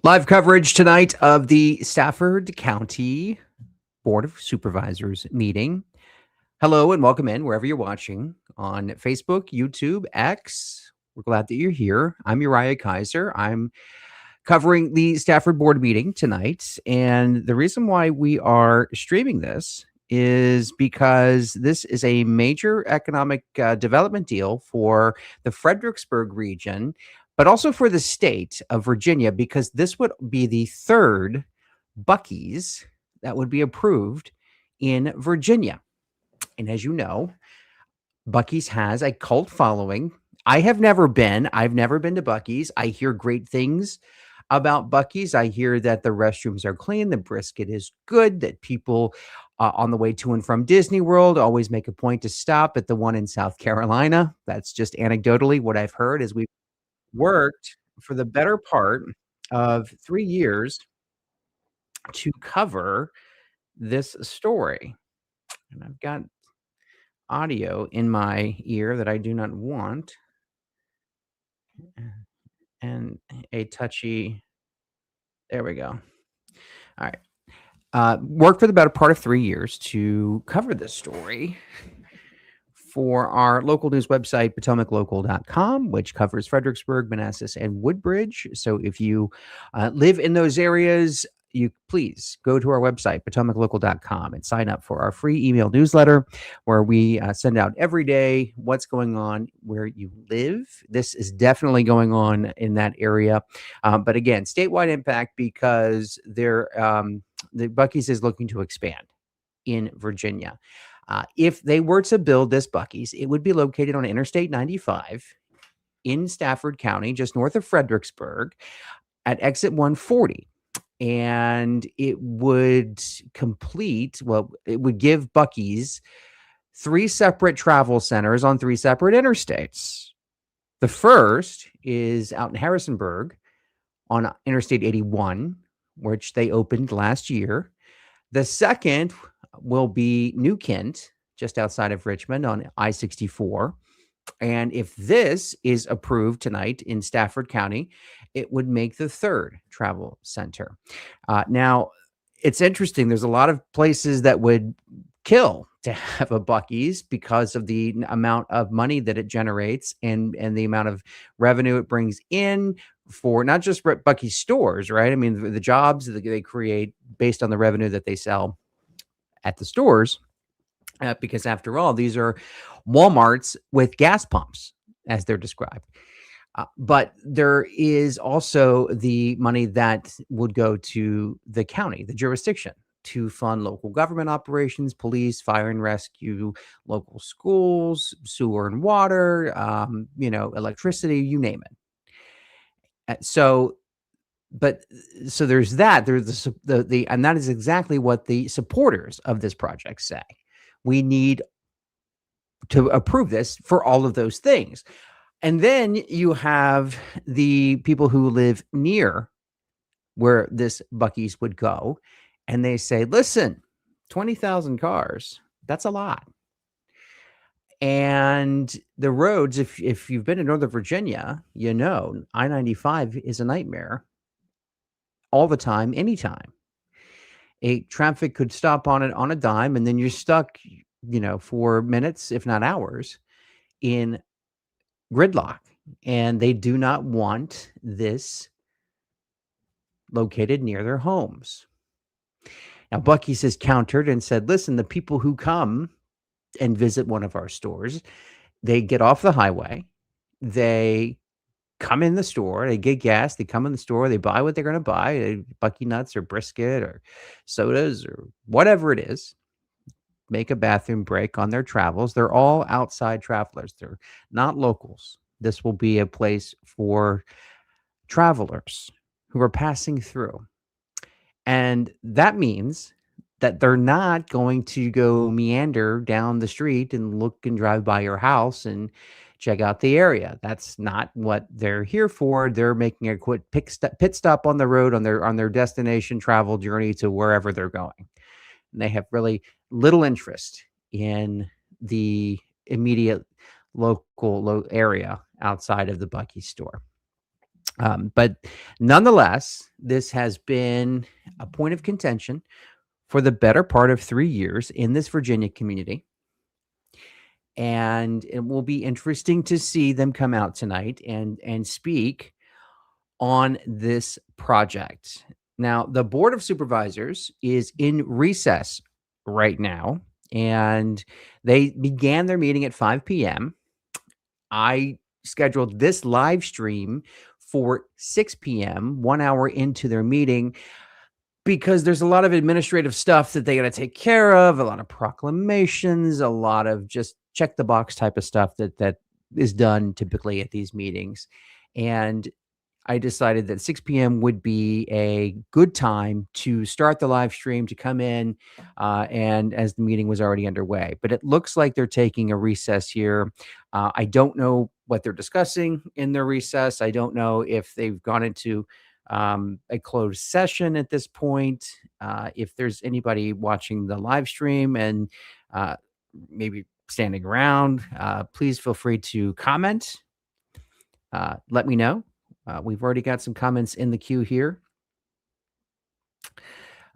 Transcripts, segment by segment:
Live coverage tonight of the Stafford County Board of Supervisors meeting. Hello and welcome in wherever you're watching on Facebook, YouTube, X. We're glad that you're here. I'm Uriah Kaiser. I'm covering the Stafford Board meeting tonight. And the reason why we are streaming this is because this is a major economic development deal for the Fredericksburg region, but also for the state of Virginia, because this would be the third Buc-ee's that would be approved in Virginia. And as you know, Buc-ee's has a cult following. I've never been to Buc-ee's. I hear great things about Buc-ee's. I hear that the restrooms are clean, the brisket is good, that people on the way to and from Disney World always make a point to stop at the one in South Carolina. That's just anecdotally what I've heard, as we've worked for the better part of 3 years to cover this story. And I've got audio in my ear that I do not want, and a touchy. There we go. All right. Worked for the better part of 3 years to cover this story for our local news website, PotomacLocal.com, which covers Fredericksburg, Manassas, and Woodbridge. So if you live in those areas, you please go to our website, PotomacLocal.com, and sign up for our free email newsletter where we send out every day what's going on where you live. This is definitely going on in that area. But again, statewide impact, because the Buc-ee's is looking to expand in Virginia. If they were to build this Buc-ee's, it would be located on Interstate 95 in Stafford County, just north of Fredericksburg, at exit 140. And it would it would give Buc-ee's 3 separate travel centers on 3 separate interstates. The first is out in Harrisonburg on Interstate 81, which they opened last year. The second will be New Kent, just outside of Richmond on I-64. And if this is approved tonight in Stafford County, it would make the third travel center. Now, it's interesting. There's a lot of places that would kill to have a Buc-ee's because of the amount of money that it generates and the amount of revenue it brings in for not just Buc-ee's stores, right? I mean, the jobs that they create based on the revenue that they sell at the stores. Because after all, these are Walmarts with gas pumps, as they're described. But there is also the money that would go to the county, the jurisdiction, to fund local government operations, police, fire and rescue, local schools, sewer and water, electricity, you name it. So there's that. There's and that is exactly what the supporters of this project say. We need to approve this for all of those things. And then you have the people who live near where this Buc-ee's would go, and they say, listen, 20,000 cars, that's a lot. And the roads, if you've been in Northern Virginia, you know, I-95 is a nightmare all the time, anytime. A traffic could stop on it on a dime, and then you're stuck, for minutes, if not hours, in gridlock. And they do not want this located near their homes. Now, Buc-ee's has countered and said, listen, the people who come and visit one of our stores, they get off the highway, they come in the store, they get gas, they come in the store, they buy what they're going to buy, Buc-ee nuts or brisket or sodas or whatever it is, make a bathroom break on their travels. They're all outside travelers. They're not locals. This will be a place for travelers who are passing through. And that means that they're not going to go meander down the street and look and drive by your house and check out the area. That's not what they're here for. They're making a quick pit stop on the road on their destination travel journey to wherever they're going. And they have really little interest in the immediate local area outside of the Buc-ee store. But nonetheless, this has been a point of contention for the better part of 3 years in this Virginia community, and it will be interesting to see them come out tonight and speak on this project. Now, the Board of Supervisors is in recess right now, and they began their meeting at 5 p.m. I scheduled this live stream for 6 p.m., 1 hour into their meeting, because there's a lot of administrative stuff that they got to take care of, a lot of proclamations, a lot of just check the box type of stuff that is done typically at these meetings. And I decided that 6 p.m. would be a good time to start the live stream, to come in, and as the meeting was already underway. But it looks like they're taking a recess here. I don't know what they're discussing in their recess. I don't know if they've gone into a closed session at this point. If there's anybody watching the live stream and maybe standing around, please feel free to comment. Let me know. We've already got some comments in the queue here.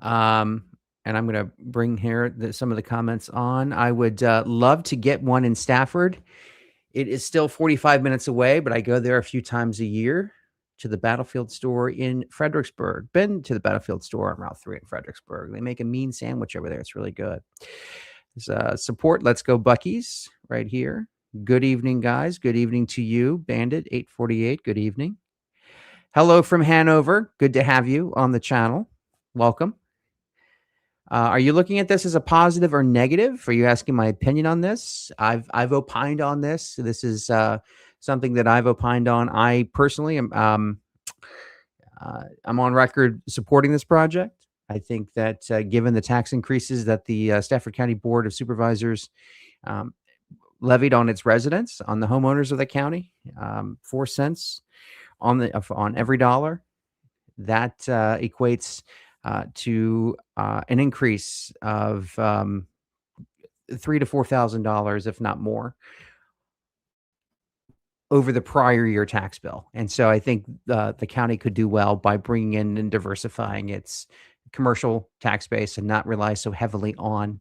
And I'm going to bring here some of the comments on. I would love to get one in Stafford. It is still 45 minutes away, but I go there a few times a year to the Battlefield store in Fredericksburg. Been to the Battlefield store on Route 3 in Fredericksburg. They make a mean sandwich over there. It's really good. Support Let's Go Buc-ee's right here. Good evening, guys. Good evening to you, Bandit 848. Good evening. Hello from Hanover. Good to have you on the channel. Welcome. Are you looking at this as a positive or negative? Are you asking my opinion on this? I've opined on this. This is something that I've opined on. I personally am I'm on record supporting this project. I think that given the tax increases that the Stafford County Board of Supervisors levied on its residents, on the homeowners of the county, 4 cents on every dollar, that equates to an increase of $3,000 to $4,000, if not more, over the prior year tax bill. And so I think the county could do well by bringing in and diversifying its commercial tax base and not rely so heavily on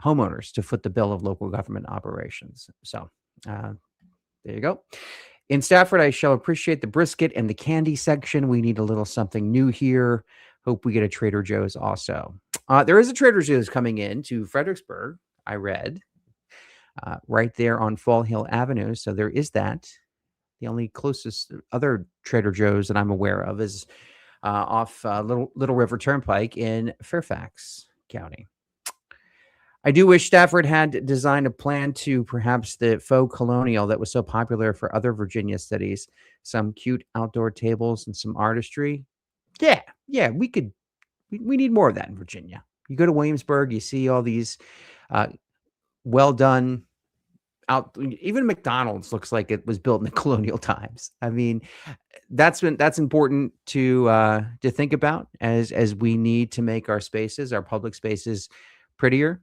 homeowners to foot the bill of local government operations. So there you go. In Stafford, I shall appreciate the brisket and the candy section. We need a little something new here. Hope we get a Trader Joe's also. There is a Trader Joe's coming in to Fredericksburg, I read, right there on Fall Hill Avenue. So there is that. The only closest other Trader Joe's that I'm aware of is off Little River Turnpike in Fairfax County. I do wish Stafford had designed a plan to perhaps the faux colonial that was so popular for other Virginia cities. Some cute outdoor tables and some artistry. Yeah, we could. We need more of that in Virginia. You go to Williamsburg, you see all these well done out. Even McDonald's looks like it was built in the colonial times. I mean, that's important to think about as we need to make our spaces, our public spaces, prettier,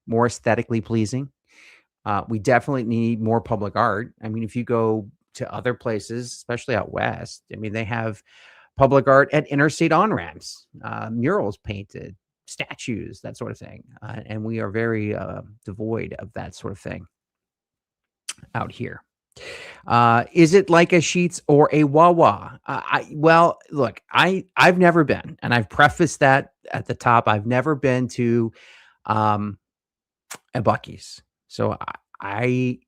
more aesthetically pleasing. We definitely need more public art. I mean, if you go to other places, especially out west, I mean, they have public art at interstate on-ramps, murals painted, statues, that sort of thing. And we are very devoid of that sort of thing out here. Is it like a Sheetz or a Wawa? Well, look, I've never been, and I've prefaced that at the top. I've never been to a Buc-ee's. So I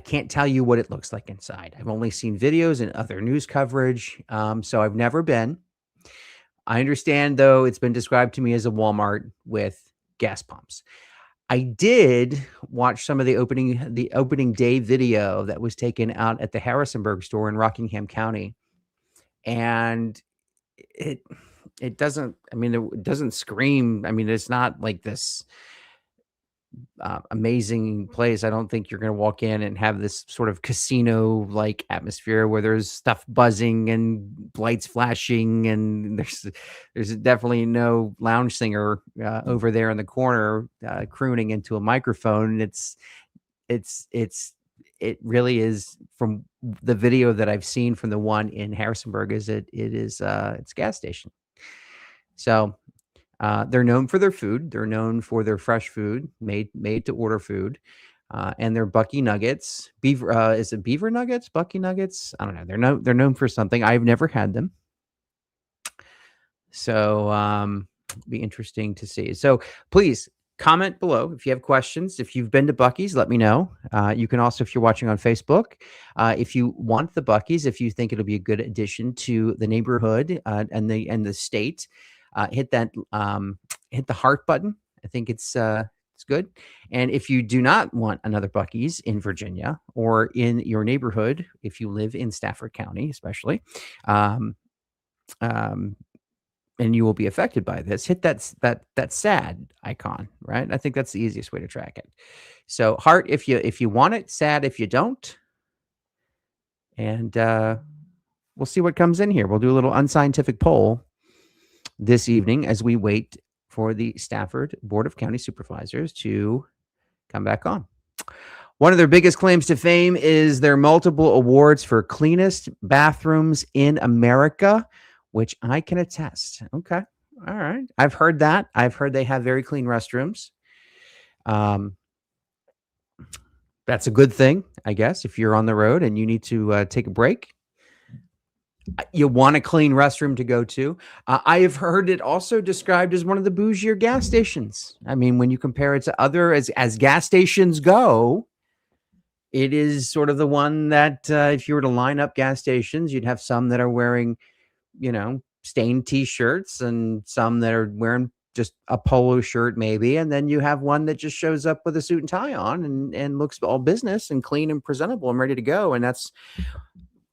can't tell you what it looks like inside. I've only seen videos and other news coverage. So I've never been. I understand, though, it's been described to me as a Walmart with gas pumps. I did watch some of the opening day video that was taken out at the Harrisonburg store in Rockingham County. And it doesn't, I mean, it doesn't scream. I mean, it's not like this amazing place. I don't think you're going to walk in and have this sort of casino like atmosphere where there's stuff buzzing and lights flashing, and there's definitely no lounge singer over there in the corner crooning into a microphone. It really is, from the video that I've seen from the one in Harrisonburg is it's a gas station. So they're known for their food. They're known for their fresh food, made to order food, and their Buc-ee nuggets. Beaver is it beaver nuggets? Buc-ee nuggets? I don't know. They're known for something. I've never had them, so be interesting to see. So please comment below if you have questions. If you've been to Buc-ee's, let me know. You can also, if you're watching on Facebook, if you want the Buc-ee's, if you think it'll be a good addition to the neighborhood and the state, hit that hit the heart button. I think it's good. And if you do not want another Buc-ee's in Virginia or in your neighborhood, if you live in Stafford County, especially, um, um, and you will be affected by this, hit that sad icon, right? I think that's the easiest way to track it. So heart if you want it, sad if you don't, and we'll see what comes in here. We'll do a little unscientific poll this evening as we wait for the Stafford Board of County Supervisors to come back on. One of their biggest claims to fame is their multiple awards for cleanest bathrooms in America, which I can attest. Okay. All right. I've heard that. I've heard they have very clean restrooms. That's a good thing, I guess, if you're on the road and you need to take a break. You want a clean restroom to go to. I have heard it also described as one of the bougier gas stations. I mean, when you compare it to other, as gas stations go, it is sort of the one that if you were to line up gas stations, you'd have some that are wearing, stained T-shirts and some that are wearing just a polo shirt maybe. And then you have one that just shows up with a suit and tie on and looks all business and clean and presentable and ready to go. And that's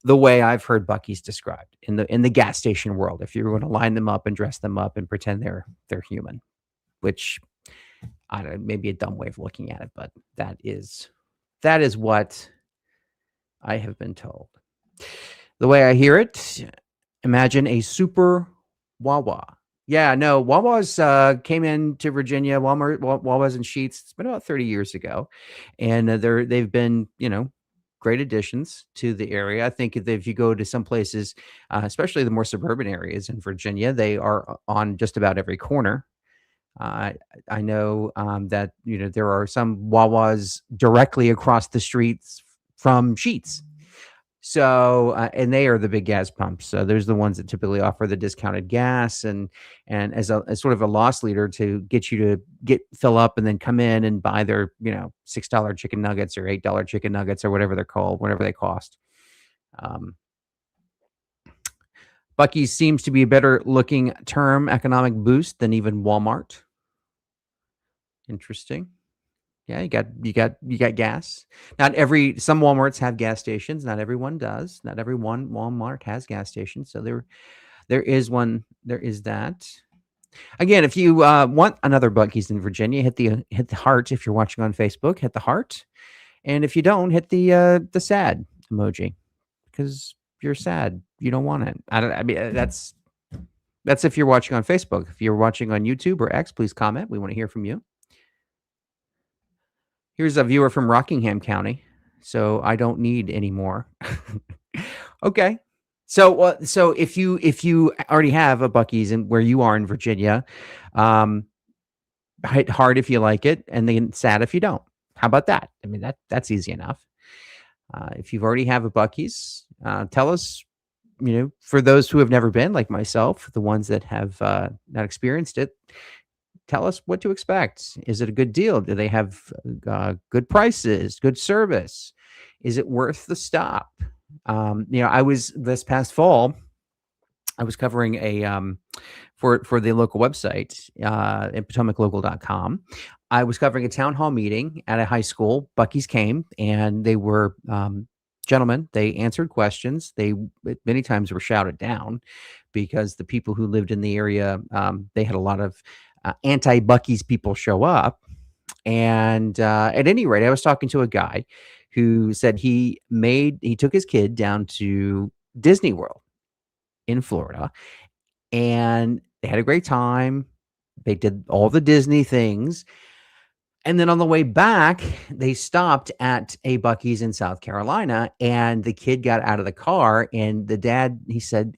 the way I've heard Buc-ee's described in the gas station world. If you're going to line them up and dress them up and pretend they're human, which I don't know, maybe a dumb way of looking at it, but that is what I have been told. The way I hear it, imagine a super Wawa. Yeah, no, Wawa's came into Virginia. Wawa's and Sheetz. It's been about 30 years ago, and they've been great additions to the area. I think if you go to some places, especially the more suburban areas in Virginia, they are on just about every corner. I know that there are some Wawas directly across the streets from Sheetz. So and they are the big gas pumps. So there's the ones that typically offer the discounted gas and as sort of a loss leader to get you to fill up and then come in and buy their $6 chicken nuggets or $8 chicken nuggets or whatever they're called, whatever they cost. Buc-ee's seems to be a better looking term economic boost than even Walmart. Interesting. Yeah, you got gas. Some Walmarts have gas stations. Not everyone does. Not every one Walmart has gas stations. So there is one. There is that. Again, if you want another Buc-ee's in Virginia, hit the heart. If you're watching on Facebook, hit the heart, and if you don't, hit the sad emoji because you're sad. You don't want it. I mean, that's if you're watching on Facebook. If you're watching on YouTube or X, please comment. We want to hear from you. Here's a viewer from Rockingham County, so I don't need any more. Okay. So if you already have a Buc-ee's in where you are in Virginia, hit hard if you like it, and then sad if you don't. How about that? I mean, that's easy enough. If you've already have a Buc-ee's, tell us, for those who have never been, like myself, the ones that have not experienced it, tell us what to expect. Is it a good deal? Do they have good prices, good service? Is it worth the stop? I was this past fall, I was covering a for the local website at PotomacLocal.com. I was covering a town hall meeting at a high school. Buc-ee's came and they were gentlemen. They answered questions. They many times were shouted down because the people who lived in the area, they had a lot of anti-Buc-ee's people show up. And at any rate, I was talking to a guy who said he took his kid down to Disney World in Florida, and they had a great time. They did all the Disney things. And then on the way back, they stopped at a Buc-ee's in South Carolina, and the kid got out of the car, and the dad, he said,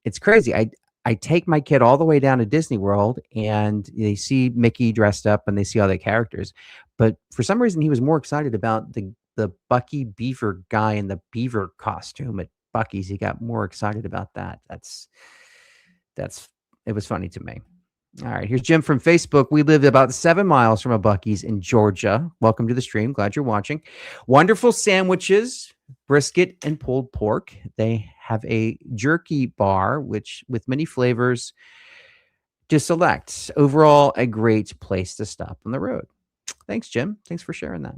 "It's crazy. I take my kid all the way down to Disney World, and they see Mickey dressed up, and they see all the characters, but for some reason, he was more excited about the Buc-ee beaver guy in the beaver costume at Buc-ee's. He got more excited about that. That's it was funny to me. All right, here's Jim from Facebook. We live about 7 miles from a Buc-ee's in Georgia. Welcome to the stream. Glad you're watching. Wonderful sandwiches, brisket and pulled pork. They have a jerky bar, which with many flavors to select. Overall, a great place to stop on the road. Thanks, Jim. Thanks for sharing that.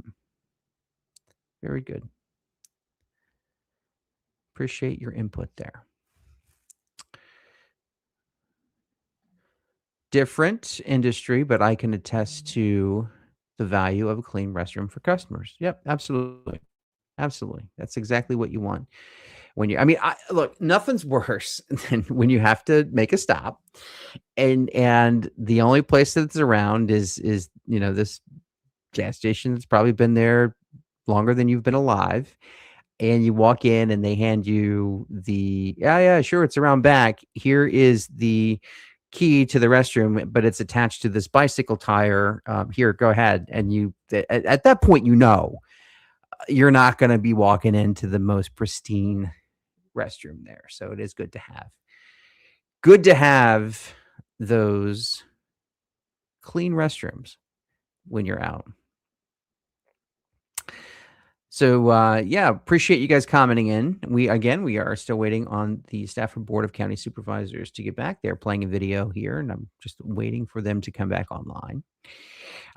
Very good. Appreciate your input there. Different industry, but I can attest to the value of a clean restroom for customers. Yep, absolutely. Absolutely. That's exactly what you want. Look, nothing's worse than when you have to make a stop and the only place that's around is this gas station that's probably been there longer than you've been alive, and you walk in and they hand you yeah, sure, it's around back. Here is the key to the restroom, but it's attached to this bicycle tire. Here, go ahead. And at that point, you're not going to be walking into the most pristine restroom there. So it is good to have those clean restrooms when you're out. So yeah, appreciate you guys commenting in. We are still waiting on the Stafford Board of County Supervisors to get back. They're playing a video here, and I'm just waiting for them to come back online.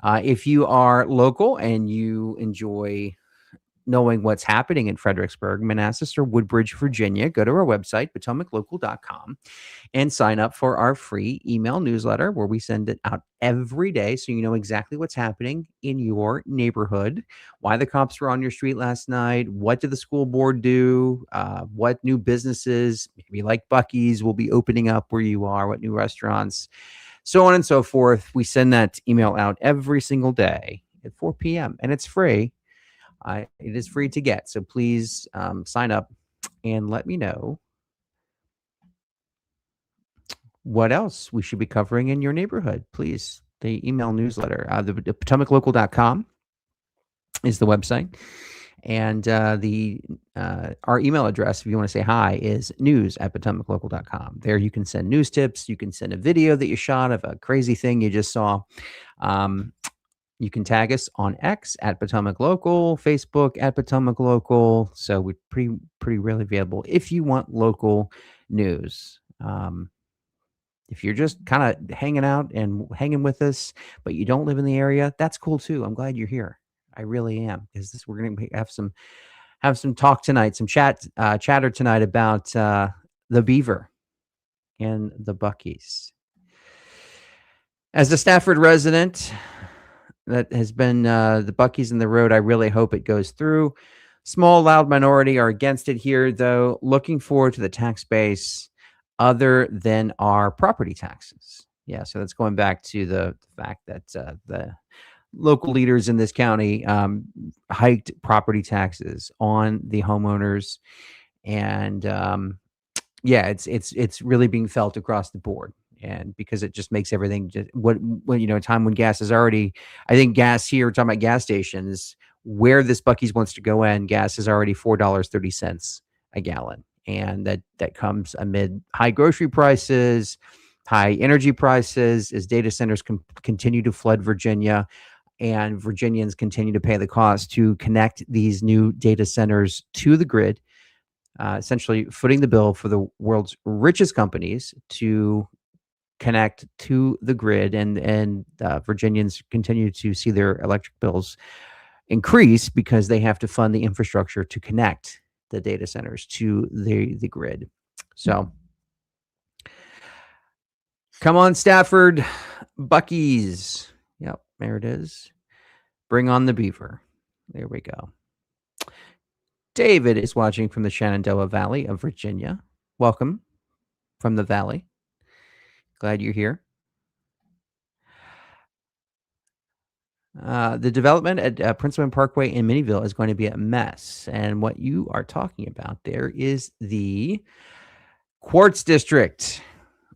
If you are local and you enjoy knowing what's happening in Fredericksburg, Manassas, or Woodbridge, Virginia, go to our website, potomaclocal.com, and sign up for our free email newsletter where we send it out every day so you know exactly what's happening in your neighborhood, why the cops were on your street last night, what did the school board do, what new businesses, maybe like Buc-ee's, will be opening up where you are, what new restaurants, so on and so forth. We send that email out every single day at 4 p.m., and it's free. It is free to get, so please sign up and let me know what else we should be covering in your neighborhood. Please, the email newsletter, the potomaclocal.com is the website, and our email address, if you want to say hi, is news@potomaclocal.com. There you can send news tips. You can send a video that you shot of a crazy thing you just saw. You can tag us on X at Potomac Local, Facebook at Potomac Local. So we're pretty really available if you want local news. If you're just kind of hanging out and hanging with us, but you don't live in the area, that's cool too. I'm glad you're here. I really am, because we're going to have some talk tonight, some chatter tonight about the beaver and the Buc-ee's. As a Stafford resident that has been the Buc-ee's in the road, I really hope it goes through. Small, loud minority are against it here, though. Looking forward to the tax base other than our property taxes. Yeah, so that's going back to the fact that the local leaders in this county hiked property taxes on the homeowners, and yeah, it's really being felt across the board. And because it just makes everything just when a time when gas is already, I think gas here, we're talking about gas stations where this Buc-ee's wants to go in, gas is already $4.30 a gallon. And that comes amid high grocery prices, high energy prices, as data centers continue to flood Virginia, and Virginians continue to pay the cost to connect these new data centers to the grid, essentially footing the bill for the world's richest companies to connect to the grid, and Virginians continue to see their electric bills increase because they have to fund the infrastructure to connect the data centers to the grid. So come on, Stafford, Buc-ee's. Yep, there it is. Bring on the beaver. There we go. David is watching from the Shenandoah Valley of Virginia. Welcome from the Valley. Glad you're here. The development at Prince William Parkway in Minnieville is going to be a mess. And what you are talking about there is the Quartz District,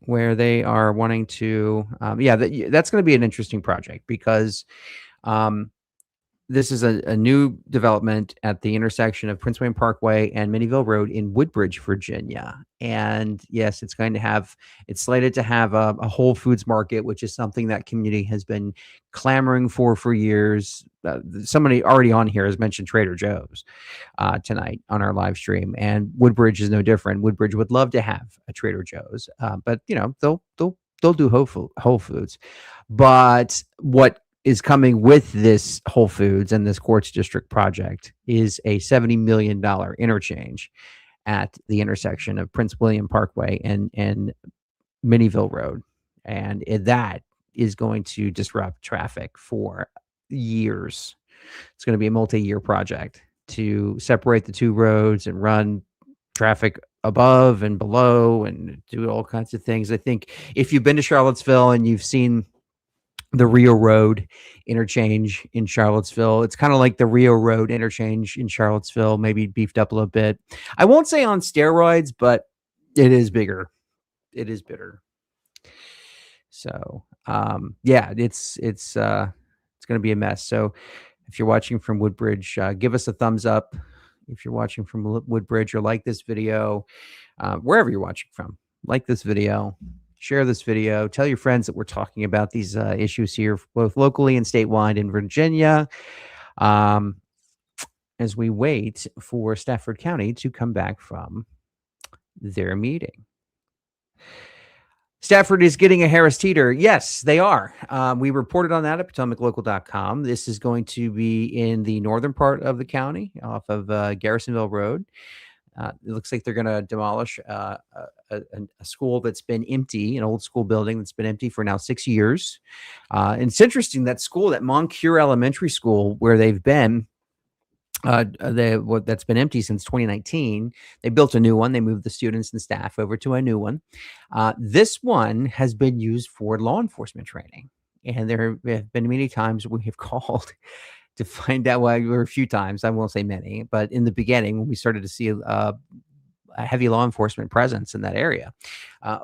where they are wanting to, that's going to be an interesting project because um, this is a new development at the intersection of Prince William Parkway and Minnieville Road in Woodbridge, Virginia. And yes, it's slated to have a Whole Foods market, which is something that community has been clamoring for years. Somebody already on here has mentioned Trader Joe's tonight on our live stream, and Woodbridge is no different. Woodbridge would love to have a Trader Joe's, but they'll do Whole Foods. But what is coming with this Whole Foods and this Quartz District project is a $70 million interchange at the intersection of Prince William Parkway and Minnieville Road. And that is going to disrupt traffic for years. It's going to be a multi-year project to separate the two roads and run traffic above and below and do all kinds of things. I think if you've been to Charlottesville and you've seen the Rio Road interchange in Charlottesville, it's kind of like the Rio Road interchange in Charlottesville, maybe beefed up a little bit. I won't say on steroids, but it is bigger. It is bigger. So, it's going to be a mess. So if you're watching from Woodbridge, give us a thumbs up. If you're watching from Woodbridge or like this video, wherever you're watching from, like this video, share this video, tell your friends that we're talking about these issues here, both locally and statewide in Virginia, as we wait for Stafford County to come back from their meeting. Stafford is getting a Harris Teeter. Yes, they are. We reported on that at PotomacLocal.com. This is going to be in the northern part of the county off of Garrisonville Road. It looks like they're going to demolish a school that's been empty, an old school building that's been empty for now 6 years. And it's interesting, that school, that Moncure Elementary School, where they've been, that's been empty since 2019. They built a new one. They moved the students and staff over to a new one. This one has been used for law enforcement training. And there have been many times we have called to find out, well, there were a few times, I won't say many, but in the beginning, when we started to see a heavy law enforcement presence in that area,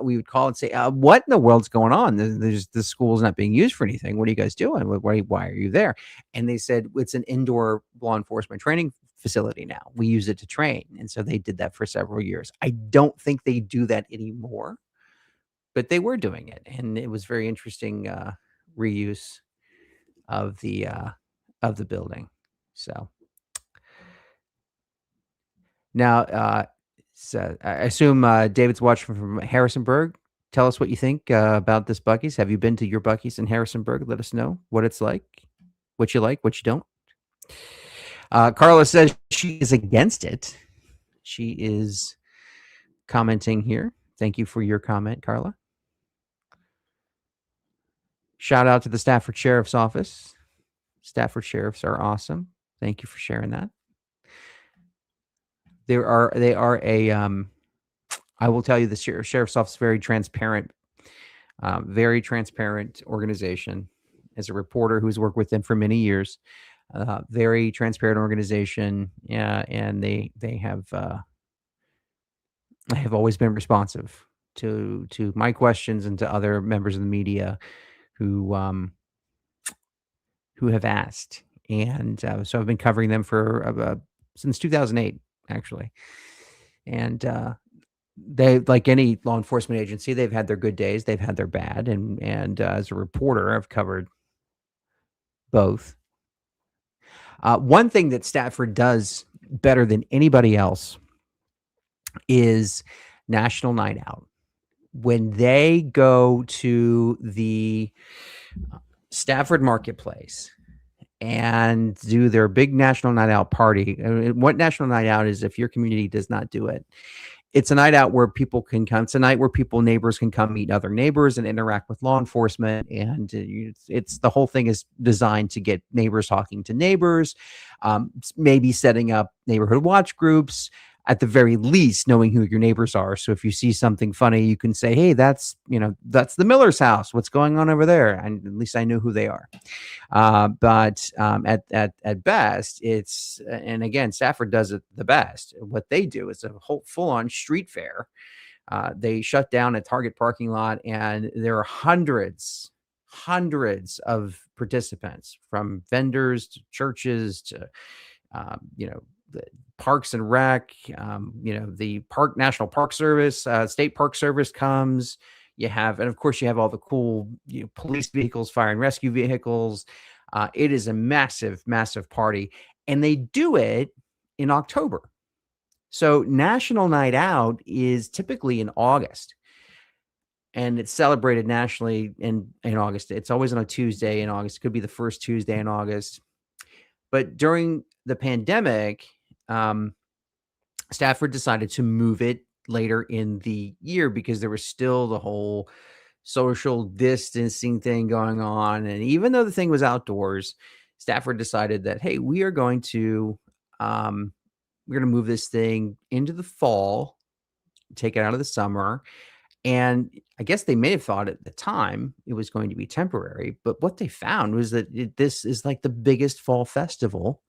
we would call and say, what in the world's going on? This school's not being used for anything. What are you guys doing? Why are you there? And they said, it's an indoor law enforcement training facility now. We use it to train. And so they did that for several years. I don't think they do that anymore, but they were doing it. And it was very interesting reuse of the building. So now, so I assume David's watching from Harrisonburg. Tell us what you think about this Buc-ee's. Have you been to your Buc-ee's in Harrisonburg? Let us know what it's like, what you don't. Carla says she is against it. She is commenting here. Thank you for your comment, Carla. Shout out to the Stafford Sheriff's Office. Stafford Sheriffs are awesome. Thank you for sharing that. They are I will tell you, the Sheriff's Office is very transparent organization. As a reporter who's worked with them for many years, very transparent organization. Yeah, and they have always been responsive to my questions and to other members of the media who have asked. And so I've been covering them for since 2008, actually. And they, like any law enforcement agency, they've had their good days, they've had their bad. And as a reporter, I've covered both. One thing that Stafford does better than anybody else is National Night Out. When they go to the Stafford Marketplace and do their big National Night Out party. What National Night Out is, if your community does not do it, it's a night out where people can come. It's a night where neighbors can come meet other neighbors and interact with law enforcement. And it's the whole thing is designed to get neighbors talking to neighbors, maybe setting up neighborhood watch groups. at the very least, knowing who your neighbors are. So if you see something funny, you can say, hey, that's the Miller's house. What's going on over there? And at least I know who they are. But at best, it's, and again, Stafford does it the best. What they do is a whole full-on street fair. They shut down a Target parking lot, and there are hundreds of participants, from vendors to churches to the Parks and Rec, the National Park Service, State Park Service comes. You have, and of course, you have all the cool police vehicles, fire and rescue vehicles. It is a massive, massive party, and they do it in October. So National Night Out is typically in August, and it's celebrated nationally in August. It's always on a Tuesday in August. It could be the first Tuesday in August. But during the pandemic, Stafford decided to move it later in the year because there was still the whole social distancing thing going on. And even though the thing was outdoors, Stafford decided that, hey, we are going to move this thing into the fall, take it out of the summer. And I guess they may have thought at the time it was going to be temporary, but what they found was that this is like the biggest fall festival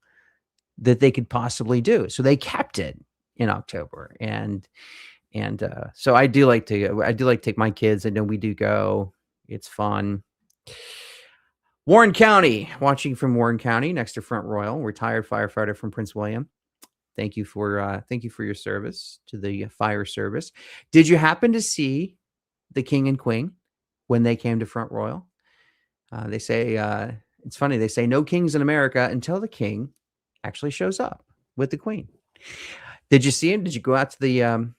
that they could possibly do. So they kept it in October. And so I do like to take my kids. I know we do go. It's fun. Warren County, watching from Warren County next to Front Royal, retired firefighter from Prince William. Thank you for your service to the fire service. Did you happen to see the King and Queen when they came to Front Royal? They say it's funny. They say no kings in America until the king actually shows up with the Queen. Did you see him? Did you go out to the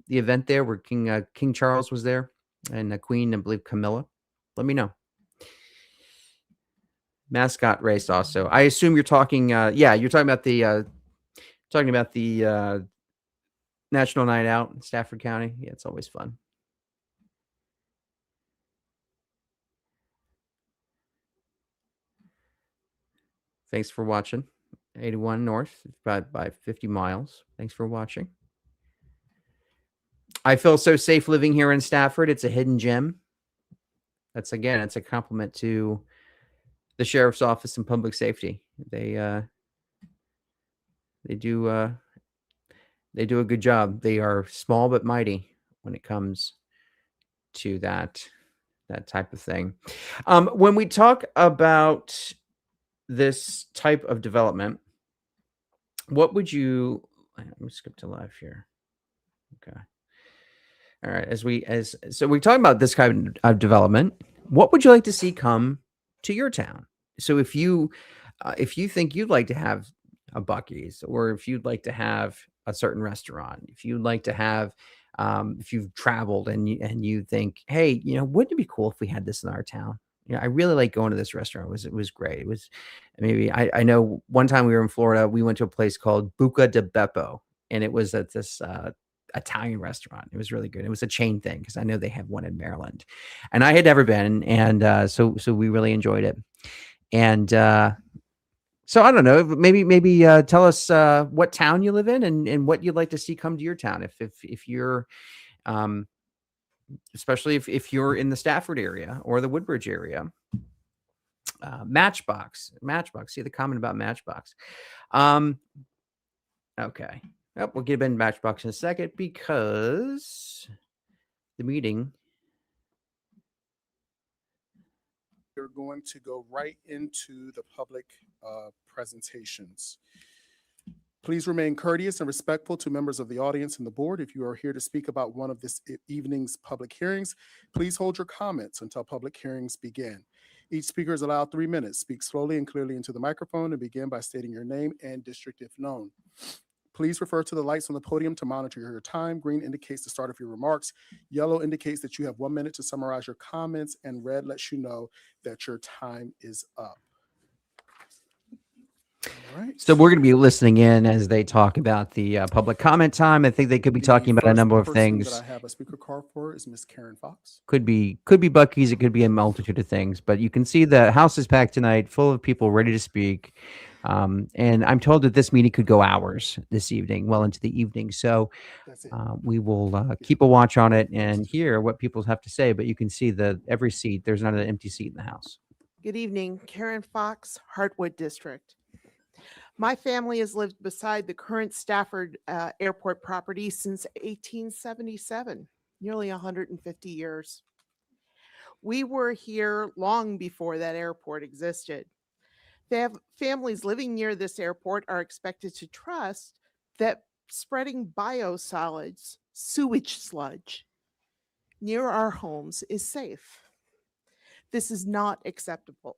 event there where King Charles was there and the Queen, I believe Camilla? Let me know. Mascot race also. I assume you're talking. You're talking about the. Talking about the National Night Out in Stafford County. Yeah, it's always fun. Thanks for watching. 81 North by 50 miles. Thanks for watching. I feel so safe living here in Stafford. It's a hidden gem. It's a compliment to the Sheriff's Office and Public Safety. They do a good job. They are small but mighty when it comes to that type of thing. When we talk about this type of development, what would you? Let me skip to live here. Okay. All right. So we're talking about this kind of development. What would you like to see come to your town? So if you think you'd like to have a Buc-ee's, or if you'd like to have a certain restaurant, if you'd like to have, if you've traveled and you think, hey, wouldn't it be cool if we had this in our town? I really like going to this restaurant. It was great. It was maybe, I know one time we were in Florida, we went to a place called Buca di Beppo, and it was at this Italian restaurant. It was really good. It was a chain thing because I know they have one in Maryland, and I had never been, and so we really enjoyed it. And so I don't know, maybe tell us what town you live in and what you'd like to see come to your town. If you're, especially if you're in the Stafford area or the Woodbridge area. Matchbox. See the comment about Matchbox. Okay. We'll get into Matchbox in a second because the meeting. We're going to go right into the public presentations. Please remain courteous and respectful to members of the audience and the board. If you are here to speak about one of this evening's public hearings, please hold your comments until public hearings begin. Each speaker is allowed 3 minutes. Speak slowly and clearly into the microphone and begin by stating your name and district if known. Please refer to the lights on the podium to monitor your time. Green indicates the start of your remarks. Yellow indicates that you have 1 minute to summarize your comments, and red lets you know that your time is up. All right. So we're going to be listening in as they talk about the public comment time. I think they could be talking about a number of things. That I have a speaker card for is Miss Karen Fox. Could be Buc-ee's. It could be a multitude of things. But you can see the house is packed tonight, full of people ready to speak. And I'm told that this meeting could go hours this evening, well into the evening. So That's it. we will keep a watch on it and hear what people have to say. But you can see that every seat, there's not an empty seat in the House. Good evening, Karen Fox, Hartwood District. My family has lived beside the current Stafford airport property since 1877, nearly 150 years. We were here long before that airport existed. Families living near this airport are expected to trust that spreading biosolids, sewage sludge, near our homes is safe. This is not acceptable.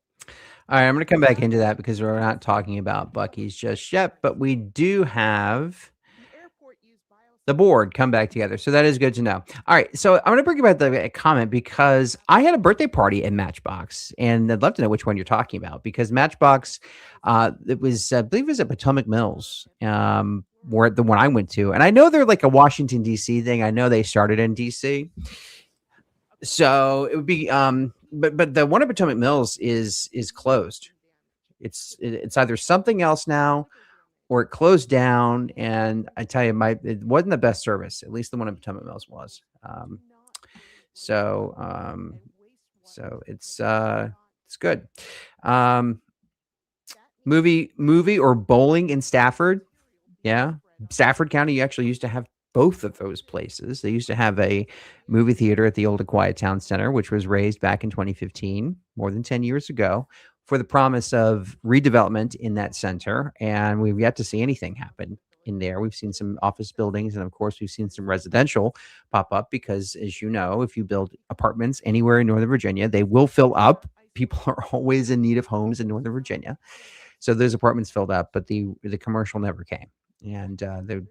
All right, I'm going to come back into that because we're not talking about Buc-ee's just yet, but we do have The airport used the board come back together. So that is good to know. All right. So I'm going to bring about the comment because I had a birthday party at Matchbox, and I'd love to know which one you're talking about because Matchbox, it was, I believe it was at Potomac Mills, where the one I went to. And I know they're like a Washington, D.C. thing. I know they started in D.C. So it would be, but the one at Potomac Mills is closed. It's either something else now or it closed down. And I tell you, it wasn't the best service. At least the one in Potomac Mills was. So it's good. Movie or bowling in Stafford. Yeah. Stafford County, you actually used to have both of those places. They used to have a movie theater at the old Quiet Town Center, which was raised back in 2015, more than 10 years ago, for the promise of redevelopment in that center. And we've yet to see anything happen in there. We've seen some office buildings, and of course, we've seen some residential pop up because, as you know, if you build apartments anywhere in Northern Virginia, they will fill up. People are always in need of homes in Northern Virginia. So those apartments filled up, but the commercial never came. And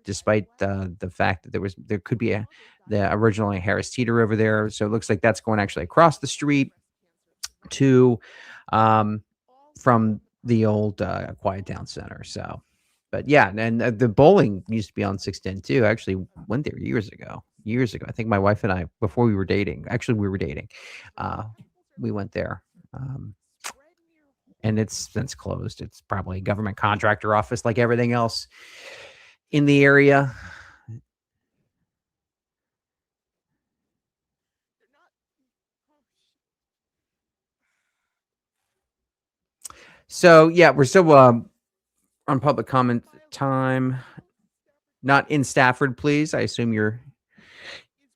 despite the fact that there could be the originally Harris Teeter over there, so it looks like that's going actually across the street to from the old Quiet Town Center. So, but yeah, and the bowling used to be on 610 too. I actually went there years ago. I think my wife and I, before we were dating, we went there. And it's since closed. It's probably a government contractor office like everything else in the area. So yeah, we're still on public comment time. Not in Stafford, please. I assume you're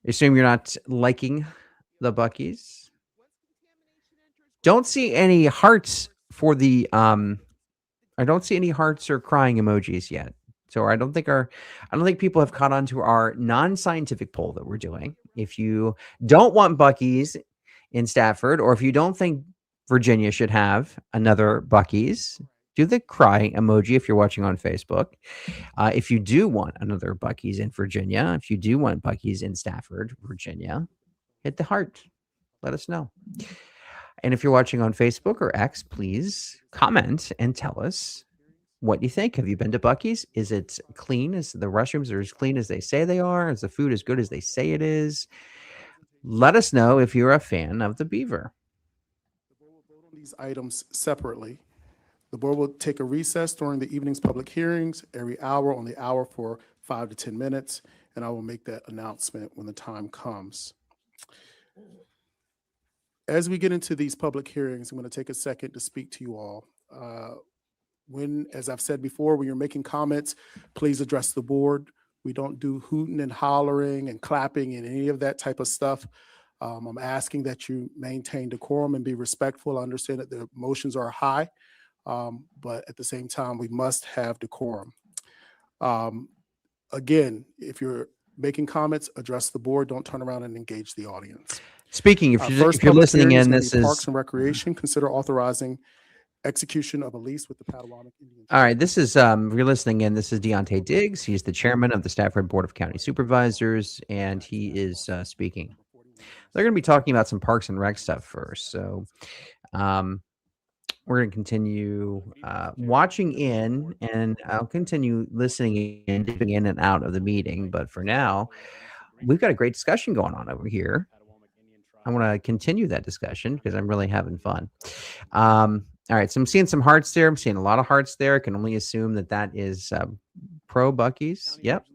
not liking the Buc-ee's. Don't see any hearts for the I don't see any hearts or crying emojis yet. So I don't think people have caught on to our non-scientific poll that we're doing. If you don't want Buc-ee's in Stafford, or if you don't think Virginia should have another Buc-ee's, do the crying emoji if you're watching on Facebook. If you do want another Buc-ee's in Virginia, if you do want Buc-ee's in Stafford, Virginia, hit the heart. Let us know. And if you're watching on Facebook or X, please comment and tell us what you think. Have you been to Buc-ee's? Is it clean? Is the restrooms are as clean as they say they are? Is the food as good as they say it is? Let us know if you're a fan of the Beaver. The board will vote on these items separately. The board will take a recess during the evening's public hearings, every hour on the hour for 5 to 10 minutes, and I will make that announcement when the time comes. As we get into these public hearings, I'm going to take a second to speak to you all. As I've said before, when you're making comments, please address the board. We don't do hooting and hollering and clapping and any of that type of stuff. I'm asking that you maintain decorum and be respectful. I understand that the emotions are high, but at the same time, we must have decorum. Again, if you're making comments, address the board. Don't turn around and engage the audience. Speaking, if you're listening in, this is Parks and Recreation. Consider authorizing execution of a lease with the Patagonia Indians. All right, this is if you're listening in, this is Deontay Diggs. He's the chairman of the Stafford Board of County Supervisors, and he is speaking. They're going to be talking about some Parks and Rec stuff first. So we're going to continue watching in, and I'll continue listening in, dipping in and out of the meeting. But for now, we've got a great discussion going on over here. I want to continue that discussion because I'm really having fun. All right, so I'm seeing some hearts there. I'm seeing a lot of hearts there. I can only assume that that is pro Buc-ee's. Yep.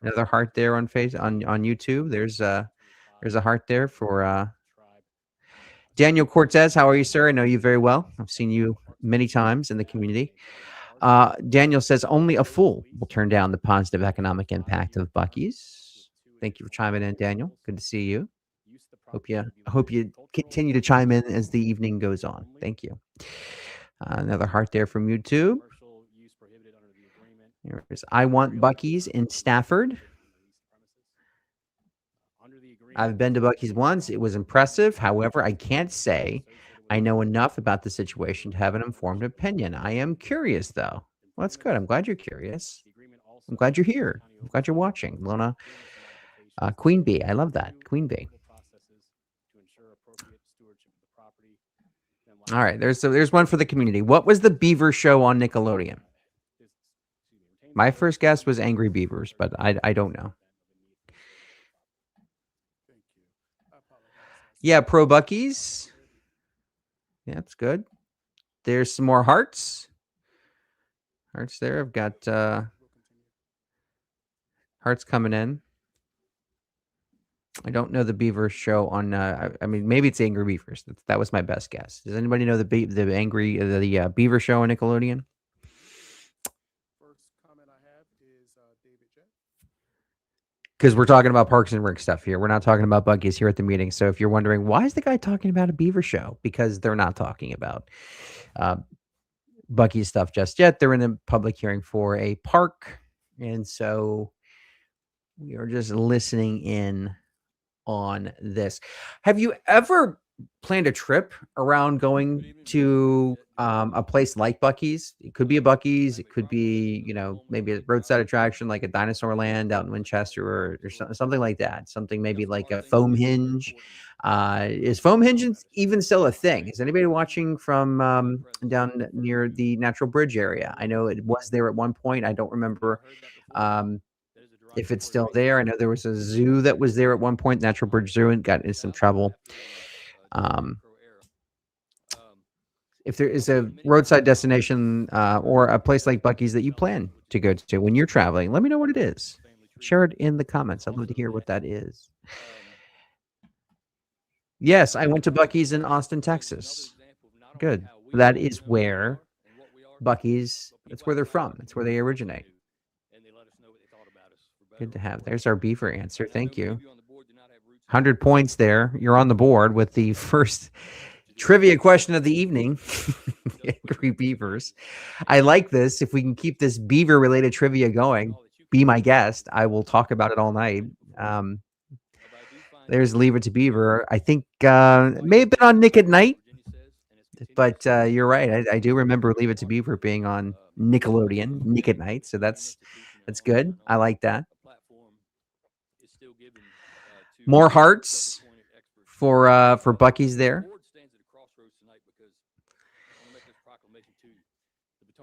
Another heart there on YouTube. There's a heart there for Daniel Cortez. How are you, sir? I know you very well. I've seen you many times in the community. Daniel says only a fool will turn down the positive economic impact of Buc-ee's. Thank you for chiming in, Daniel. Good to see you. Hope you continue to chime in as the evening goes on. Thank you. Another heart there from YouTube. Here's I want Buc-ee's in Stafford. I've been to Buc-ee's once. It was impressive. However, I can't say I know enough about the situation to have an informed opinion. I am curious, though. Well, that's good. I'm glad you're curious. I'm glad you're here. I'm glad you're watching. Lona, Queen Bee. I love that. Queen Bee. All right. There's one for the community. What was the Beaver show on Nickelodeon? My first guess was Angry Beavers, but I don't know. Yeah, pro Buc-ee's. Yeah, that's good. There's some more hearts. Hearts there. I've got hearts coming in. I don't know the Beaver show on. I mean, maybe it's Angry Beavers. That was my best guess. Does anybody know the Beaver show on Nickelodeon? First comment I have is David J. Because we're talking about Parks and Rec stuff here. We're not talking about Buc-ee's here at the meeting. So if you're wondering, why is the guy talking about a Beaver show? Because they're not talking about Buc-ee's stuff just yet. They're in a public hearing for a park. And so we are just listening in on this. Have you ever planned a trip around going to a place like Buc-ee's? It could be a Buc-ee's. It could be, maybe a roadside attraction like a Dinosaur Land out in Winchester or something like that. Something maybe like a Foam Hinge. Is Foam Hinge even still a thing? Is anybody watching from down near the Natural Bridge area? I know it was there at one point. I don't remember if it's still there. I know there was a zoo that was there at one point, Natural Bridge Zoo, and got into some trouble. If there is a roadside destination or a place like Buc-ee's that you plan to go to when you're traveling, let me know what it is. Share it in the comments. I'd love to hear what that is. Yes, I went to Buc-ee's in Austin, Texas. Good. That is where Buc-ee's, that's where they're from. That's where they originate. Good to have. There's our Beaver answer. Thank you. 100 points there. You're on the board with the first trivia question of the evening. Angry Beavers. I like this. If we can keep this Beaver-related trivia going, be my guest. I will talk about it all night. There's Leave It to Beaver. I think it may have been on Nick at Night, but you're right. I do remember Leave It to Beaver being on Nickelodeon, Nick at Night. So that's good. I like that. More hearts for Buc-ee's there.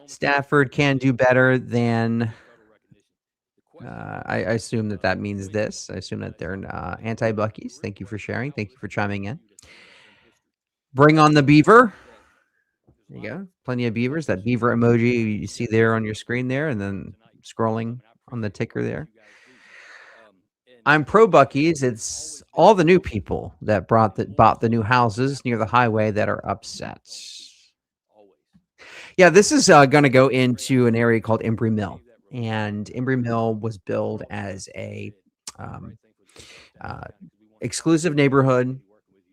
Stafford can do better than. I assume that means this. I assume that they're anti-Buc-ee's. Thank you for sharing. Thank you for chiming in. Bring on the Beaver. There you go. Plenty of beavers. That beaver emoji you see there on your screen there, and then scrolling on the ticker there. I'm pro Buc-ee's. It's all the new people that bought the new houses near the highway that are upset. Yeah, this is going to go into an area called Embry Mill. And Embry Mill was billed as a exclusive neighborhood.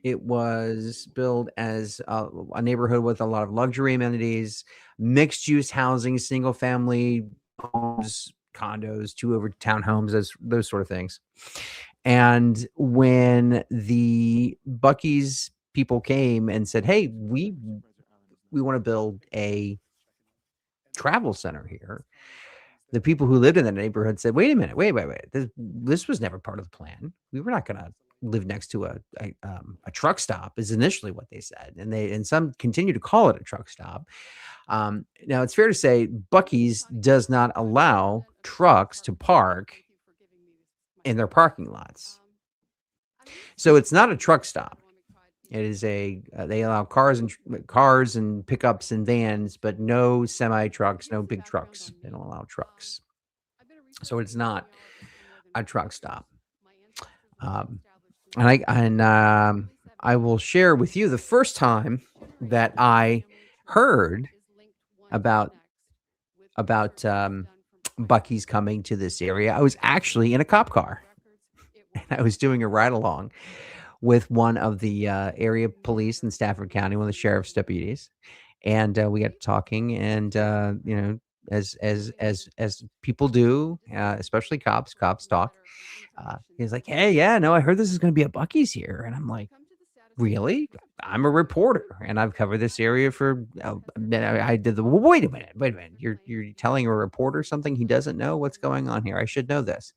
It was billed as a neighborhood with a lot of luxury amenities, mixed-use housing, single-family homes, condos, two-over townhomes, those sort of things. And when the Buc-ee's people came and said, "Hey, we want to build a travel center here," the people who lived in that neighborhood said, "Wait a minute, wait. This was never part of the plan. We were not going to live next to a truck stop," is initially what they said, and some continue to call it a truck stop. Now it's fair to say Buc-ee's does not allow trucks to park in their parking lots, so it's not a truck stop. It is they allow cars and pickups and vans, but no semi trucks, no big trucks. They don't allow trucks. So it's not a truck stop. I will share with you the first time that I heard about Buc-ee's coming to this area. I was actually in a cop car, and I was doing a ride along with one of the area police in Stafford County, one of the sheriff's deputies, and we got talking, and as people do, especially cops talk. He's like, "Hey, yeah, no, I heard this is going to be a Buc-ee's here," and I'm like, "Really? I'm a reporter, and I've covered this area for." Then I did the. Well, wait a minute. You're telling a reporter something he doesn't know? What's going on here? I should know this.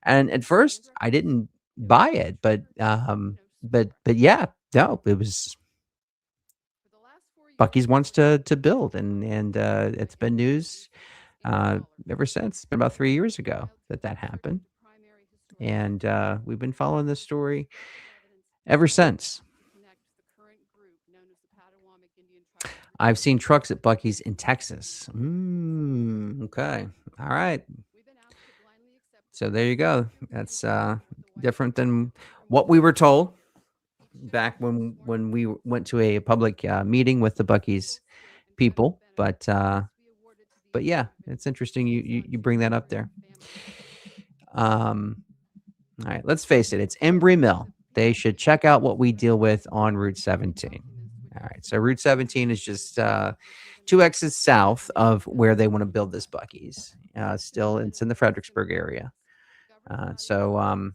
And at first, I didn't buy it, but yeah, no, it was Buc-ee's wants to build, and it's been news ever since. It's been about 3 years ago that happened, and we've been following this story ever since. I've seen trucks at Buc-ee's in Texas. Okay. All right. So there you go. That's different than what we were told back when we went to a public meeting with the Buc-ee's people. But yeah, it's interesting you bring that up there. All right, let's face it. It's Embry Mill. They should check out what we deal with on Route 17. All right, so Route 17 is just 2 exits south of where they want to build this Buc-ee's. Still, it's in the Fredericksburg area. So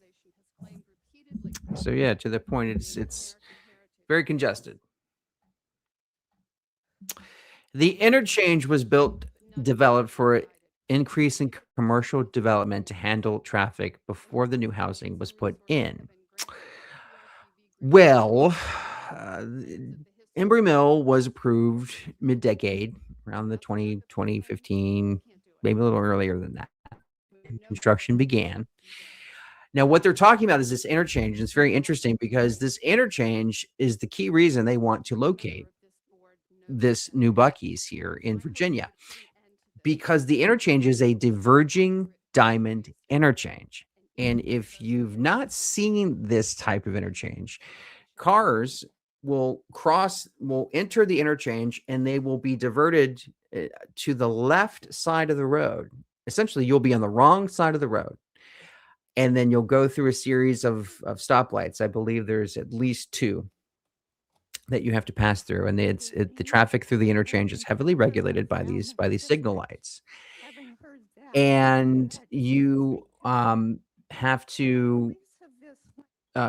yeah, to the point, it's very congested. The interchange was developed for increase in commercial development to handle traffic before the new housing was put in. Well, Embry Mill was approved mid-decade, around the 2015, maybe a little earlier than that. Construction began. Now, what they're talking about is this interchange. And it's very interesting because this interchange is the key reason they want to locate this new Buc-ee's here in Virginia, because the interchange is a diverging diamond interchange. And if you've not seen this type of interchange, cars will enter the interchange and they will be diverted to the left side of the road. Essentially, you'll be on the wrong side of the road. And then you'll go through a series of stoplights. I believe there's at least 2 that you have to pass through. And the traffic through the interchange is heavily regulated by these signal lights. And you have to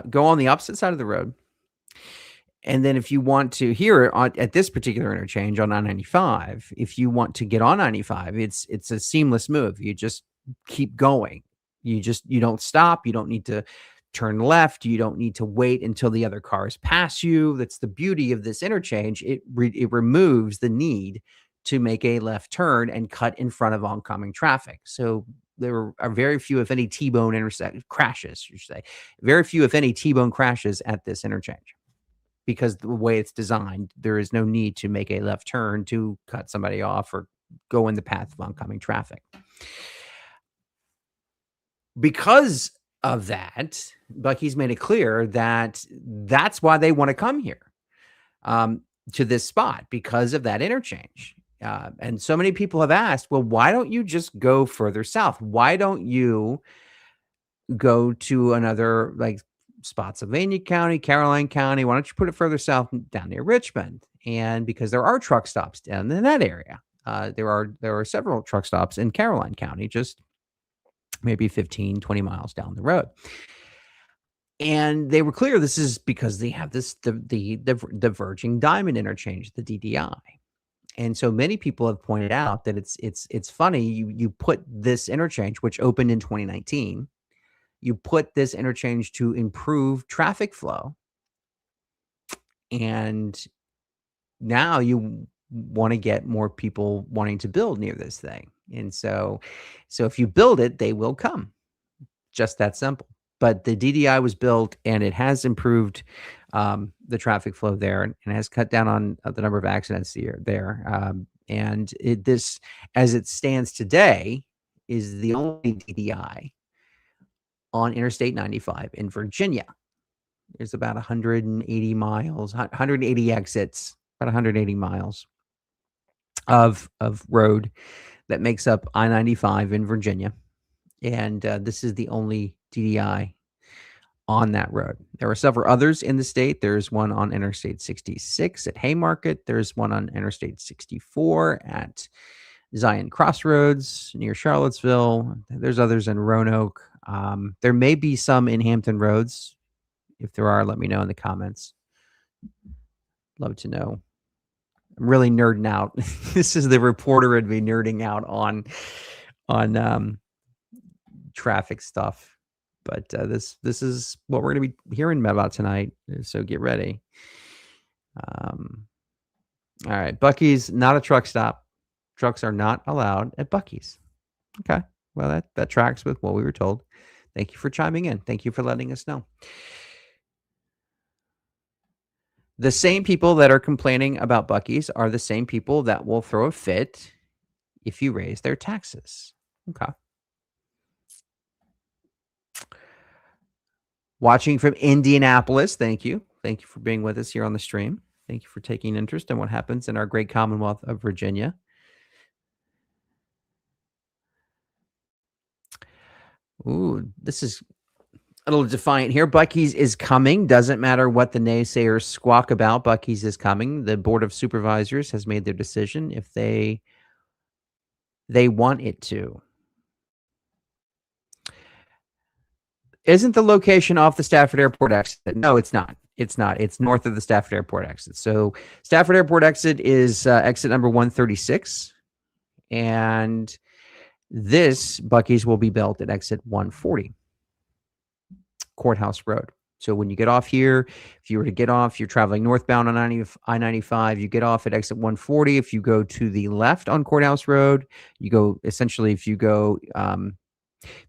go on the opposite side of the road. And then if you want to at this particular interchange on I-95, if you want to get on I-95, it's a seamless move. You just keep going. You don't stop. You don't need to turn left. You don't need to wait until the other cars pass you. That's the beauty of this interchange. It removes the need to make a left turn and cut in front of oncoming traffic. So there are very few, if any, T-bone crashes, you should say. Very few, if any, T-bone crashes at this interchange. Because the way it's designed, there is no need to make a left turn to cut somebody off or go in the path of oncoming traffic. Because of that, Buc-ee's made it clear that that's why they want to come here to this spot, because of that interchange. And so many people have asked, well, why don't you just go further south? Why don't you go to another, like, Spotsylvania County, Caroline County? Why don't you put it further south down near Richmond? And because there are truck stops down in that area. There are several truck stops in Caroline County, just maybe 15, 20 miles down the road. And they were clear this is because they have the diverging diamond interchange, the DDI. And so many people have pointed out that it's funny, you put this interchange, which opened in 2019, you put this interchange to improve traffic flow, and now you want to get more people wanting to build near this thing. And so if you build it, they will come. Just that simple. but the DDI was built and it has improved the traffic flow there, and has cut down on the number of accidents there. And this, as it stands today, is the only DDI on Interstate 95 in Virginia. There's about 180 miles, 180 exits, about 180 miles of road that makes up I-95 in Virginia. And this is the only DDI on that road. There are several others in the state. There's one on Interstate 66 at Haymarket. There's one on Interstate 64 at Zion Crossroads near Charlottesville. There's others in Roanoke. There may be some in Hampton Roads. If there are, let me know in the comments. Love to know. I'm really nerding out. This is the reporter would be nerding out on traffic stuff. But this is what we're going to be hearing about tonight. So get ready. All right. Buc-ee's not a truck stop. Trucks are not allowed at Buc-ee's. Okay. Well, that tracks with what we were told. Thank you for chiming in. Thank you for letting us know. The same people that are complaining about Buc-ee's are the same people that will throw a fit if you raise their taxes. Okay. Watching from Indianapolis, thank you. Thank you for being with us here on the stream. Thank you for taking interest in what happens in our great Commonwealth of Virginia. Ooh, this is a little defiant here. Buc-ee's is coming. Doesn't matter what the naysayers squawk about. Buc-ee's is coming. The Board of Supervisors has made their decision if they want it to. Isn't the location off the Stafford Airport exit? No, it's not. It's not. It's north of the Stafford Airport exit. So Stafford Airport exit is exit number 136. And this Buc-ee's will be built at exit 140, Courthouse Road. So when you get off here, if you were to get off, you're traveling northbound on I-95, you get off at exit 140. If you go to the left on Courthouse Road, you go essentially, if you go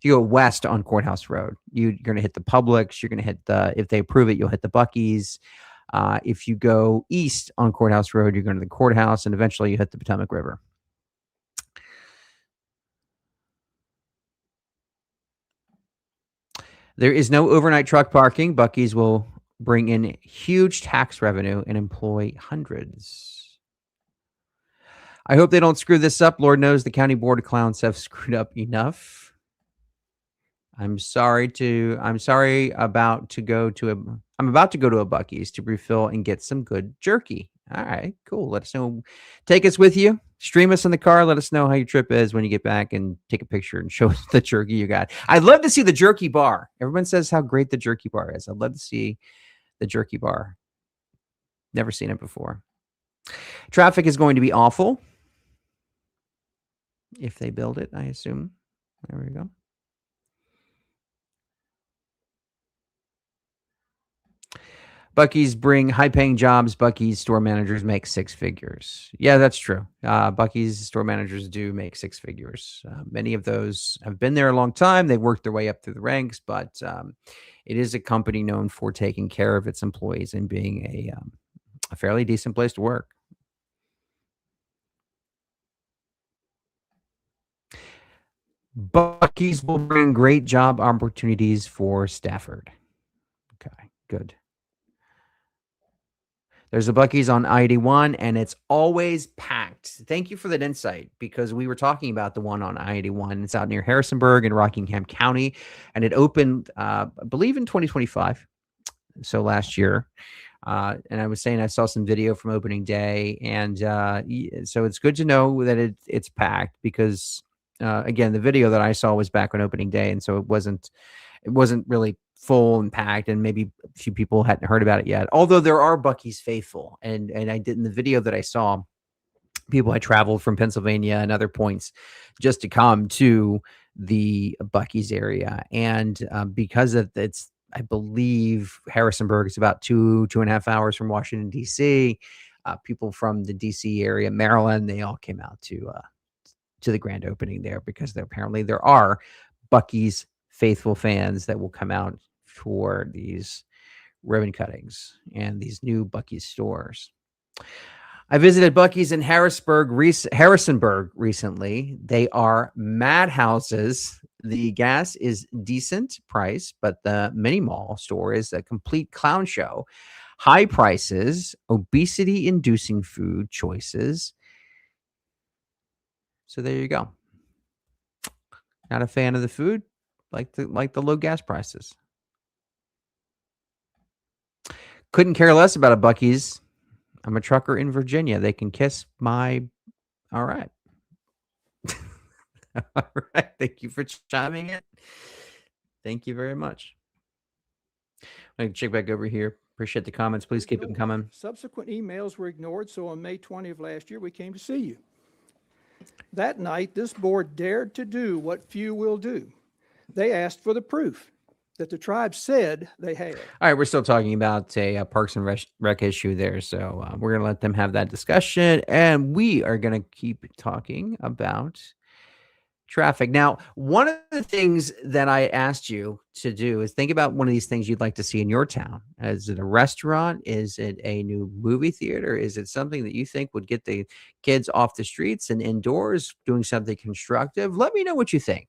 west on Courthouse Road, you're going to hit the Publix. You're going to hit if they approve it, you'll hit the Buc-ee's. If you go east on Courthouse Road, you're going to the courthouse, and eventually you hit the Potomac River. There is no overnight truck parking. Buc-ee's will bring in huge tax revenue and employ hundreds. I hope they don't screw this up. Lord knows the county board of clowns have screwed up enough. I'm about to go to a Buc-ee's to refill and get some good jerky. All right, cool. Let us know. Take us with you. Stream us in the car. Let us know how your trip is when you get back, and take a picture and show us the jerky you got. I'd love to see the jerky bar. Everyone says how great the jerky bar is. I'd love to see the jerky bar. Never seen it before. Traffic is going to be awful if they build it, I assume. There we go. Buc-ee's bring high-paying jobs. Buc-ee's store managers make six figures. Yeah, that's true. Buc-ee's store managers do make six figures. Many of those have been there a long time. They've worked their way up through the ranks, but it is a company known for taking care of its employees and being a fairly decent place to work. Buc-ee's will bring great job opportunities for Stafford. Okay, good. There's a Buc-ee's on I-81, and it's always packed. Thank you for that insight, because we were talking about the one on I-81. It's out near Harrisonburg in Rockingham County, and it opened, I believe, in 2025, so last year. And I was saying I saw some video from opening day, and so it's good to know that it's packed, because, again, the video that I saw was back on opening day, and so it wasn't really full and packed, and maybe a few people hadn't heard about it yet. Although there are Buc-ee's faithful, and I did, in the video that I saw, people had traveled from Pennsylvania and other points just to come to the Buc-ee's area, and because it's, I believe Harrisonburg is about 2.5 hours from Washington D.C. People from the D.C. area, Maryland, they all came out to the grand opening there, because apparently there are Buc-ee's faithful fans that will come out for these ribbon cuttings and these new Buc-ee's stores. I visited Buc-ee's in Harrisonburg recently. They are madhouses. The gas is decent price, but the mini mall store is a complete clown show. High prices, obesity-inducing food choices. So there you go. Not a fan of the food, like the low gas prices. Couldn't care less about a Buc-ee's. I'm a trucker in Virginia. They can kiss my. All right. All right. Thank you for chiming in. Thank you very much. I can check back over here. Appreciate the comments. Please keep them coming. Subsequent emails were ignored, so on May 20th of last year, we came to see you. That night, this board dared to do what few will do. They asked for the proof that the tribe said they had. All right, we're still talking about a Parks and Rec issue there, so we're going to let them have that discussion, and we are going to keep talking about traffic. Now, one of the things that I asked you to do is think about one of these things you'd like to see in your town. Is it a restaurant? Is it a new movie theater? Is it something that you think would get the kids off the streets and indoors doing something constructive? Let me know what you think.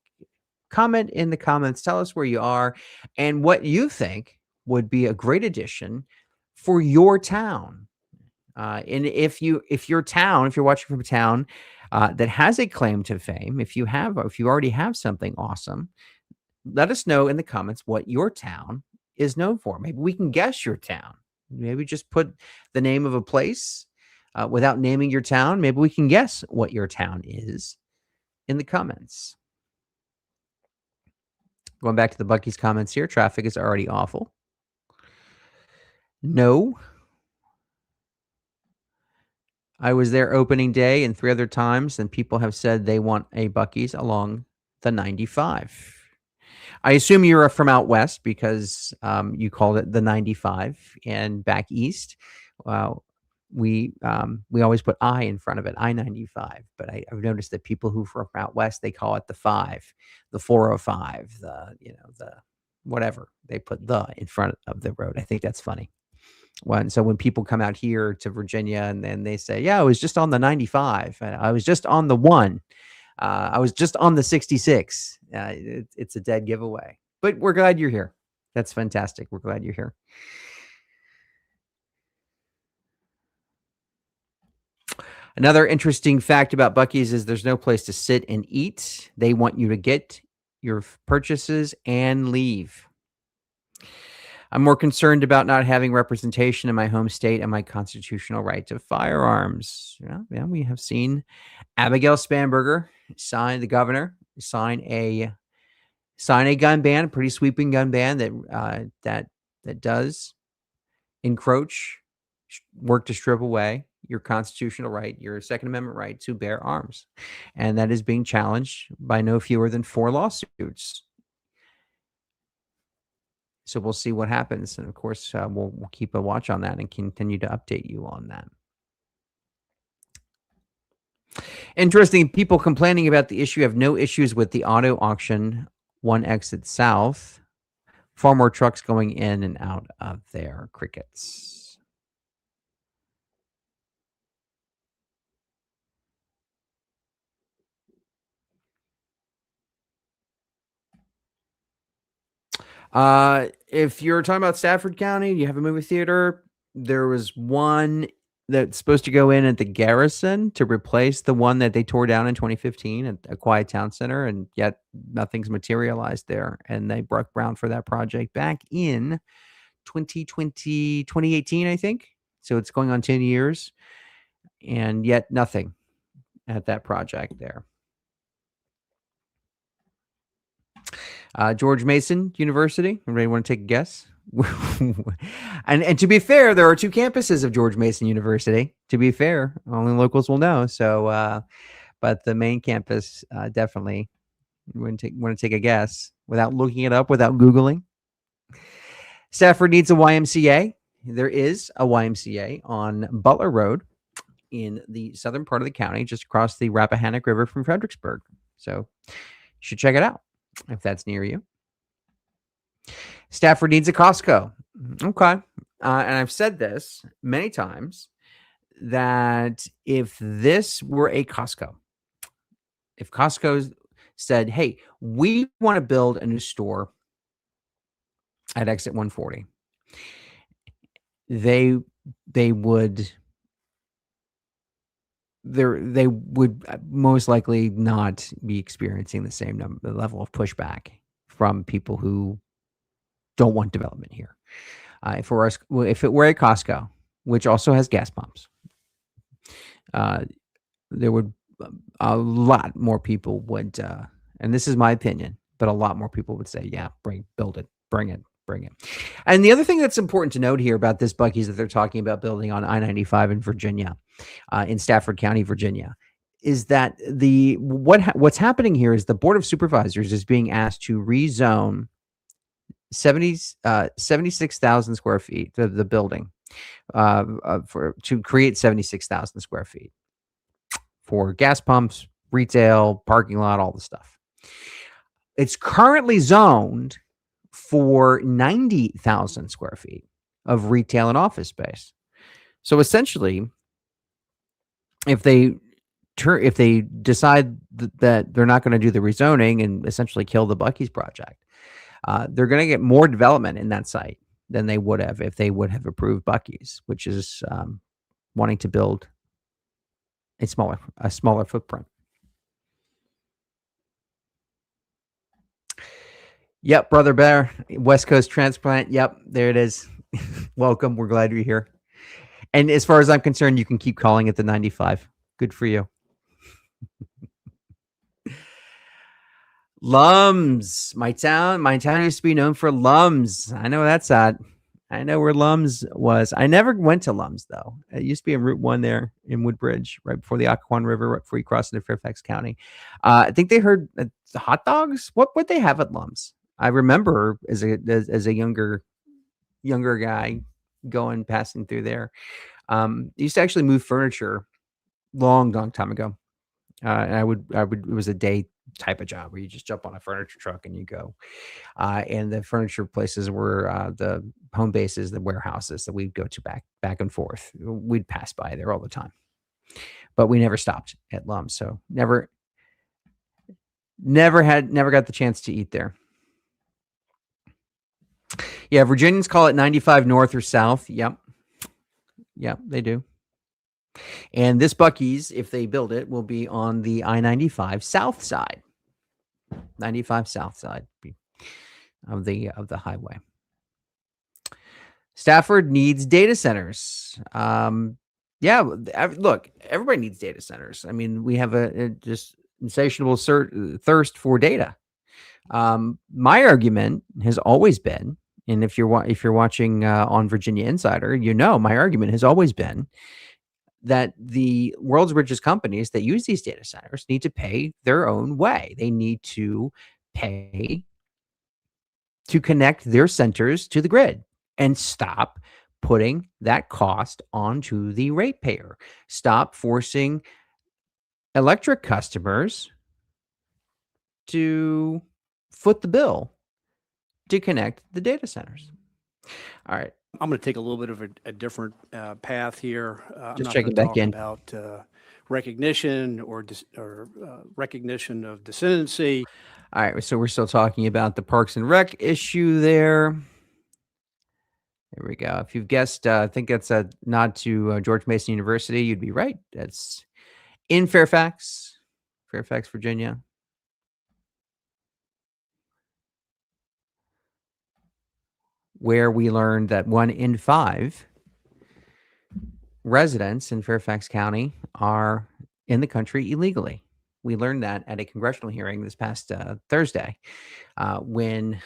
Comment in the comments. Tell us where you are and what you think would be a great addition for your town. And if you're watching from a town that has a claim to fame, if you already have something awesome, let us know in the comments what your town is known for. Maybe we can guess your town. Maybe just put the name of a place without naming your town. Maybe we can guess what your town is in the comments. Going back to the Buc-ee's comments here, traffic is already awful. No. I was there opening day and 3 other times, and people have said they want a Buc-ee's along the 95. I assume you're from out west because you called it the 95, and back east, we always put I in front of it, I-95. But I've noticed that people who from out west, they call it the 5, the 405, the whatever. They put the in front of the road. I think that's funny. So when people come out here to Virginia and then they say, yeah, I was just on the 95. I was just on the 1. I was just on the 66. It's a dead giveaway. But we're glad you're here. That's fantastic. We're glad you're here. Another interesting fact about Buc-ee's is there's no place to sit and eat. They want you to get your purchases and leave. I'm more concerned about not having representation in my home state and my constitutional right to firearms. Yeah, we have seen Abigail Spanberger the governor sign a gun ban, a pretty sweeping gun ban that does encroach, work to strip away your constitutional right, your Second Amendment right to bear arms. And that is being challenged by no fewer than 4 lawsuits. So we'll see what happens. And of course, we'll keep a watch on that and continue to update you on that. Interesting. People complaining about the issue have no issues with the auto auction, 1 exit south. Far more trucks going in and out of there. Crickets. If you're talking about Stafford County, you have a movie theater. There was one that's supposed to go in at the Garrison to replace the one that they tore down in 2015 at a Quiet Town Center, and yet nothing's materialized there. And they broke ground for that project back in 2018, I think. So it's going on 10 years, and yet nothing at that project there. George Mason University. Everybody want to take a guess? and to be fair, there are 2 campuses of George Mason University. To be fair, only locals will know. So, but the main campus definitely want to take a guess without looking it up, without Googling. Stafford needs a YMCA. There is a YMCA on Butler Road in the southern part of the county, just across the Rappahannock River from Fredericksburg. So you should check it out if that's near you. Stafford needs a Costco. Okay. And I've said this many times that if this were a Costco, if Costco said, hey, we want to build a new store at exit 140, they would they would most likely not be experiencing the same level of pushback from people who don't want development here. If it were a Costco, which also has gas pumps, there would a lot more people would, and this is my opinion, but a lot more people would say, yeah, build it, bring it. And the other thing that's important to note here about this Buc-ee's that they're talking about building on I-95 in Virginia, in Stafford County, Virginia, is that what's happening here is the Board of Supervisors is being asked to rezone 76,000 square feet, the building, to create 76,000 square feet for gas pumps, retail, parking lot, all the stuff. It's currently zoned for 90,000 square feet of retail and office space. So essentially, if they decide that they're not going to do the rezoning and essentially kill the Buc-ee's project, they're going to get more development in that site than they would have if they would have approved Buc-ee's, which is wanting to build a smaller footprint. Yep, Brother Bear, West Coast transplant. Yep, there it is. Welcome. We're glad you're here. And as far as I'm concerned, you can keep calling it the 95. Good for you. Lums, my town used to be known for Lums. I know that's at. I know where Lums was. I never went to Lums though. It used to be in Route 1 there in Woodbridge, right before the Occoquan River, right before you cross into Fairfax County. I think they heard hot dogs. What would they have at Lums? I remember as a younger guy passing through there. Used to actually move furniture long time ago. And I would, it was a day type of job where you just jump on a furniture truck and you go. And the furniture places were the home bases, the warehouses that we'd go to back and forth. We'd pass by there all the time, but we never stopped at Lums. So never got the chance to eat there. Yeah, Virginians call it 95 north or south. Yep, they do. And this Buc-ee's, if they build it, will be on the I-95 south side. 95 south side of the highway. Stafford needs data centers. Yeah, look, everybody needs data centers. I mean, we have a just insatiable thirst for data. My argument has always been, and if you're watching on Virginia Insider, my argument has always been that the world's richest companies that use these data centers need to pay their own way. They need to pay to connect their centers to the grid and stop putting that cost onto the ratepayer. Stop forcing electric customers to foot the bill to connect the data centers. All right. I'm going to take a little bit of a different path here. I'm Just not checking gonna back talk in. about recognition or recognition of descendancy. All right, so we're still talking about the Parks and Rec issue there. There we go. If you've guessed, I think that's a nod to George Mason University. You'd be right. That's in Fairfax, Virginia. Where we learned that 1 in 5 residents in Fairfax County are in the country illegally. We learned that at a congressional hearing this past Thursday when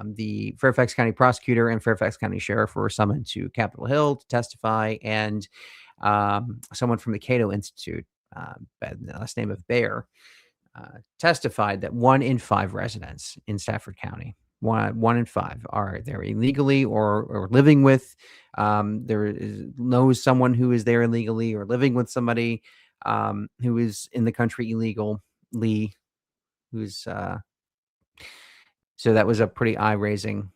the Fairfax County prosecutor and Fairfax County sheriff were summoned to Capitol Hill to testify, and someone from the Cato Institute, by the last name of Bayer, testified that 1 in 5 residents in Stafford County, one in 5 are there illegally or living with. Knows someone who is there illegally or living with somebody who is in the country illegally. So that was a pretty eye-raising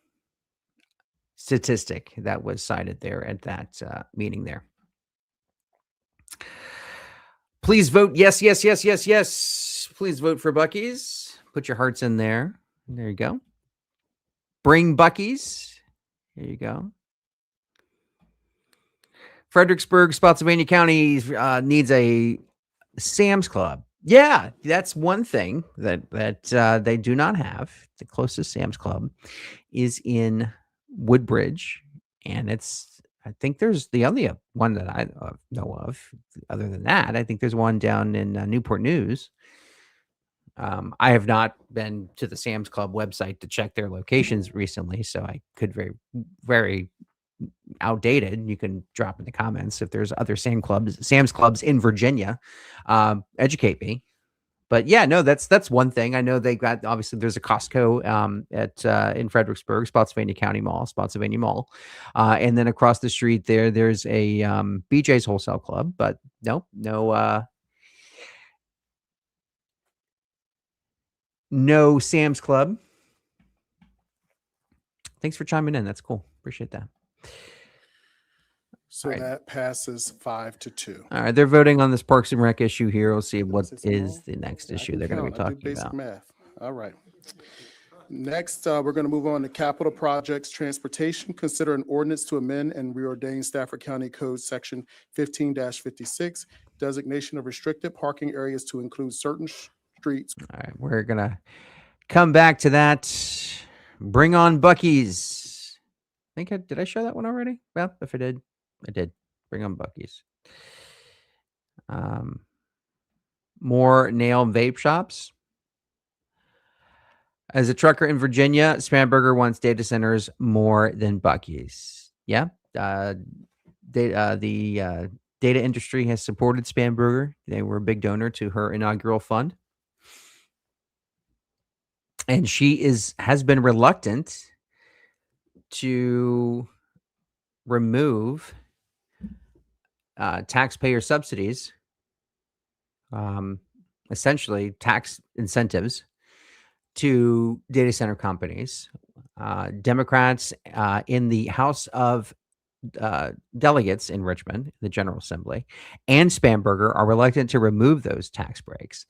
statistic that was cited there at that meeting there. Please vote yes, yes, yes, yes, yes. Please vote for Buc-ee's. Put your hearts in there. There you go. Bring Buc-ee's. There you go. Fredericksburg, Spotsylvania County needs a Sam's Club. Yeah, that's one thing that they do not have. The closest Sam's Club is in Woodbridge, and I think there's the only one that I know of. Other than that, I think there's one down in Newport News. I have not been to the Sam's Club website to check their locations recently, so I could very outdated. You can drop in the comments if there's other Sam's Clubs in Virginia. Educate me. But yeah, no, that's one thing. I know they got, obviously there's a Costco in Fredericksburg, Spotsylvania County Mall, Spotsylvania Mall. And then across the street there's a BJ's Wholesale Club, but no Sam's Club. Thanks for chiming in. That's cool. Appreciate that. So Right. that passes 5-2. All right, they're voting on this Parks and Rec issue here. We'll see what Six is more? the next I issue can they're going to be count. I do talking basic about. math. All right. Next, we're going to move on to capital projects, transportation. Consider an ordinance to amend and reordain Stafford County Code Section 15-56, designation of restricted parking areas to include certain streets. All right, we're going to come back to that. Bring on Buc-ee's. Did I show that one already? Well, if I did, I did. Bring on Buc-ee's. More nail vape shops. As a trucker in Virginia, Spanberger wants data centers more than Buc-ee's. Yeah. The data industry has supported Spanberger. They were a big donor to her inaugural fund. And she has been reluctant to remove taxpayer subsidies, essentially tax incentives to data center companies. Democrats in the House of Delegates in Richmond, the General Assembly, and Spanberger are reluctant to remove those tax breaks,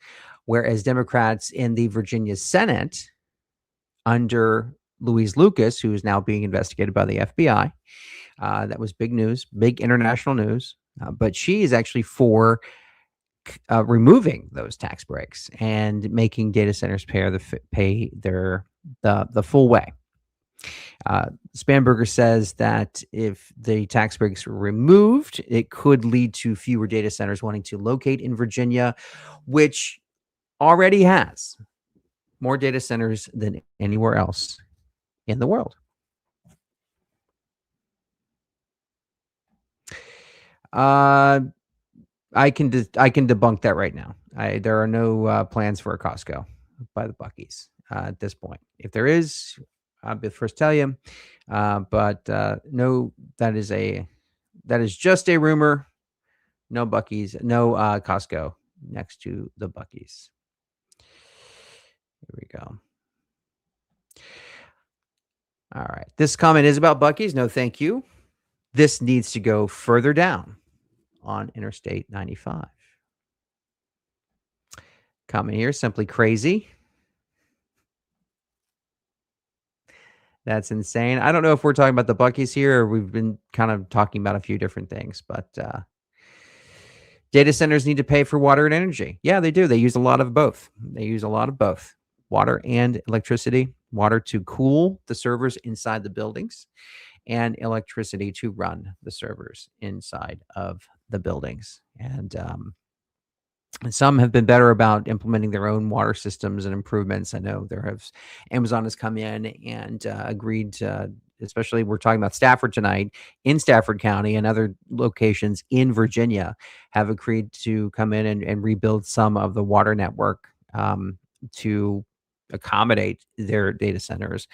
whereas Democrats in the Virginia Senate under Louise Lucas, who is now being investigated by the FBI, that was big news, big international news, but she is actually for removing those tax breaks and making data centers pay the full way. Spanberger says that if the tax breaks were removed, it could lead to fewer data centers wanting to locate in Virginia, which already has more data centers than anywhere else in the world. I can debunk that right now. There are no plans for a Costco by the Buc-ee's at this point. If there is, I'll be the first to tell you. But no, that is just a rumor. No Buc-ee's, no Costco next to the Buc-ee's. Here we go. All right. This comment is about Buc-ee's. No, thank you. This needs to go further down on Interstate 95. Comment here, simply crazy. That's insane. I don't know if we're talking about the Buc-ee's here or we've been kind of talking about a few different things, but data centers need to pay for water and energy. Yeah, they do. They use a lot of both. Water and electricity. Water to cool the servers inside the buildings and electricity to run the servers inside of the buildings. And some have been better about implementing their own water systems and improvements. I know Amazon has come in and agreed to, especially we're talking about Stafford tonight, in Stafford County and other locations in Virginia have agreed to come in and rebuild some of the water network to accommodate their data centers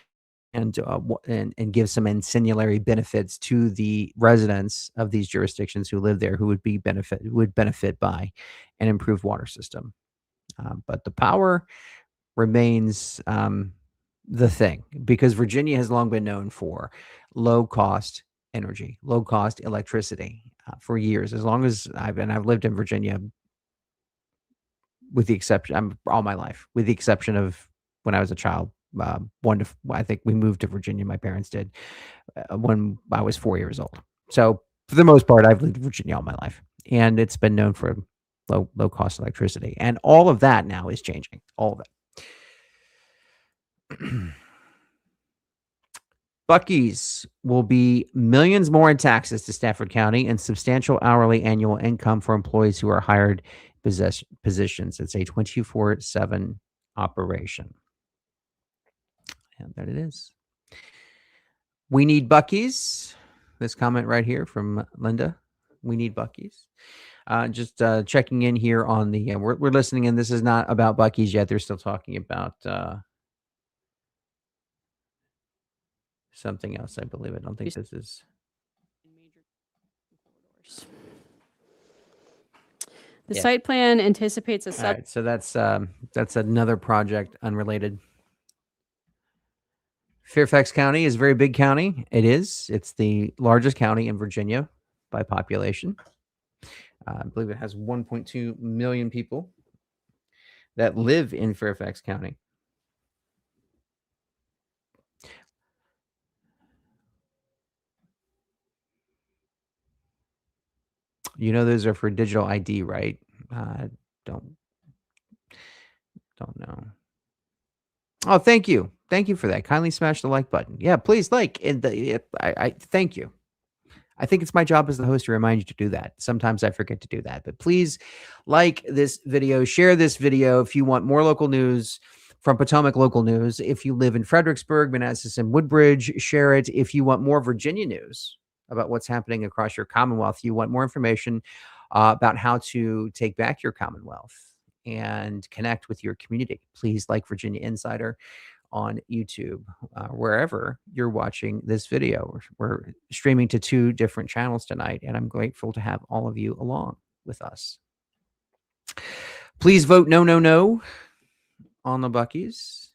and give some ancillary benefits to the residents of these jurisdictions who live there, who would benefit by an improved water system. But the power remains the thing, because Virginia has long been known for low cost energy, low cost electricity for years. As long as I've lived in Virginia, with the exception, all my life, with the exception of when I was a child. I think we moved to Virginia. My parents did when I was 4 years old. So for the most part, I've lived in Virginia all my life, and it's been known for low cost electricity. And all of that now is changing. All of it. Buc-ee's will be millions more in taxes to Stafford County and substantial hourly annual income for employees who are hired positions. It's a 24/7 operation. And there it is. We need Buc-ee's. This comment right here from Linda. We need Buc-ee's. Just checking in here on the, we're listening, and this is not about Buc-ee's yet. They're still talking about something else, I believe. I don't think this is. The Yeah. site plan anticipates a All sub. right, so that's another project unrelated. Fairfax County is a very big county. It is. It's the largest county in Virginia by population. I believe it has 1.2 million people that live in Fairfax County. You know, those are for digital ID, right? Don't know. Oh, thank you. Thank you for that. Kindly smash the like button. Yeah, please like. And I thank you. I think it's my job as the host to remind you to do that. Sometimes I forget to do that, but please like this video, share this video if you want more local news from Potomac Local News. If you live in Fredericksburg, Manassas, and Woodbridge, share it. If you want more Virginia news about what's happening across your Commonwealth, you want more information about how to take back your Commonwealth and connect with your community, please like Virginia Insider on YouTube, wherever you're watching this video. We're streaming to 2 different channels tonight, and I'm grateful to have all of you along with us. Please vote no on the Buc-ee's.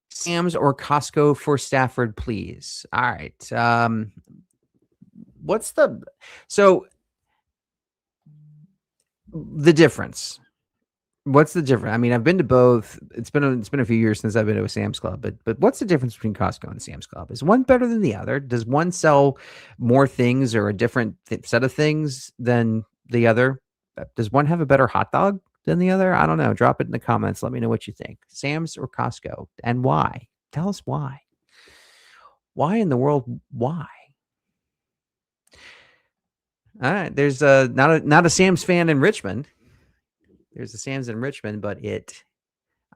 Sam's or Costco for Stafford, please. All right. So the difference? What's the difference? I mean, I've been to both. It's been a few years since I've been to a Sam's Club, but what's the difference between Costco and Sam's Club? Is one better than the other? Does one sell more things or a different set of things than the other? Does one have a better hot dog than the other? I don't know. Drop it in the comments. Let me know what you think. Sam's or Costco, and why? Tell us why. Why in the world? Why? All right. There's not a Sam's fan in Richmond. There's a Sam's in Richmond, but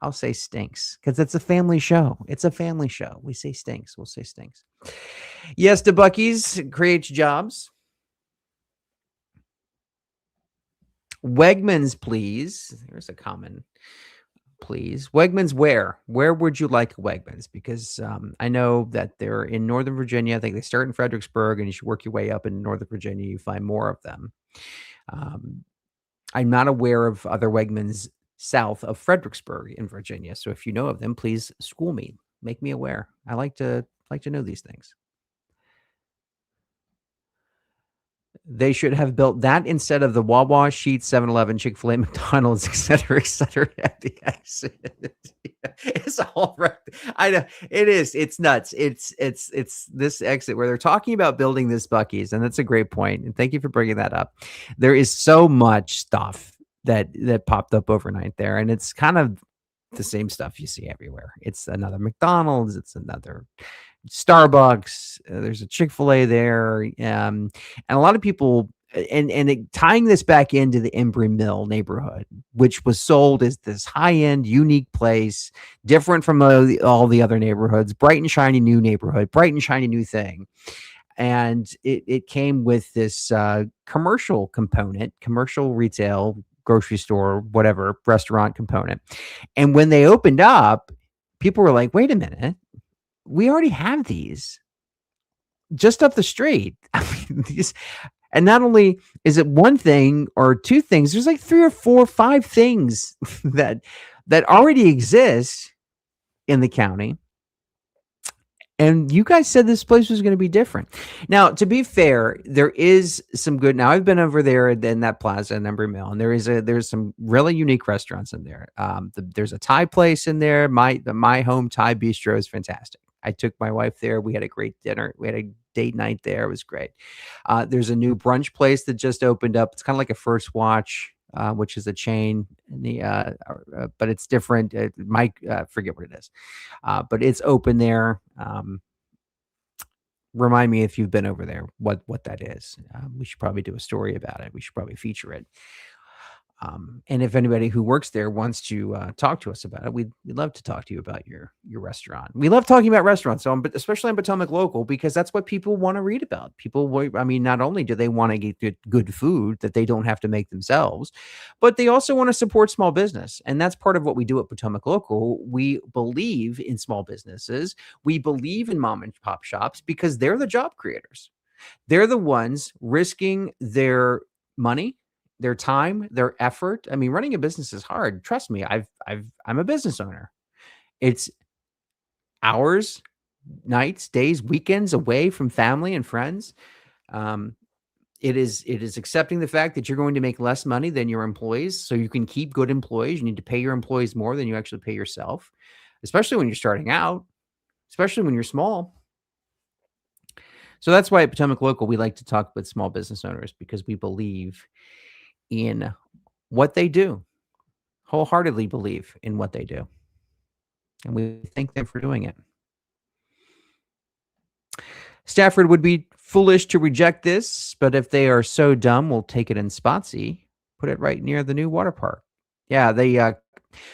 I'll say stinks because it's a family show. It's a family show. We say stinks. We'll say stinks. Yes, to Buc-ee's creates jobs. Wegmans, please. There's a common please. Wegmans, where? Where would you like Wegmans? Because I know that they're in Northern Virginia. I think they start in Fredericksburg, and you should work your way up in Northern Virginia. You find more of them. I'm not aware of other Wegmans south of Fredericksburg in Virginia. So if you know of them, please school me, make me aware. I like to know these things. They should have built that instead of the Wawa, Sheetz, 7-Eleven, Chick-fil-A, McDonald's, et cetera, at the exit. It's all right. I know it is. It's nuts. It's this exit where they're talking about building this Buc-ee's, and that's a great point. And thank you for bringing that up. There is so much stuff that popped up overnight there, and it's kind of the same stuff you see everywhere. It's another McDonald's. It's another Starbucks. There's a Chick-fil-A there, and a lot of people, tying this back into the Embry Mill neighborhood, which was sold as this high-end, unique place, different from all the other neighborhoods, bright and shiny new neighborhood, bright and shiny new thing. And it came with this commercial component, commercial retail, grocery store, whatever, restaurant component. And when they opened up, people were like, wait a minute. We already have these just up the street. I mean, and not only is it one thing or two things, there's like 3 or 4 or 5 things that already exist in the county. And you guys said this place was going to be different. Now, to be fair, there is some good. Now, I've been over there in that plaza in Embry Mill, and there's some really unique restaurants in there. There's a Thai place in there. My home Thai bistro is fantastic. I took my wife there. We had a great dinner. We had a date night there. It was great. There's a new brunch place that just opened up. It's kind of like a First Watch, which is a chain in the but it's different. Mike, forget what it is, but it's open there. Remind me if you've been over there, what that is. We should probably do a story about it. We should probably feature it. And if anybody who works there wants to talk to us about it, we'd love to talk to you about your restaurant. We love talking about restaurants, but especially on Potomac Local, because that's what people want to read about. I mean, not only do they want to get good food that they don't have to make themselves, but they also want to support small business. And that's part of what we do at Potomac Local. We believe in small businesses. We believe in mom and pop shops because they're the job creators. They're the ones risking their money, their time, their effort. I mean, running a business is hard. Trust me, I'm a business owner. It's hours, nights, days, weekends away from family and friends. It is accepting the fact that you're going to make less money than your employees, so you can keep good employees. You need to pay your employees more than you actually pay yourself, especially when you're starting out, especially when you're small. So that's why at Potomac Local, we like to talk with small business owners, because we believe in what they do, wholeheartedly believe in what they do. And we thank them for doing it. Stafford would be foolish to reject this, but if they are so dumb, we'll take it in Spotsy, put it right near the new water park. Yeah,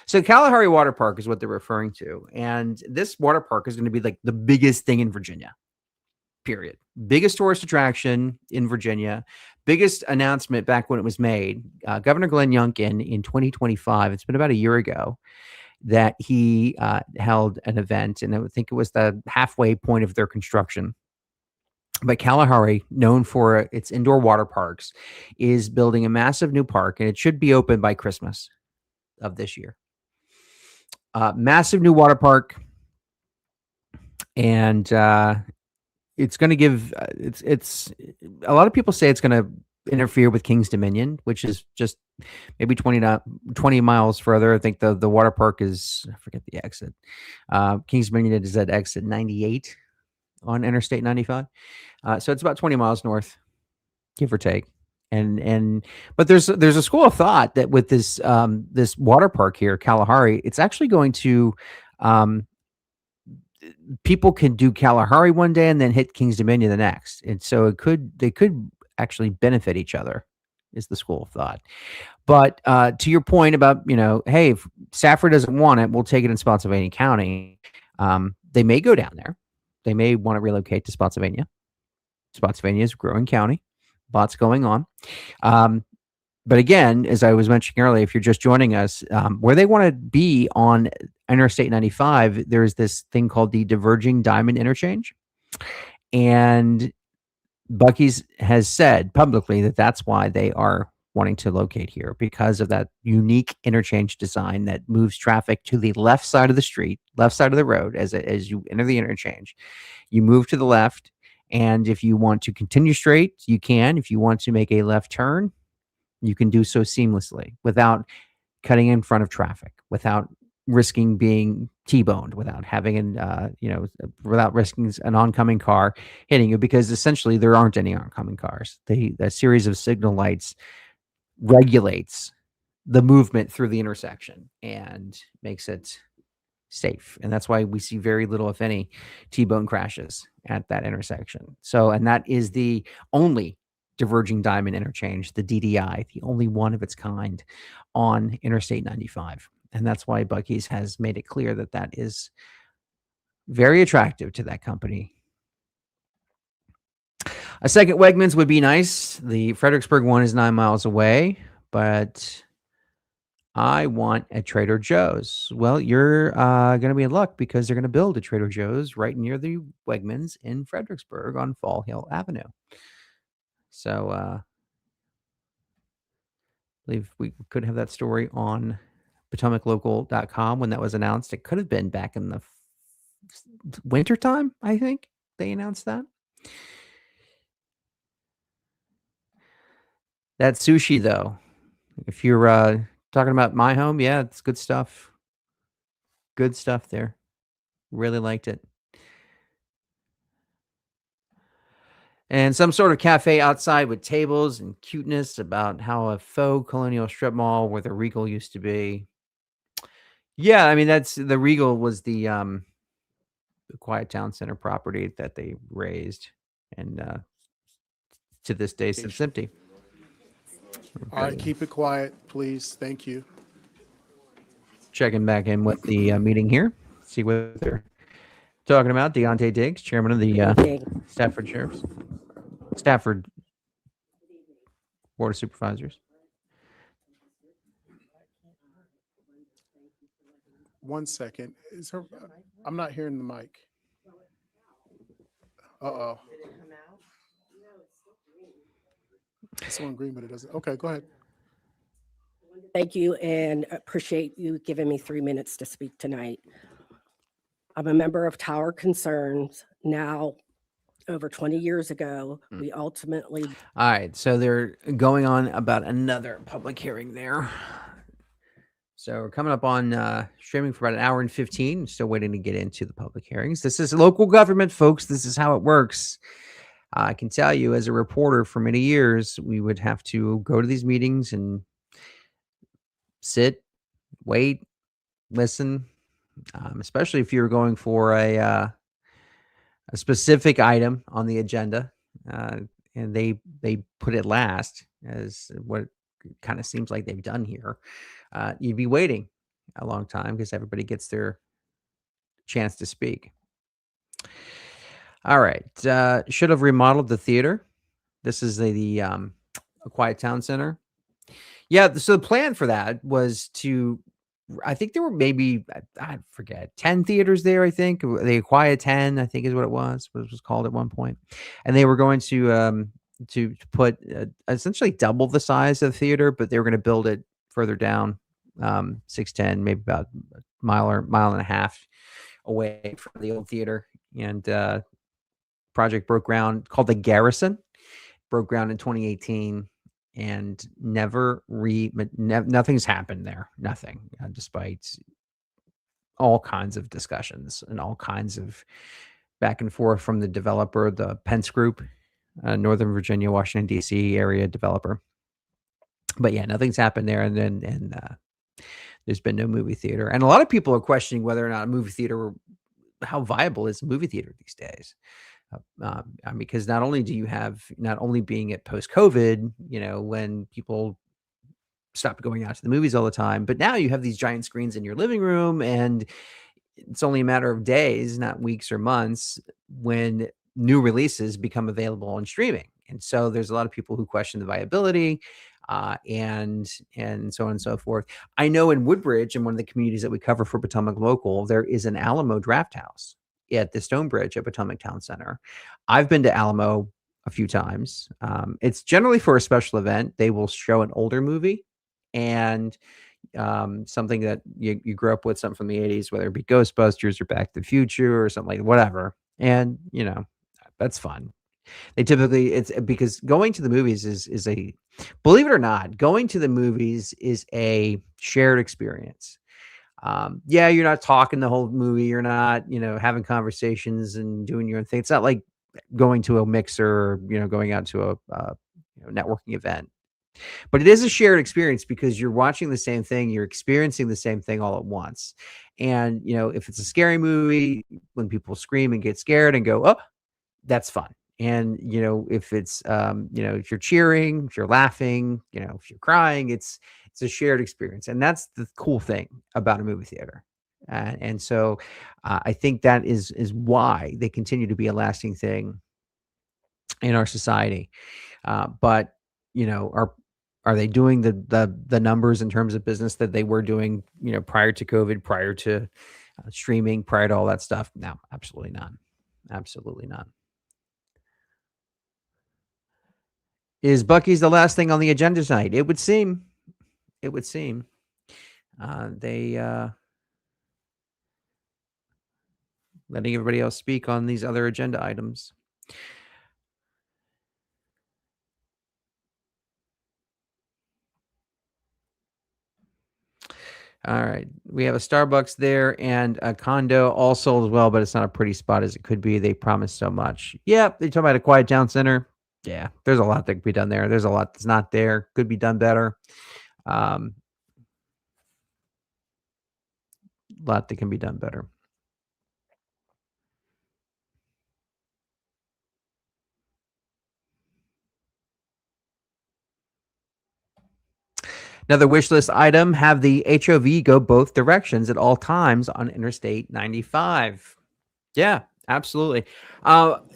so Kalahari Water Park is what they're referring to. And this water park is going to be like the biggest thing in Virginia. Period. Biggest tourist attraction in Virginia. Biggest announcement back when it was made. Governor Glenn Youngkin in 2025, it's been about a year ago, that he held an event, and I think it was the halfway point of their construction. But Kalahari, known for its indoor water parks, is building a massive new park, and it should be open by Christmas of this year. Massive new water park, and it's going to give it's a lot of people say it's going to interfere with King's Dominion, which is just maybe 20 miles further. I think the water park is, I forget the exit. King's Dominion is at exit 98 on Interstate 95. So it's about 20 miles north, give or take. But there's a school of thought that with this this water park here, Kalahari, it's actually going to people can do Kalahari one day and then hit King's Dominion the next. And so they could actually benefit each other, is the school of thought. But to your point about, hey, if Stafford doesn't want it, we'll take it in Spotsylvania County. They may go down there. They may want to relocate to Spotsylvania. Spotsylvania is a growing county. Lots going on. But again, as I was mentioning earlier, if you're just joining us, where they want to be on Interstate 95, there's this thing called the Diverging Diamond Interchange. And Buc-ee's has said publicly that that's why they are wanting to locate here, because of that unique interchange design that moves traffic to the left side of the street, left side of the road as you enter the interchange. You move to the left, and if you want to continue straight, you can. If you want to make a left turn, you can do so seamlessly without cutting in front of traffic, without risking being T-boned, without having without risking an oncoming car hitting you, because essentially there aren't any oncoming cars. The series of signal lights regulates the movement through the intersection and makes it safe. And that's why we see very little, if any, T-bone crashes at that intersection. So, and that is the only Diverging Diamond Interchange, the DDI, the only one of its kind on Interstate 95. And that's why Buc-ee's has made it clear that that is very attractive to that company. A second Wegmans would be nice. The Fredericksburg one is 9 miles away, but I want a Trader Joe's. Well, you're going to be in luck, because they're going to build a Trader Joe's right near the Wegmans in Fredericksburg on Fall Hill Avenue. So I believe we could have that story on PotomacLocal.com when that was announced. It could have been back in the wintertime, I think they announced that. That sushi, though, if you're talking about my home, yeah, it's good stuff. Good stuff there. Really liked it. And some sort of cafe outside with tables and cuteness about how a faux colonial strip mall where the Regal used to be. Yeah, I mean that's the Regal was the Quiet Town Center property that they raised, and to this day sits empty. All right, keep it quiet, please. Thank you. Checking back in with the meeting here, see what they're talking about. Deontay Diggs, chairman of the Stafford Board of Supervisors. One second. Is her? I'm not hearing the mic. Uh-oh. It's on green, but it doesn't. Okay, go ahead. Thank you, and appreciate you giving me 3 minutes to speak tonight. I'm a member of Tower Concerns. Now, over 20 years ago, we ultimately All right, so they're going on about another public hearing there. So we're coming up on streaming for about an hour and 15. Still waiting to get into the public hearings. This is local government, folks. This is how it works. I can tell you, as a reporter for many years, we would have to go to these meetings and sit, wait, listen, especially if you're going for a specific item on the agenda, and they put it last, as what kind of seems like they've done here. You'd be waiting a long time because everybody gets their chance to speak. All right, should have remodeled the theater. This is the Quiet Town Center. Yeah, so the plan for that was to, I think there were maybe, I forget, 10 theaters there, I think. The Quiet 10, I think is what it was called at one point. And they were going to put essentially double the size of the theater, but they were going to build it further down, 610, maybe about a mile and a half away from the old theater. And project broke ground, called the Garrison, broke ground in 2018. And nothing's happened there. Nothing, despite all kinds of discussions and all kinds of back and forth from the developer, the Pence Group, Northern Virginia, Washington, D.C. area developer. But yeah, nothing's happened there. And there's been no movie theater. And a lot of people are questioning whether or not a movie theater, how viable is a movie theater these days. Because not only being at post-COVID, when people stopped going out to the movies all the time, but now you have these giant screens in your living room, and it's only a matter of days, not weeks or months, when new releases become available on streaming. And so there's a lot of people who question the viability, and so on and so forth. I know in Woodbridge, in one of the communities that we cover for Potomac Local, there is an Alamo Draft House at the Stonebridge at Potomac Town Center. I've been to Alamo a few times. It's generally for a special event. They will show an older movie and something that you grew up with, something from the 80s, whether it be Ghostbusters or Back to the Future or something like whatever. And, that's fun. They typically, it's because going to the movies is a, believe it or not, going to the movies is a shared experience. Yeah, you're not talking the whole movie. You're not, having conversations and doing your own thing. It's not like going to a mixer or, going out to a networking event. But it is a shared experience because you're watching the same thing. You're experiencing the same thing all at once. And, if it's a scary movie, when people scream and get scared and go, oh, that's fun. And, if it's, if you're cheering, if you're laughing, if you're crying, it's a shared experience. And that's the cool thing about a movie theater. And so I think that is why they continue to be a lasting thing in our society. But, are they doing the numbers in terms of business that they were doing, prior to COVID, prior to streaming, prior to all that stuff? No, absolutely not. Absolutely not. Is Buc-ee's the last thing on the agenda tonight? It would seem. It would seem. They letting everybody else speak on these other agenda items. All right. We have a Starbucks there and a condo all sold as well, but it's not a pretty spot as it could be. They promised so much. Yep. They're talking about a quiet town center. Yeah. There's a lot that could be done there. There's a lot that's not there. Could be done better. A lot that can be done better. Another wish list item, have the HOV go both directions at all times on Interstate 95. Yeah, absolutely.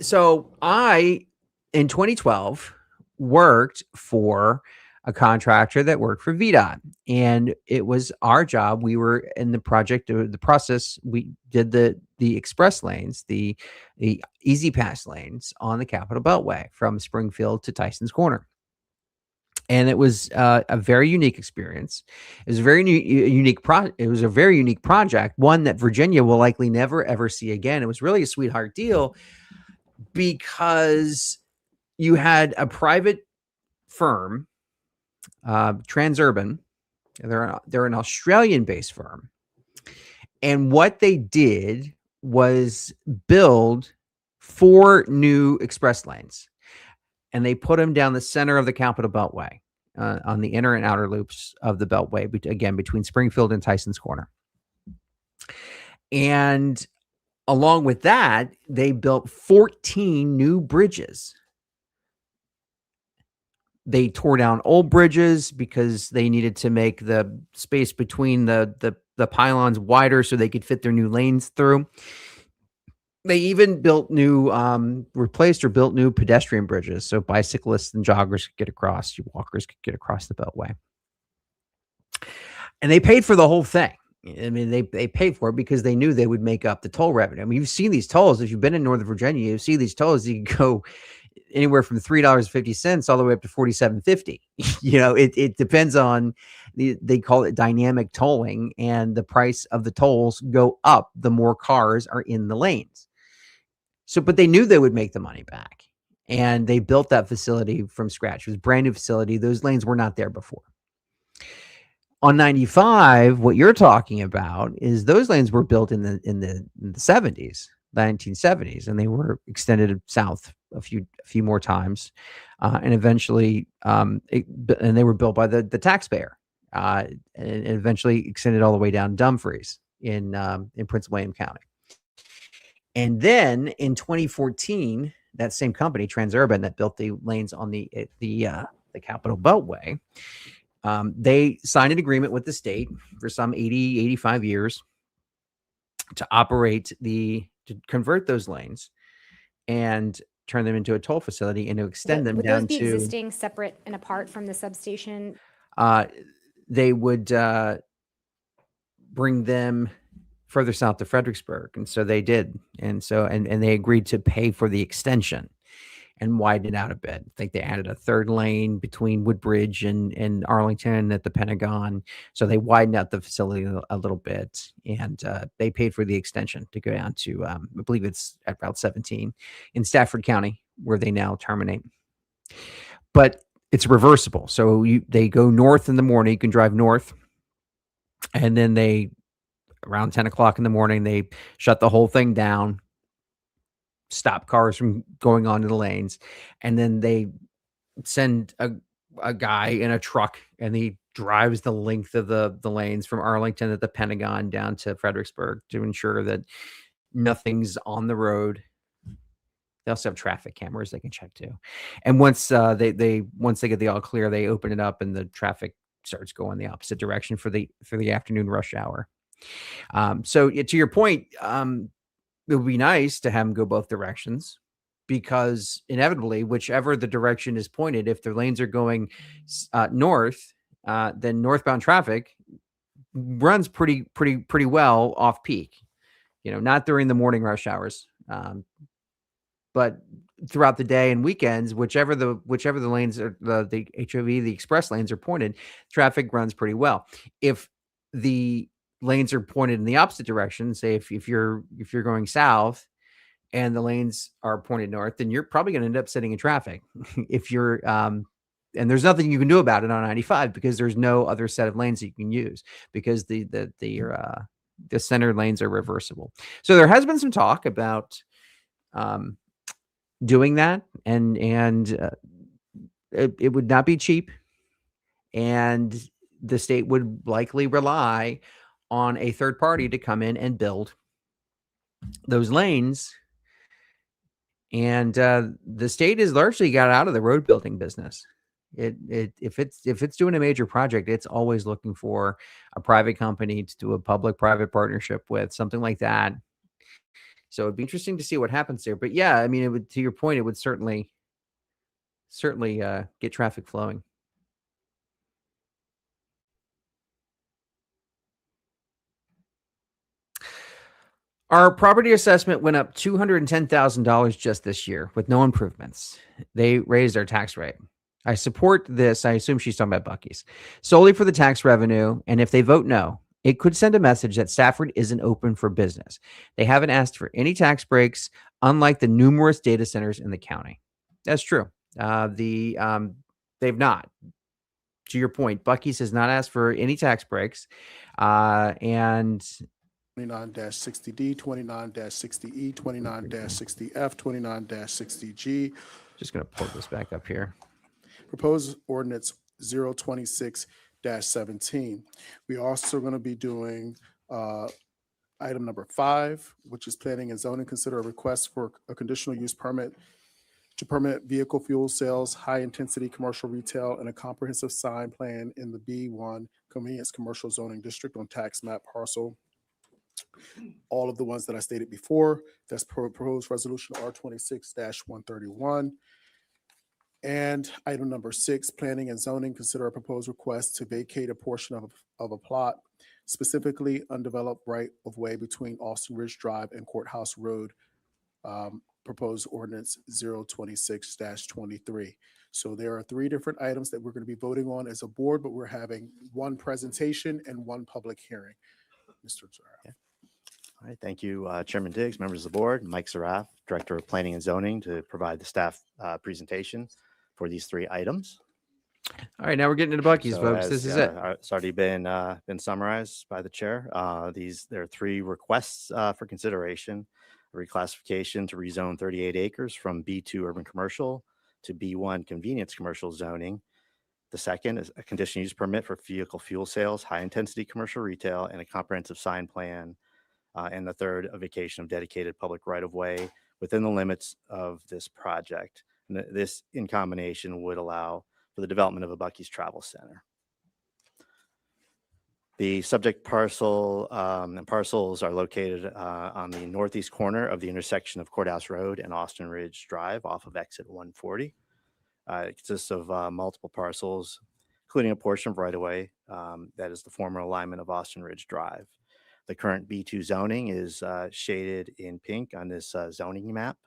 So I, in 2012, worked for a contractor that worked for VDOT, and it was our job. We were in the project, the process. We did the express lanes, the easy pass lanes on the Capitol Beltway from Springfield to Tyson's Corner. And it was a very unique experience. It was a very unique It was a very unique project, one that Virginia will likely never ever see again. It was really a sweetheart deal because you had a private firm, Transurban. They're an Australian-based firm, and what they did was build 4 new express lanes. And they put them down the center of the Capitol Beltway on the inner and outer loops of the Beltway, again, between Springfield and Tyson's Corner. And along with that, they built 14 new bridges. They tore down old bridges because they needed to make the space between the pylons wider so they could fit their new lanes through. They even built new, replaced or built new pedestrian bridges so bicyclists and joggers could get across, walkers could get across the Beltway. And they paid for the whole thing. I mean, they paid for it because they knew they would make up the toll revenue. I mean, you've seen these tolls. If you've been in Northern Virginia, you see these tolls. You can go anywhere from $3.50 all the way up to $47.50. You know, it depends on they call it dynamic tolling, and the price of the tolls go up the more cars are in the lanes. So, but they knew they would make the money back, and they built that facility from scratch. It was a brand new facility. Those lanes were not there before. On 95, what you're talking about is those lanes were built in the 70s, 1970s, and they were extended south a few more times, and eventually, and they were built by the taxpayer, and eventually extended all the way down Dumfries in Prince William County. And then in 2014, that same company, Transurban, that built the lanes on the Capitol Beltway, they signed an agreement with the state for some 80, 85 years to convert those lanes and turn them into a toll facility and to extend them Would down those be to existing separate and apart from the substation? They would bring them further south to Fredericksburg. And so they did. And so, and they agreed to pay for the extension and widen it out a bit. I think they added a 3rd lane between Woodbridge and Arlington at the Pentagon. So they widened out the facility a little bit, and they paid for the extension to go down to, I believe it's at Route 17 in Stafford County, where they now terminate. But it's reversible. So they go north in the morning. You can drive north, and then around 10 o'clock in the morning, they shut the whole thing down, stop cars from going onto the lanes, and then they send a guy in a truck, and he drives the length of the lanes from Arlington at the Pentagon down to Fredericksburg to ensure that nothing's on the road. They also have traffic cameras they can check too. And once they get the all clear, they open it up and the traffic starts going the opposite direction for the afternoon rush hour. So to your point, it would be nice to have them go both directions, because inevitably, whichever the direction is pointed, if the lanes are going north, then northbound traffic runs pretty well off peak. You know, not during the morning rush hours, but throughout the day and weekends, whichever the lanes are, the HOV, the express lanes are pointed, traffic runs pretty well. If the lanes are pointed in the opposite direction, say if you're going south and the lanes are pointed north, then you're probably going to end up sitting in traffic. If you're and there's nothing you can do about it on 95 because there's no other set of lanes that you can use because the center lanes are reversible. So there has been some talk about doing that, and it would not be cheap, and the state would likely rely on a third party to come in and build those lanes. And the state has largely got out of the road building business. If it's doing a major project, it's always looking for a private company to do a public-private partnership with, something like that. So it'd be interesting to see what happens there. But yeah, I mean, it would, to your point, it would certainly get traffic flowing. Our property assessment went up $210,000 just this year with no improvements. They raised our tax rate. I support this. I assume she's talking about Buc-ee's solely for the tax revenue. And if they vote no, it could send a message that Stafford isn't open for business. They haven't asked for any tax breaks, unlike the numerous data centers in the county. That's true. They've not. To your point, Buc-ee's has not asked for any tax breaks, and 29-60D, 29-60E, 29-60F, 29-60G. just going to pull this back up here. Proposed ordinance 026-17. We also going to be doing item number 5, which is planning and zoning. Consider a request for a conditional use permit to permit vehicle fuel sales, high-intensity commercial retail, and a comprehensive sign plan in the B1 Convenience Commercial Zoning District on tax map parcel. All of the ones that I stated before. That's proposed resolution R26-131. And item number 6, planning and zoning. Consider a proposed request to vacate a portion of a plot, specifically undeveloped right of way between Austin Ridge Drive and Courthouse Road. Proposed ordinance 026-23. So there are 3 different items that we're going to be voting on as a board, but we're having one presentation and one public hearing. Mr. Zaraf. All right, thank you, Chairman Diggs, members of the board, Mike Zaraf, Director of Planning and Zoning, to provide the staff presentation for these 3 items. All right, now we're getting into Buc-ee's, So folks. as, This is it. It's already been summarized by the chair. There are 3 requests for consideration: a reclassification to rezone 38 acres from B2 urban commercial to B1 convenience commercial zoning. The second is a conditional use permit for vehicle fuel sales, high intensity commercial retail, and a comprehensive sign plan. And the third, a vacation of dedicated public right of way within the limits of this project. And this, in combination, would allow for the development of a Buc-ee's travel center. The subject parcel and parcels are located on the northeast corner of the intersection of Courthouse Road and Austin Ridge Drive off of exit 140. It consists of multiple parcels, including a portion of right-of-way that is the former alignment of Austin Ridge Drive. The current B2 zoning is shaded in pink on this zoning map.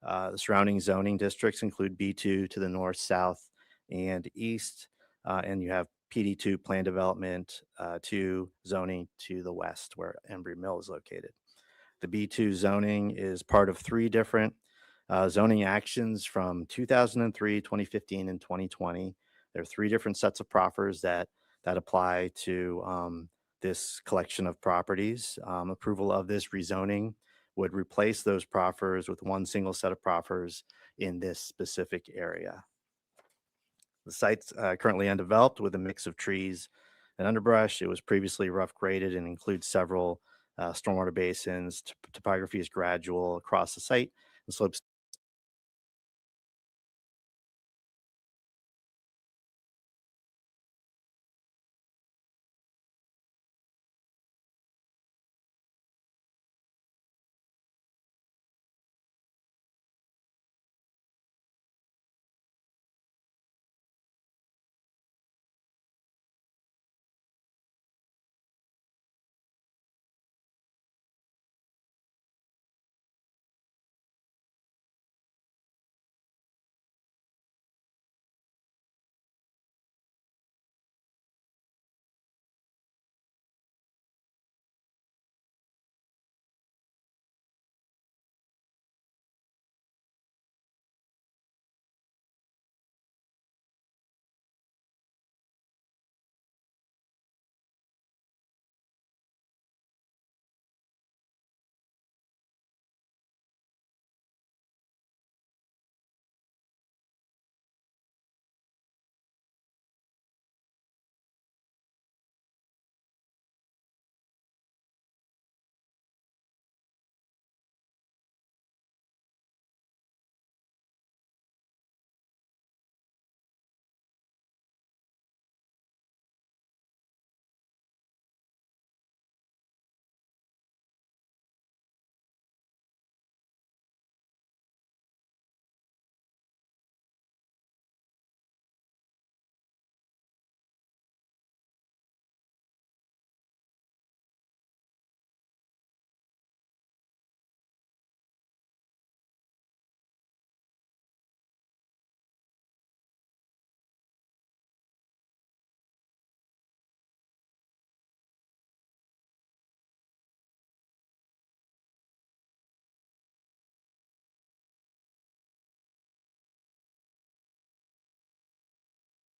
The surrounding zoning districts include B2 to the north, south, and east, and you have PD2 plan development to zoning to the west, where Embry Mill is located. The B2 zoning is part of 3 different zoning actions from 2003, 2015, and 2020. There are 3 different sets of proffers that apply to this collection of properties. Approval of this rezoning would replace those proffers with one single set of proffers in this specific area. The site's currently undeveloped with a mix of trees and underbrush. It was previously rough graded and includes several stormwater basins. Topography is gradual across the site and slopes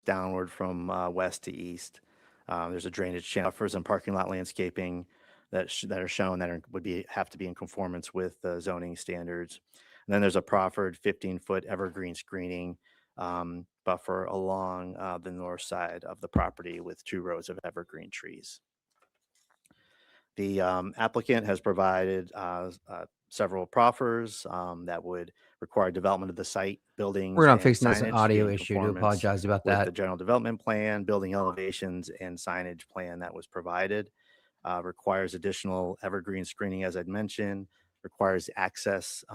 downward from west to east. There's a drainage channel, buffers and parking lot landscaping that are shown that have to be in conformance with the zoning standards. And then there's a proffered 15-foot evergreen screening buffer along the north side of the property with 2 rows of evergreen trees. The applicant has provided several proffers that would require development of the site, buildings, We're not and fixing this signage to be audio in issue. Do conformance apologize about with the that. general development plan, building elevations, and signage plan that was provided. Requires additional evergreen screening, as I'd mentioned, requires access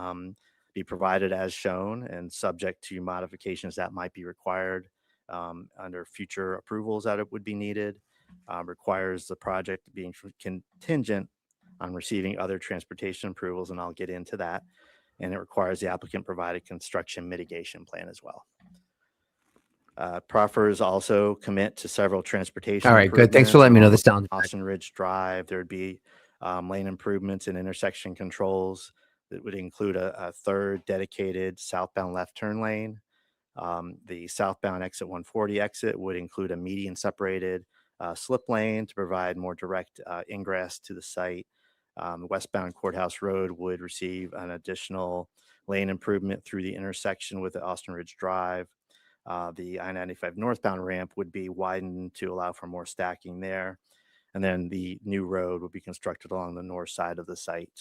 be provided as shown and subject to modifications that might be required under future approvals that it would be needed. Requires the project being contingent on receiving other transportation approvals, and I'll get into that. And it requires the applicant provide a construction mitigation plan as well. Proffers also commit to several transportation. All right, good. Thanks for letting me know improvements this along sounds. Austin Ridge Drive. There'd be lane improvements and intersection controls that would include a third dedicated southbound left turn lane. The southbound exit 140 exit would include a median separated slip lane to provide more direct ingress to the site. Westbound Courthouse Road would receive an additional lane improvement through the intersection with the Austin Ridge Drive. The I-95 northbound ramp would be widened to allow for more stacking there. And then the new road would be constructed along the north side of the site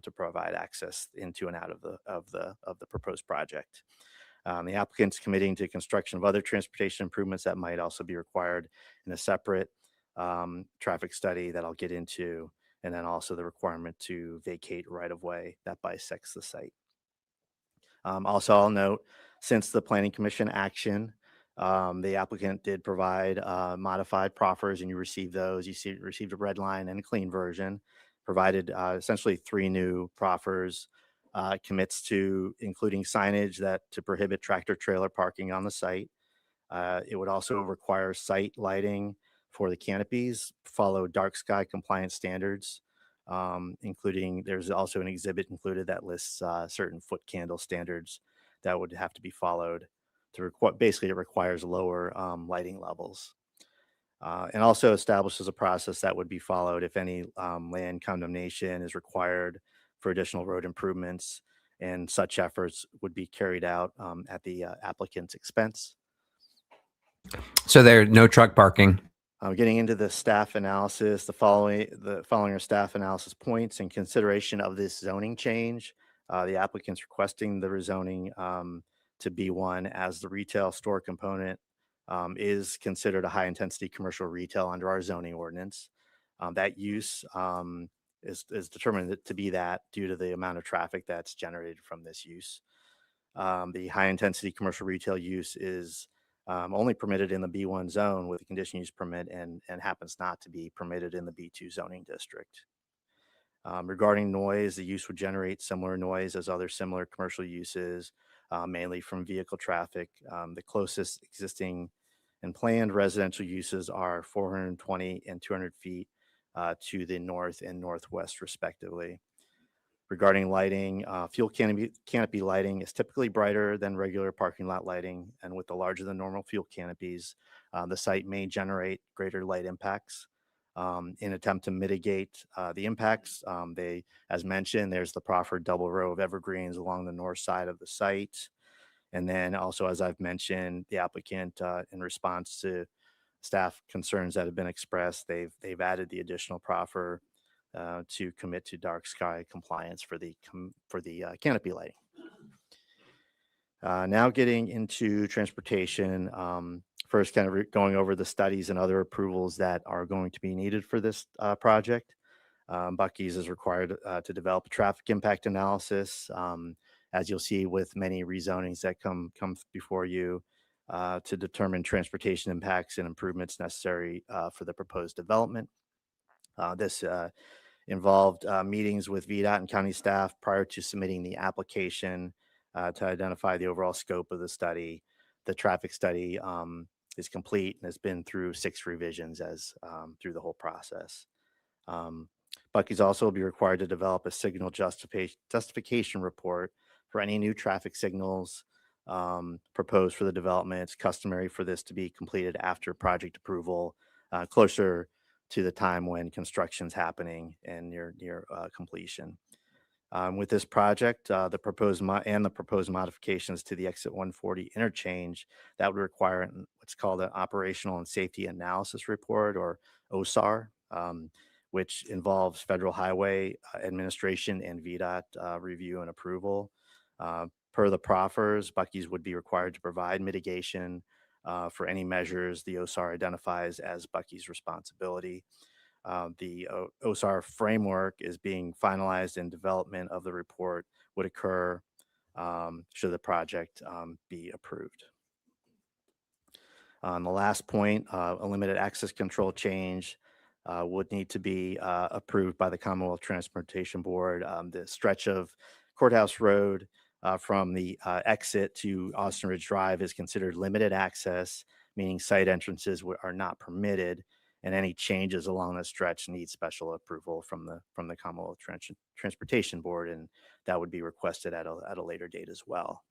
to provide access into and out of the proposed project. The applicant's committing to construction of other transportation improvements that might also be required in a separate traffic study that I'll get into, and then also the requirement to vacate right-of-way that bisects the site. Also, I'll note, since the Planning Commission action, the applicant did provide modified proffers, and you received those. You received a red line and a clean version, provided essentially 3 new proffers. Commits to including signage that to prohibit tractor trailer parking on the site. It would also require site lighting for the canopies, follow dark sky compliance standards, including there's also an exhibit included that lists certain foot candle standards that would have to be followed to basically it requires lower lighting levels. And also establishes a process that would be followed if any land condemnation is required for additional road improvements, and such efforts would be carried out at the applicant's expense. So there's no truck parking. Getting into the staff analysis, the following are staff analysis points in consideration of this zoning change. The applicant's requesting the rezoning to B1 as the retail store component is considered a high intensity commercial retail under our zoning ordinance. That use is determined to be that due to the amount of traffic that's generated from this use. The high intensity commercial retail use is only permitted in the B1 zone with a conditional use permit and happens not to be permitted in the B2 zoning district. Regarding noise, the use would generate similar noise as other similar commercial uses, mainly from vehicle traffic. The closest existing and planned residential uses are 420 and 200 feet to the north and northwest, respectively. Regarding lighting, fuel canopy lighting is typically brighter than regular parking lot lighting, and with the larger than normal fuel canopies, the site may generate greater light impacts. In attempt to mitigate the impacts, as mentioned, there's the proffered double row of evergreens along the north side of the site. And then also, as I've mentioned, the applicant, in response to staff concerns that have been expressed, they've added the additional proffer to commit to dark sky compliance for the canopy lighting. Now getting into transportation, first kind of going over the studies and other approvals that are going to be needed for this project. Buc-ee's is required to develop a traffic impact analysis, as you'll see with many rezonings that come before you, to determine transportation impacts and improvements necessary for the proposed development. This involved meetings with VDOT and county staff prior to submitting the application to identify the overall scope of the study. The traffic study is complete and has been through 6 revisions through the whole process. Buc-ee's also will be required to develop a signal justification report for any new traffic signals proposed for the development. It's customary for this to be completed after project approval, closer to the time when construction's happening and near completion. With this project, the proposed modifications to the exit 140 interchange, that would require what's called an operational and safety analysis report, or OSAR, which involves Federal Highway Administration and VDOT review and approval. Per the proffers, Buc-ee's would be required to provide mitigation for any measures the OSAR identifies as Buc-ee's responsibility. The OSAR framework is being finalized, and development of the report would occur should the project be approved. On the last point, a limited access control change would need to be approved by the Commonwealth Transportation Board. The stretch of Courthouse Road from the exit to Austin Ridge Drive is considered limited access, meaning site entrances are not permitted, and any changes along the stretch need special approval from the Commonwealth Transportation Board, and that would be requested at a later date as well.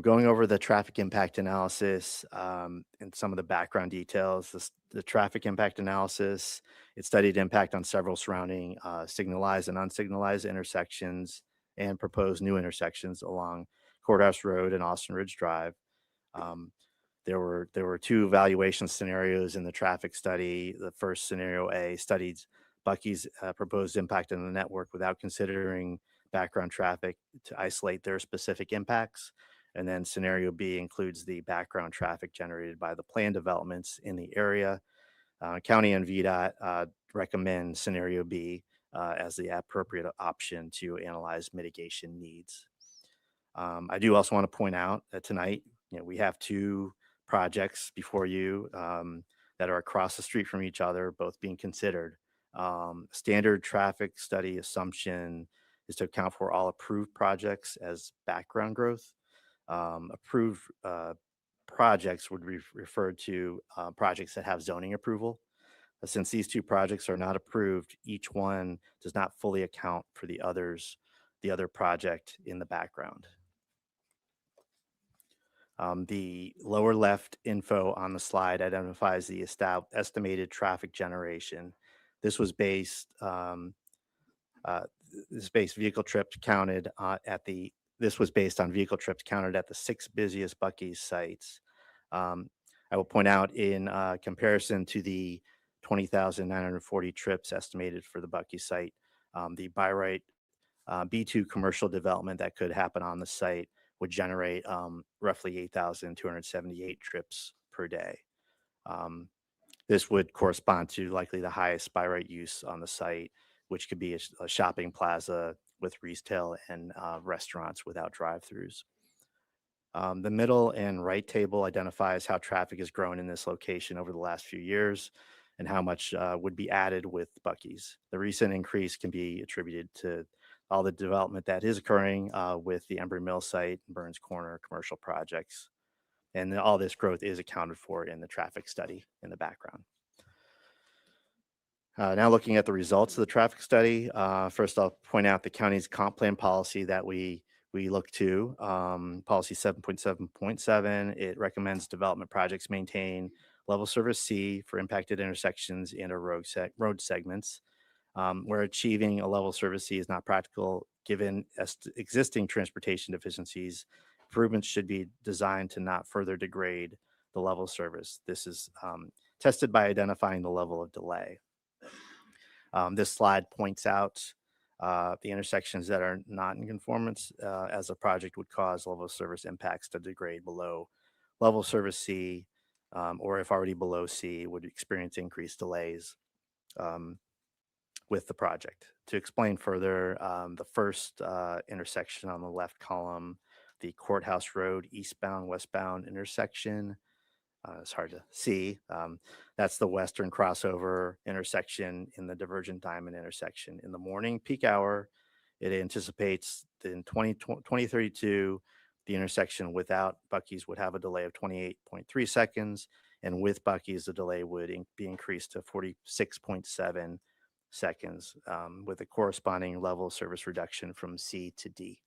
Going over the traffic impact analysis and some of the background details, the traffic impact analysis, it studied impact on several surrounding signalized and unsignalized intersections and proposed new intersections along Courthouse Road and Austin Ridge Drive. There were two evaluation scenarios in the traffic study. The first, scenario A, studied Buc-ee's proposed impact on the network without considering background traffic to isolate their specific impacts. And then scenario B includes the background traffic generated by the planned developments in the area. County and VDOT recommend scenario B as the appropriate option to analyze mitigation needs. I do also want to point out that tonight, we have two projects before you that are across the street from each other, both being considered. Standard traffic study assumption is to account for all approved projects as background growth. Approved projects would be referred to projects that have zoning approval. Since these two projects are not approved, each one does not fully account for the other project in the background. The lower left info on the slide identifies the estimated traffic generation. This was based vehicle trips counted This was based on vehicle trips counted at the 6 busiest Buc-ee sites. I will point out, in comparison to the 20,940 trips estimated for the Buc-ee site, the by right B2 commercial development that could happen on the site would generate roughly 8,278 trips per day. This would correspond to likely the highest by right use on the site, which could be a shopping plaza with retail and restaurants without drive-throughs. The middle and right table identifies how traffic has grown in this location over the last few years and how much would be added with Buc-ee's. The recent increase can be attributed to all the development that is occurring with the Embry Mill site and Burns Corner commercial projects. And all this growth is accounted for in the traffic study in the background. Now looking at the results of the traffic study, first I'll point out the county's comp plan policy that we look to, policy 7.7.7. It recommends development projects maintain level service C for impacted intersections and or road segments. Where achieving a level service C is not practical given existing transportation deficiencies, improvements should be designed to not further degrade the level of service. This is tested by identifying the level of delay. This slide points out the intersections that are not in conformance, as a project would cause level of service impacts to degrade below level service C, or if already below C, would experience increased delays with the project. To explain further, the first intersection on the left column, the Courthouse Road eastbound, westbound intersection, it's hard to see. That's the western crossover intersection in the divergent diamond intersection. In the morning peak hour, it anticipates that in 2032, the intersection without Buc-ee's would have a delay of 28.3 seconds, and with Buc-ee's, the delay would be increased to 46.7 seconds, with a corresponding level of service reduction from C to D.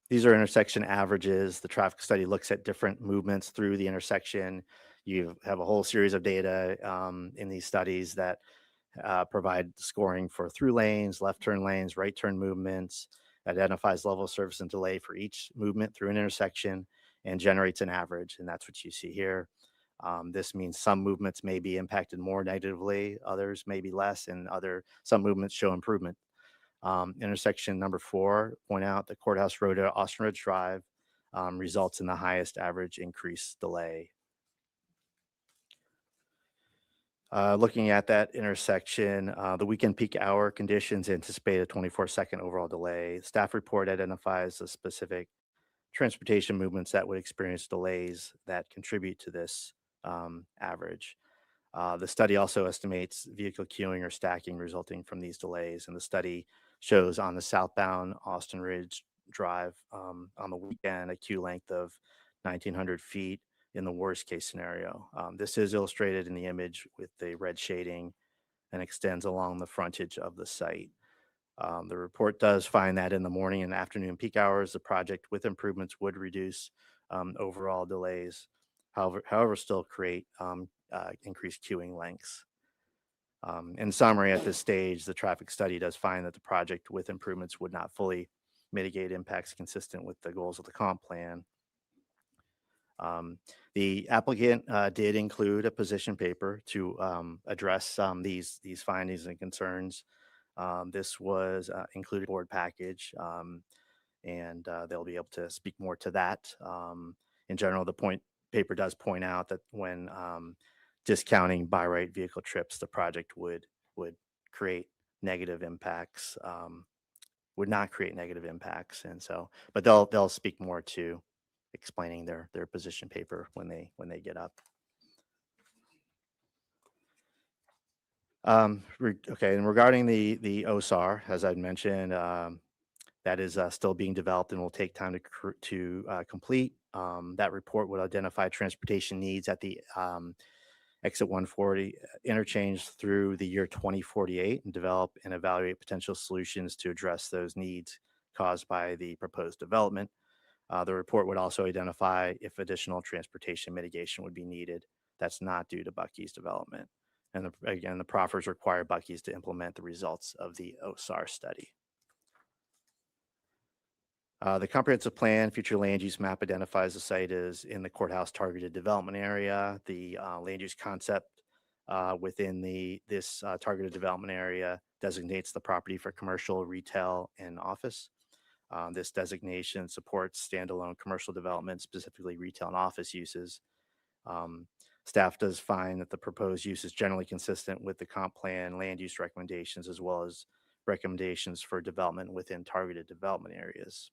These are intersection averages. The traffic study looks at different movements through the intersection. You have a whole series of data in these studies that provide scoring for through lanes, left turn lanes, right turn movements, identifies level of service and delay for each movement through an intersection, and generates an average. And that's what you see here. This means some movements may be impacted more negatively, others may be less, and some movements show improvement. Intersection number 4, point out the Courthouse Road at Austin Ridge Drive results in the highest average increase delay. Looking at that intersection, the weekend peak hour conditions anticipate a 24-second overall delay. Staff report identifies the specific transportation movements that would experience delays that contribute to this average. The study also estimates vehicle queuing or stacking resulting from these delays, and the study shows on the southbound Austin Ridge Drive on the weekend a queue length of 1,900 feet in the worst case scenario. This is illustrated in the image with the red shading and extends along the frontage of the site. The report does find that in the morning and afternoon peak hours, the project with improvements would reduce overall delays, however still create increased queuing lengths. In summary, at this stage, the traffic study does find that the project with improvements would not fully mitigate impacts consistent with the goals of the comp plan. The applicant did include a position paper to address these findings and concerns. This was included board package, and they'll be able to speak more to that. In general, the paper does point out that when discounting by right vehicle trips, the project would create negative impacts, would not create negative impacts, and so, but they'll speak more to explaining their position paper when they get up. Okay, and regarding the OSAR, as I'd mentioned, that is still being developed and will take time to complete. That report would identify transportation needs at the exit 140 interchange through the year 2048 and develop and evaluate potential solutions to address those needs caused by the proposed development. The report would also identify if additional transportation mitigation would be needed that's not due to Buc-ee's development. And again, the proffers require Buc-ee's to implement the results of the OSAR study. The comprehensive plan future land use map identifies the site as in the courthouse targeted development area. The land use concept within this targeted development area designates the property for commercial, retail, and office. This designation supports standalone commercial development, specifically retail and office uses. Staff does find that the proposed use is generally consistent with the comp plan land use recommendations, as well as recommendations for development within targeted development areas.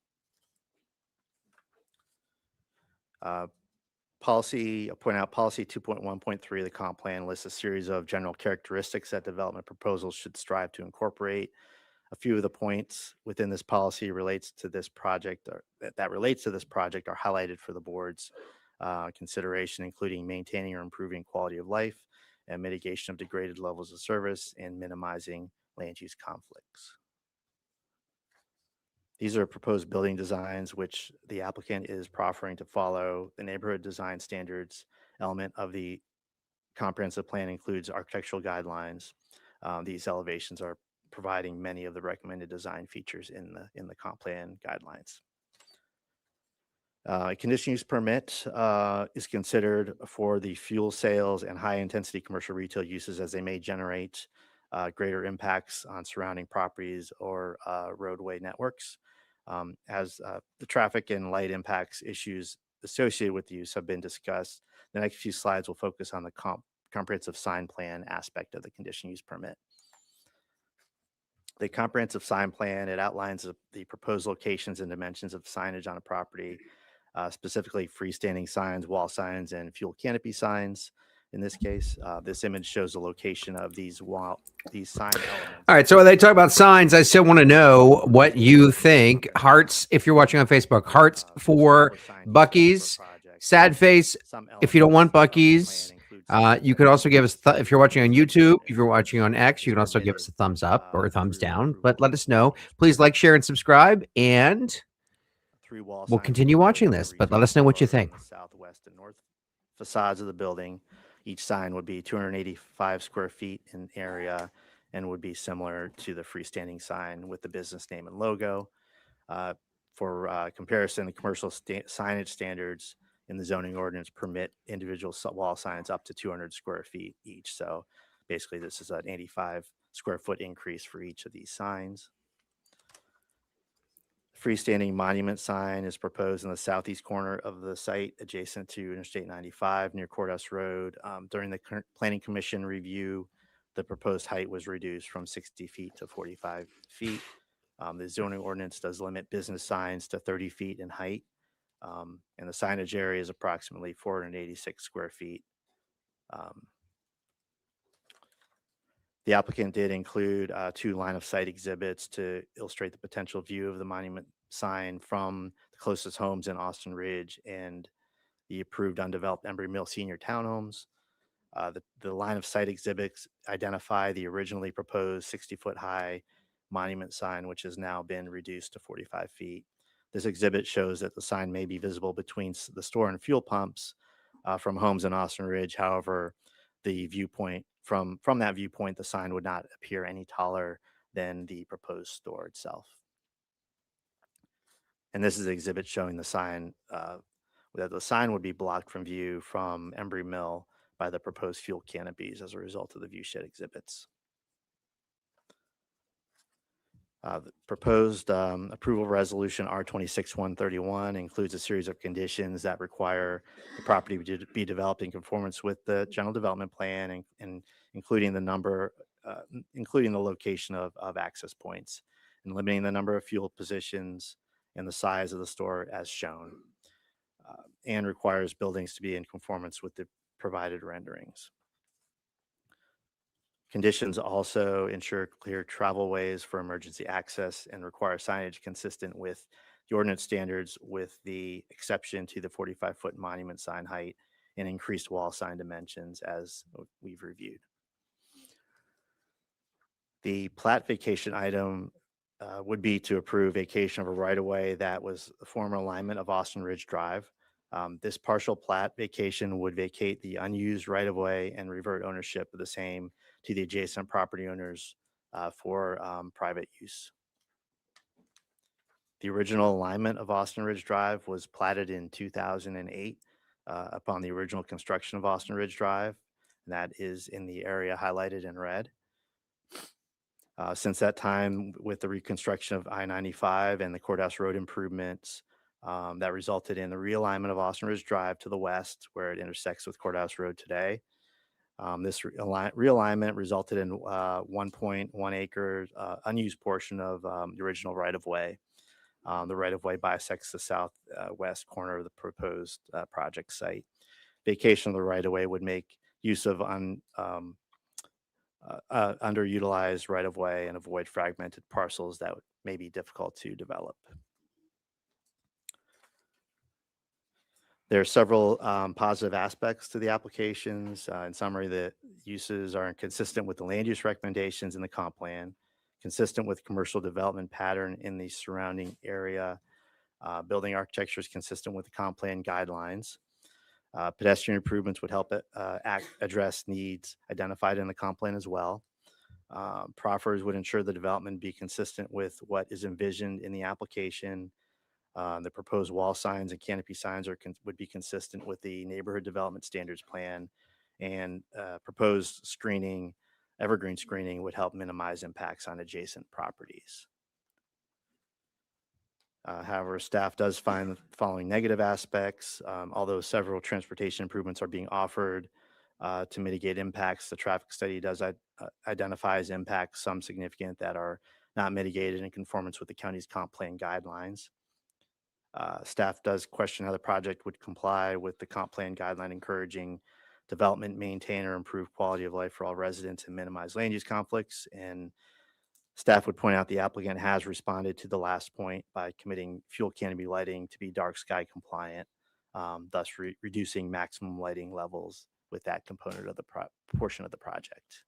Point out policy 2.1.3 of the comp plan lists a series of general characteristics that development proposals should strive to incorporate. A few of the points within this policy relates to this project, or that relates to this project, are highlighted for the board's consideration, including maintaining or improving quality of life and mitigation of degraded levels of service and minimizing land use conflicts. These are proposed building designs, which the applicant is proffering to follow. The neighborhood design standards element of the comprehensive plan includes architectural guidelines. These elevations are providing many of the recommended design features in the comp plan guidelines. A conditional use permit is considered for the fuel sales and high intensity commercial retail uses, as they may generate greater impacts on surrounding properties or roadway networks. As the traffic and light impacts issues associated with the use have been discussed, the next few slides will focus on the comprehensive sign plan aspect of the conditional use permit. The comprehensive sign plan, it outlines the proposed locations and dimensions of signage on a property, specifically freestanding signs, wall signs, and fuel canopy signs. In this case, this image shows the location of these sign elements. All right, so when they talk about signs, I still want to know what you think. Hearts, if you're watching on Facebook, hearts for Buc-ee's. Sad face if you don't want Buc-ee's. You could also give us, if you're watching on YouTube, if you're watching on X, you can also give us a thumbs up or a thumbs down, but let us know. Please like, share, and subscribe. And 3 wall We'll signs continue will be watching located this, on but let regional us know what you floors on think. the southwest and north facades of the building. Each sign would be 285 square feet in area and would be similar to the freestanding sign with the business name and logo. For comparison, the commercial signage standards in the zoning ordinance permit individual wall signs up to 200 square feet each. So basically, this is an 85 square foot increase for each of these signs. Freestanding monument sign is proposed in the southeast corner of the site adjacent to Interstate 95 near Courthouse Road. During the Planning Commission review, the proposed height was reduced from 60 feet to 45 feet. The zoning ordinance does limit business signs to 30 feet in height, and the signage area is approximately 486 square feet. The applicant did include 2 line-of-sight exhibits to illustrate the potential view of the monument sign from the closest homes in Austin Ridge and the approved undeveloped Embry Mill Senior Townhomes. The line-of-sight exhibits identify the originally proposed 60-foot high monument sign, which has now been reduced to 45 feet. This exhibit shows that the sign may be visible between the store and fuel pumps from homes in Austin Ridge. However, the viewpoint from that viewpoint, the sign would not appear any taller than the proposed store itself. And this is an exhibit showing the sign, that the sign would be blocked from view from Embry Mill by the proposed fuel canopies as a result of the view shed exhibits. The proposed approval resolution R26-131 includes a series of conditions that require the property to be developed in conformance with the general development plan, and including the location of access points, and limiting the number of fuel positions and the size of the store as shown, and requires buildings to be in conformance with the provided renderings. Conditions also ensure clear travel ways for emergency access and require signage consistent with the ordinance standards, with the exception to the 45-foot monument sign height and increased wall sign dimensions as we've reviewed. The plat vacation item would be to approve vacation of a right-of-way that was the former alignment of Austin Ridge Drive. This partial plat vacation would vacate the unused right-of-way and revert ownership of the same to the adjacent property owners for private use. The original alignment of Austin Ridge Drive was platted in 2008 upon the original construction of Austin Ridge Drive, and that is in the area highlighted in red. Since that time, with the reconstruction of I-95 and the Courthouse Road improvements, that resulted in the realignment of Austin Ridge Drive to the west, where it intersects with Courthouse Road today. This realignment resulted in 1.1 acres unused portion of the original right-of-way. The right-of-way bisects the southwest corner of the proposed project site. Vacation of the right-of-way would make use of underutilized right-of-way and avoid fragmented parcels that may be difficult to develop. There are several positive aspects to the applications. In summary, the uses are consistent with the land use recommendations in the comp plan, consistent with commercial development pattern in the surrounding area. Building architecture is consistent with the comp plan guidelines. Pedestrian improvements would help address needs identified in the comp plan as well. Proffers would ensure the development be consistent with what is envisioned in the application. The proposed wall signs and canopy signs would be consistent with the neighborhood development standards plan, and proposed screening, evergreen screening, would help minimize impacts on adjacent properties. However, staff does find the following negative aspects. Although several transportation improvements are being offered to mitigate impacts, the traffic study does identifies impacts, some significant, that are not mitigated in conformance with the county's comp plan guidelines. Staff does question how the project would comply with the comp plan guideline encouraging development, maintain, or improve quality of life for all residents and minimize land use conflicts. And staff would point out the applicant has responded to the last point by committing fuel canopy lighting to be dark sky compliant, thus reducing maximum lighting levels with that component of the portion of the project.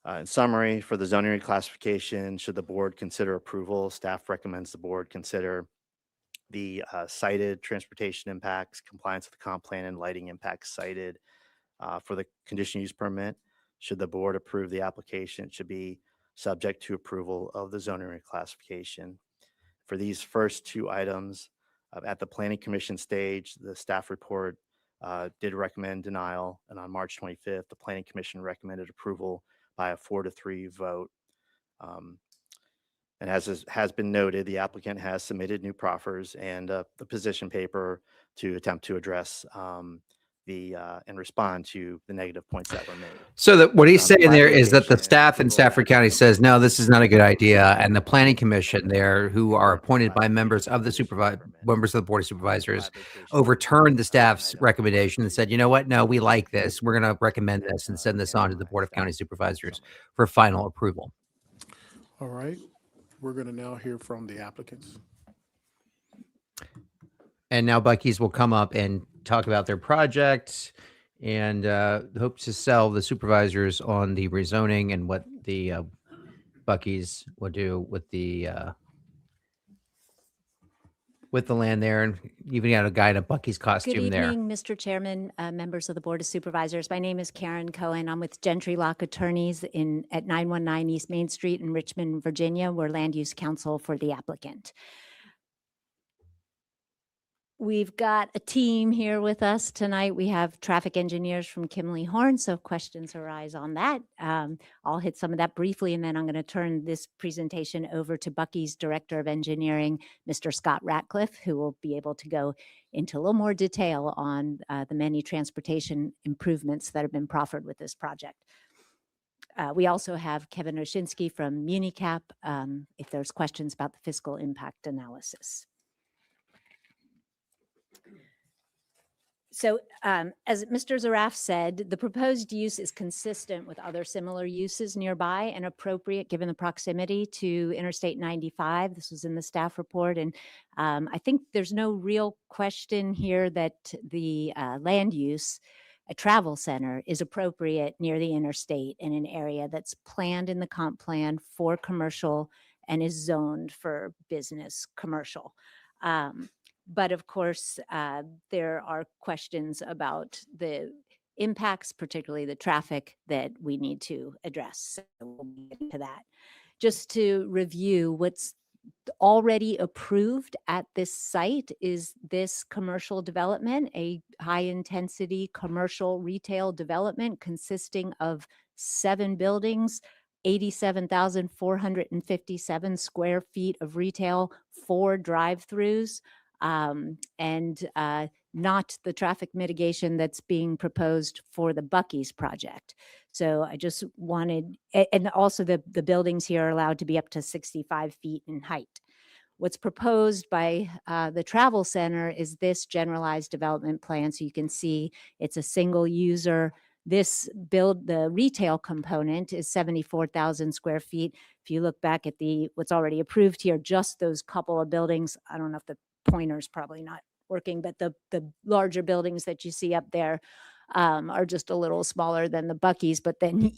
In summary, for the zoning reclassification, should the board consider approval, staff recommends the board consider the cited transportation impacts, compliance with the comp plan, and lighting impacts cited for the conditional use permit. Should the board approve the application, it should be subject to approval of the zoning reclassification. For these first two items, at the planning commission stage, the staff report did recommend denial, and on March 25th, the planning commission recommended approval by a 4-3 vote. And as has been noted, the applicant has submitted new proffers and the position paper to attempt to address and respond to the negative points that were made. So that what he's The saying there is that the application staff in approval Stafford County says, no, this is not a good idea. And the planning commission there, who are appointed by members of the members of the board of supervisors, overturned the staff's recommendation and said, you know what? No, we like this. We're going to recommend this and send this on to the board of county supervisors for final approval. All right, we're going to now hear from the applicants. And now Buc-ee's will come up and talk about their project and hope to sell the supervisors on the rezoning and what the Buc-ee's will do with the land there. And even got a guy in a Buc-ee's costume Good there. evening, Mr. Chairman, members of the Board of Supervisors. My name is Karen Cohen. I'm with Gentry Lock Attorneys at 919 East Main Street in Richmond, Virginia. We're land use counsel for the applicant. We've got a team here with us tonight. We have traffic engineers from Kimley Horn, so if questions arise on that, I'll hit some of that briefly, and then I'm going to turn this presentation over to Buc-ee's Director of Engineering, Mr. Scott Ratcliffe, who will be able to go into a little more detail on the many transportation improvements that have been proffered with this project. We also have Kevin Oshinsky from MuniCap if there's questions about the fiscal impact analysis. So as Mr. Zaraf said, the proposed use is consistent with other similar uses nearby and appropriate given the proximity to Interstate 95. This was in the staff report. And I think there's no real question here that the land use, a travel center, is appropriate near the interstate in an area that's planned in the comp plan for commercial and is zoned for business commercial. But of course, there are questions about the impacts, particularly the traffic, that we need to address. So we'll get into that. Just to review, what's already approved at this site is this commercial development, a high-intensity commercial retail development consisting of 7 buildings, 87,457 square feet of retail, 4 drive-throughs, and not the traffic mitigation that's being proposed for the Buc-ee's project. So I just wanted, and also the buildings here are allowed to be up to 65 feet in height. What's proposed by the travel center is this generalized development plan. So you can see it's a single user. The retail component is 74,000 square feet. If you look back at what's already approved here, just those couple of buildings, I don't know if the pointer's probably not working, but the larger buildings that you see up there are just a little smaller than the Buc-ee's, but then,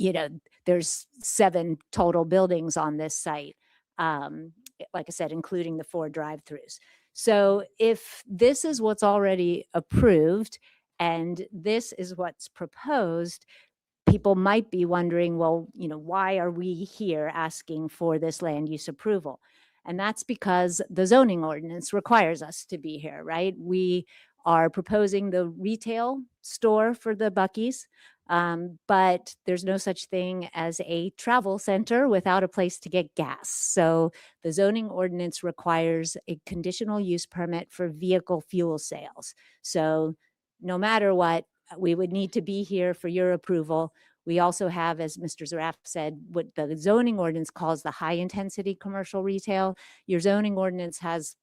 there's 7 total buildings on this site. Like I said, including the 4 drive-throughs. So if this is what's already approved and this is what's proposed, people might be wondering, well, why are we here asking for this land use approval? And that's because the zoning ordinance requires us to be here, right? We are proposing the retail store for the Buc-ee's, but there's no such thing as a travel center without a place to get gas. So the zoning ordinance requires a conditional use permit for vehicle fuel sales. So no matter what, we would need to be here for your approval. We also have, as Mr. Zaraf said, what the zoning ordinance calls the high-intensity commercial retail. Your zoning ordinance has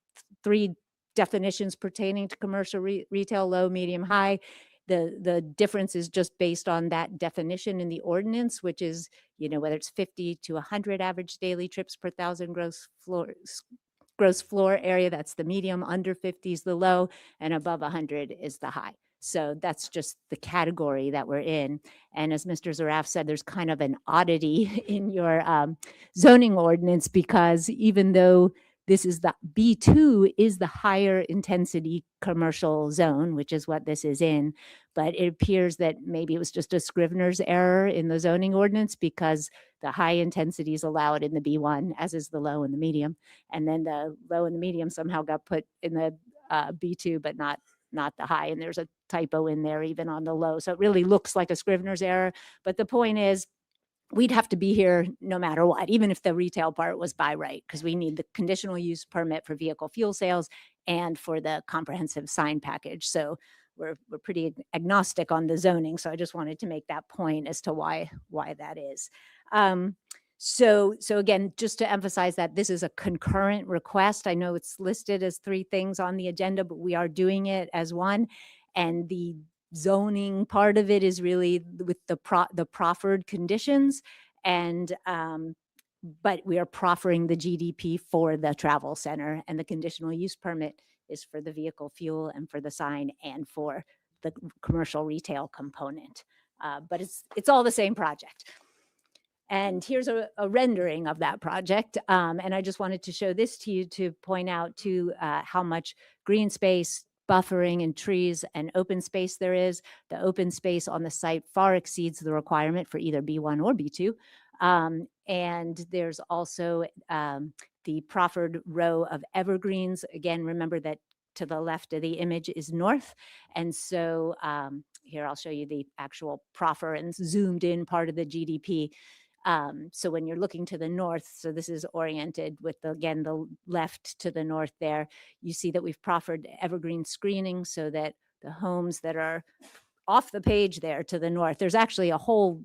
3 definitions pertaining to commercial retail: low, medium, high. The difference is just based on that definition in the ordinance, which is, whether it's 50 to 100 average daily trips per 1,000 gross floor area. That's the medium. Under 50 is the low, and above 100 is the high. So that's just the category that we're in. And as Mr. Zaraf said, there's kind of an oddity in your zoning ordinance, because even though this is the B2 is the higher intensity commercial zone, which is what this is in, but it appears that maybe it was just a Scrivener's error in the zoning ordinance, because the high intensity is allowed in the B1, as is the low and the medium. And then the low and the medium somehow got put in the B2, but not the high. And there's a typo in there even on the low. So it really looks like a Scrivener's error. But the point is, we'd have to be here no matter what, even if the retail part was by right, because we need the conditional use permit for vehicle fuel sales and for the comprehensive sign package. So we're pretty agnostic on the zoning. So I just wanted to make that point as to why that is. So again, just to emphasize that this is a concurrent request. I know it's listed as 3 things on the agenda, but we are doing it as one. And the zoning part of it is really with the proffered conditions, and but we are proffering the GDP for the travel center, and the conditional use permit is for the vehicle fuel and for the sign and for the commercial retail component. But it's all the same project. And here's a rendering of that project. And I just wanted to show this to you to point out to how much green space, buffering, and trees and open space there is. The open space on the site far exceeds the requirement for either B1 or B2. And there's also the proffered row of evergreens. Again, remember that to the left of the image is north. And so here I'll show you the actual proffer and zoomed in part of the GDP. So when you're looking to the north, so this is oriented with, again, the left to the north there, you see that we've proffered evergreen screening so that the homes that are off the page there to the north, there's actually a whole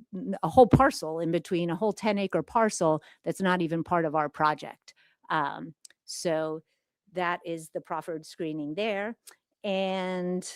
parcel in between, a whole 10-acre parcel that's not even part of our project. So that is the proffered screening there. And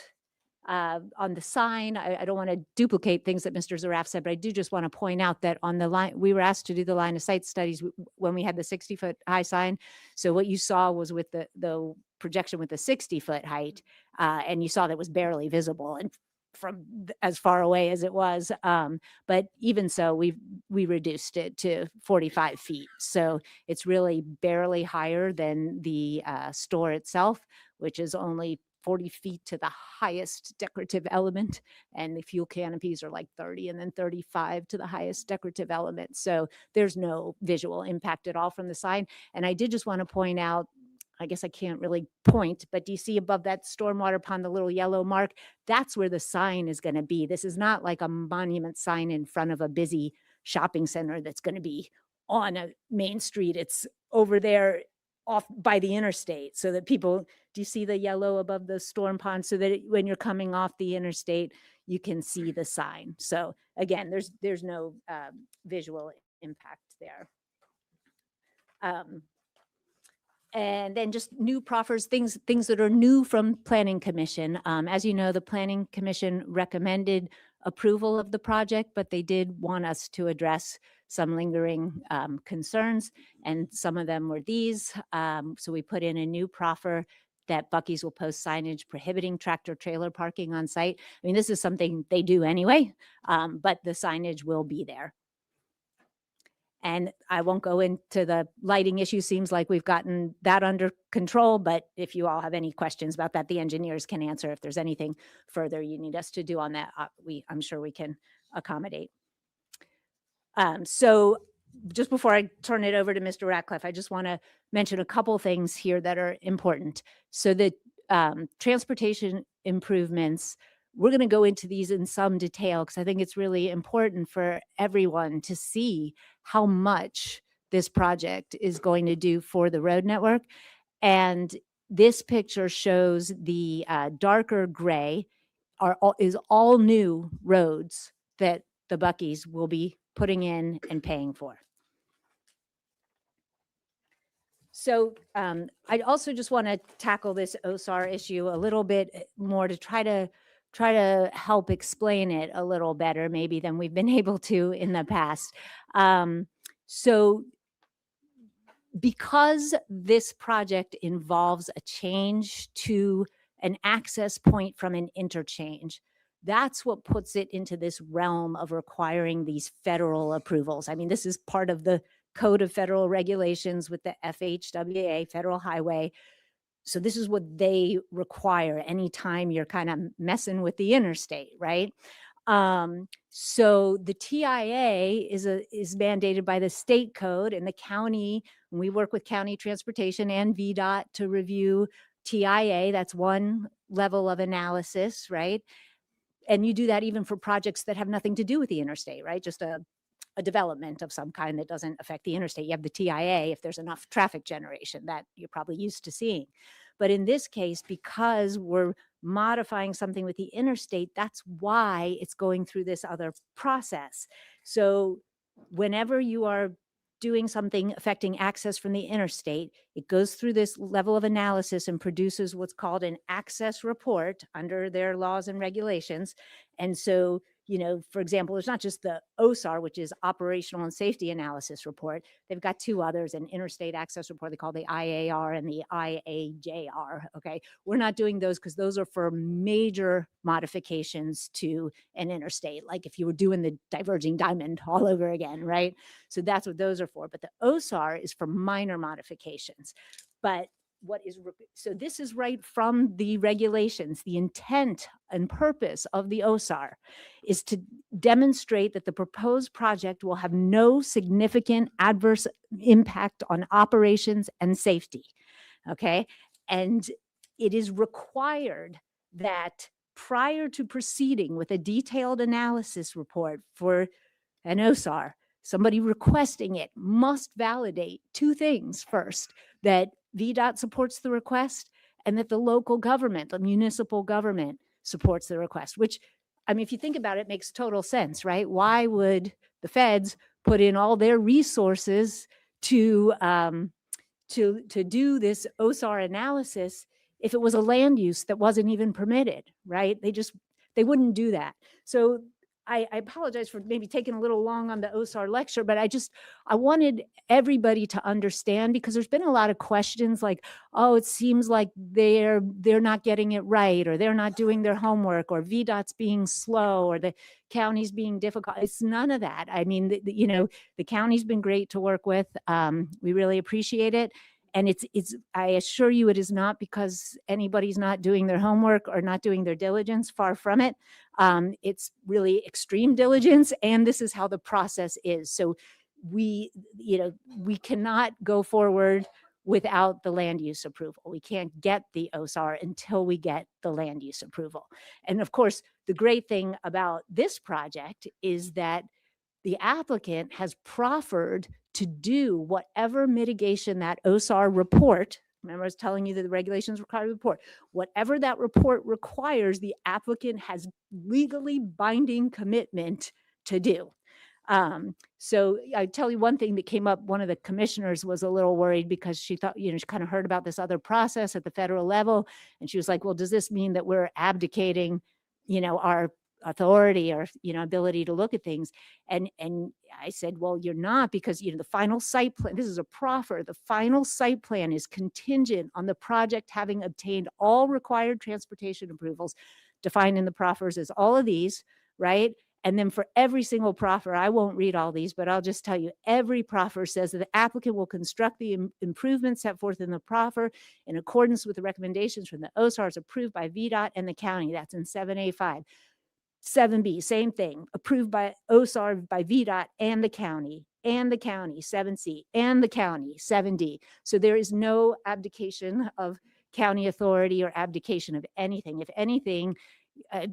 on the sign, I don't want to duplicate things that Mr. Zaraf said, but I do just want to point out that on the line, we were asked to do the line of sight studies when we had the 60-foot high sign. So what you saw was with the projection with the 60-foot height, and you saw that was barely visible and from as far away as it was. But even so, we reduced it to 45 feet. So it's really barely higher than the store itself, which is only 40 feet to the highest decorative element, and the fuel canopies are like 30 and then 35 to the highest decorative element. So there's no visual impact at all from the sign. And I did just want to point out, I guess I can't really point, but do you see above that stormwater pond, the little yellow mark? That's where the sign is going to be. This is not like a monument sign in front of a busy shopping center that's going to be on a main street. It's over there off by the interstate, so that people, do you see the yellow above the storm pond, so that when you're coming off the interstate, you can see the sign. So again, there's no visual impact there. And then just new proffers, things that are new from Planning Commission. As you know, the Planning Commission recommended approval of the project, but they did want us to address some lingering concerns, and some of them were these. So we put in a new proffer that Buc-ee's will post signage prohibiting tractor trailer parking on site. I mean, this is something they do anyway, but the signage will be there. And I won't go into the lighting issue. Seems like we've gotten that under control, but if you all have any questions about that, the engineers can answer. If there's anything further you need us to do on that, I'm sure we can accommodate. So just before I turn it over to Mr. Ratcliffe, I just want to mention a couple things here that are important. So the transportation improvements, we're going to go into these in some detail because I think it's really important for everyone to see how much this project is going to do for the road network. And this picture shows the darker gray is all new roads that the Buc-ee's will be putting in and paying for. So I also just want to tackle this OSAR issue a little bit more to try to help explain it a little better maybe than we've been able to in the past. So because this project involves a change to an access point from an interchange. That's what puts it into this realm of requiring these federal approvals. I mean, this is part of the Code of Federal Regulations with the FHWA, Federal Highway. So this is what they require anytime you're kind of messing with the interstate, right? So the TIA is mandated by the state code, and the county, we work with county transportation and VDOT to review TIA. That's one level of analysis, right? And you do that even for projects that have nothing to do with the interstate, right? Just a development of some kind that doesn't affect the interstate. You have the TIA if there's enough traffic generation that you're probably used to seeing. But in this case, because we're modifying something with the interstate, that's why it's going through this other process. So whenever you are doing something affecting access from the interstate, it goes through this level of analysis and produces what's called an access report under their laws and regulations. And so, you know, for example, it's not just the OSAR, which is Operational and Safety Analysis Report. They've got two others, an Interstate Access Report they call the IAR and the IAJR, okay? We're not doing those because those are for major modifications to an interstate, like if you were doing the diverging diamond all over again, right? So that's what those are for. But the OSAR is for minor modifications. But so this is right from the regulations. The intent and purpose of the OSAR is to demonstrate that the proposed project will have no significant adverse impact on operations and safety, okay? And it is required that prior to proceeding with a detailed analysis report for an OSAR, somebody requesting it must validate two things. First, that VDOT supports the request and that the local government, the municipal government, supports the request, which, I mean, if you think about it, makes total sense, right? Why would the feds put in all their resources to do this OSAR analysis if it was a land use that wasn't even permitted, right? They wouldn't do that. So I apologize for maybe taking a little long on the OSAR lecture, but I wanted everybody to understand, because there's been a lot of questions like, oh, it seems like they're not getting it right, or they're not doing their homework, or VDOT's being slow, or the county's being difficult. It's none of that. I mean, the county's been great to work with. We really appreciate it. And I assure you, it is not because anybody's not doing their homework or not doing their diligence. Far from it. It's really extreme diligence, and this is how the process is. So we cannot go forward without the land use approval. We can't get the OSAR until we get the land use approval. And of course, the great thing about this project is that the applicant has proffered to do whatever mitigation that OSAR report, remember I was telling you that the regulations require a report, whatever that report requires, the applicant has legally binding commitment to do. So I tell you one thing that came up, one of the commissioners was a little worried because she thought, she kind of heard about this other process at the federal level. And she was like, well, does this mean that we're abdicating, our authority or, ability to look at things? And I said, well, you're not, because, the final site plan, this is a proffer, the final site plan is contingent on the project having obtained all required transportation approvals. Defined in the proffers as all of these, right? And then for every single proffer, I won't read all these, but I'll just tell you, every proffer says that the applicant will construct the improvements set forth in the proffer in accordance with the recommendations from the OSARs approved by VDOT and the county. That's in 7A5. 7B, same thing, approved by OSAR by VDOT and the county, 7C, and the county, 7D. So there is no abdication of county authority or abdication of anything. If anything,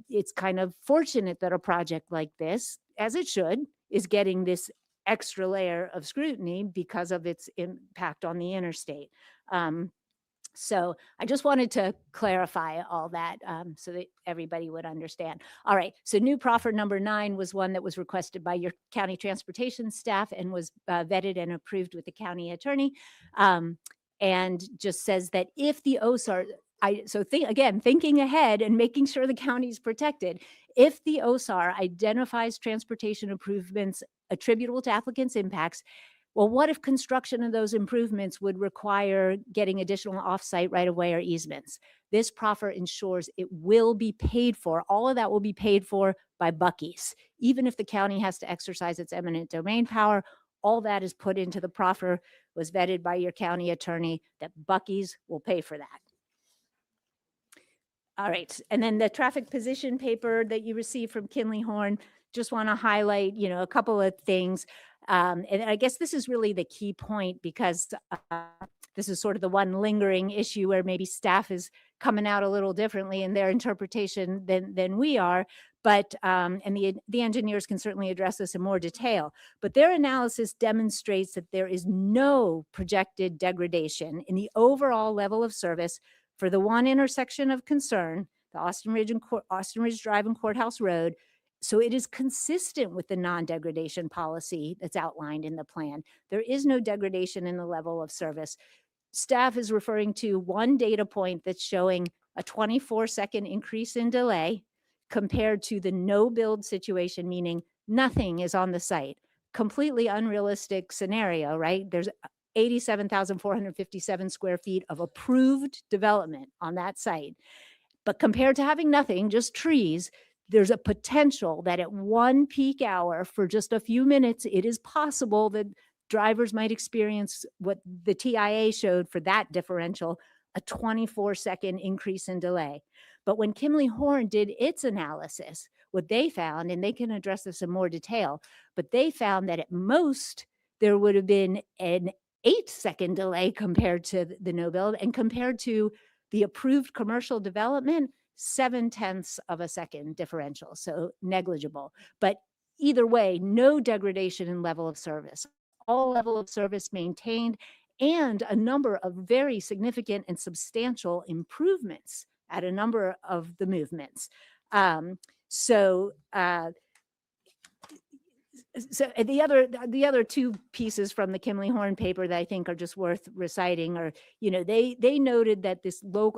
it's kind of fortunate that a project like this, as it should, is getting this extra layer of scrutiny because of its impact on the interstate. So I just wanted to clarify all that so that everybody would understand. All right, so new proffer number 9 was one that was requested by your county transportation staff and was vetted and approved with the county attorney, and just says that if the OSAR, thinking ahead and making sure the county's protected, if the OSAR identifies transportation improvements attributable to applicants' impacts, Well, what if construction of those improvements would require getting additional offsite right-of-way or easements? This proffer ensures it will be paid for. All of that will be paid for by Buc-ee's. Even if the county has to exercise its eminent domain power, all that is put into the proffer, was vetted by your county attorney, that Buc-ee's will pay for that. All right, and then the traffic position paper that you received from Kinley Horn, just want to highlight, a couple of things. And I guess this is really the key point, because this is sort of the one lingering issue where maybe staff is coming out a little differently in their interpretation than we are. But, and the engineers can certainly address this in more detail, but their analysis demonstrates that there is no projected degradation in the overall level of service for the one intersection of concern, the Austin Ridge Drive and Courthouse Road. So it is consistent with the non-degradation policy that's outlined in the plan. There is no degradation in the level of service. Staff is referring to one data point that's showing a 24-second increase in delay compared to the no build situation, meaning nothing is on the site. Completely unrealistic scenario, right? There's 87,457 square feet of approved development on that site. But compared to having nothing, just trees, there's a potential that at one peak hour for just a few minutes, it is possible that drivers might experience what the TIA showed for that differential, a 24-second increase in delay. But when Kinley Horn did its analysis, what they found, and they can address this in more detail, but they found that at most there would have been an 8-second delay compared to the no build, and compared to the approved commercial development, 0.7 of a second differential, so negligible. But either way, no degradation in level of service. All level of service maintained, and a number of very significant and substantial improvements at a number of the movements. So the other two pieces from the Kinley Horn paper that I think are just worth reciting are, they noted that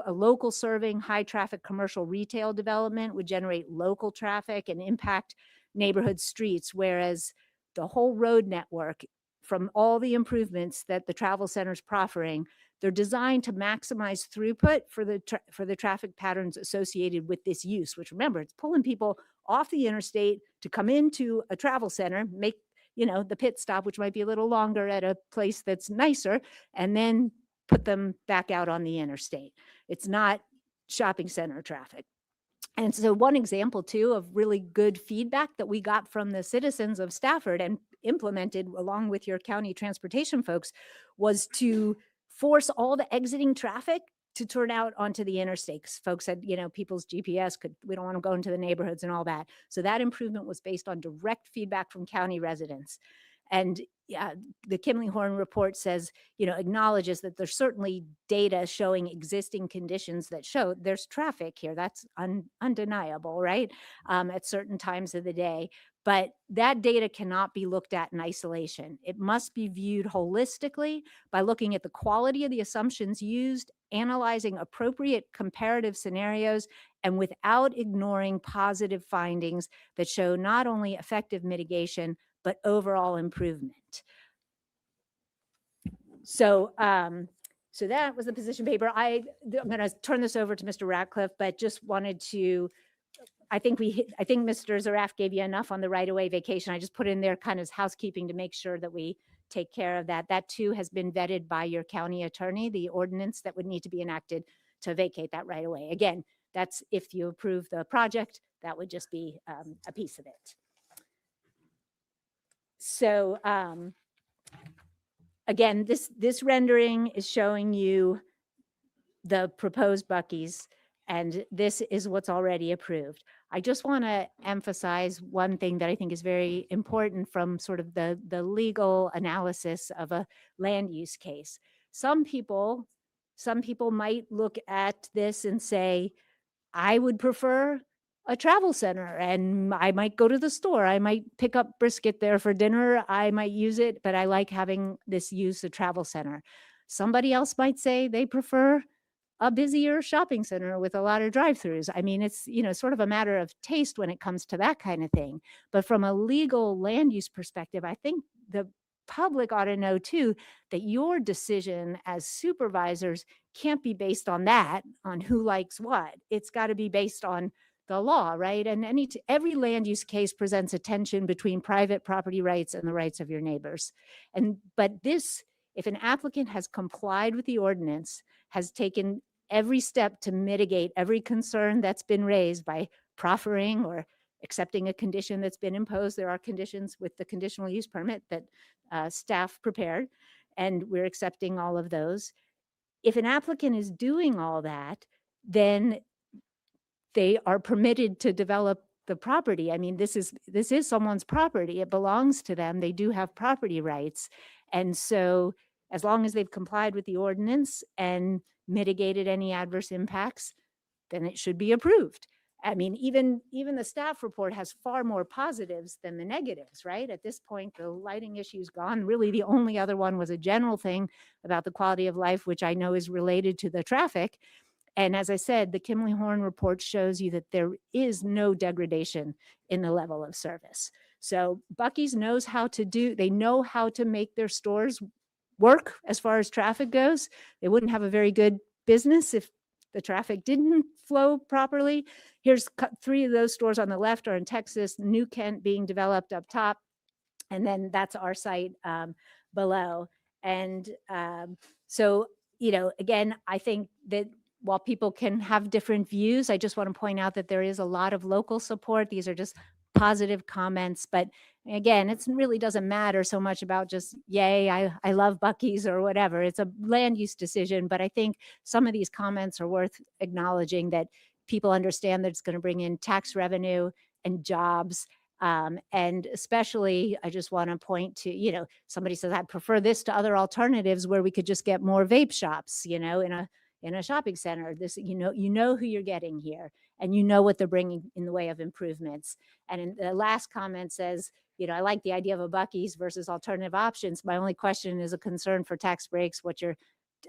a local serving high traffic commercial retail development would generate local traffic and impact neighborhood streets, whereas the whole road network, from all the improvements that the travel center's proffering, they're designed to maximize throughput for the traffic patterns associated with this use, which, remember, it's pulling people off the interstate to come into a travel center, make, the pit stop, which might be a little longer at a place that's nicer, and then put them back out on the interstate. It's not shopping center traffic. And so one example, too, of really good feedback that we got from the citizens of Stafford and implemented along with your county transportation folks was to force all the exiting traffic to turn out onto the interstate. Folks said, people's GPS we don't want to go into the neighborhoods and all that. So that improvement was based on direct feedback from county residents. And the Kinley Horn report says, acknowledges that there's certainly data showing existing conditions that show there's traffic here. That's undeniable, right? At certain times of the day. But that data cannot be looked at in isolation. It must be viewed holistically by looking at the quality of the assumptions used, analyzing appropriate comparative scenarios, and without ignoring positive findings that show not only effective mitigation, but overall improvement. So, so that was the position paper. I'm going to turn this over to Mr. Ratcliffe, but just wanted to, I think Mr. Zaraf gave you enough on the right-of-way vacation. I just put in there kind of housekeeping to make sure that we take care of that. That too has been vetted by your county attorney, the ordinance that would need to be enacted to vacate that right-of-way. Again, that's if you approve the project, that would just be a piece of it. So again, this rendering is showing you the proposed Buc-ee's, and this is what's already approved. I just want to emphasize one thing that I think is very important from sort of the legal analysis of a land use case. Some people might look at this and say, I would prefer a travel center, and I might go to the store. I might pick up brisket there for dinner. I might use it, but I like having this use a travel center. Somebody else might say they prefer a busier shopping center with a lot of drive-throughs. I mean, it's, sort of a matter of taste when it comes to that kind of thing. But from a legal land use perspective, I think the public ought to know too, that your decision as supervisors can't be based on that, on who likes what. It's got to be based on the law, right? And every land use case presents a tension between private property rights and the rights of your neighbors. But this, if an applicant has complied with the ordinance, has taken every step to mitigate every concern that's been raised by proffering or accepting a condition that's been imposed. There are conditions with the conditional use permit that staff prepared, and we're accepting all of those. If an applicant is doing all that, then they are permitted to develop the property. I mean, this is someone's property. It belongs to them. They do have property rights. And so as long as they've complied with the ordinance and mitigated any adverse impacts, then it should be approved. I mean, even the staff report has far more positives than the negatives, right? At this point, the lighting issue's gone. Really, the only other one was a general thing about the quality of life, which I know is related to the traffic. And as I said, the Kimley Horn report shows you that there is no degradation in the level of service. So Buc-ee's knows how to they know how to make their stores work as far as traffic goes. They wouldn't have a very good business if the traffic didn't flow properly. Here's 3 of those stores on the left are in Texas, New Kent being developed up top. And then that's our site below. And so, again, I think that while people can have different views, I just want to point out that there is a lot of local support. These are just positive comments. But again, it really doesn't matter so much about just, yay, I love Buc-ee's or whatever. It's a land use decision. But I think some of these comments are worth acknowledging, that people understand that it's going to bring in tax revenue and jobs. And especially, I just want to point to, somebody says, I prefer this to other alternatives where we could just get more vape shops, in a shopping center. This, you know who you're getting here, and you know what they're bringing in the way of improvements. And in the last comment says, I like the idea of a Buc-ee's versus alternative options. My only question is a concern for tax breaks, what you're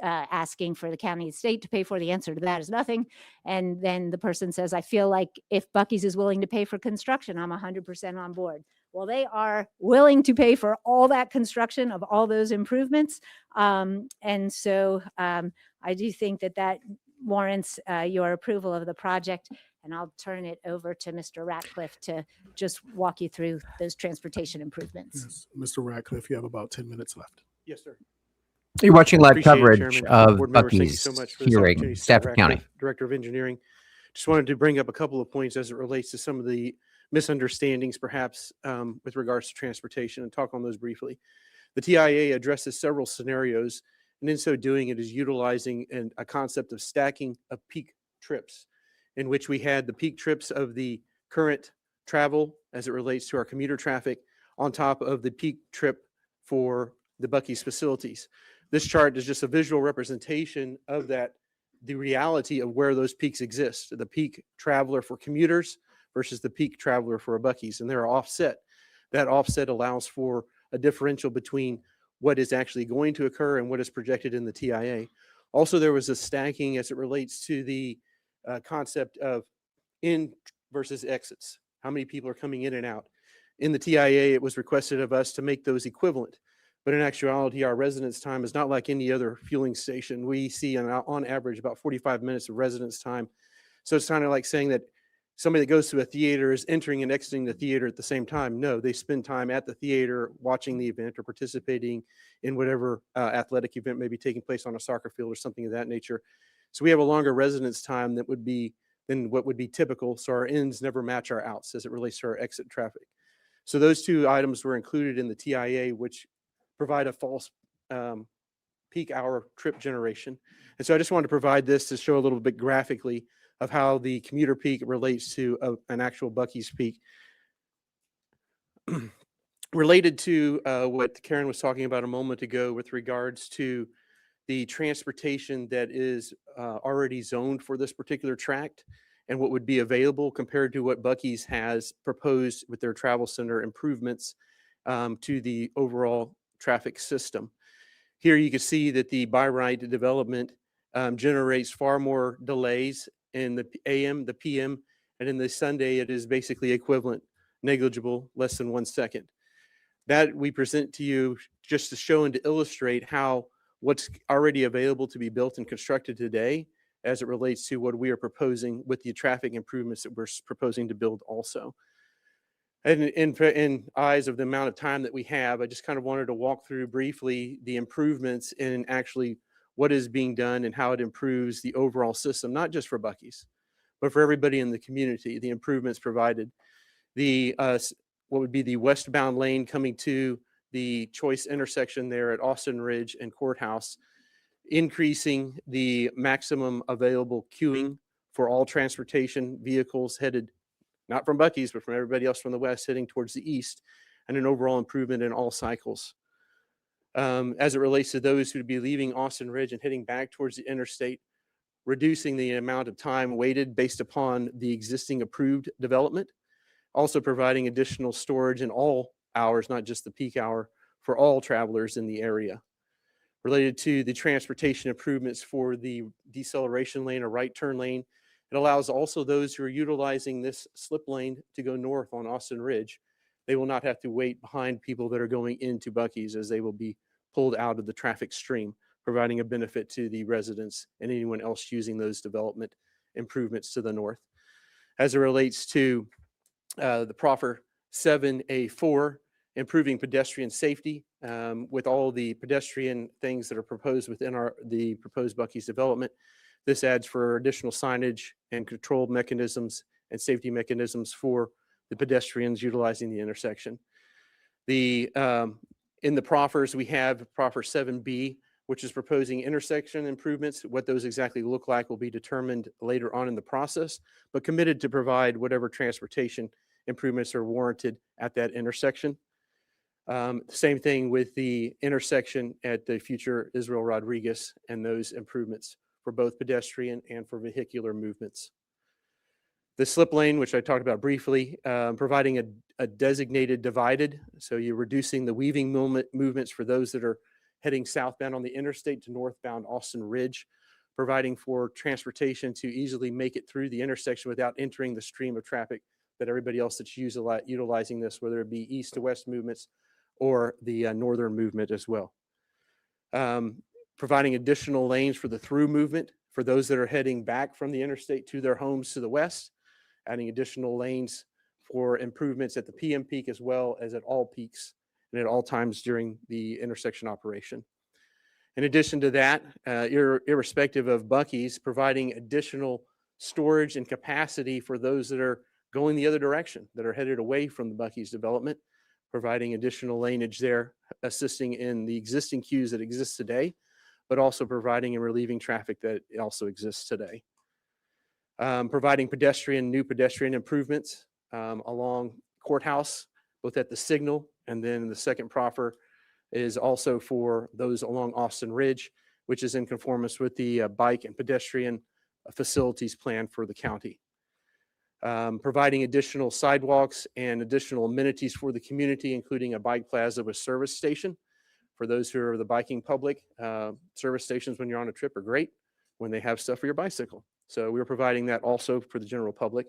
asking for the county and state to pay for. The answer to that is nothing. And then the person says, I feel like if Buc-ee's is willing to pay for construction, I'm 100% on board. Well, they are willing to pay for all that construction of all those improvements. And so I do think that warrants your approval of the project. And I'll turn it over to Mr. Ratcliffe to just walk you through those transportation improvements. Yes. Mr. Ratcliffe, you have about 10 minutes left. Yes, sir. You're watching live Appreciate it, coverage Chairman. of Board members, thank you Buc-ee's so much for this hearing, opportunity. Scott Stafford County. Ratcliffe, Director of Engineering. Just wanted to bring up a couple of points as it relates to some of the misunderstandings, perhaps, with regards to transportation, and talk on those briefly. The TIA addresses several scenarios, and in so doing, it is utilizing a concept of stacking of peak trips, in which we had the peak trips of the current travel as it relates to our commuter traffic on top of the peak trip for the Buc-ee's facilities. This chart is just a visual representation of that, the reality of where those peaks exist, the peak traveler for commuters versus the peak traveler for a Buc-ee's, and they're offset. That offset allows for a differential between what is actually going to occur and what is projected in the TIA. Also, there was a stacking as it relates to the concept of in versus exits. How many people are coming in and out? In the TIA, it was requested of us to make those equivalent. But in actuality, our residence time is not like any other fueling station. We see on average about 45 minutes of residence time. So it's kind of like saying that somebody that goes to a theater is entering and exiting the theater at the same time. No, they spend time at the theater watching the event or participating in whatever athletic event may be taking place on a soccer field or something of that nature. So we have a longer residence time than what would be typical. So our ins never match our outs as it relates to our exit traffic. So those two items were included in the TIA, which provide a false peak hour trip generation. And so I just wanted to provide this to show a little bit graphically of how the commuter peak relates to an actual Buc-ee's peak. Related to what Karen was talking about a moment ago with regards to the transportation that is already zoned for this particular tract and what would be available compared to what Buc-ee's has proposed with their travel center improvements to the overall traffic system. Here you can see that the by right development generates far more delays in the AM, the PM, and in the Sunday it is basically equivalent, negligible, less than 1 second. That we present to you just to show and to illustrate how what's already available to be built and constructed today as it relates to what we are proposing with the traffic improvements that we're proposing to build also. And in eyes of the amount of time that we have, I just kind of wanted to walk through briefly the improvements in actually what is being done and how it improves the overall system, not just for Buc-ee's, but for everybody in the community, the improvements provided. The what would be the westbound lane coming to the Choice intersection there at Austin Ridge and Courthouse, increasing the maximum available queuing for all transportation vehicles headed not from Buc-ee's, but from everybody else from the west heading towards the east, and an overall improvement in all cycles. As it relates to those who'd be leaving Austin Ridge and heading back towards the interstate, reducing the amount of time waited based upon the existing approved development, also providing additional storage in all hours, not just the peak hour, for all travelers in the area. Related to the transportation improvements for the deceleration lane or right turn lane, it allows also those who are utilizing this slip lane to go north on Austin Ridge. They will not have to wait behind people that are going into Buc-ee's, as they will be pulled out of the traffic stream, providing a benefit to the residents and anyone else using those development improvements to the north. As it relates to the proffer 7A4, improving pedestrian safety with all the pedestrian things that are proposed within the proposed Buc-ee's development. This adds for additional signage and control mechanisms and safety mechanisms for the pedestrians utilizing the intersection. In the proffers, we have proffer 7B, which is proposing intersection improvements. What those exactly look like will be determined later on in the process, but committed to provide whatever transportation improvements are warranted at that intersection. Same thing with the intersection at the future Israel Rodriguez and those improvements for both pedestrian and for vehicular movements. The slip lane, which I talked about briefly, providing a designated divided, so you're reducing the weaving movements for those that are heading southbound on the interstate to northbound Austin Ridge, providing for transportation to easily make it through the intersection without entering the stream of traffic that everybody else that's utilizing this, whether it be east to west movements or the northern movement as well. Providing additional lanes for the through movement for those that are heading back from the interstate to their homes to the west, adding additional lanes for improvements at the PM peak as well as at all peaks and at all times during the intersection operation. In addition to that, irrespective of Buc-ee's, providing additional storage and capacity for those that are going the other direction, that are headed away from the Buc-ee's development, providing additional laneage there, assisting in the existing queues that exist today, but also providing and relieving traffic that also exists today. Providing new pedestrian improvements along Courthouse, both at the signal and then the second proffer is also for those along Austin Ridge, which is in conformance with the bike and pedestrian facilities plan for the county. Providing additional sidewalks and additional amenities for the community, including a bike plaza with service station. For those who are the biking public, service stations when you're on a trip are great when they have stuff for your bicycle. So we're providing that also for the general public.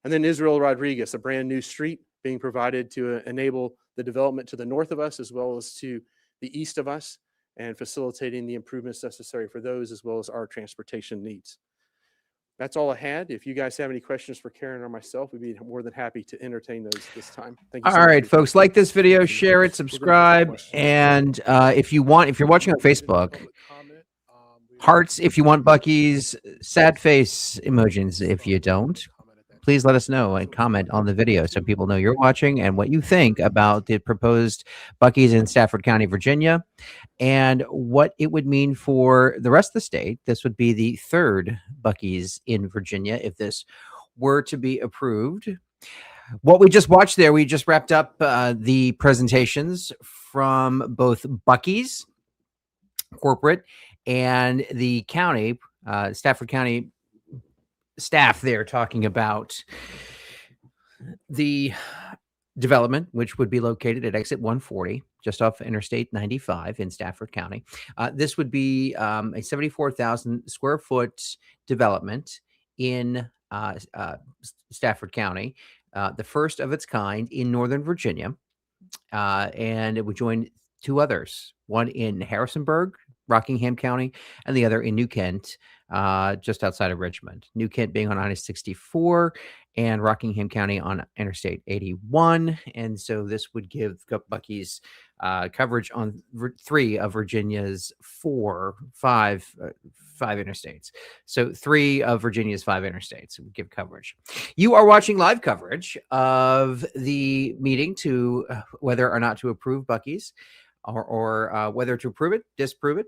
And then Israel Rodriguez, a brand new street being provided to enable the development to the north of us as well as to the east of us, and facilitating the improvements necessary for those as well as our transportation needs. That's all I had. If you guys have any questions for Karen or myself, we'd be more than happy to entertain those this time. Thank you so All much right, for your folks, time. like this video, share it, We're gonna take subscribe, questions. and if you're watching on Facebook, Public comment, we will- hearts if you want Buc-ee's, sad face emojis if you don't. Please let us know and comment on the video so people know you're watching and what you think about the proposed Buc-ee's in Stafford County, Virginia, and what it would mean for the rest of the state. This would be the third Buc-ee's in Virginia if this were to be approved. What we just watched there, we just wrapped up the presentations from both Buc-ee's corporate and the county, Stafford County staff there, talking about the development, which would be located at exit 140, just off Interstate 95 in Stafford County. This would be a 74,000 square foot development in Stafford County, the first of its kind in Northern Virginia. and it would join two others, one in Harrisonburg, Rockingham County, and the other in New Kent, just outside of Richmond. New Kent being on I-64 and Rockingham County on Interstate 81. And so this would give Buc-ee's coverage on three of Virginia's five interstates. So 3 of Virginia's 5 interstates would give coverage. You are watching live coverage of the meeting to whether or not to approve Buc-ee's or whether to approve it, disapprove it,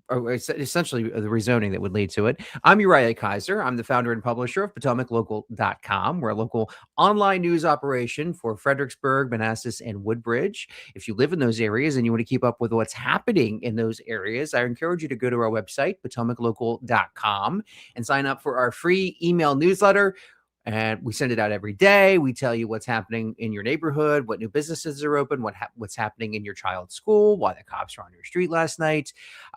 or essentially the rezoning that would lead to it. I'm Uriah Kaiser. I'm the founder and publisher of PotomacLocal.com. We're a local online news operation for Fredericksburg, Manassas, and Woodbridge. If you live in those areas and you want to keep up with what's happening in those areas, I encourage you to go to our website, PotomacLocal.com, and sign up for our free email newsletter. And we send it out every day. We tell you what's happening in your neighborhood, what new businesses are open, what's happening in your child's school, why the cops were on your street last night.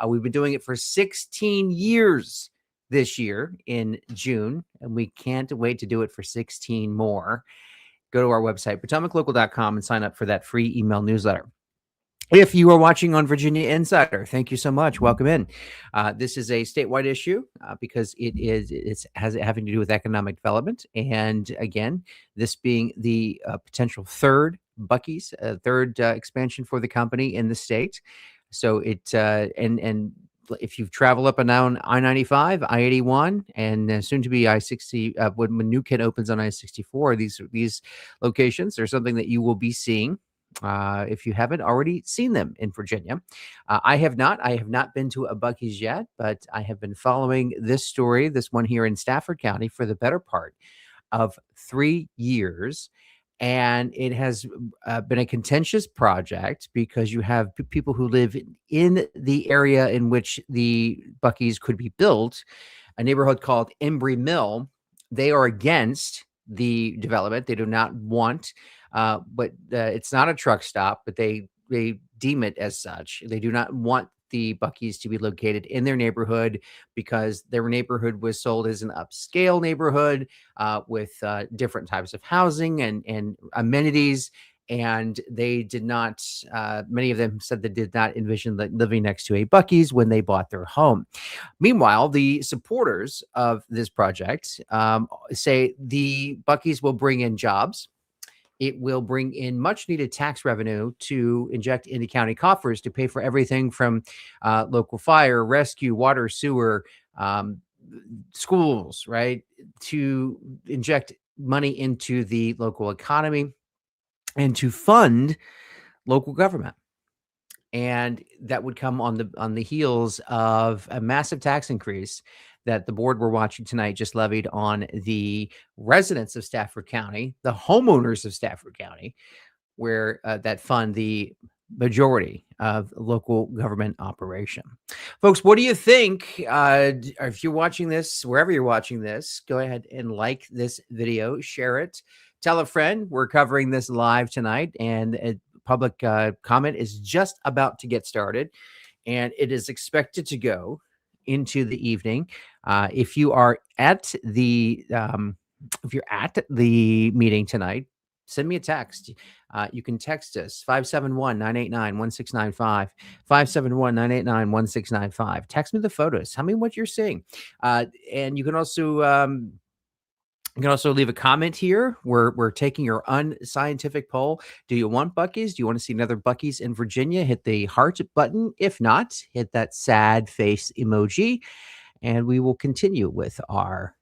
We've been doing it for 16 years this year in June, and we can't wait to do it for 16 more. Go to our website, PotomacLocal.com, and sign up for that free email newsletter. If you are watching on Virginia Insider, thank you so much. Welcome in. This is a statewide issue because it's having to do with economic development. And again, this being the potential third Buc-ee's, third expansion for the company in the state. So and if you travel up and down I-95, I-81, and soon to be I-60, when New Kent opens on I-64, these locations are something that you will be seeing. If you haven't already seen them in Virginia. I have not been to a Buc-ee's yet, but I have been following this story, this one here in Stafford County, for the better part of 3 years. And it has been a contentious project because you have people who live in the area in which the Buc-ee's could be built, a neighborhood called Embry Mill. They are against the development. They do not want but it's not a truck stop, but they deem it as such. They do not want the Buc-ee's to be located in their neighborhood because their neighborhood was sold as an upscale neighborhood with different types of housing and amenities. And they did not, many of them said they did not envision living next to a Buc-ee's when they bought their home. Meanwhile, the supporters of this project say the Buc-ee's will bring in jobs. It will bring in much needed tax revenue to inject into county coffers to pay for everything from local fire, rescue, water, sewer, schools, right? To inject money into the local economy and to fund local government. And that would come on the heels of a massive tax increase that the board we're watching tonight just levied on the residents of Stafford County, the homeowners of Stafford County, where that fund the majority of local government operation. Folks, what do you think? If you're watching this, wherever you're watching this, go ahead and like this video, share it, tell a friend. We're covering this live tonight, and public comment is just about to get started, and it is expected to go into the evening. If you are at the meeting tonight, send me a text. You can text us 571-989-1695, 571-989-1695. Text me the photos. Tell me what you're seeing. And you can also leave a comment here. We're taking your unscientific poll. Do you want Buc-ee's? Do you want to see another Buc-ee's in Virginia? Hit the heart button. If not, hit that sad face emoji. And we will continue with our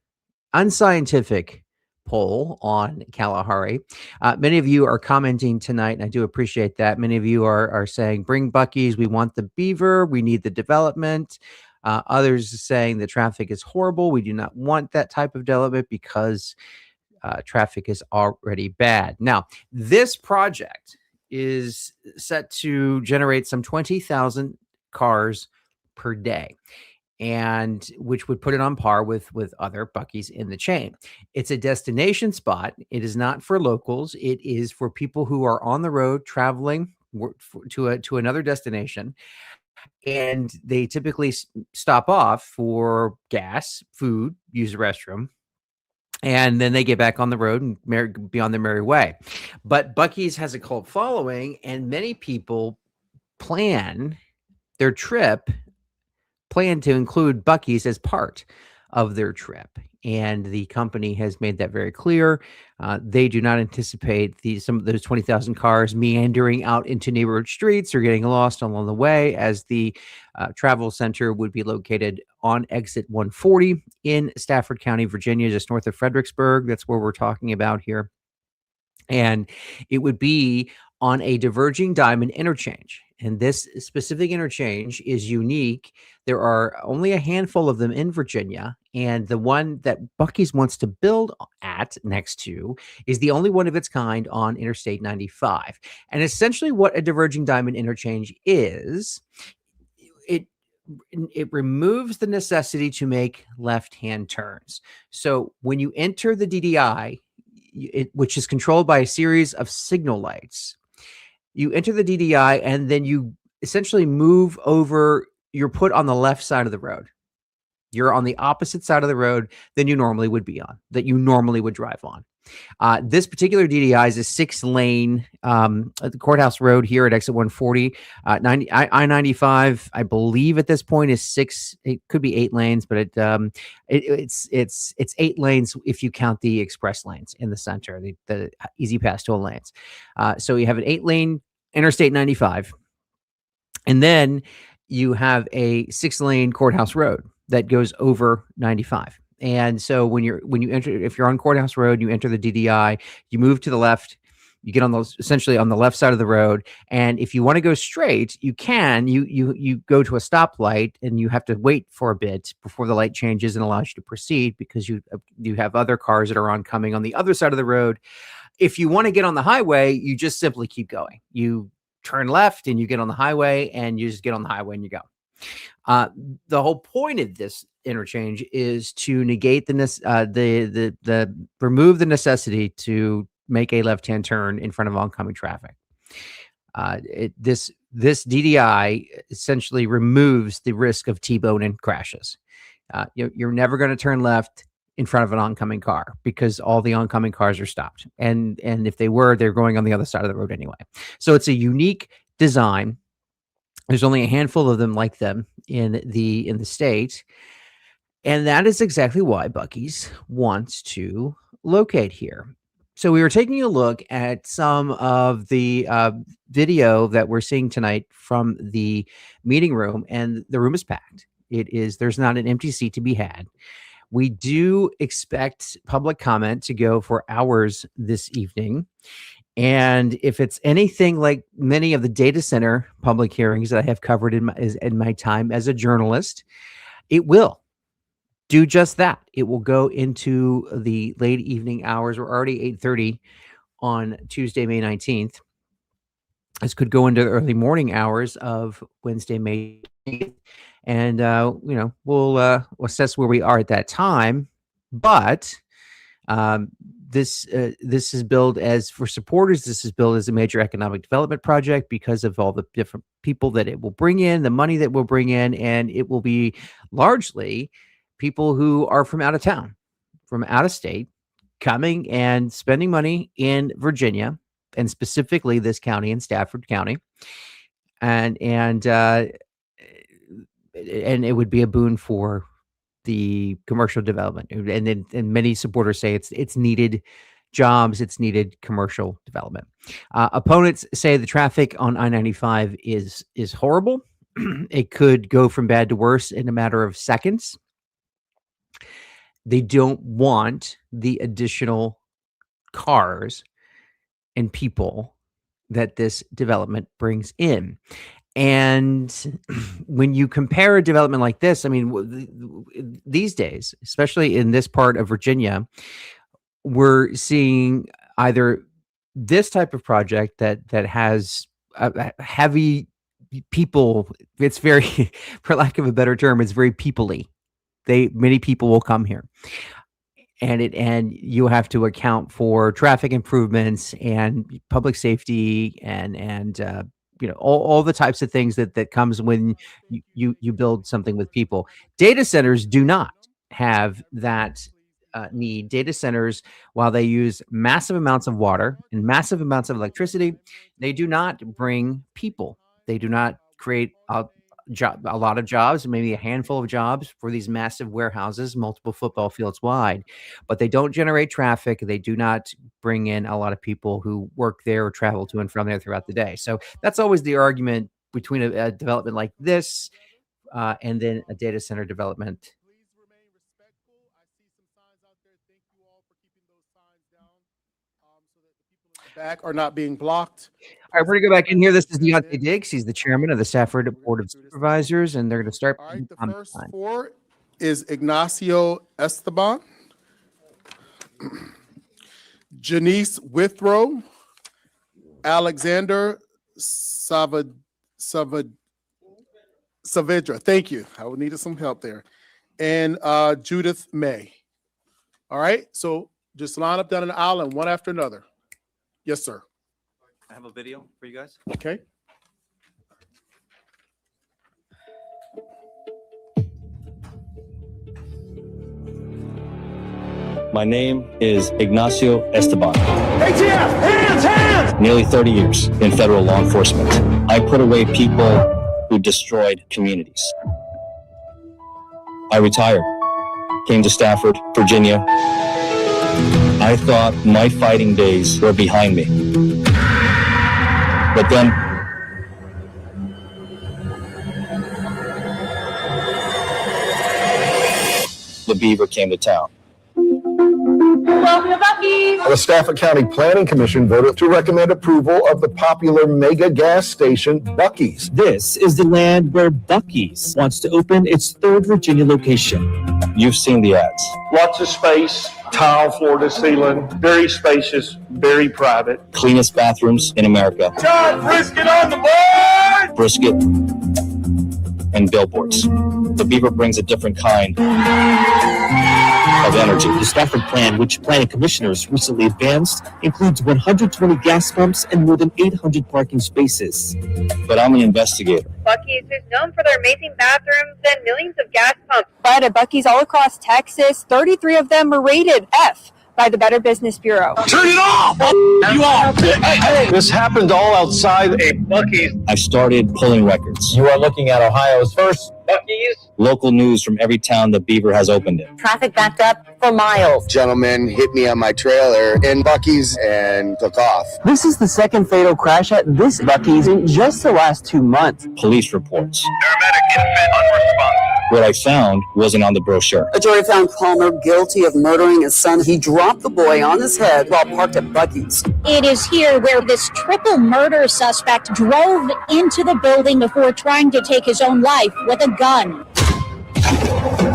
unscientific poll on Kalahari. Many of you are commenting tonight, and I do appreciate that. Many of you are saying, bring Buc-ee's. We want the beaver. We need the development. Others are saying the traffic is horrible. We do not want that type of development because traffic is already bad. Now, this project is set to generate some 20,000 cars per day, and which would put it on par with other Buc-ee's in the chain. It's a destination spot. It is not for locals. It is for people who are on the road traveling to another destination. And they typically stop off for gas, food, use the restroom, and then they get back on the road and be on their merry way. But Buc-ee's has a cult following, and many people plan their trip, plan to include Buc-ee's as part of their trip. And the company has made that very clear. They do not anticipate some of those 20,000 cars meandering out into neighborhood streets or getting lost along the way, as the travel center would be located on exit 140 in Stafford County, Virginia, just north of Fredericksburg. That's where we're talking about here. And it would be on a diverging diamond interchange. And this specific interchange is unique. There are only a handful of them in Virginia. And the one that Buc-ee's wants to build at next to is the only one of its kind on Interstate 95. And essentially what a diverging diamond interchange is, it removes the necessity to make left-hand turns. So when you enter the DDI, which is controlled by a series of signal lights, you enter the DDI and then you essentially move over. You're put on the left side of the road. You're on the opposite side of the road than you normally would be on, that you normally would drive on. This particular DDI is a 6-lane at the Courthouse Road here at exit 140. I-95, I believe at this point is 6. It could be 8 lanes, but it's 8 lanes if you count the express lanes in the center, the easy pass toll lanes. So you have an 8-lane Interstate 95, and then you have a 6-lane Courthouse Road that goes over 95. And so when you enter, if you're on Courthouse Road, you enter the DDI, you move to the left, you get on those essentially on the left side of the road. And if you want to go straight, you can, you go to a stoplight and you have to wait for a bit before the light changes and allows you to proceed, because you have other cars that are oncoming on the other side of the road. If you want to get on the highway, you just simply keep going. You turn left and you get on the highway, and you just get on the highway and you go. The whole point of this interchange is to negate the remove the necessity to make a left-hand turn in front of oncoming traffic. This DDI essentially removes the risk of T-bone and crashes. You're never going to turn left in front of an oncoming car, because all the oncoming cars are stopped. And if they were, they're going on the other side of the road anyway. So it's a unique design. There's only a handful of them like them in the state. And that is exactly why Buc-ee's wants to locate here. So we were taking a look at some of the video that we're seeing tonight from the meeting room, and the room is packed. There's not an empty seat to be had. We do expect public comment to go for hours this evening. And if it's anything like many of the data center public hearings that I have covered in my time as a journalist, it will do just that. It will go into the late evening hours. We're already 8:30 on Tuesday, May 19th. This could go into the early morning hours of Wednesday, May 8th. And, we'll assess where we are at that time. But this is billed as, for supporters, this is billed as a major economic development project because of all the different people that it will bring in, the money that will bring in, and it will be largely people who are from out of town, from out of state, coming and spending money in Virginia, and specifically this county in Stafford County. And it would be a boon for the commercial development. And many supporters say it's needed jobs, it's needed commercial development. Opponents say the traffic on I-95 is horrible. It could go from bad to worse in a matter of seconds. They don't want the additional cars and people that this development brings in. And when you compare a development like this, I mean, these days, especially in this part of Virginia, we're seeing either this type of project that has a heavy people. It's very, for lack of a better term, it's very people-y. Many people will come here, and you have to account for traffic improvements and public safety and all the types of things that comes when you build something with people. Data centers do not have that need data centers while they use massive amounts of water and massive amounts of electricity. They do not bring people. They do not create a lot of jobs, maybe a handful of jobs for these massive warehouses, multiple football fields wide, but they don't generate traffic. They do not bring in a lot of people who work there or travel to and from there throughout the day. So that's always the argument between a development like this and then a data center development. Please remain respectful. I see some signs out there. Thank you all for keeping those signs down so that the people in the back are not being blocked. All right, we're gonna go back in here. This is Deontay Diggs. He's the chairman of the Stafford Board of Supervisors, and they're gonna start. All right, the on first time. 4 is Ignacio Esteban, Janice Withrow, Alexander Saavedra. Thank you. I needed some help there. And Judith May. All right, so just line up down an aisle and one after another. Yes, sir. I have a video for you guys. Okay. My name is Ignacio Esteban. ATF, hands! Nearly 30 years in federal law enforcement. I put away people who destroyed communities. I retired, came to Stafford, Virginia. I thought my fighting days were behind me. But then, the beaver came to town. Welcome to Buc-ee's. The Stafford County Planning Commission voted to recommend approval of the popular mega gas station, Buc-ee's. This is the land where Buc-ee's wants to open its 3rd Virginia location. You've seen the ads. Lots of space, tile floor to ceiling, very spacious, very private. Cleanest bathrooms in America. John Brisket on the board! Brisket and billboards. The beaver brings a different kind of energy. The Stafford plan, which planning commissioners recently advanced, includes 120 gas pumps and more than 800 parking spaces. But I'm an investigator. Buc-ee's is known for their amazing bathrooms and millions of gas pumps. But at Buc-ee's all across Texas, 33 of them are rated F by the Better Business Bureau. Turn it off! You all! Hey. This happened all outside a Buc-ee's. I started pulling records. You are looking at Ohio's first Buc-ee's. Local news from every town the beaver has opened in. Traffic backed up for miles. Gentleman hit me on my trailer in Buc-ee's and took off. This is the second fatal crash at this Buc-ee's in just the last 2 months. Police reports. Paramedic infant unresponsive. What I found wasn't on the brochure. A jury found Palmer guilty of murdering his son. He dropped the boy on his head while parked at Buc-ee's. It is here where this triple murder suspect drove into the building before trying to take his own life with a gun.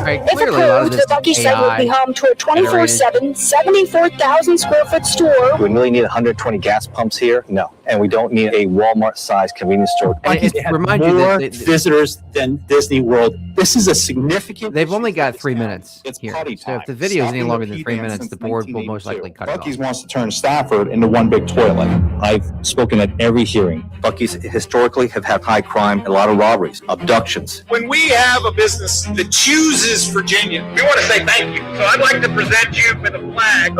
Right, If approved, the Buc-ee's site will be home to a 24/7, 74,000 square foot store. Do we really need 120 gas pumps here? No. And we don't need a Walmart-sized convenience store. And remind you More that visitors than Disney World. This is a significant. they've only got 3 minutes It's here. potty So if time. the video is any Stopping longer the than pee 3 ban minutes, since the board will most 1982. likely cut it Buc-ee's off. wants to turn Stafford into one big toilet. I've spoken at every hearing. Buc-ee's historically have had high crime, a lot of robberies, abductions. When we have a business that chooses Virginia, we want to say thank you. So I'd like to present you with a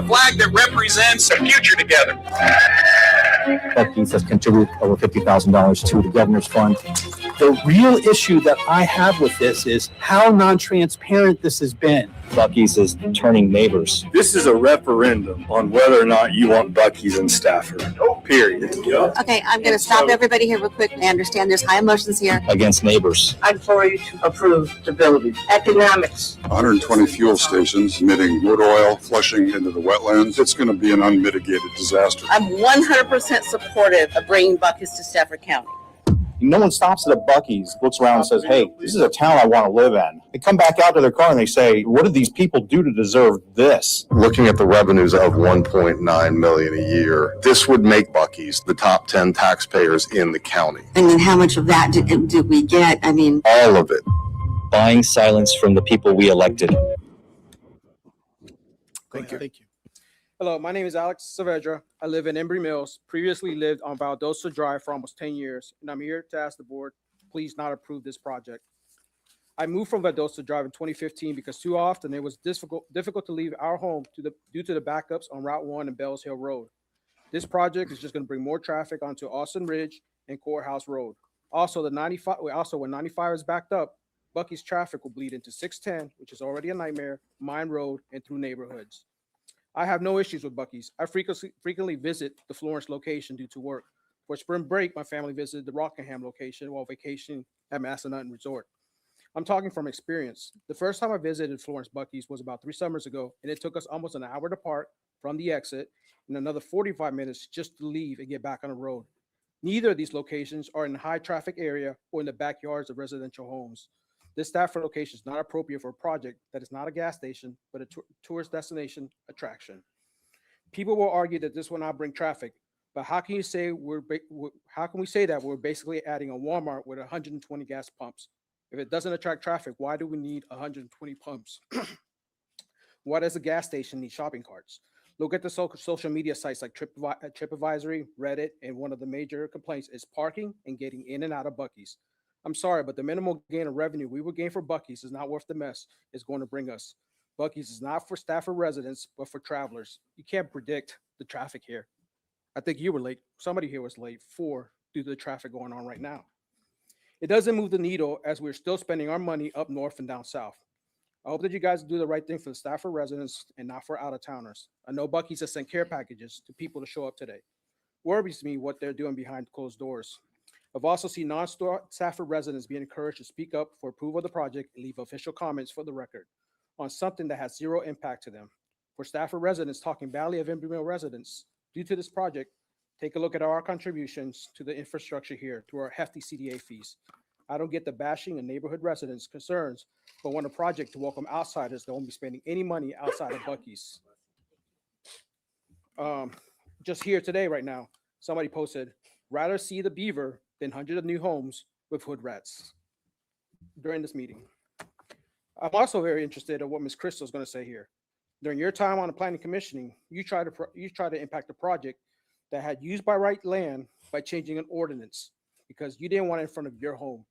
flag that represents a future together. Buc-ee's has contributed over $50,000 to the governor's fund. The real issue that I have with this is how non-transparent this has been. Buc-ee's is turning neighbors. This is a referendum on whether or not you want Buc-ee's in Stafford. Period. Okay, I'm going to stop everybody here real quick. I understand there's high emotions here. Against neighbors. I'm for you to approve the building. Economics. 120 fuel stations emitting wood oil, flushing into the wetlands. It's going to be an unmitigated disaster. I'm 100% supportive of bringing Buc-ee's to Stafford County. No one stops at a Buc-ee's, looks around and says, hey, this is a town I want to live in. They come back out to their car and they say, what did these people do to deserve this? Looking at the revenues of $1.9 million a year, this would make Buc-ee's the top 10 taxpayers in the county. And then how much of that did we get? I mean, all of it. Buying silence from the people we elected. Thank you. Thank you. Hello, my name is Alex Saavedra. I live in Embry Mills, previously lived on Valdosta Drive for almost 10 years, and I'm here to ask the board, please not approve this project. I moved from Valdosta Drive in 2015 because too often it was difficult to leave our home due to the backups on Route 1 and Bells Hill Road. This project is just going to bring more traffic onto Austin Ridge and Courthouse Road. Also, when 95 is backed up, Buc-ee's traffic will bleed into 610, which is already a nightmare, Mine Road, and through neighborhoods. I have no issues with Buc-ee's. I frequently visit the Florence location due to work. For spring break, my family visited the Rockingham location while vacationing at Massanutten Resort. I'm talking from experience. The first time I visited Florence Buc-ee's was about 3 summers ago, and it took us almost an hour to park from the exit and another 45 minutes just to leave and get back on the road. Neither of these locations are in a high traffic area or in the backyards of residential homes. This Stafford location is not appropriate for a project that is not a gas station, but a tourist destination attraction. People will argue that this will not bring traffic, but how can we say that we're basically adding a Walmart with 120 gas pumps? If it doesn't attract traffic, why do we need 120 pumps? Why does a gas station need shopping carts? Look at the social media sites like TripAdvisor, Reddit, and one of the major complaints is parking and getting in and out of Buc-ee's. I'm sorry, but the minimal gain of revenue we would gain for Buc-ee's is not worth the mess it's going to bring us. Buc-ee's is not for Stafford residents, but for travelers. You can't predict the traffic here. I think you were late. Somebody here was late due to the traffic going on right now. It doesn't move the needle as we're still spending our money up north and down south. I hope that you guys do the right thing for the Stafford residents and not for out-of-towners. I know Buc-ee's has sent care packages to people to show up today. Worries me what they're doing behind closed doors. I've also seen non-Stafford residents being encouraged to speak up for approval of the project and leave official comments for the record on something that has zero impact to them. For Stafford residents talking badly of Embry-Mill residents due to this project, take a look at our contributions to the infrastructure here through our hefty CDA fees. I don't get the bashing of neighborhood residents' concerns, but want a project to welcome outsiders that won't be spending any money outside of Buc-ee's. Just here today, right now, somebody posted, rather see the beaver than hundreds of new homes with hood rats during this meeting. I'm also very interested in what Ms. Crystal is going to say here. During your time on the planning commissioning, you try to impact a project that had used by right land by changing an ordinance because you didn't want it in front of your home.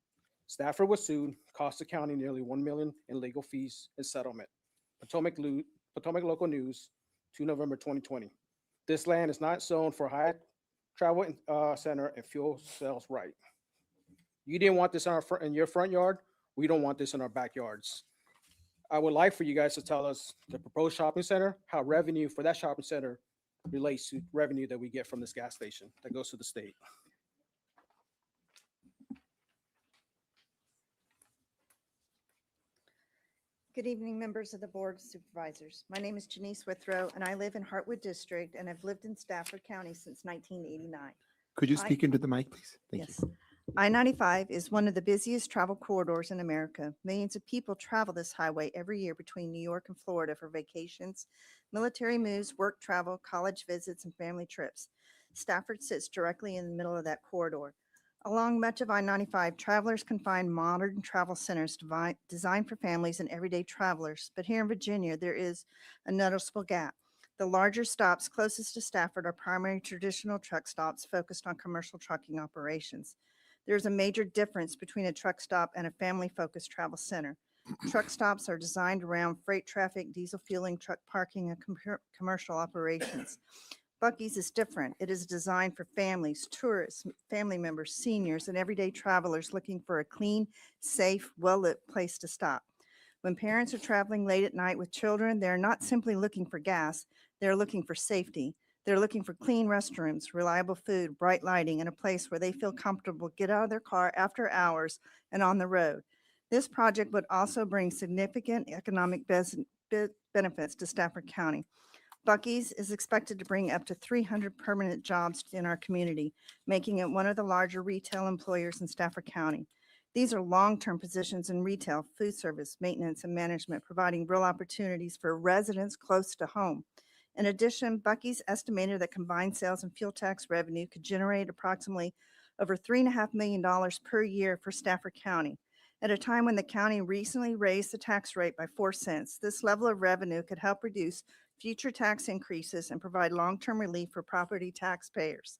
Stafford was sued, cost the county nearly $1 million in legal fees and settlement. Potomac Local News, 2 November 2020. This land is not zoned for high travel center and fuel sales right. You didn't want this in your front yard. We don't want this in our backyards. I would like for you guys to tell us the proposed shopping center, how revenue for that shopping center relates to revenue that we get from this gas station that goes to the state. Good evening, members of the Board of Supervisors. My name is Janice Withrow, and I live in Hartwood District, and I've lived in Stafford County since 1989. Could you speak into the mic, please? Thank Yes. I-95 is one of the busiest travel corridors in America. Millions of people travel this highway every year between New York and Florida for vacations, military moves, work travel, college visits, and family trips. Stafford sits directly in the middle of that corridor. Along much of I-95, travelers can find modern travel centers designed for families and everyday travelers. But here in Virginia, there is a noticeable gap. The larger stops closest to Stafford are primary traditional truck stops focused on commercial trucking operations. There's a major difference between a truck stop and a family-focused travel center. Truck stops are designed around freight traffic, diesel fueling, truck parking, and commercial operations. Buc-ee's is different. It is designed for families, tourists, family members, seniors, and everyday travelers looking for a clean, safe, well-lit place to stop. When parents are traveling late at night with children, they're not simply looking for gas, they're looking for safety. They're looking for clean restrooms, reliable food, bright lighting, and a place where they feel comfortable to get out of their car after hours and on the road. This project would also bring significant economic benefits to Stafford County. Buc-ee's is expected to bring up to 300 permanent jobs in our community, making it one of the larger retail employers in Stafford County. These are long-term positions in retail, food service, maintenance, and management, providing real opportunities for residents close to home. In addition, Buc-ee's estimated that combined sales and fuel tax revenue could generate approximately over $3.5 million per year for Stafford County. At a time when the county recently raised the tax rate by 4 cents, this level of revenue could help reduce future tax increases and provide long-term relief for property taxpayers.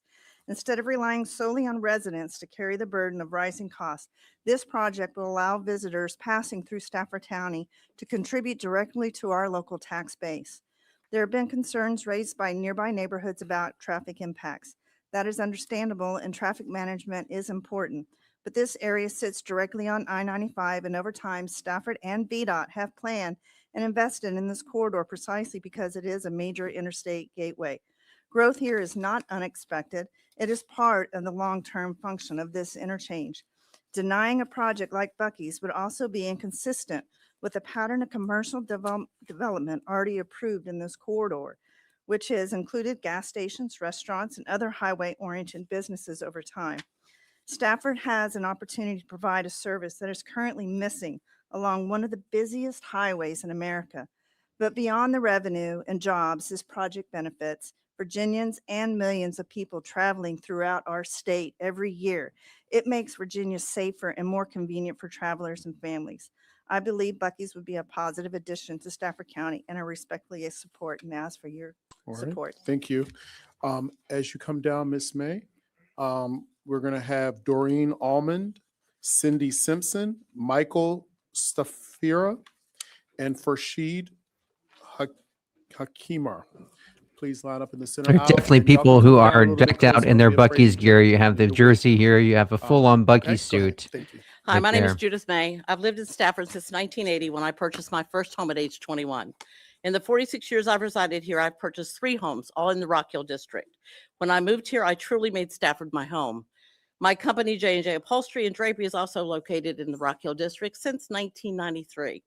Instead of relying solely on residents to carry the burden of rising costs, this project will allow visitors passing through Stafford County to contribute directly to our local tax base. There have been concerns raised by nearby neighborhoods about traffic impacts. That is understandable, and traffic management is important. But this area sits directly on I-95, and over time, Stafford and VDOT have planned and invested in this corridor precisely because it is a major interstate gateway. Growth here is not unexpected. It is part of the long-term function of this interchange. Denying a project like Buc-ee's would also be inconsistent with a pattern of commercial development already approved in this corridor, which has included gas stations, restaurants, and other highway-oriented businesses over time. Stafford has an opportunity to provide a service that is currently missing along one of the busiest highways in America. But beyond the revenue and jobs this project benefits Virginians and millions of people traveling throughout our state every year, it makes Virginia safer and more convenient for travelers and families. I believe Buc-ee's would be a positive addition to Stafford County, and I respectfully support and ask for your All right, support. thank you. As you come down, Ms. May, we're going to have Doreen Almond, Cindy Simpson, Michael Stafira, and Farshid Hakimar. Please line up in the center There are aisle, definitely and y'all can people come who down a are little bit decked out closer. in their Don't be afraid Buc-ee's to gear. You have the move jersey here. You have a full-on Buc-ee okay, go ahead. suit. Thank you. Hi, right my name is there. Judith May. I've lived in Stafford since 1980 when I purchased my first home at age 21. In the 46 years I've resided here, I've purchased 3 homes, all in the Rock Hill district. When I moved here, I truly made Stafford my home. My company, J&J Upholstery and Drapery, is also located in the Rock Hill district since 1993.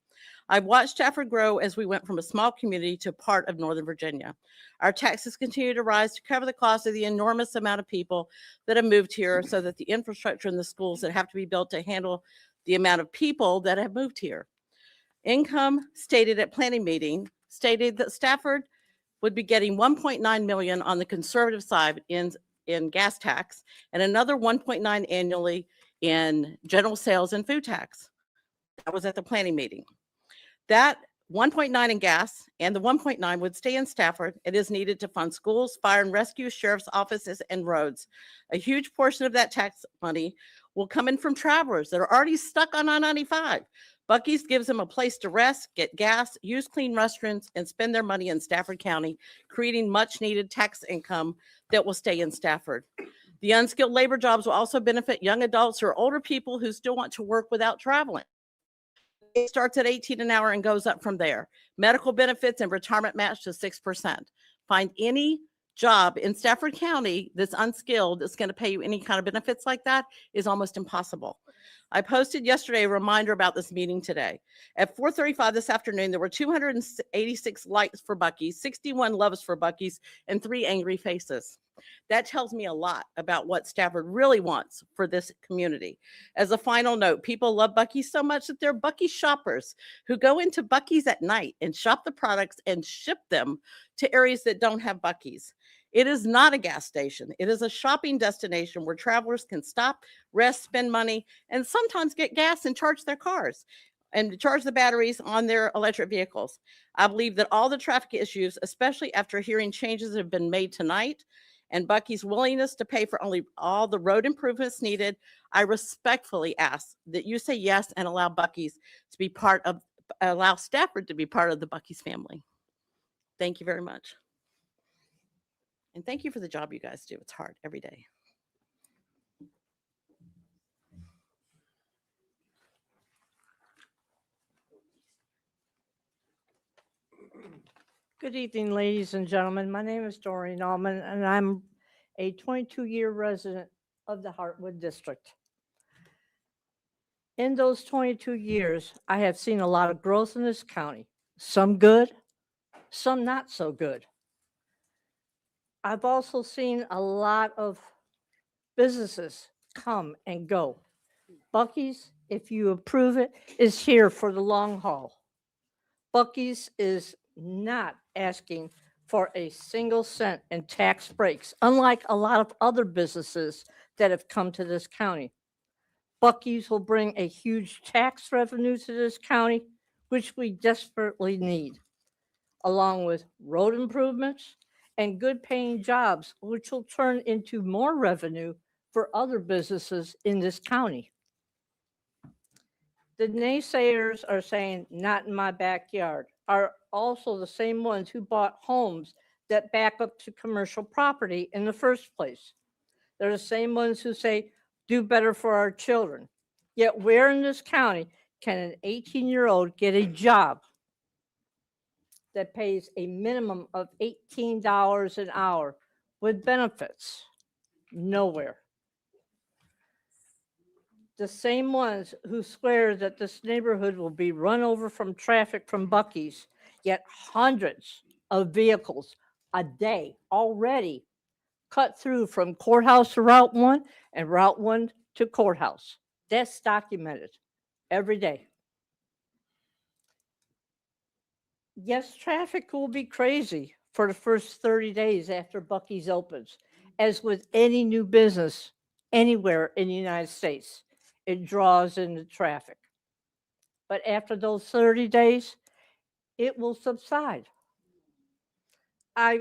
I've watched Stafford grow as we went from a small community to part of Northern Virginia. Our taxes continue to rise to cover the cost of the enormous amount of people that have moved here, so that the infrastructure and the schools that have to be built to handle the amount of people that have moved here. Income stated at planning meeting stated that Stafford would be getting 1.9 million on the conservative side in gas tax and another 1.9 annually in general sales and food tax. That was at the planning meeting. That 1.9 in gas and the 1.9 would stay in Stafford. It is needed to fund schools, fire and rescue, sheriff's offices, and roads. A huge portion of that tax money will come in from travelers that are already stuck on I-95. Buc-ee's gives them a place to rest, get gas, use clean restrooms, and spend their money in Stafford County, creating much needed tax income that will stay in Stafford. The unskilled labor jobs will also benefit young adults or older people who still want to work without traveling. It starts at 18 an hour and goes up from there. Medical benefits and retirement match to 6%. Find any job in Stafford County that's unskilled that's going to pay you any kind of benefits like that is almost impossible. I posted yesterday a reminder about this meeting today. At 4:35 this afternoon, there were 286 likes for Buc-ee's, 61 loves for Buc-ee's, and 3 angry faces. That tells me a lot about what Stafford really wants for this community. As a final note, people love Buc-ee's so much that they're Buc-ee's shoppers who go into Buc-ee's at night and shop the products and ship them to areas that don't have Buc-ee's. It is not a gas station. It is a shopping destination where travelers can stop, rest, spend money, and sometimes get gas and charge their cars and charge the batteries on their electric vehicles. I believe that all the traffic issues, especially after hearing changes that have been made tonight, and Buc-ee's willingness to pay for only all the road improvements needed, I respectfully ask that you say yes and allow Buc-ee's to be allow Stafford to be part of the Buc-ee's family. Thank you very much. And thank you for the job you guys do. It's hard every day. Good evening, ladies and gentlemen. My name is Doreen Allman, and I'm a 22-year resident of the Heartwood District. In those 22 years, I have seen a lot of growth in this county, some good, some not so good. I've also seen a lot of businesses come and go. Buc-ee's, if you approve it, is here for the long haul. Buc-ee's is not asking for a single cent in tax breaks, unlike a lot of other businesses that have come to this county. Buc-ee's will bring a huge tax revenue to this county, which we desperately need, along with road improvements and good paying jobs, which will turn into more revenue for other businesses in this county. The naysayers are saying, not in my backyard, are also the same ones who bought homes that back up to commercial property in the first place. They're the same ones who say, do better for our children. Yet where in this county can an 18-year-old get a job that pays a minimum of $18 an hour with benefits? Nowhere. The same ones who swear that this neighborhood will be run over from traffic from Buc-ee's, yet hundreds of vehicles a day already cut through from Courthouse to Route 1 and Route 1 to Courthouse. That's documented every day. Yes, traffic will be crazy for the first 30 days after Buc-ee's opens, as with any new business anywhere in the United States. It draws in the traffic. But after those 30 days, it will subside. I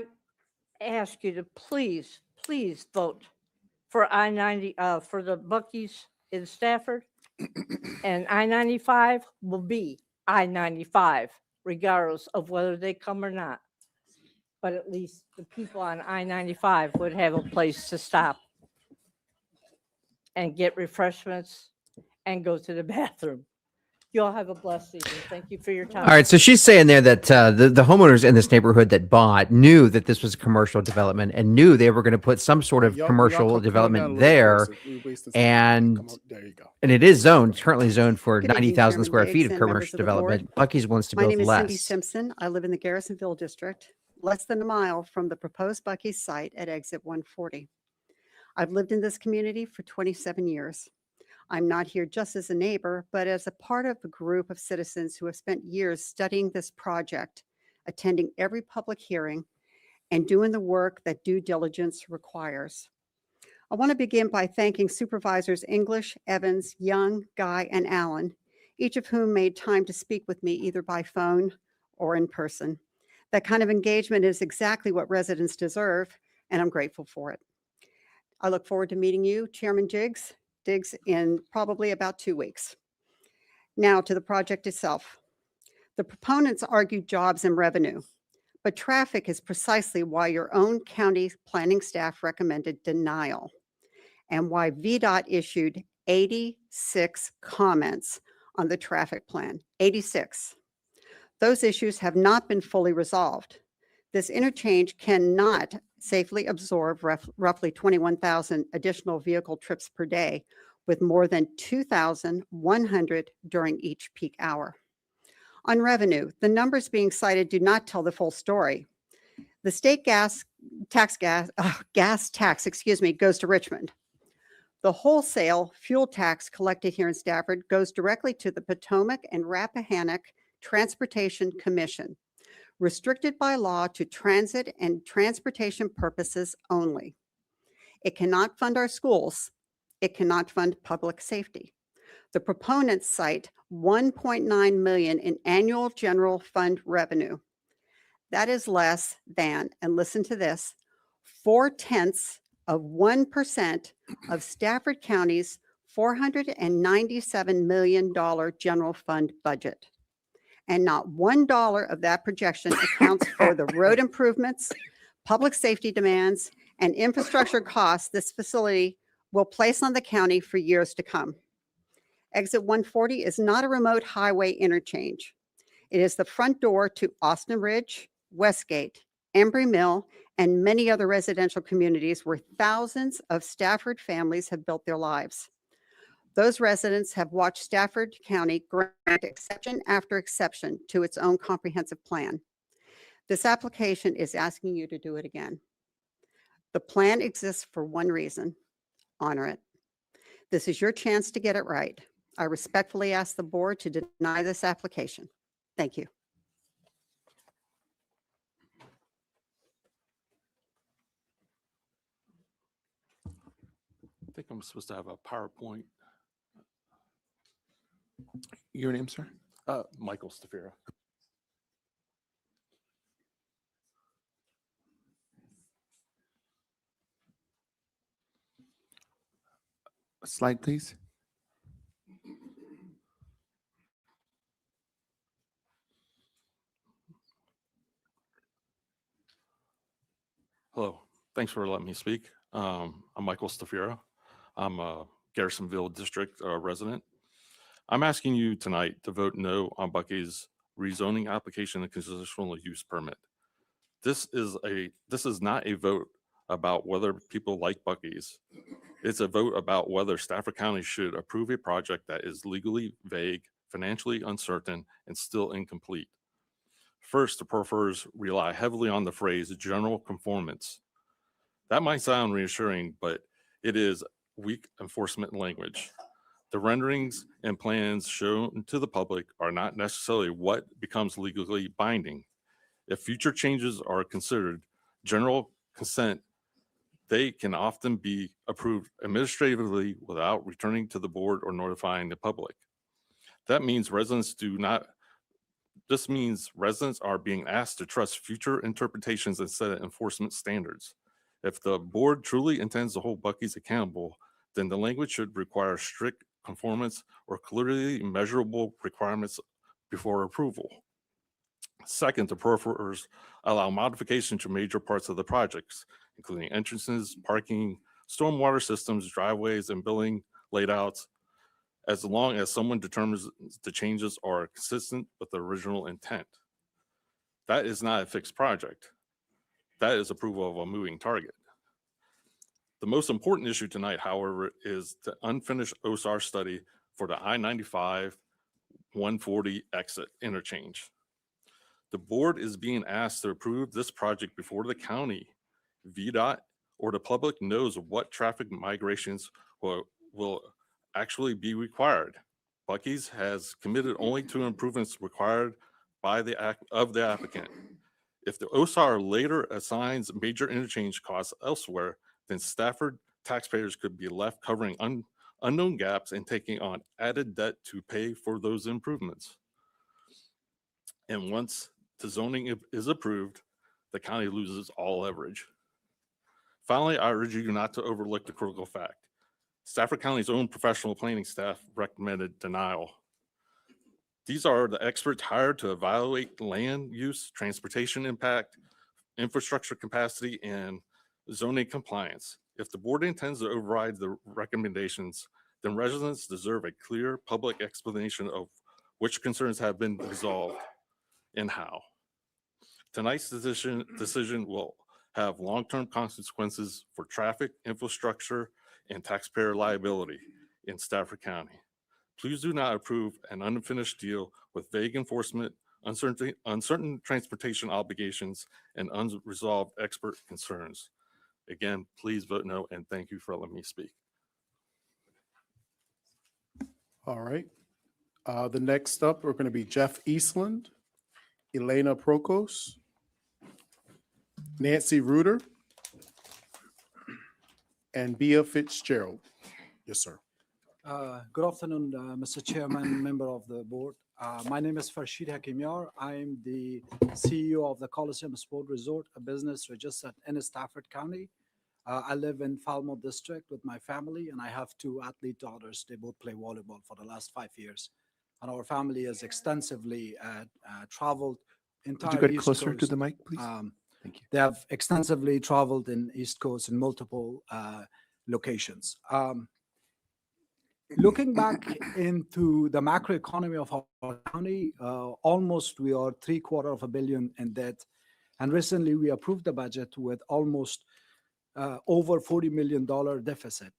ask you to please, please vote for I-90, for the Buc-ee's in Stafford, and I-95 will be I-95, regardless of whether they come or not. But at least the people on I-95 would have a place to stop and get refreshments and go to the bathroom. You all have a blessed evening. Thank you for your time. All right, so she's saying there that the homeowners in this neighborhood that bought knew that this was a commercial development and knew they were going to put some sort of commercial development there, and it is zoned, currently zoned for Good evening, 90,000 Chairman square feet Diggs of and members commercial of the board. development. Buc-ee's wants to My build name is Cindy less. Simpson. I live in the Garrisonville district, less than a mile from the proposed Buc-ee's site at exit 140. I've lived in this community for 27 years. I'm not here just as a neighbor, but as a part of a group of citizens who have spent years studying this project, attending every public hearing, and doing the work that due diligence requires. I want to begin by thanking Supervisors English, Evans, Young, Guy, and Allen, each of whom made time to speak with me either by phone or in person. That kind of engagement is exactly what residents deserve, and I'm grateful for it. I look forward to meeting you, Chairman Diggs, in probably about 2 weeks. Now to the project itself. The proponents argued jobs and revenue, but traffic is precisely why your own county planning staff recommended denial, and why VDOT issued 86 comments on the traffic plan, 86. Those issues have not been fully resolved. This interchange cannot safely absorb roughly 21,000 additional vehicle trips per day, with more than 2,100 during each peak hour. On revenue, the numbers being cited do not tell the full story. The state gas tax goes to Richmond. The wholesale fuel tax collected here in Stafford goes directly to the Potomac and Rappahannock Transportation Commission, restricted by law to transit and transportation purposes only. It cannot fund our schools. It cannot fund public safety. The proponents cite $1.9 million in annual general fund revenue. That is less than, and listen to this, 0.4% of Stafford County's $497 million general fund budget. And not $1 of that projection accounts for the road improvements, public safety demands, and infrastructure costs this facility will place on the county for years to come. Exit 140 is not a remote highway interchange. It is the front door to Austin Ridge, Westgate, Embry Mill, and many other residential communities where thousands of Stafford families have built their lives. Those residents have watched Stafford County grant exception after exception to its own comprehensive plan. This application is asking you to do it again. The plan exists for one reason: honor it. This is your chance to get it right. I respectfully ask the board to deny this application. Thank you. I think I'm supposed to have a PowerPoint. Your name, sir? Michael Stafford. Slide, please. Hello, thanks for letting me speak. I'm Michael Stafford. I'm a Garrisonville District resident. I'm asking you tonight to vote no on Buc-ee's rezoning application and conditional use permit. This is not a vote about whether people like Buc-ee's. It's a vote about whether Stafford County should approve a project that is legally vague, financially uncertain, and still incomplete. First, the profers rely heavily on the phrase general conformance. That might sound reassuring, but it is weak enforcement language. The renderings and plans shown to the public are not necessarily what becomes legally binding. If future changes are considered general consent, they can often be approved administratively without returning to the board or notifying the public. That means this means residents are being asked to trust future interpretations instead of enforcement standards. If the board truly intends to hold Buc-ee's accountable, then the language should require strict conformance or clearly measurable requirements before approval. Second, the profers allow modification to major parts of the projects, including entrances, parking, stormwater systems, driveways, and building layouts, as long as someone determines the changes are consistent with the original intent. That is not a fixed project. That is approval of a moving target. The most important issue tonight, however, is the unfinished OSAR study for the I-95-140 exit interchange. The board is being asked to approve this project before the county, VDOT, or the public knows what traffic migrations will actually be required. Buc-ee's has committed only to improvements required by the applicant. If the OSAR later assigns major interchange costs elsewhere, then Stafford taxpayers could be left covering unknown gaps and taking on added debt to pay for those improvements. And once the zoning is approved, the county loses all leverage. Finally, I urge you not to overlook the critical fact. Stafford County's own professional planning staff recommended denial. These are the experts hired to evaluate land use, transportation impact, infrastructure capacity, and zoning compliance. If the board intends to override the recommendations, then residents deserve a clear public explanation of which concerns have been resolved and how. Tonight's decision will have long-term consequences for traffic, infrastructure, and taxpayer liability in Stafford County. Please do not approve an unfinished deal with vague enforcement, uncertain transportation obligations, and unresolved expert concerns. Again, please vote no, and thank you for letting me speak. All right. The next up are going to be Jeff Eastland, Elena Prokos, Nancy Reuter, and Bia Fitzgerald. Yes, sir. Good afternoon, Mr. Chairman, member of the board. My name is Farshid Hakimyar. I'm the CEO of the Coliseum Sport Resort, a business registered in Stafford County. I live in Falmouth District with my family, and I have two athlete daughters. They both play volleyball for the last 5 years. And our family has extensively traveled entire Could you get East closer to Coast. the mic, please? Thank you. They have extensively traveled in East Coast in multiple locations. Looking back into the macroeconomy of our county, almost we are $750 million in debt. And recently we approved the budget with almost over $40 million deficit.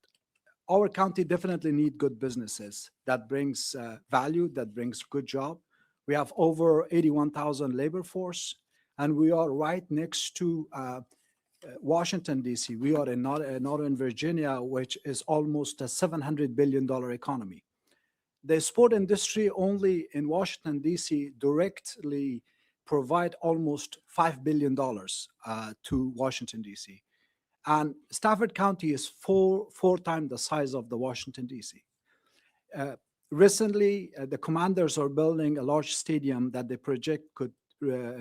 Our county definitely need good businesses that brings value, that brings good job. We have over 81,000 labor force, and we are right next to Washington, D.C. We are in Northern Virginia, which is almost a $700 billion economy. The sport industry only in Washington, D.C. directly provide almost $5 billion to Washington, D.C. And Stafford County is four times the size of the Washington, D.C. Recently, the Commanders are building a large stadium that they project could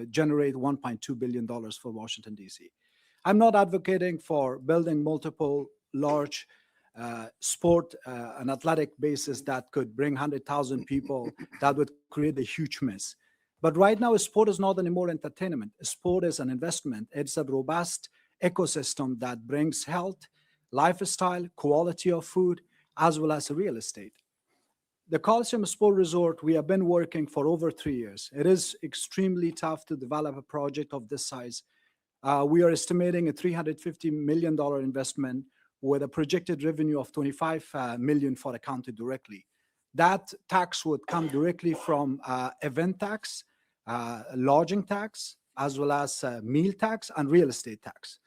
generate $1.2 billion for Washington, D.C. I'm not advocating for building multiple large sport, an athletic basis that could bring 100,000 people, that would create a huge mess. But right now, sport is not anymore entertainment. Sport is an investment. It's a robust ecosystem that brings health, lifestyle, quality of food, as well as real estate. The Coliseum Sport Resort, we have been working for over 3 years. It is extremely tough to develop a project of this size. We are estimating a $350 million investment with a projected revenue of $25 million for the county directly. That tax would come directly from event tax, lodging tax, as well as meal tax and real estate tax.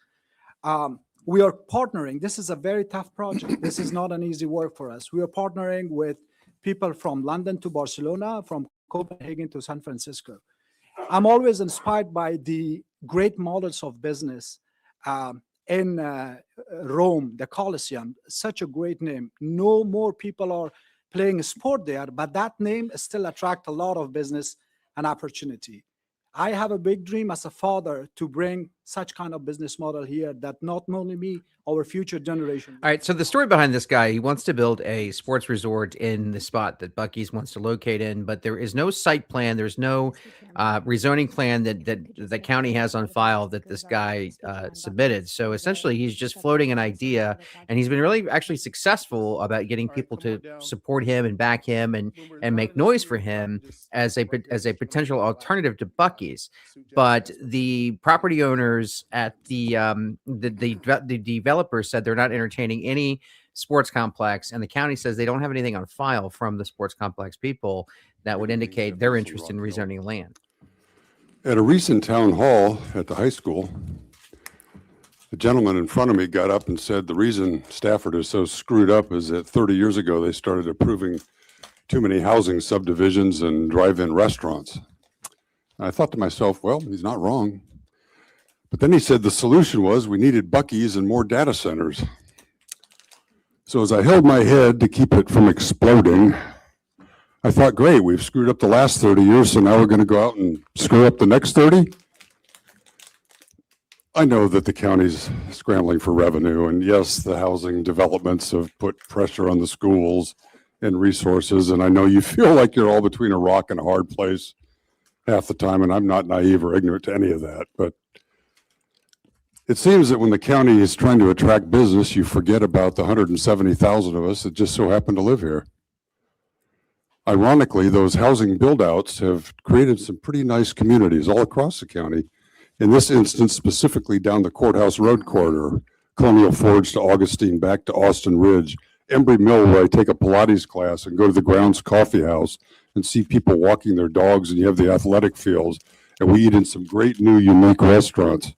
We are partnering. This is a very tough project. This is not an easy work for us. We are partnering with people from London to Barcelona, from Copenhagen to San Francisco. I'm always inspired by the great models of business in Rome, the Colosseum, such a great name. No more people are playing sport there, but that name still attracts a lot of business and opportunity. I have a big dream as a father to bring such kind of business model here that not only me, our future generation. All right. So the story behind this guy, he wants to build a sports resort in the spot that Buc-ee's wants to locate in, but there is no site plan. There's no rezoning plan that the county has on file that this guy submitted. So essentially, he's just floating an idea, and he's been really actually successful about getting people to support him and back him and make noise for him as a potential alternative to Buc-ee's. But the property owners at the developers said they're not entertaining any sports complex, and the county says they don't have anything on file from the sports complex people that would indicate their interest in rezoning land. At a recent town hall at the high school, the gentleman in front of me got up and said the reason Stafford is so screwed up is that 30 years ago they started approving too many housing subdivisions and drive-in restaurants. And I thought to myself, well, he's not wrong. But then he said the solution was we needed Buc-ee's and more data centers. So as I held my head to keep it from exploding, I thought, great, we've screwed up the last 30 years, so now we're going to go out and screw up the next 30? I know that the county's scrambling for revenue, and yes, the housing developments have put pressure on the schools and resources, and I know you feel like you're all between a rock and a hard place half the time, and I'm not naive or ignorant to any of that, but it seems that when the county is trying to attract business, you forget about the 170,000 of us that just so happen to live here. Ironically, those housing build-outs have created some pretty nice communities all across the county. In this instance, specifically down the Courthouse Road corridor, Colonial Forge to Augustine, back to Austin Ridge, Embry Mill, where I take a Pilates class and go to the Grounds Coffee House and see people walking their dogs, and you have the athletic fields, and we eat in some great new unique restaurants.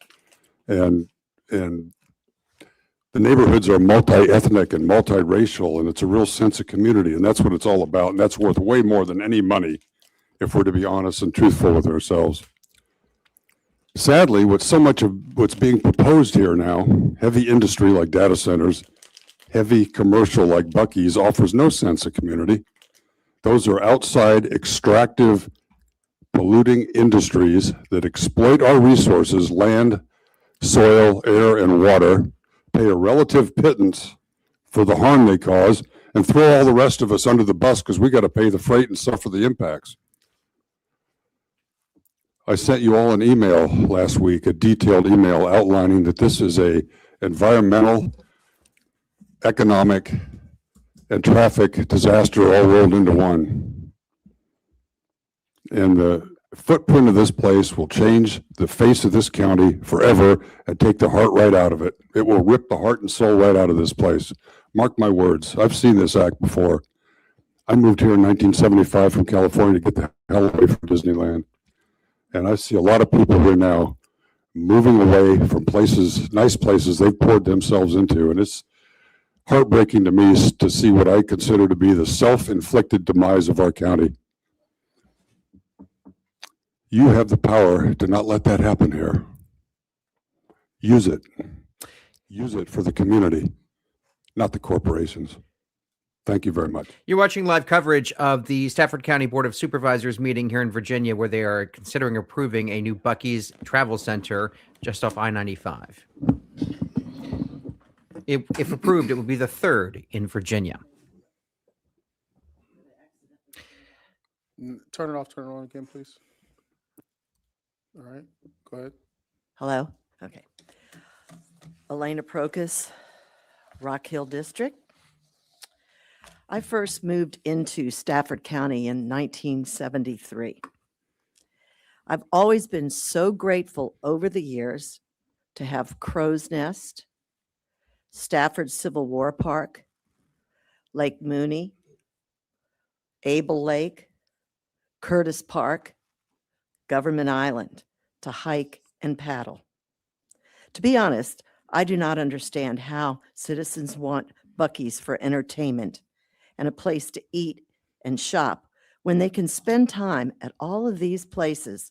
And the neighborhoods are multi-ethnic and multiracial, and it's a real sense of community, and that's what it's all about, and that's worth way more than any money if we're to be honest and truthful with ourselves. Sadly, with so much of what's being proposed here now, heavy industry like data centers, heavy commercial like Buc-ee's offers no sense of community. Those are outside, extractive, polluting industries that exploit our resources, land, soil, air, and water, pay a relative pittance for the harm they cause, and throw all the rest of us under the bus because we got to pay the freight and suffer the impacts. I sent you all an email last week, a detailed email outlining that this is a environmental, economic, and traffic disaster all rolled into one. And the footprint of this place will change the face of this county forever and take the heart right out of it. It will rip the heart and soul right out of this place. Mark my words. I've seen this act before. I moved here in 1975 from California to get the hell away from Disneyland. And I see a lot of people here now moving away from places, nice places they've poured themselves into. And it's heartbreaking to me to see what I consider to be the self-inflicted demise of our county. You have the power to not let that happen here. Use it. Use it for the community, not the corporations. Thank you very much. You're watching live coverage of the Stafford County Board of Supervisors meeting here in Virginia, where they are considering approving a new Buc-ee's travel center just off I-95. If approved, it would be the third in Virginia. Turn it off, turn it on again, please. All right, go ahead. Hello? Okay. Elena Procus, Rock Hill District. I first moved into Stafford County in 1973. I've always been so grateful over the years to have Crow's Nest, Stafford Civil War Park, Lake Mooney, Able Lake, Curtis Park, Government Island to hike and paddle. To be honest, I do not understand how citizens want Buc-ee's for entertainment and a place to eat and shop when they can spend time at all of these places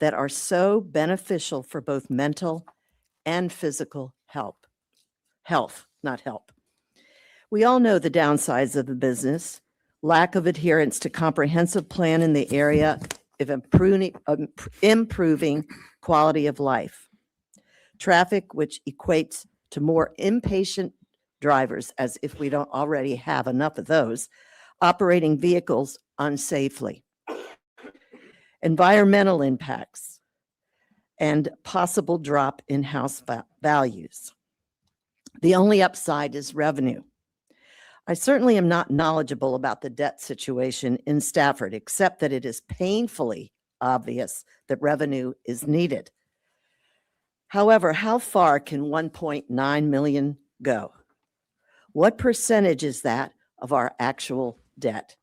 that are so beneficial for both mental and physical health, not help. We all know the downsides of the business, lack of adherence to comprehensive plan in the area of improving quality of life. Traffic, which equates to more impatient drivers, as if we don't already have enough of those, operating vehicles unsafely. Environmental impacts and possible drop in house values. The only upside is revenue. I certainly am not knowledgeable about the debt situation in Stafford, except that it is painfully obvious that revenue is needed. However, how far can 1.9 million go? What percentage is that of our actual debt?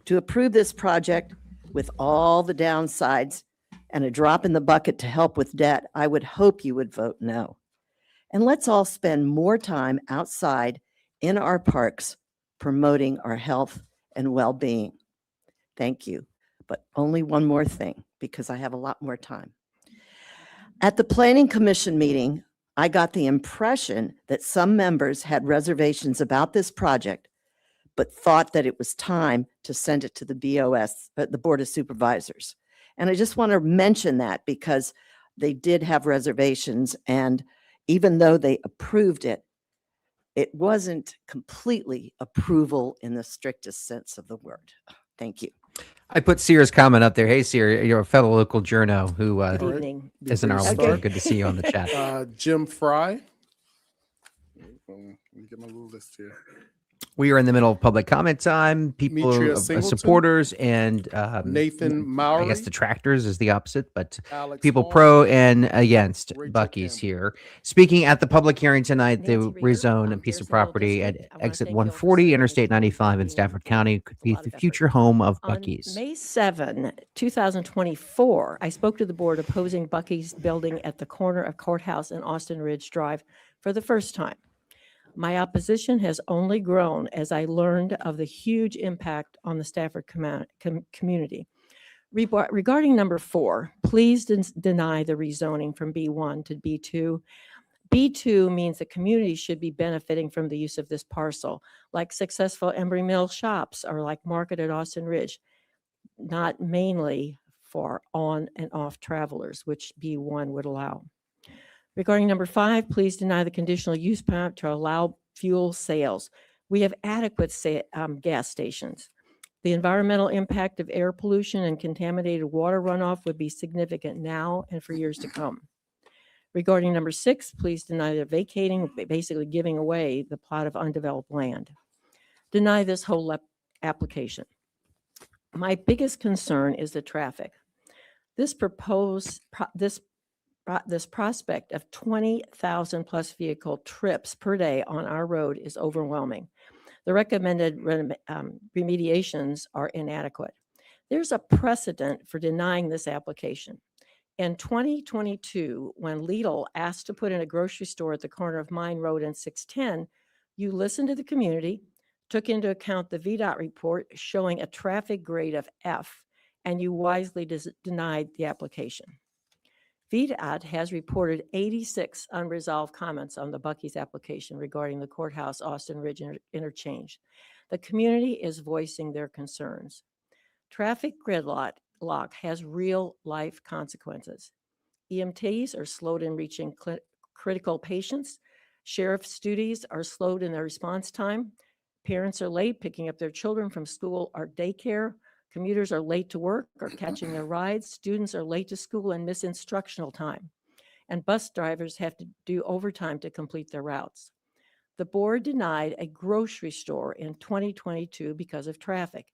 To approve this project with all the downsides and a drop in the bucket to help with debt, I would hope you would vote no. And let's all spend more time outside in our parks promoting our health and well-being. Thank you. But only one more thing, because I have a lot more time. At the Planning Commission meeting, I got the impression that some members had reservations about this project, but thought that it was time to send it to the BOS, the Board of Supervisors. And I just want to mention that because they did have reservations, and even though they approved it, it wasn't completely approval in the strictest sense of the word. Thank you. I put Sierra's comment up there. Hey, Sierra, you're a fellow local journo who Good evening. is in Arlington. Good to see you on the chat. Jim Fry. Let me get my little list here. We are in the middle of public comment time. People, Demetria Singleton, supporters, and Nathan Mowry. I guess detractors is the opposite, but Alex people Hall, pro and against Rachel Buc-ee's Campbell. here. Speaking at the public hearing tonight, they Nancy Reeder, rezone a piece of Harrisonburg property at District. I wanna exit thank you all for 140, serving Interstate this community 95 in and Stafford for County. Could a be lot the of effort. future home of On Buc-ee's. May 7, 2024, I spoke to the board opposing Buc-ee's building at the corner of Courthouse and Austin Ridge Drive for the first time. My opposition has only grown as I learned of the huge impact on the Stafford community. Regarding number 4, please deny the rezoning from B1 to B2. B2 means the community should be benefiting from the use of this parcel, like successful Embry Mill shops or like Market at Austin Ridge, not mainly for on and off travelers, which B1 would allow. Regarding number 5, please deny the conditional use permit to allow fuel sales. We have adequate gas stations. The environmental impact of air pollution and contaminated water runoff would be significant now and for years to come. Regarding number 6, please deny the vacating, basically giving away the plot of undeveloped land. Deny this whole application. My biggest concern is the traffic. This prospect of 20,000 plus vehicle trips per day on our road is overwhelming. The recommended remediations are inadequate. There's a precedent for denying this application. In 2022, when Lidl asked to put in a grocery store at the corner of Mine Road and 610, you listened to the community, took into account the VDOT report showing a traffic grade of F, and you wisely denied the application. VDOT has reported 86 unresolved comments on the Buc-ee's application regarding the Courthouse Austin Ridge interchange. The community is voicing their concerns. Traffic gridlock has real life consequences. EMTs are slowed in reaching critical patients, Sheriff's duties are slowed in their response time. Parents are late picking up their children from school or daycare. Commuters are late to work or catching their rides. Students are late to school and miss instructional time. And bus drivers have to do overtime to complete their routes. The board denied a grocery store in 2022 because of traffic.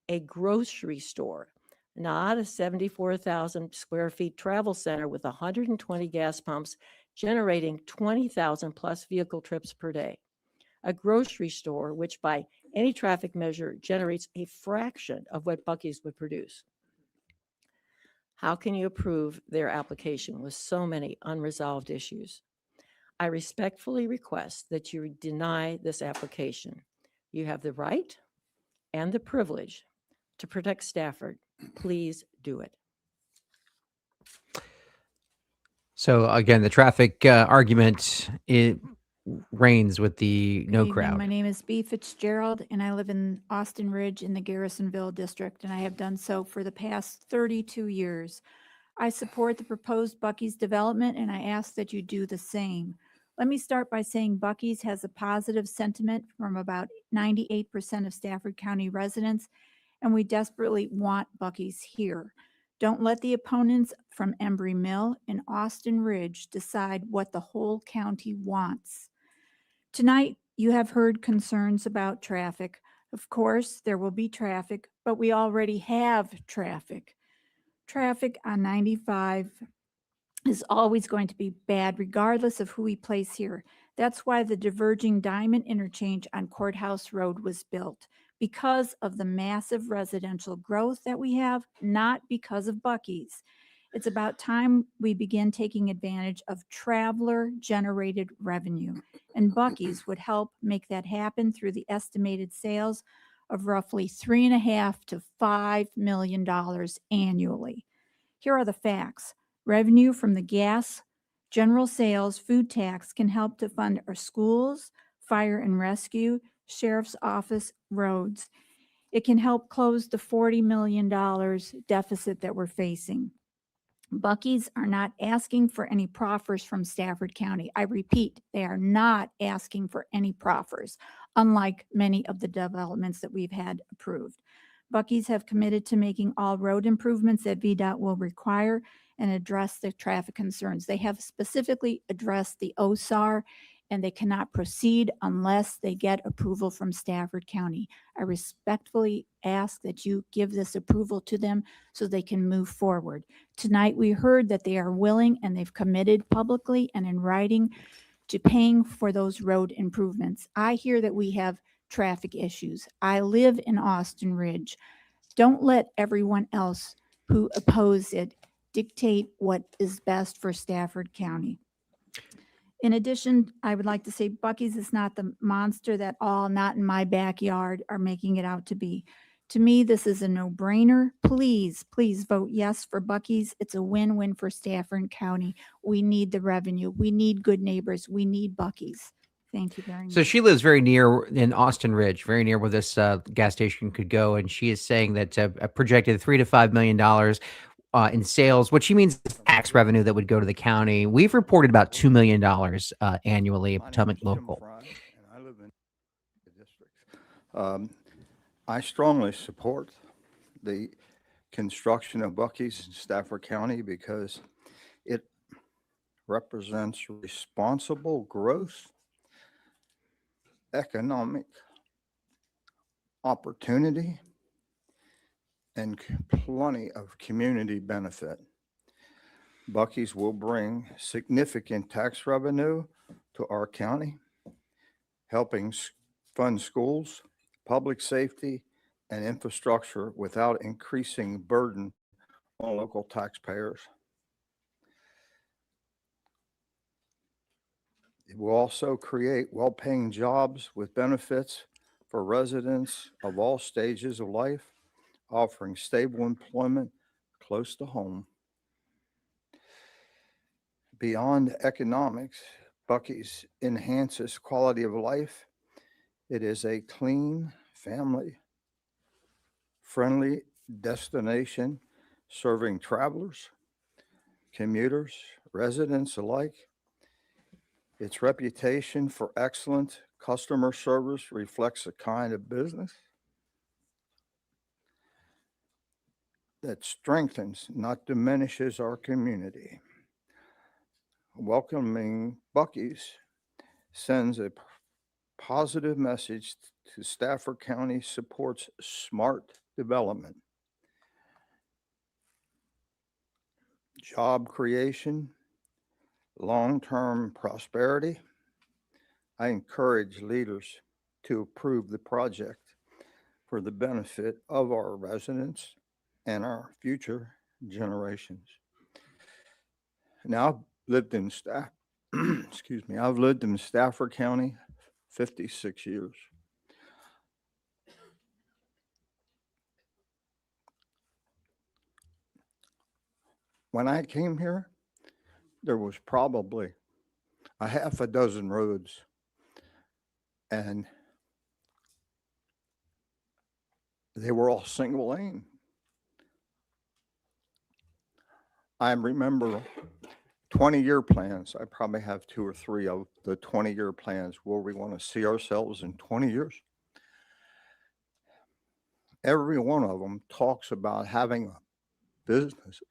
A grocery store, not a 74,000 square feet travel center with 120 gas pumps generating 20,000 plus vehicle trips per day. A grocery store, which by any traffic measure generates a fraction of what Buc-ee's would produce. How can you approve their application with so many unresolved issues? I respectfully request that you deny this application. You have the right and the privilege to protect Stafford. Please do it. So again, the traffic argument, it reigns with the no Good evening. crowd. My name is B. Fitzgerald, and I live in Austin Ridge in the Garrisonville district, and I have done so for the past 32 years. I support the proposed Buc-ee's development, and I ask that you do the same. Let me start by saying Buc-ee's has a positive sentiment from about 98% of Stafford County residents, and we desperately want Buc-ee's here. Don't let the opponents from Embry Mill and Austin Ridge decide what the whole county wants. Tonight, you have heard concerns about traffic. Of course, there will be traffic, but we already have traffic. Traffic on 95 is always going to be bad regardless of who we place here. That's why the diverging diamond interchange on Courthouse Road was built, because of the massive residential growth that we have, not because of Buc-ee's. It's about time we begin taking advantage of traveler-generated revenue, and Buc-ee's would help make that happen through the estimated sales of roughly $3.5 to $5 million annually. Here are the facts. Revenue from the gas, general sales, food tax can help to fund our schools, fire and rescue, sheriff's office, roads. It can help close the $40 million deficit that we're facing. Buc-ee's are not asking for any proffers from Stafford County. I repeat, they are not asking for any proffers, unlike many of the developments that we've had approved. Buc-ee's have committed to making all road improvements that VDOT will require and address the traffic concerns. They have specifically addressed the OSAR, and they cannot proceed unless they get approval from Stafford County. I respectfully ask that you give this approval to them so they can move forward. Tonight, we heard that they are willing and they've committed publicly and in writing to paying for those road improvements. I hear that we have traffic issues. I live in Austin Ridge. Don't let everyone else who oppose it dictate what is best for Stafford County. In addition, I would like to say Buc-ee's is not the monster that all not in my backyard are making it out to be. To me, this is a no-brainer. Please, please vote yes for Buc-ee's. It's a win-win for Stafford County. We need the revenue. We need good neighbors. We need Buc-ee's. Thank you very much. So she lives very near in Austin Ridge, very near where this gas station could go, and she is saying that a projected $3 to $5 million in sales, what she means is tax revenue that would go to the county. We've reported about $2 million annually at Potomac Local. I live in the district. I strongly support the construction of Buc-ee's in Stafford County because it represents responsible growth, economic opportunity, and plenty of community benefit. Buc-ee's will bring significant tax revenue to our county, helping fund schools, public safety, and infrastructure without increasing burden on local taxpayers. It will also create well-paying jobs with benefits for residents of all stages of life, offering stable employment close to home. Beyond economics, Buc-ee's enhances quality of life. It is a clean, family-friendly destination serving travelers, commuters, residents alike. Its reputation for excellent customer service reflects the kind of business that strengthens, not diminishes our community. Welcoming Buc-ee's sends a positive message to Stafford County supports smart development, job creation, long-term prosperity. I encourage leaders to approve the project for the benefit of our residents and our future generations. Now, I've lived in I've lived in Stafford County 56 years. When I came here, there was probably a half a dozen roads, and they were all single lane. I remember 20-year plans. I probably have 2 or 3 of the 20-year plans where we want to see ourselves in 20 years. Every one of them talks about having a business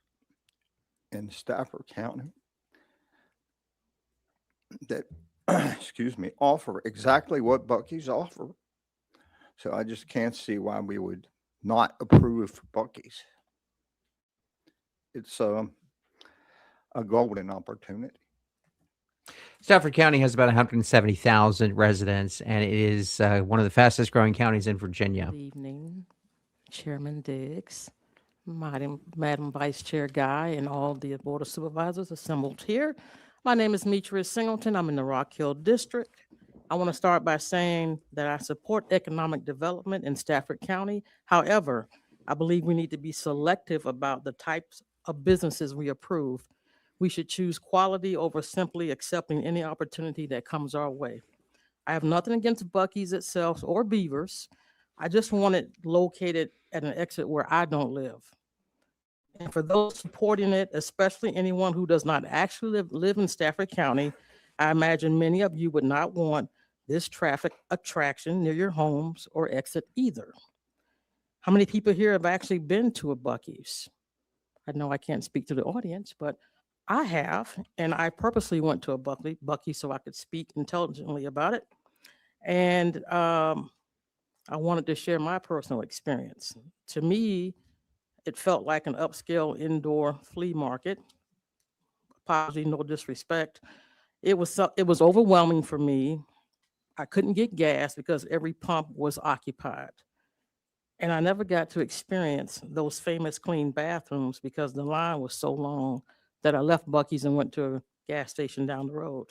in Stafford County that, offer exactly what Buc-ee's offer. So I just can't see why we would not approve Buc-ee's. It's a golden opportunity. Stafford County has about 170,000 residents, and it is one of the fastest growing counties in Virginia. Good evening, Chairman Diggs, Madam Vice Chair Guy, and all the Board of Supervisors assembled here. My name is Metria Singleton. I'm in the Rock Hill District. I want to start by saying that I support economic development in Stafford County. However, I believe we need to be selective about the types of businesses we approve. We should choose quality over simply accepting any opportunity that comes our way. I have nothing against Buc-ee's itself or Beavers. I just want it located at an exit where I don't live. And for those supporting it, especially anyone who does not actually live in Stafford County, I imagine many of you would not want this traffic attraction near your homes or exit either. How many people here have actually been to a Buc-ee's? I know I can't speak to the audience, but I have, and I purposely went to a Buc-ee's so I could speak intelligently about it. And I wanted to share my personal experience. To me, it felt like an upscale indoor flea market. Apology, no disrespect. It was overwhelming for me. I couldn't get gas because every pump was occupied. And I never got to experience those famous clean bathrooms because the line was so long that I left Buc-ee's and went to a gas station down the road.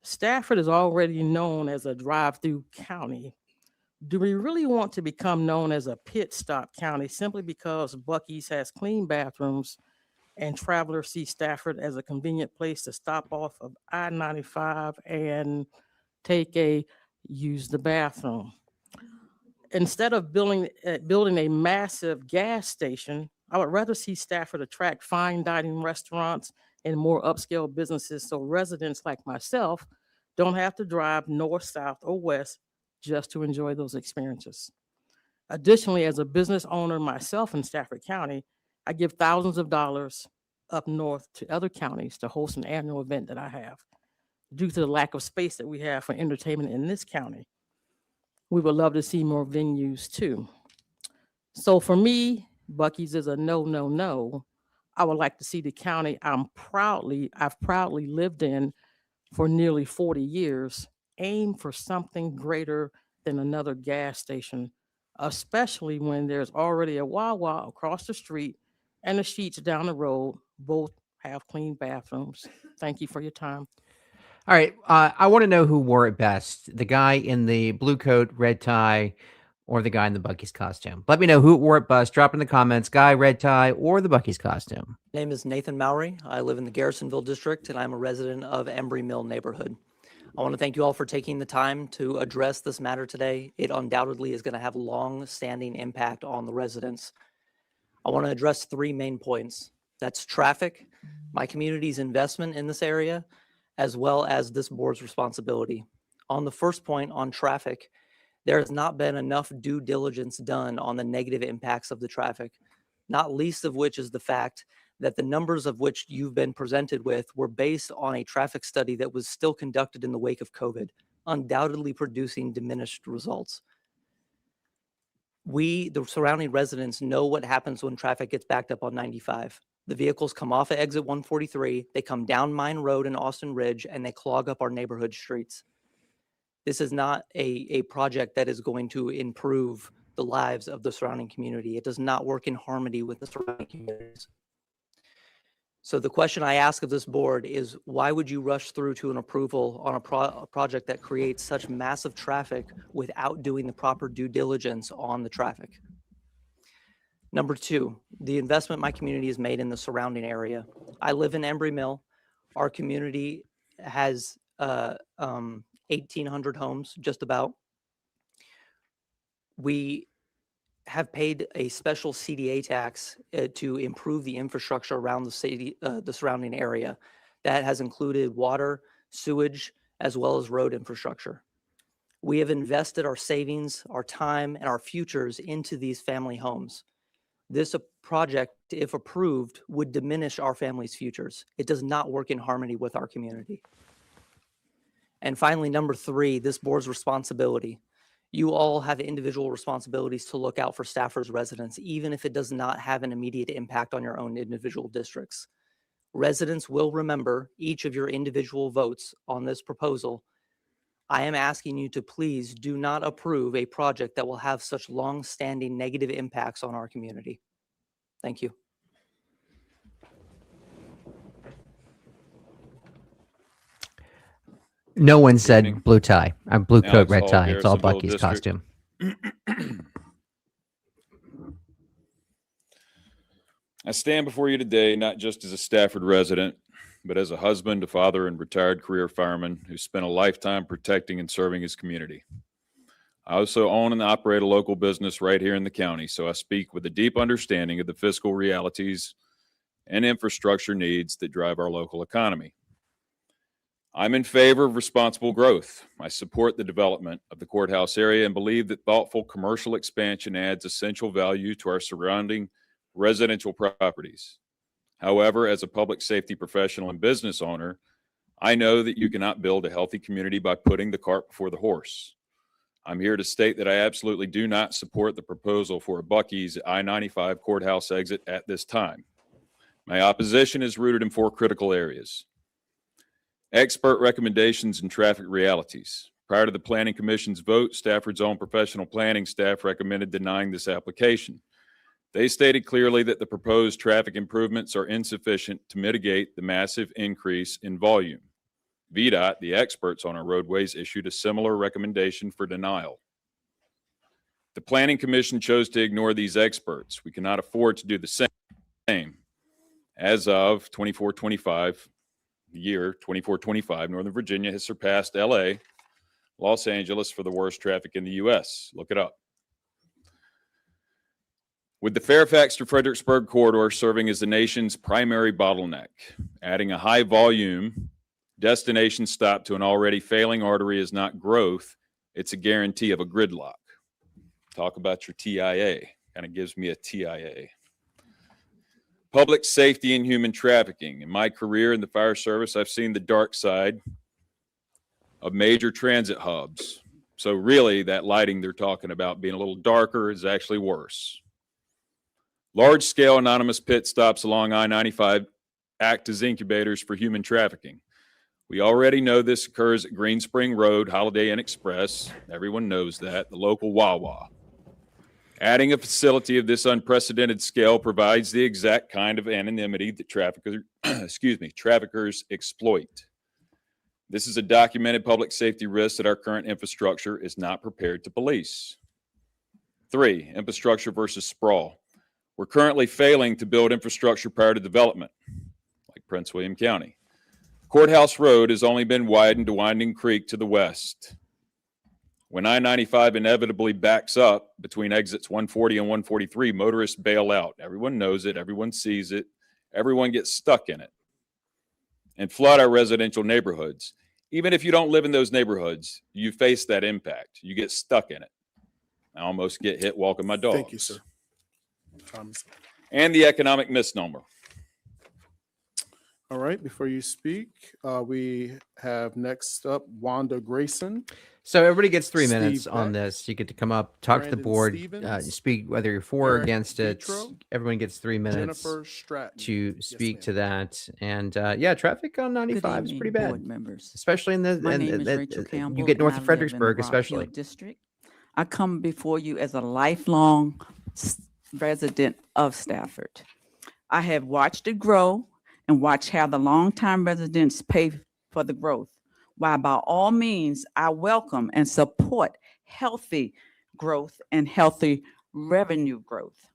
Stafford is already known as a drive-through county. Do we really want to become known as a pit stop county simply because Buc-ee's has clean bathrooms and travelers see Stafford as a convenient place to stop off of I-95 and use the bathroom? Instead of building a massive gas station, I would rather see Stafford attract fine dining restaurants and more upscale businesses so residents like myself don't have to drive north, south, or west just to enjoy those experiences. Additionally, as a business owner myself in Stafford County, I give thousands of dollars up north to other counties to host an annual event that I have. Due to the lack of space that we have for entertainment in this county, we would love to see more venues too. So for me, Buc-ee's is a no, no, no. I would like to see the county I've proudly lived in for nearly 40 years aim for something greater than another gas station, especially when there's already a Wawa across the street and the Sheets down the road. Both have clean bathrooms. Thank you for your time. All right. I want to know who wore it best, the guy in the blue coat, red tie, or the guy in the Buc-ee's costume. Let me know who wore it best. Drop in the comments, guy, red tie, or the Buc-ee's costume. My name is Nathan Mowry. I live in the Harrisonburg district, and I'm a resident of Embry Mill neighborhood. I want to thank you all for taking the time to address this matter today. It undoubtedly is going to have long-standing impact on the residents. I want to address 3 main points. That's traffic, my community's investment in this area, as well as this board's responsibility. On the first point on traffic, there has not been enough due diligence done on the negative impacts of the traffic, not least of which is the fact that the numbers of which you've been presented with were based on a traffic study that was still conducted in the wake of COVID, undoubtedly producing diminished results. We, the surrounding residents, know what happens when traffic gets backed up on 95. The vehicles come off at exit 143, they come down Mine Road in Austin Ridge, and they clog up our neighborhood streets. This is not a project that is going to improve the lives of the surrounding community. It does not work in harmony with the surrounding communities. So the question I ask of this board is, why would you rush through to an approval on a project that creates such massive traffic without doing the proper due diligence on the traffic? Number two, the investment my community has made in the surrounding area. I live in Embry Mill. Our community has 1,800 homes, just about. We have paid a special CDA tax to improve the infrastructure around the city, the surrounding area. That has included water, sewage, as well as road infrastructure. We have invested our savings, our time, and our futures into these family homes. This project, if approved, would diminish our family's futures. It does not work in harmony with our community. And finally, number three, this board's responsibility. You all have individual responsibilities to look out for Stafford's residents, even if it does not have an immediate impact on your own individual districts. Residents will remember each of your individual votes on this proposal. I am asking you to please do not approve a project that will have such long-standing negative impacts on our community. Thank you. No one said blue tie. Blue coat, Alex red Hall, tie. It's all Harrisonville Bucky's District. costume. I stand before you today not just as a Stafford resident, but as a husband, a father, and retired career fireman who spent a lifetime protecting and serving his community. I also own and operate a local business right here in the county, so I speak with a deep understanding of the fiscal realities and infrastructure needs that drive our local economy. I'm in favor of responsible growth. I support the development of the courthouse area and believe that thoughtful commercial expansion adds essential value to our surrounding residential properties. However, as a public safety professional and business owner, I know that you cannot build a healthy community by putting the cart before the horse. I'm here to state that I absolutely do not support the proposal for a Buc-ee's I-95 courthouse exit at this time. My opposition is rooted in four critical areas. Expert recommendations and traffic realities. Prior to the Planning Commission's vote, Stafford's own professional planning staff recommended denying this application. They stated clearly that the proposed traffic improvements are insufficient to mitigate the massive increase in volume. VDOT, the experts on our roadways, issued a similar recommendation for denial. The Planning Commission chose to ignore these experts. We cannot afford to do the same. As of 24-25, the year 24-25, Northern Virginia has surpassed LA, Los Angeles for the worst traffic in the U.S. Look it up. With the Fairfax to Fredericksburg corridor serving as the nation's primary bottleneck, adding a high volume destination stop to an already failing artery is not growth, it's a guarantee of a gridlock. Talk about your TIA. Kind of gives me a TIA. Public safety and human trafficking. In my career in the fire service, I've seen the dark side of major transit hubs. So really, that lighting they're talking about being a little darker is actually worse. Large-scale anonymous pit stops along I-95 act as incubators for human trafficking. We already know this occurs at Green Spring Road, Holiday Inn Express. Everyone knows that, the local Wawa. Adding a facility of this unprecedented scale provides the exact kind of anonymity that traffickers exploit. This is a documented public safety risk that our current infrastructure is not prepared to police. 3, infrastructure versus sprawl. We're currently failing to build infrastructure prior to development, like Prince William County. Courthouse Road has only been widened to Winding Creek to the west. When I-95 inevitably backs up between exits 140 and 143, motorists bail out. Everyone knows it. Everyone sees it. Everyone gets stuck in it. and flood our residential neighborhoods. Even if you don't live in those neighborhoods, you face that impact. You get stuck in it. I almost get hit walking my dogs. Thank you, sir. Thomas. And the economic misnomer. All right, before you speak, we have next up Wanda Grayson. So everybody gets 3 Steve minutes on Beck, this. You get to come up, talk to the Brandon board, Stevens, you speak whether you're for or Eric against it. Vitro, Everyone gets 3 minutes Jennifer Stratton. to Yes, speak ma'am. to that. And yeah, traffic on 95 is pretty bad, board members. especially in the. My and name is the- Rachel Campbell. You get north and of I live in the Fredericksburg, Rock Hill especially. District. I come before you as a lifelong resident of Stafford. I have watched it grow and watched how the longtime residents pay for the growth. While by all means, I welcome and support healthy growth and healthy revenue growth.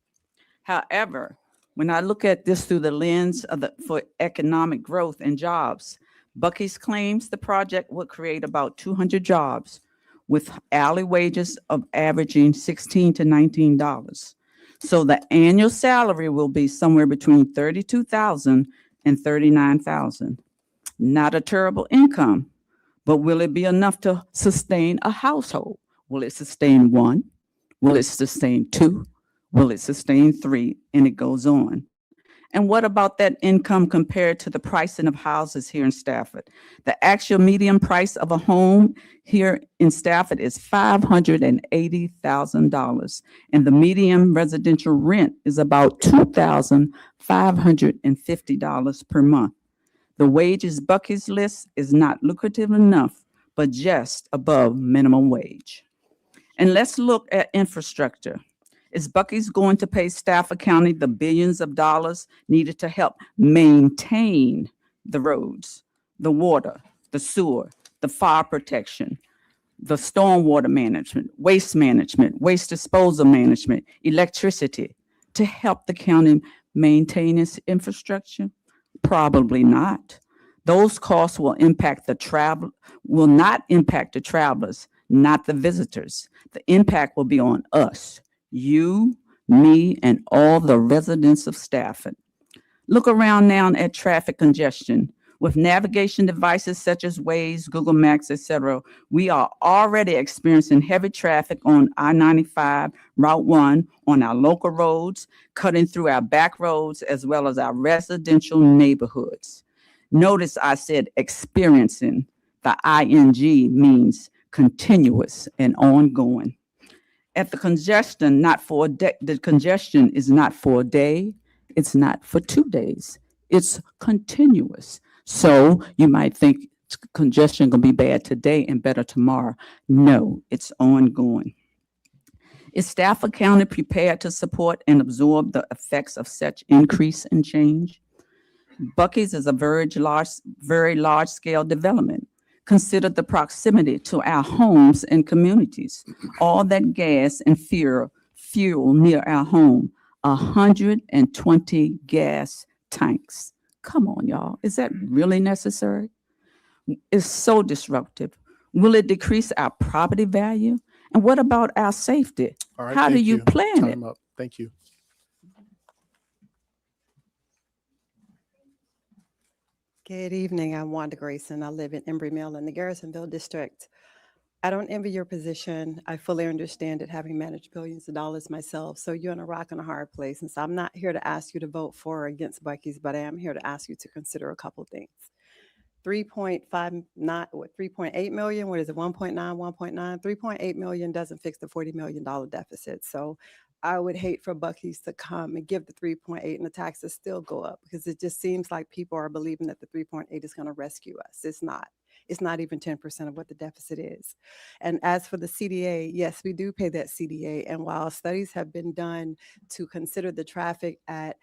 However, when I look at this through the lens of for economic growth and jobs, Buc-ee's claims the project would create about 200 jobs with hourly wages of averaging $16 to $19. So the annual salary will be somewhere between $32,000 and $39,000. Not a terrible income, but will it be enough to sustain a household? Will it sustain one? Will it sustain two? Will it sustain three? And it goes on. And what about that income compared to the pricing of houses here in Stafford? The actual median price of a home here in Stafford is $580,000, and the median residential rent is about $2,550 per month. The wages Buc-ee's list is not lucrative enough, but just above minimum wage. And let's look at infrastructure. Is Buc-ee's going to pay Stafford County the billions of dollars needed to help maintain the roads, the water, the sewer, the fire protection, the stormwater management, waste disposal management, electricity, to help the county maintain its infrastructure? Probably not. Those costs will not impact the travelers, not the visitors. The impact will be on us. You, me, and all the residents of Stafford. Look around now at traffic congestion. With navigation devices such as Waze, Google Maps, etc., we are already experiencing heavy traffic on I-95, Route 1, on our local roads, cutting through our back roads, as well as our residential neighborhoods. Notice I said experiencing. The ing means continuous and ongoing. At the congestion, the congestion is not for a day, it's not for 2 days, it's continuous. So you might think congestion gonna be bad today and better tomorrow. No, it's ongoing. Is Stafford County prepared to support and absorb the effects of such increase and change? Buc-ee's is a very large scale development. Consider the proximity to our homes and communities. All that gas and fuel near our home, 120 gas tanks. Come on, y'all. Is that really necessary? It's so disruptive. Will it decrease our property value? And what about our safety? All right, How do thank you plan it? Time up. Thank you. Good evening. I'm Wanda Grayson. I live in Embry Mill in the Harrisonburg district. I don't envy your position. I fully understand it, having managed billions of dollars myself. So you're in a rock and a hard place. And so I'm not here to ask you to vote for or against Buc-ee's, but I am here to ask you to consider a couple of things. 3.8 million, what is it, 1.9, 3.8 million doesn't fix the $40 million deficit. So I would hate for Buc-ee's to come and give the 3.8 and the taxes still go up, because it just seems like people are believing that the 3.8 is going to rescue us. It's not. It's not even 10% of what the deficit is. And as for the CDA, yes, we do pay that CDA. And while studies have been done to consider the traffic at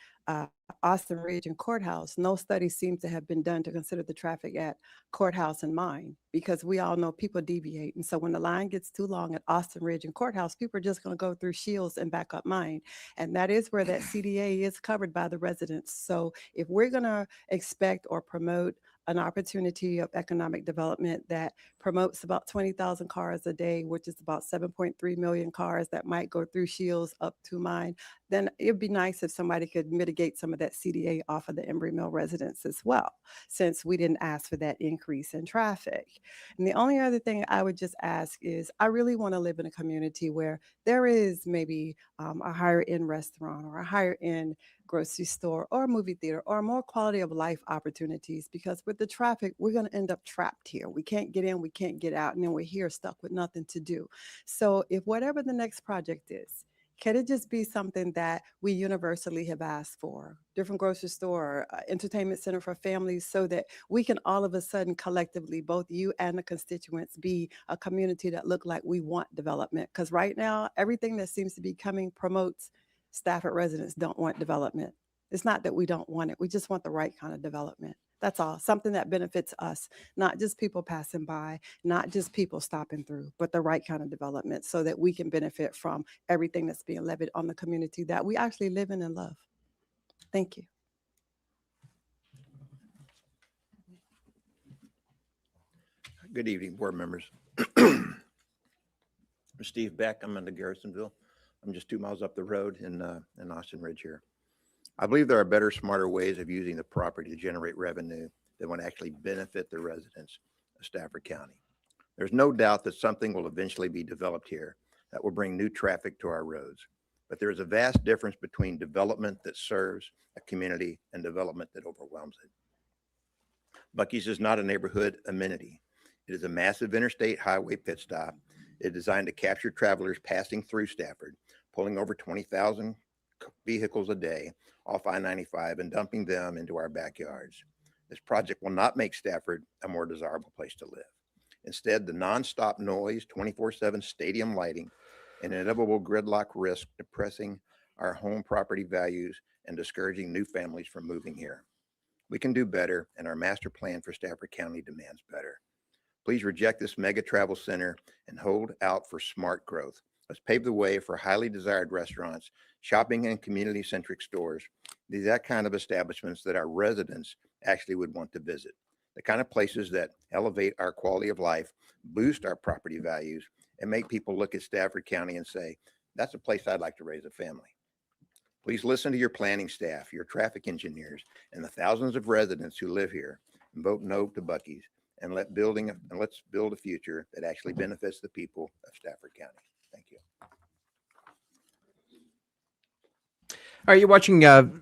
Austin Ridge and Courthouse, no studies seem to have been done to consider the traffic at Courthouse and Mine, because we all know people deviate. And so when the line gets too long at Austin Ridge and Courthouse, people are just going to go through Shields and back up Mine. And that is where that CDA is covered by the residents. So if we're going to expect or promote an opportunity of economic development that promotes about 20,000 cars a day, which is about 7.3 million cars that might go through Shields up to mine, then it'd be nice if somebody could mitigate some of that CDA off of the Embry Mill residents as well, since we didn't ask for that increase in traffic. And the only other thing I would just ask is, I really want to live in a community where there is maybe a higher end restaurant or a higher end grocery store or movie theater or more quality of life opportunities, because with the traffic, we're going to end up trapped here. We can't get in, we can't get out, and then we're here stuck with nothing to do. So if whatever the next project is, can it just be something that we universally have asked for? Different grocery store, entertainment center for families, so that we can all of a sudden collectively, both you and the constituents, be a community that look like we want development. Because right now, everything that seems to be coming promotes Stafford residents don't want development. It's not that we don't want it. We just want the right kind of development. That's all. Something that benefits us, not just people passing by, not just people stopping through, but the right kind of development so that we can benefit from everything that's being levied on the community that we actually live in and love. Thank you. Good evening, board members. I'm Steve Beck. I'm in the Garrisonville. I'm just 2 miles up the road in Austin Ridge here. I believe there are better, smarter ways of using the property to generate revenue that would actually benefit the residents of Stafford County. There's no doubt that something will eventually be developed here that will bring new traffic to our roads. But there is a vast difference between development that serves a community and development that overwhelms it. Buc-ee's is not a neighborhood amenity. It is a massive interstate highway pit stop. It is designed to capture travelers passing through Stafford, pulling over 20,000 vehicles a day off I-95 and dumping them into our backyards. This project will not make Stafford a more desirable place to live. Instead, the nonstop noise, 24/7 stadium lighting, and inevitable gridlock risk depressing our home property values and discouraging new families from moving here. We can do better, and our master plan for Stafford County demands better. Please reject this mega travel center and hold out for smart growth. Let's pave the way for highly desired restaurants, shopping and community-centric stores. These are that kind of establishments that our residents actually would want to visit. The kind of places that elevate our quality of life, boost our property values, and make people look at Stafford County and say, that's a place I'd like to raise a family. Please listen to your planning staff, your traffic engineers, and the thousands of residents who live here, and vote no to Buc-ee's, and let's build a future that actually benefits the people of Stafford County. Thank you. All right, you're watching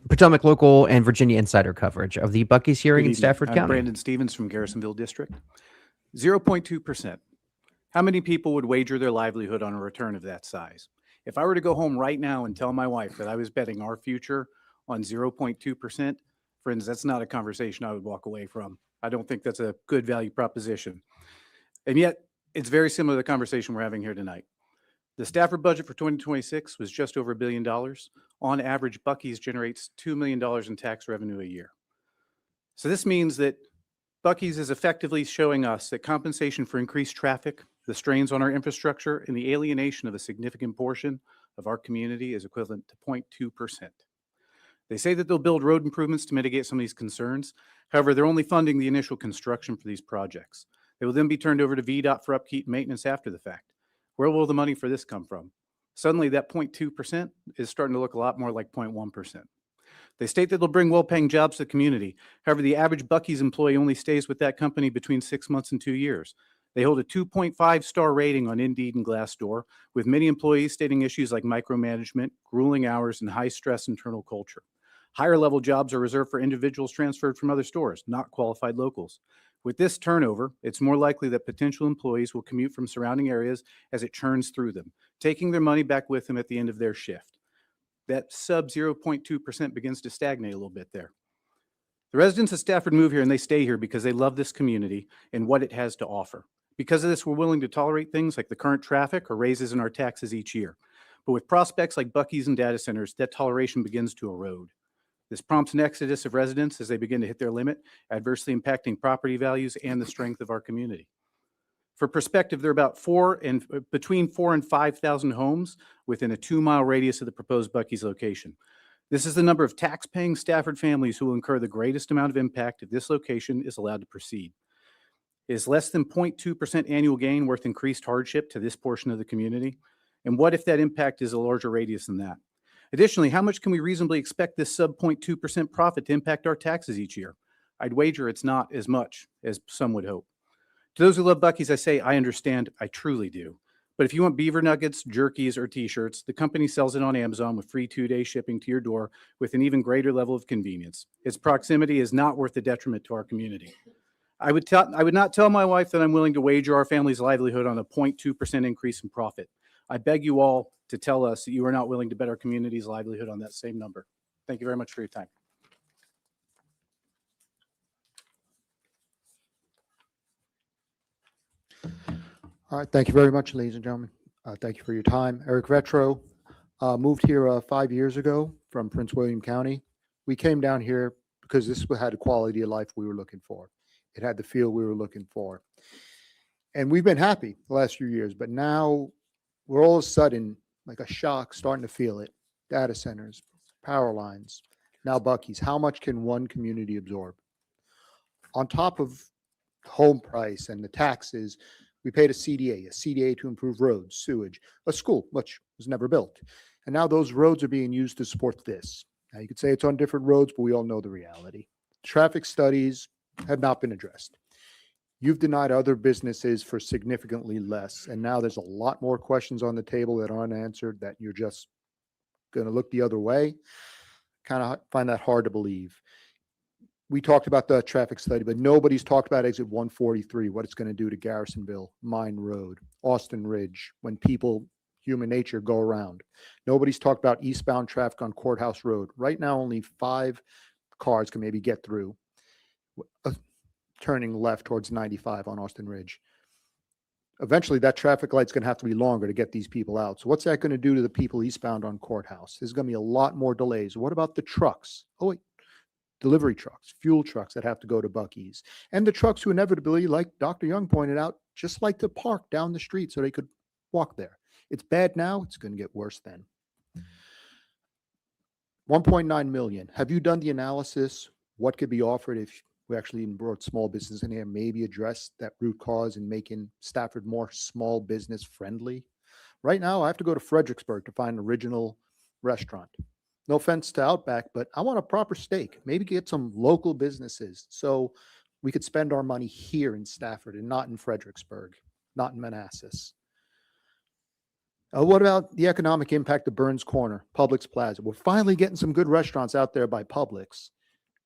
Potomac Local and Virginia Insider coverage of the Buc-ee's hearing Good in evening. Stafford I'm County. Brandon Stevens from Garrisonville District. 0.2%. How many people would wager their livelihood on a return of that size? If I were to go home right now and tell my wife that I was betting our future on 0.2%, friends, that's not a conversation I would walk away from. I don't think that's a good value proposition. And yet, it's very similar to the conversation we're having here tonight. The Stafford budget for 2026 was just over $1 billion. On average, Buc-ee's generates $2 million in tax revenue a year. So this means that Buc-ee's is effectively showing us that compensation for increased traffic, the strains on our infrastructure, and the alienation of a significant portion of our community is equivalent to 0.2%. They say that they'll build road improvements to mitigate some of these concerns. However, they're only funding the initial construction for these projects. They will then be turned over to VDOT for upkeep and maintenance after the fact. Where will the money for this come from? Suddenly, that 0.2% is starting to look a lot more like 0.1%. They state that they'll bring well-paying jobs to the community. However, the average Buc-ee's employee only stays with that company between 6 months and 2 years. They hold a 2.5-star rating on Indeed and Glassdoor, with many employees stating issues like micromanagement, grueling hours, and high-stress internal culture. Higher-level jobs are reserved for individuals transferred from other stores, not qualified locals. With this turnover, it's more likely that potential employees will commute from surrounding areas as it churns through them, taking their money back with them at the end of their shift. That sub 0.2% begins to stagnate a little bit there. The residents of Stafford move here and they stay here because they love this community and what it has to offer. Because of this, we're willing to tolerate things like the current traffic or raises in our taxes each year. But with prospects like Buc-ee's and data centers, that toleration begins to erode. This prompts an exodus of residents as they begin to hit their limit, adversely impacting property values and the strength of our community. For perspective, there are about between 4,000 and 5,000 homes within a 2-mile radius of the proposed Buc-ee's location. This is the number of tax-paying Stafford families who will incur the greatest amount of impact if this location is allowed to proceed. Is less than 0.2% annual gain worth increased hardship to this portion of the community? And what if that impact is a larger radius than that? Additionally, how much can we reasonably expect this sub 0.2% profit to impact our taxes each year? I'd wager it's not as much as some would hope. To those who love Buc-ee's, I say, I understand, I truly do. But if you want beaver nuggets, jerkies, or t-shirts, the company sells it on Amazon with free 2-day shipping to your door with an even greater level of convenience. Its proximity is not worth the detriment to our community. I would not tell my wife that I'm willing to wager our family's livelihood on a 0.2% increase in profit. I beg you all to tell us that you are not willing to bet our community's livelihood on that same number. Thank you very much for your time. All right, thank you very much, ladies and gentlemen. Thank you for your time. Eric Vetro, moved here 5 years ago from Prince William County. We came down here because this had a quality of life we were looking for. It had the feel we were looking for. And we've been happy the last few years, but now we're all of a sudden, like a shock, starting to feel it. Data centers, power lines, now Buc-ee's. How much can one community absorb? On top of home price and the taxes, we paid a CDA to improve roads, sewage, a school, which was never built. And now those roads are being used to support this. Now you could say it's on different roads, but we all know the reality. Traffic studies have not been addressed. You've denied other businesses for significantly less. And now there's a lot more questions on the table that aren't answered that you're just going to look the other way. Kind of find that hard to believe. We talked about the traffic study, but nobody's talked about exit 143, what it's going to do to Garrisonville, Mine Road, Austin Ridge, when people, human nature, go around. Nobody's talked about eastbound traffic on Courthouse Road. Right now, only 5 cars can maybe get through, turning left towards 95 on Austin Ridge. Eventually, that traffic light's going to have to be longer to get these people out. So what's that going to do to the people eastbound on Courthouse? There's going to be a lot more delays. What about the trucks? Oh, wait. Delivery trucks, fuel trucks that have to go to Buc-ee's, and the trucks who inevitably, like Dr. Young pointed out, just like to park down the street so they could walk there. It's bad now. It's going to get worse then. 1.9 million. Have you done the analysis? What could be offered if we actually even brought small business in here, maybe address that root cause and making Stafford more small business friendly? Right now, I have to go to Fredericksburg to find an original restaurant. No offense to Outback, but I want a proper steak. Maybe get some local businesses so we could spend our money here in Stafford and not in Fredericksburg, not in Manassas. What about the economic impact of Burns Corner, Publix Plaza? We're finally getting some good restaurants out there by Publix.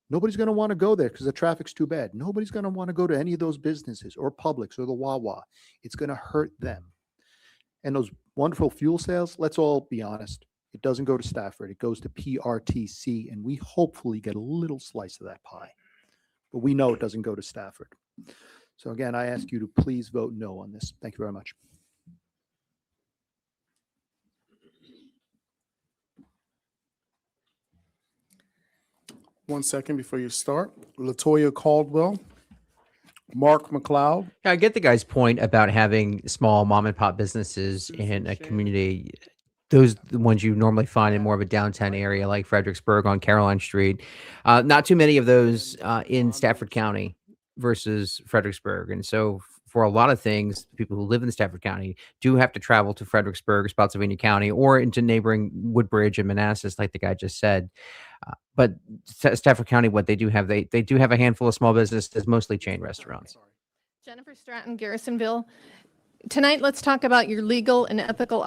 Nobody's going to want to go there because the traffic's too bad. Nobody's going to want to go to any of those businesses or Publix or the Wawa. It's going to hurt them. And those wonderful fuel sales, let's all be honest. It doesn't go to Stafford. It goes to PRTC, and we hopefully get a little slice of that pie. But we know it doesn't go to Stafford. So again, I ask you to please vote no on this. Thank you very much. One second before you start. Latoya Caldwell, Mark McLeod. Yeah, I get the guy's point about having small mom and pop businesses in a community. Those the ones you normally find in more of a downtown area like Fredericksburg on Caroline Street. Not too many of those in Stafford County versus Fredericksburg. And so for a lot of things, people who live in Stafford County do have to travel to Fredericksburg, Spotsylvania County, or into neighboring Woodbridge and Manassas, like the guy just said. But Stafford County, what they do have, they do have a handful of small businesses, mostly chain restaurants. Jennifer Stratton, Garrisonville. Tonight, let's talk about your legal and ethical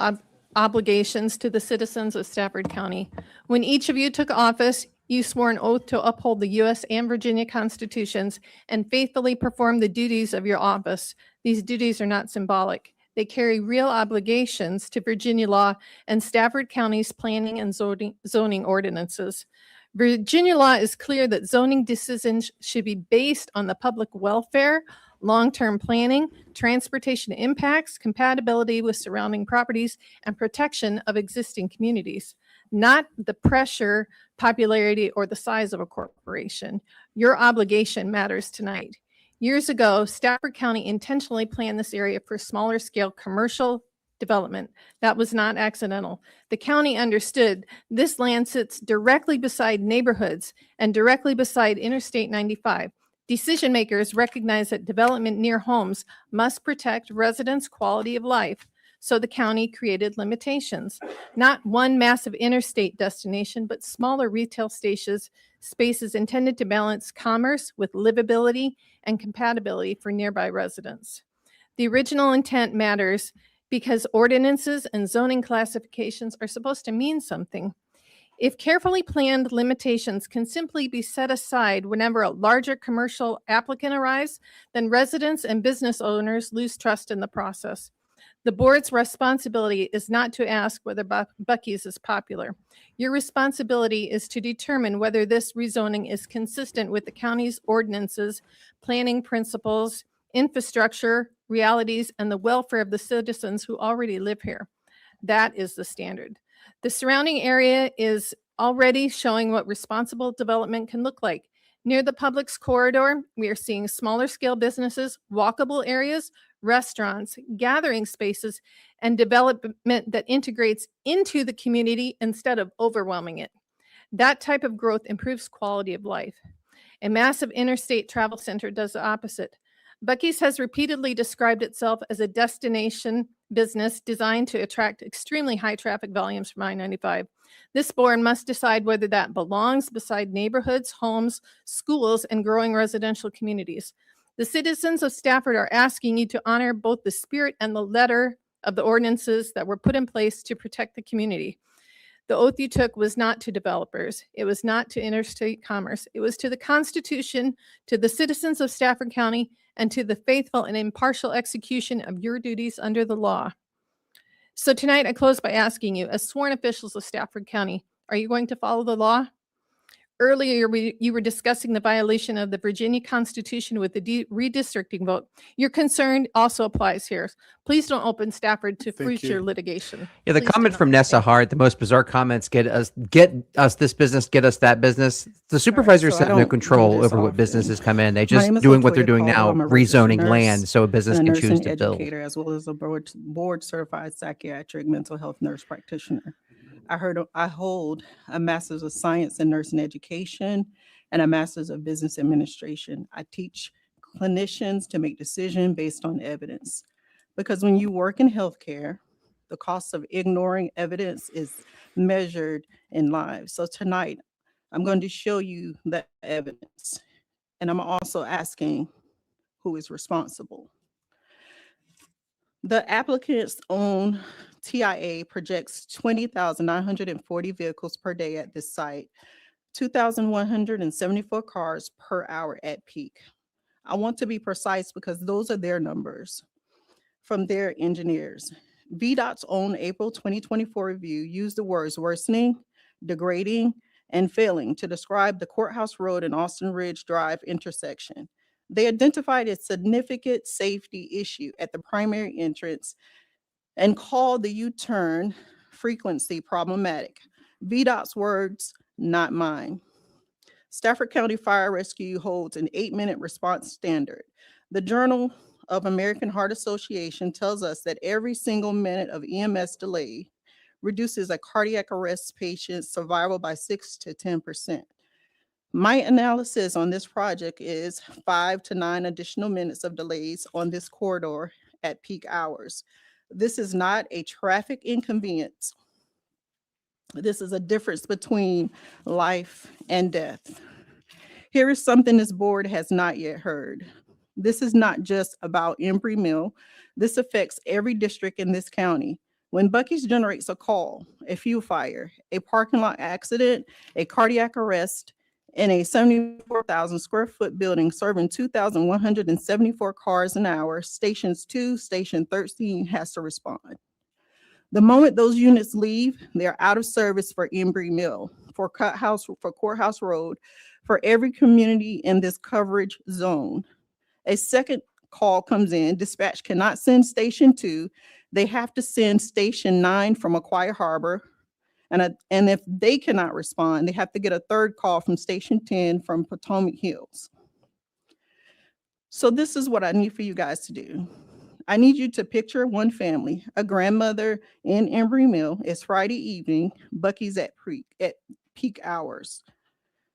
obligations to the citizens of Stafford County. When each of you took office, you swore an oath to uphold the U.S. and Virginia constitutions and faithfully perform the duties of your office. These duties are not symbolic. They carry real obligations to Virginia law and Stafford County's planning and zoning ordinances. Virginia law is clear that zoning decisions should be based on the public welfare, long-term planning, transportation impacts, compatibility with surrounding properties, and protection of existing communities, not the pressure, popularity, or the size of a corporation. Your obligation matters tonight. Years ago, Stafford County intentionally planned this area for smaller scale commercial development. That was not accidental. The county understood this land sits directly beside neighborhoods and directly beside Interstate 95. Decision makers recognize that development near homes must protect residents' quality of life. So the county created limitations, not one massive interstate destination, but smaller retail spaces intended to balance commerce with livability and compatibility for nearby residents. The original intent matters because ordinances and zoning classifications are supposed to mean something. If carefully planned limitations can simply be set aside whenever a larger commercial applicant arrives, then residents and business owners lose trust in the process. The board's responsibility is not to ask whether Buc-ee's is popular. Your responsibility is to determine whether this rezoning is consistent with the county's ordinances, planning principles, infrastructure, realities, and the welfare of the citizens who already live here. That is the standard. The surrounding area is already showing what responsible development can look like. Near the Publix corridor, we are seeing smaller scale businesses, walkable areas, restaurants, gathering spaces, and development that integrates into the community instead of overwhelming it. That type of growth improves quality of life. A massive interstate travel center does the opposite. Buc-ee's has repeatedly described itself as a destination business designed to attract extremely high traffic volumes from I-95. This board must decide whether that belongs beside neighborhoods, homes, schools, and growing residential communities. The citizens of Stafford are asking you to honor both the spirit and the letter of the ordinances that were put in place to protect the community. The oath you took was not to developers. It was not to interstate commerce. It was to the Constitution, to the citizens of Stafford County, and to the faithful and impartial execution of your duties under the law. So tonight I close by asking you, as sworn officials of Stafford County, are you going to follow the law? Earlier, you were discussing the violation of the Virginia Constitution with the redistricting vote. Your concern also applies here. Please don't open Stafford to future litigation. Yeah, the Please do comment not. from Nessa Hart, the most bizarre comments, get us this business, get us that business. The supervisors so I have no don't do control this over what often. businesses come in. They My just name is doing what they're Latoya doing Caldwell. now, I'm a registered rezoning nurse land so a business and a can choose nursing to build. educator, as well as a board certified psychiatric mental health nurse practitioner. I hold a master's of science in nursing education and a master's of business administration. I teach clinicians to make decisions based on evidence, because when you work in healthcare, the cost of ignoring evidence is measured in lives. So tonight, I'm going to show you the evidence, and I'm also asking who is responsible. The applicant's own TIA projects 20,940 vehicles per day at this site, 2,174 cars per hour at peak. I want to be precise because those are their numbers from their engineers. VDOT's own April 2024 review used the words worsening, degrading, and failing to describe the Courthouse Road and Austin Ridge Drive intersection. They identified a significant safety issue at the primary entrance and called the U-turn frequency problematic. VDOT's words, not mine. Stafford County Fire Rescue holds an 8-minute response standard. The Journal of American Heart Association tells us that every single minute of EMS delay reduces a cardiac arrest patient's survival by 6 to 10%. My analysis on this project is 5 to 9 additional minutes of delays on this corridor at peak hours. This is not a traffic inconvenience. This is a difference between life and death. Here is something this board has not yet heard. This is not just about Embry Mill. This affects every district in this county. When Buc-ee's generates a call, a fuel fire, a parking lot accident, a cardiac arrest, in a 74,000 square foot building serving 2,174 cars an hour, Stations 2, Station 13 has to respond. The moment those units leave, they're out of service for Embry Mill, for Courthouse Road, for every community in this coverage zone. A second call comes in, dispatch cannot send Station 2. They have to send Station 9 from Aquia Harbor. And if they cannot respond, they have to get a third call from Station 10 from Potomac Hills. So this is what I need for you guys to do. I need you to picture one family, a grandmother in Embry Mill. It's Friday evening, Buc-ee's at peak hours.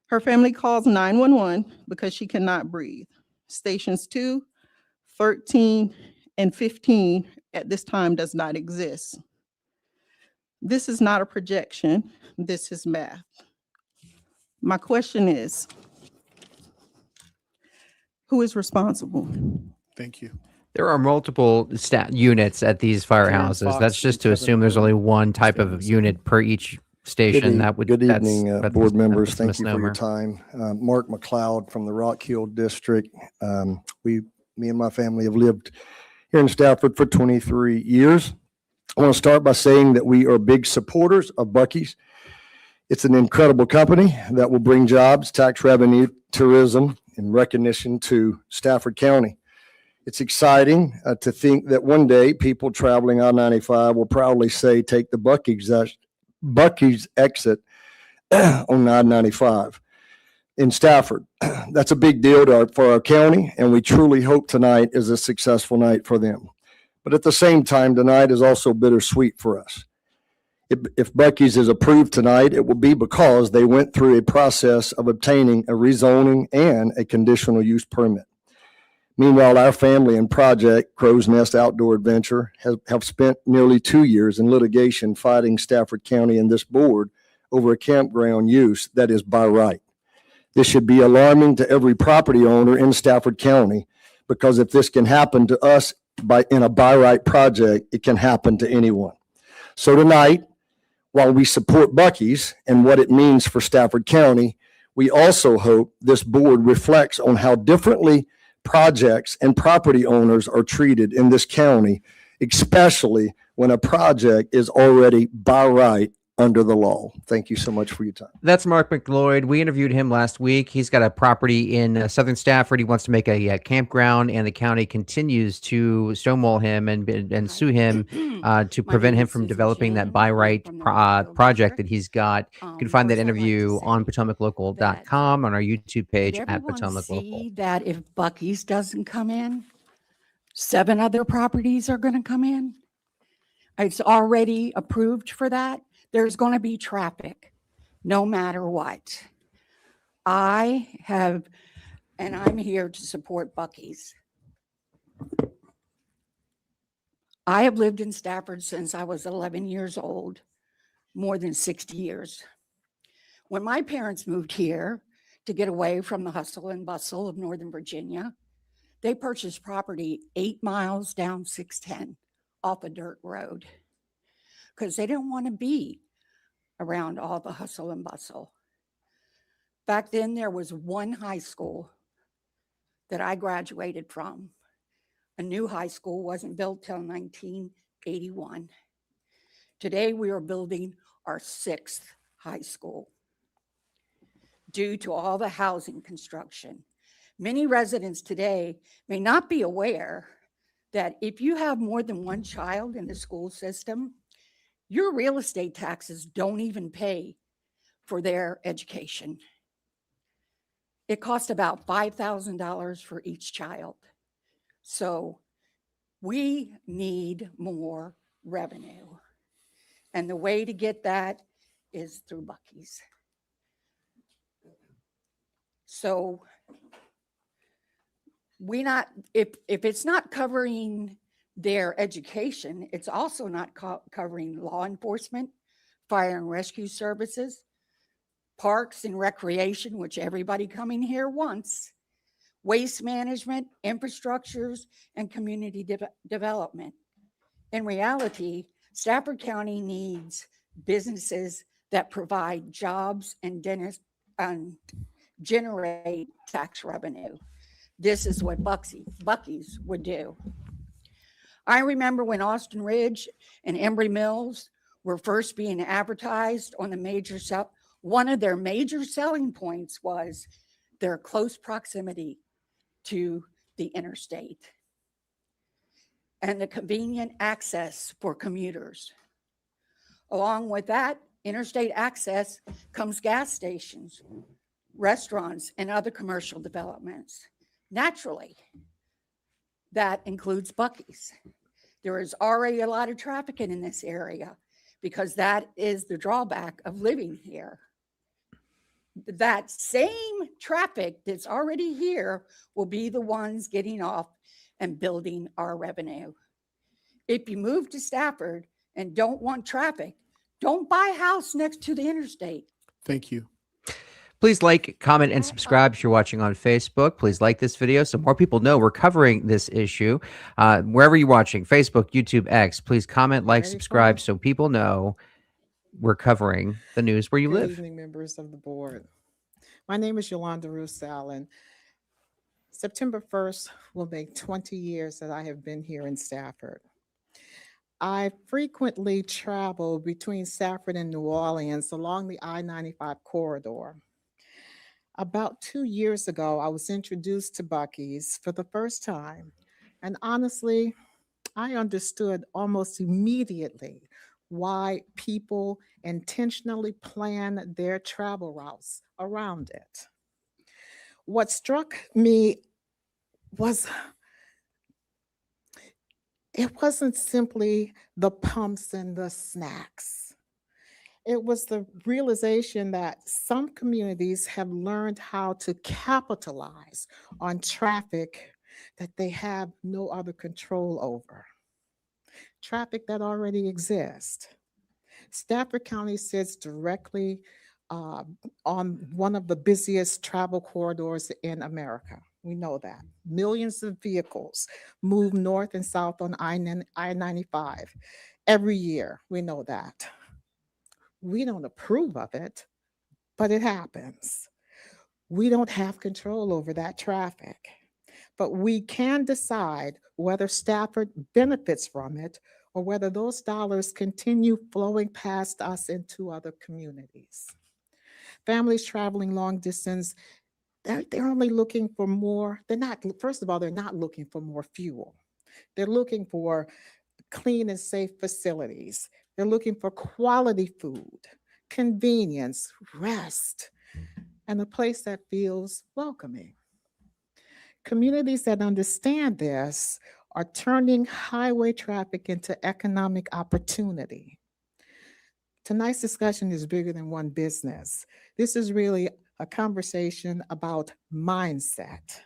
Her family calls 911 because she cannot breathe. Stations 2, 13, and 15 at this time does not exist. This is not a projection, this is math. My question is, who is responsible? Thank you. There are multiple units at these firehouses. Fox That's just and to Kevin assume there's Wood. only one type of Stanley unit per each station. That would Good that's- evening, that's- board members. that's a Thank you for your misnomer. time. Mark McLeod from the Rock Hill District. Me and my family have lived here in Stafford for 23 years. I want to start by saying that we are big supporters of Buc-ee's. It's an incredible company that will bring jobs, tax revenue, tourism, and recognition to Stafford County. It's exciting to think that one day people traveling I-95 will proudly say, take the Buc-ee's exit on I-95 in Stafford. That's a big deal for our county, and we truly hope tonight is a successful night for them. But at the same time, tonight is also bittersweet for us. If Buc-ee's is approved tonight, it will be because they went through a process of obtaining a rezoning and a conditional use permit. Meanwhile, our family and project, Crow's Nest Outdoor Adventure, have spent nearly 2 years in litigation fighting Stafford County and this board over a campground use that is by right. This should be alarming to every property owner in Stafford County, because if this can happen to us in a by right project, it can happen to anyone. So tonight, while we support Buc-ee's and what it means for Stafford County, we also hope this board reflects on how differently projects and property owners are treated in this county, especially when a project is already by right under the law. Thank you so much for your time. That's Mark McLeod. We interviewed him last week. He's got a property in Southern Stafford. He wants to make a campground, and the county continues to stonewall him and sue him to prevent him from developing that by right project that he's got. You can find that interview on PotomacLocal.com on our YouTube page Did at everyone Potomac Local. see that if Buc-ee's doesn't come in, 7 other properties are going to come in? It's already approved for that. There's going to be traffic no matter what. I'm here to support Buc-ee's. I have lived in Stafford since I was 11 years old, more than 60 years. When my parents moved here to get away from the hustle and bustle of Northern Virginia, they purchased property 8 miles down 610 off a dirt road because they didn't want to be around all the hustle and bustle. Back then, there was one high school that I graduated from. A new high school wasn't built till 1981. Today, we are building our 6th high school due to all the housing construction. Many residents today may not be aware that if you have more than one child in the school system, your real estate taxes don't even pay for their education. It costs about $5,000 for each child. So we need more revenue. And the way to get that is through Buc-ee's. So if it's not covering their education, it's also not covering law enforcement, fire and rescue services, parks and recreation, which everybody coming here wants, waste management, infrastructures, and community development. In reality, Stafford County needs businesses that provide jobs and generate tax revenue. This is what Buc-ee's would do. I remember when Austin Ridge and Embry Mills were first being advertised on the one of their major selling points was their close proximity to the interstate and the convenient access for commuters. Along with that, interstate access comes gas stations, restaurants, and other commercial developments. Naturally, That includes Buc-ee's. There is already a lot of traffic in this area because that is the drawback of living here. That same traffic that's already here will be the ones getting off and building our revenue. If you move to Stafford and don't want traffic, don't buy a house next to the interstate. Thank you. Please like, comment, and subscribe if you're watching on Facebook. Please like this video so more people know we're covering this issue. Wherever you're watching, Facebook, YouTube, X, please comment, like, subscribe so people know we're covering the news where you Good live. evening, members of the board. My name is Yolanda Roussel, and September 1st will make 20 years that I have been here in Stafford. I frequently travel between Stafford and New Orleans along the I-95 corridor. About 2 years ago, I was introduced to Buc-ee's for the first time, and honestly, I understood almost immediately why people intentionally plan their travel routes around it. What struck me was it wasn't simply the pumps and the snacks. It was the realization that some communities have learned how to capitalize on traffic that they have no other control over. Traffic that already exists. Stafford County sits directly on one of the busiest travel corridors in America. We know that. Millions of vehicles move north and south on I-95 every year. We know that. We don't approve of it, but it happens. We don't have control over that traffic, but we can decide whether Stafford benefits from it or whether those dollars continue flowing past us into other communities. Families traveling long distance, they're only looking for more. First of all, they're not looking for more fuel. They're looking for clean and safe facilities. They're looking for quality food, convenience, rest, and a place that feels welcoming. Communities that understand this are turning highway traffic into economic opportunity. Tonight's discussion is bigger than one business. This is really a conversation about mindset.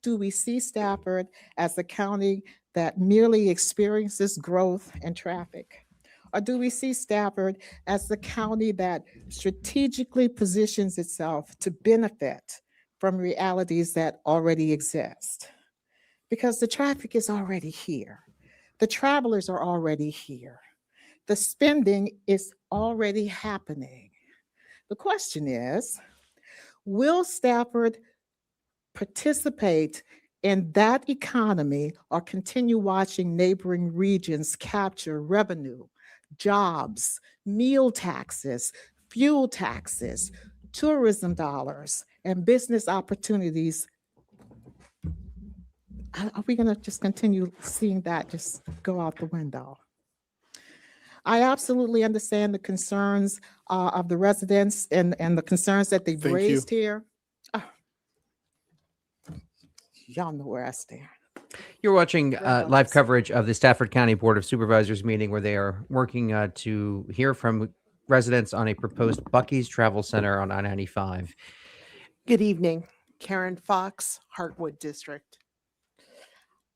Do we see Stafford as a county that merely experiences growth and traffic? Or do we see Stafford as the county that strategically positions itself to benefit from realities that already exist? Because the traffic is already here. The travelers are already here. The spending is already happening. The question is, will Stafford participate in that economy or continue watching neighboring regions capture revenue, jobs, meal taxes, fuel taxes, tourism dollars, and business opportunities? Are we going to just continue seeing that just go out the window? I absolutely understand the concerns of the residents and the concerns that they've Thank you. raised here. Y'all know where I stand. You're watching about live this? coverage of the Stafford County Board of Supervisors meeting where they are working to hear from residents on a proposed Buc-ee's Travel Center on I-95. Good evening, Karen Fox, Heartwood District.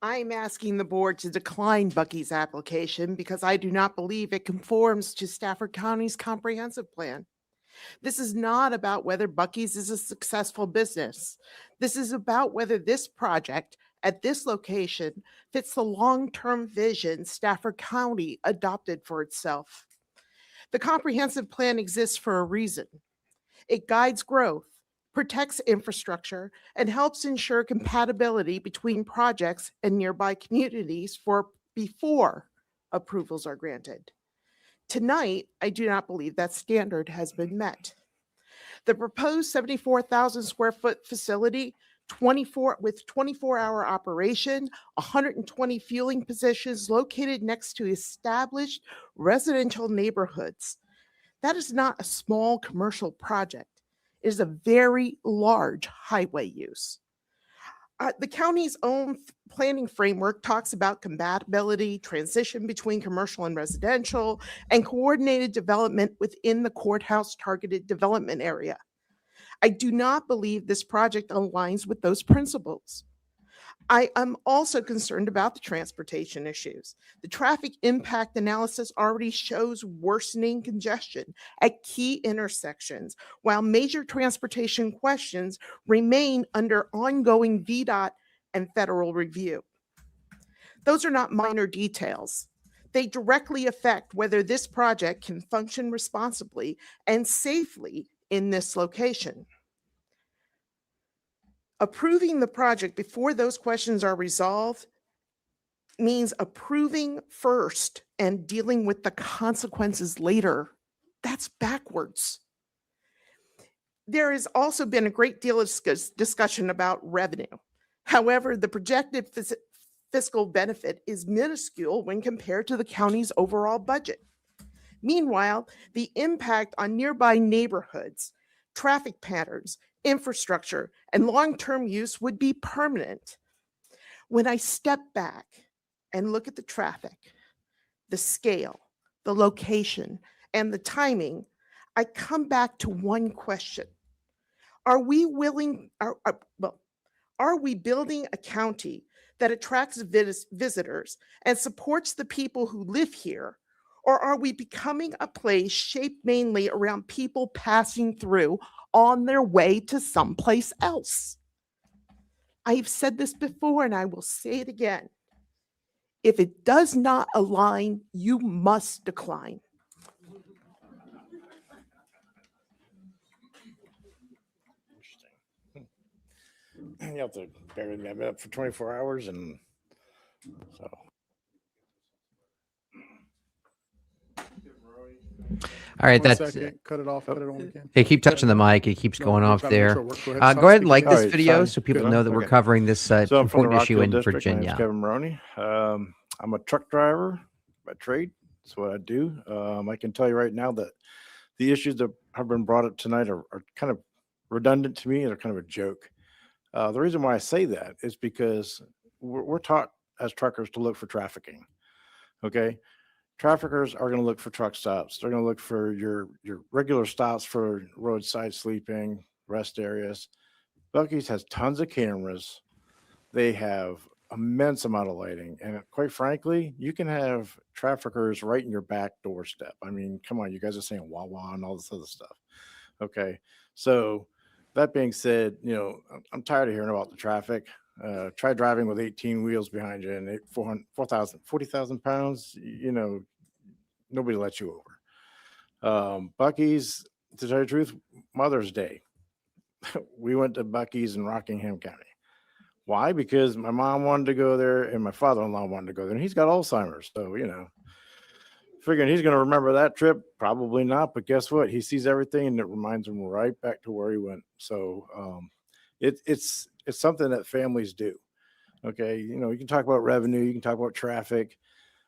I'm asking the board to decline Buc-ee's application because I do not believe it conforms to Stafford County's comprehensive plan. This is not about whether Buc-ee's is a successful business. This is about whether this project at this location fits the long-term vision Stafford County adopted for itself. The comprehensive plan exists for a reason. It guides growth, protects infrastructure, and helps ensure compatibility between projects and nearby communities before approvals are granted. Tonight, I do not believe that standard has been met. The proposed 74,000 square foot facility, 24-hour operation, 120 fueling positions located next to established residential neighborhoods. That is not a small commercial project. It is a very large highway use. The county's own planning framework talks about compatibility, transition between commercial and residential, and coordinated development within the courthouse targeted development area. I do not believe this project aligns with those principles. I am also concerned about the transportation issues. The traffic impact analysis already shows worsening congestion at key intersections, while major transportation questions remain under ongoing VDOT and federal review. Those are not minor details. They directly affect whether this project can function responsibly and safely in this location. Approving the project before those questions are resolved means approving first and dealing with the consequences later. That's backwards. There has also been a great deal of discussion about revenue. However, the projected fiscal benefit is minuscule when compared to the county's overall budget. Meanwhile, the impact on nearby neighborhoods, traffic patterns, infrastructure, and long-term use would be permanent. When I step back and look at the traffic, the scale, the location, and the timing, I come back to one question. Are we building a county that attracts visitors and supports the people who live here? Or are we becoming a place shaped mainly around people passing through on their way to someplace else? I've said this before and I will say it again. If it does not align, you must decline. You have to bear with me. I've been up for 24 hours and so. All right, One that's second, cut it off, put it on again. Hey, keep touching the mic. It keeps No, going we're off trying to make there. sure we're- Go stop ahead and like speaking. this All right, video fine. so people Good know enough? that we're Okay. covering this So I'm from the important issue Rockville in District. My name's Virginia. Kevin Maroney. I'm a truck driver by trade. That's what I do. I can tell you right now that the issues that have been brought up tonight are kind of redundant to me. They're kind of a joke. The reason why I say that is because we're taught as truckers to look for trafficking. Okay. Traffickers are going to look for truck stops. They're going to look for your regular stops for roadside sleeping, rest areas. Buc-ee's has tons of cameras. They have immense amount of lighting. And quite frankly, you can have traffickers right in your back doorstep. I mean, come on, you guys are saying Wawa and all this other stuff. Okay. So that being said, I'm tired of hearing about the traffic. Try driving with 18 wheels behind you and 40,000 pounds, nobody lets you over. Buc-ee's, to tell you the truth, Mother's Day, we went to Buc-ee's in Rockingham County. Why? Because my mom wanted to go there and my father-in-law wanted to go there, and he's got Alzheimer's. So, figuring he's going to remember that trip, probably not. But guess what? He sees everything and it reminds him right back to where he went. So it's something that families do. Okay. You can talk about revenue. You can talk about traffic.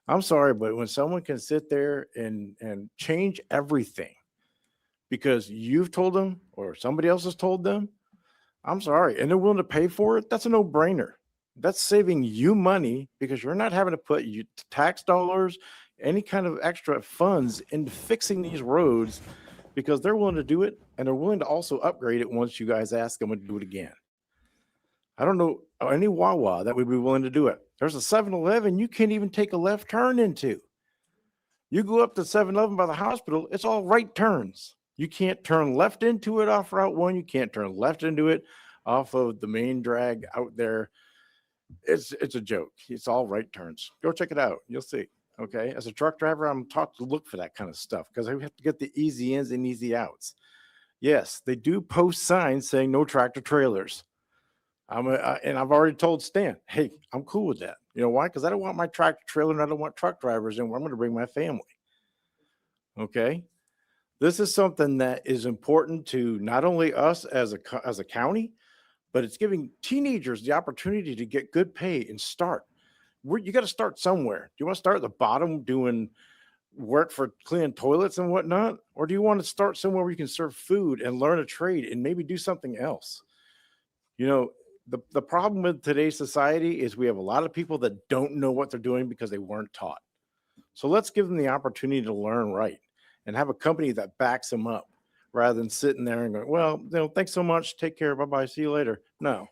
I'm sorry, but when someone can sit there and change everything because you've told them or somebody else has told them, I'm sorry, and they're willing to pay for it, that's a no-brainer. That's saving you money because you're not having to put you tax dollars, any kind of extra funds into fixing these roads because they're willing to do it and they're willing to also upgrade it once you guys ask them to do it again. I don't know any Wawa that would be willing to do it. There's a 7-Eleven you can't even take a left turn into. You go up to 7-Eleven by the hospital, it's all right turns. You can't turn left into it off Route 1. You can't turn left into it off of the main drag out there. It's a joke. It's all right turns. Go check it out. You'll see. Okay. As a truck driver, I'm taught to look for that kind of stuff because I have to get the easy ins and easy outs. Yes, they do post signs saying no tractor trailers. And I've already told Stan, hey, I'm cool with that. You know why? Because I don't want my tractor trailer and I don't want truck drivers in where I'm going to bring my family. Okay. This is something that is important to not only us as a county, but it's giving teenagers the opportunity to get good pay and start. You got to start somewhere. Do you want to start at the bottom doing work for cleaning toilets and whatnot? Or do you want to start somewhere where you can serve food and learn a trade and maybe do something else? The problem with today's society is we have a lot of people that don't know what they're doing because they weren't taught. So let's give them the opportunity to learn right and have a company that backs them up rather than sitting there and going, well, thanks so much. Take care. Bye-bye. See you later. No,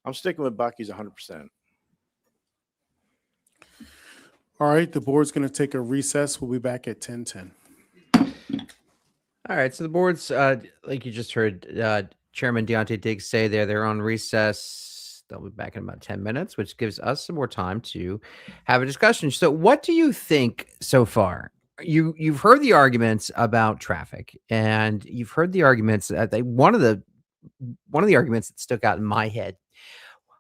I'm sticking with Buc-ee's 100%. All right, the board's going to take a recess. We'll be back at 10:10. All right, so the board's, like you just heard Chairman Deontay Diggs say they're on recess. They'll be back in about 10 minutes, which gives us some more time to have a discussion. So what do you think so far? You've heard the arguments about traffic, and you've heard the arguments that one of the arguments that stuck out in my head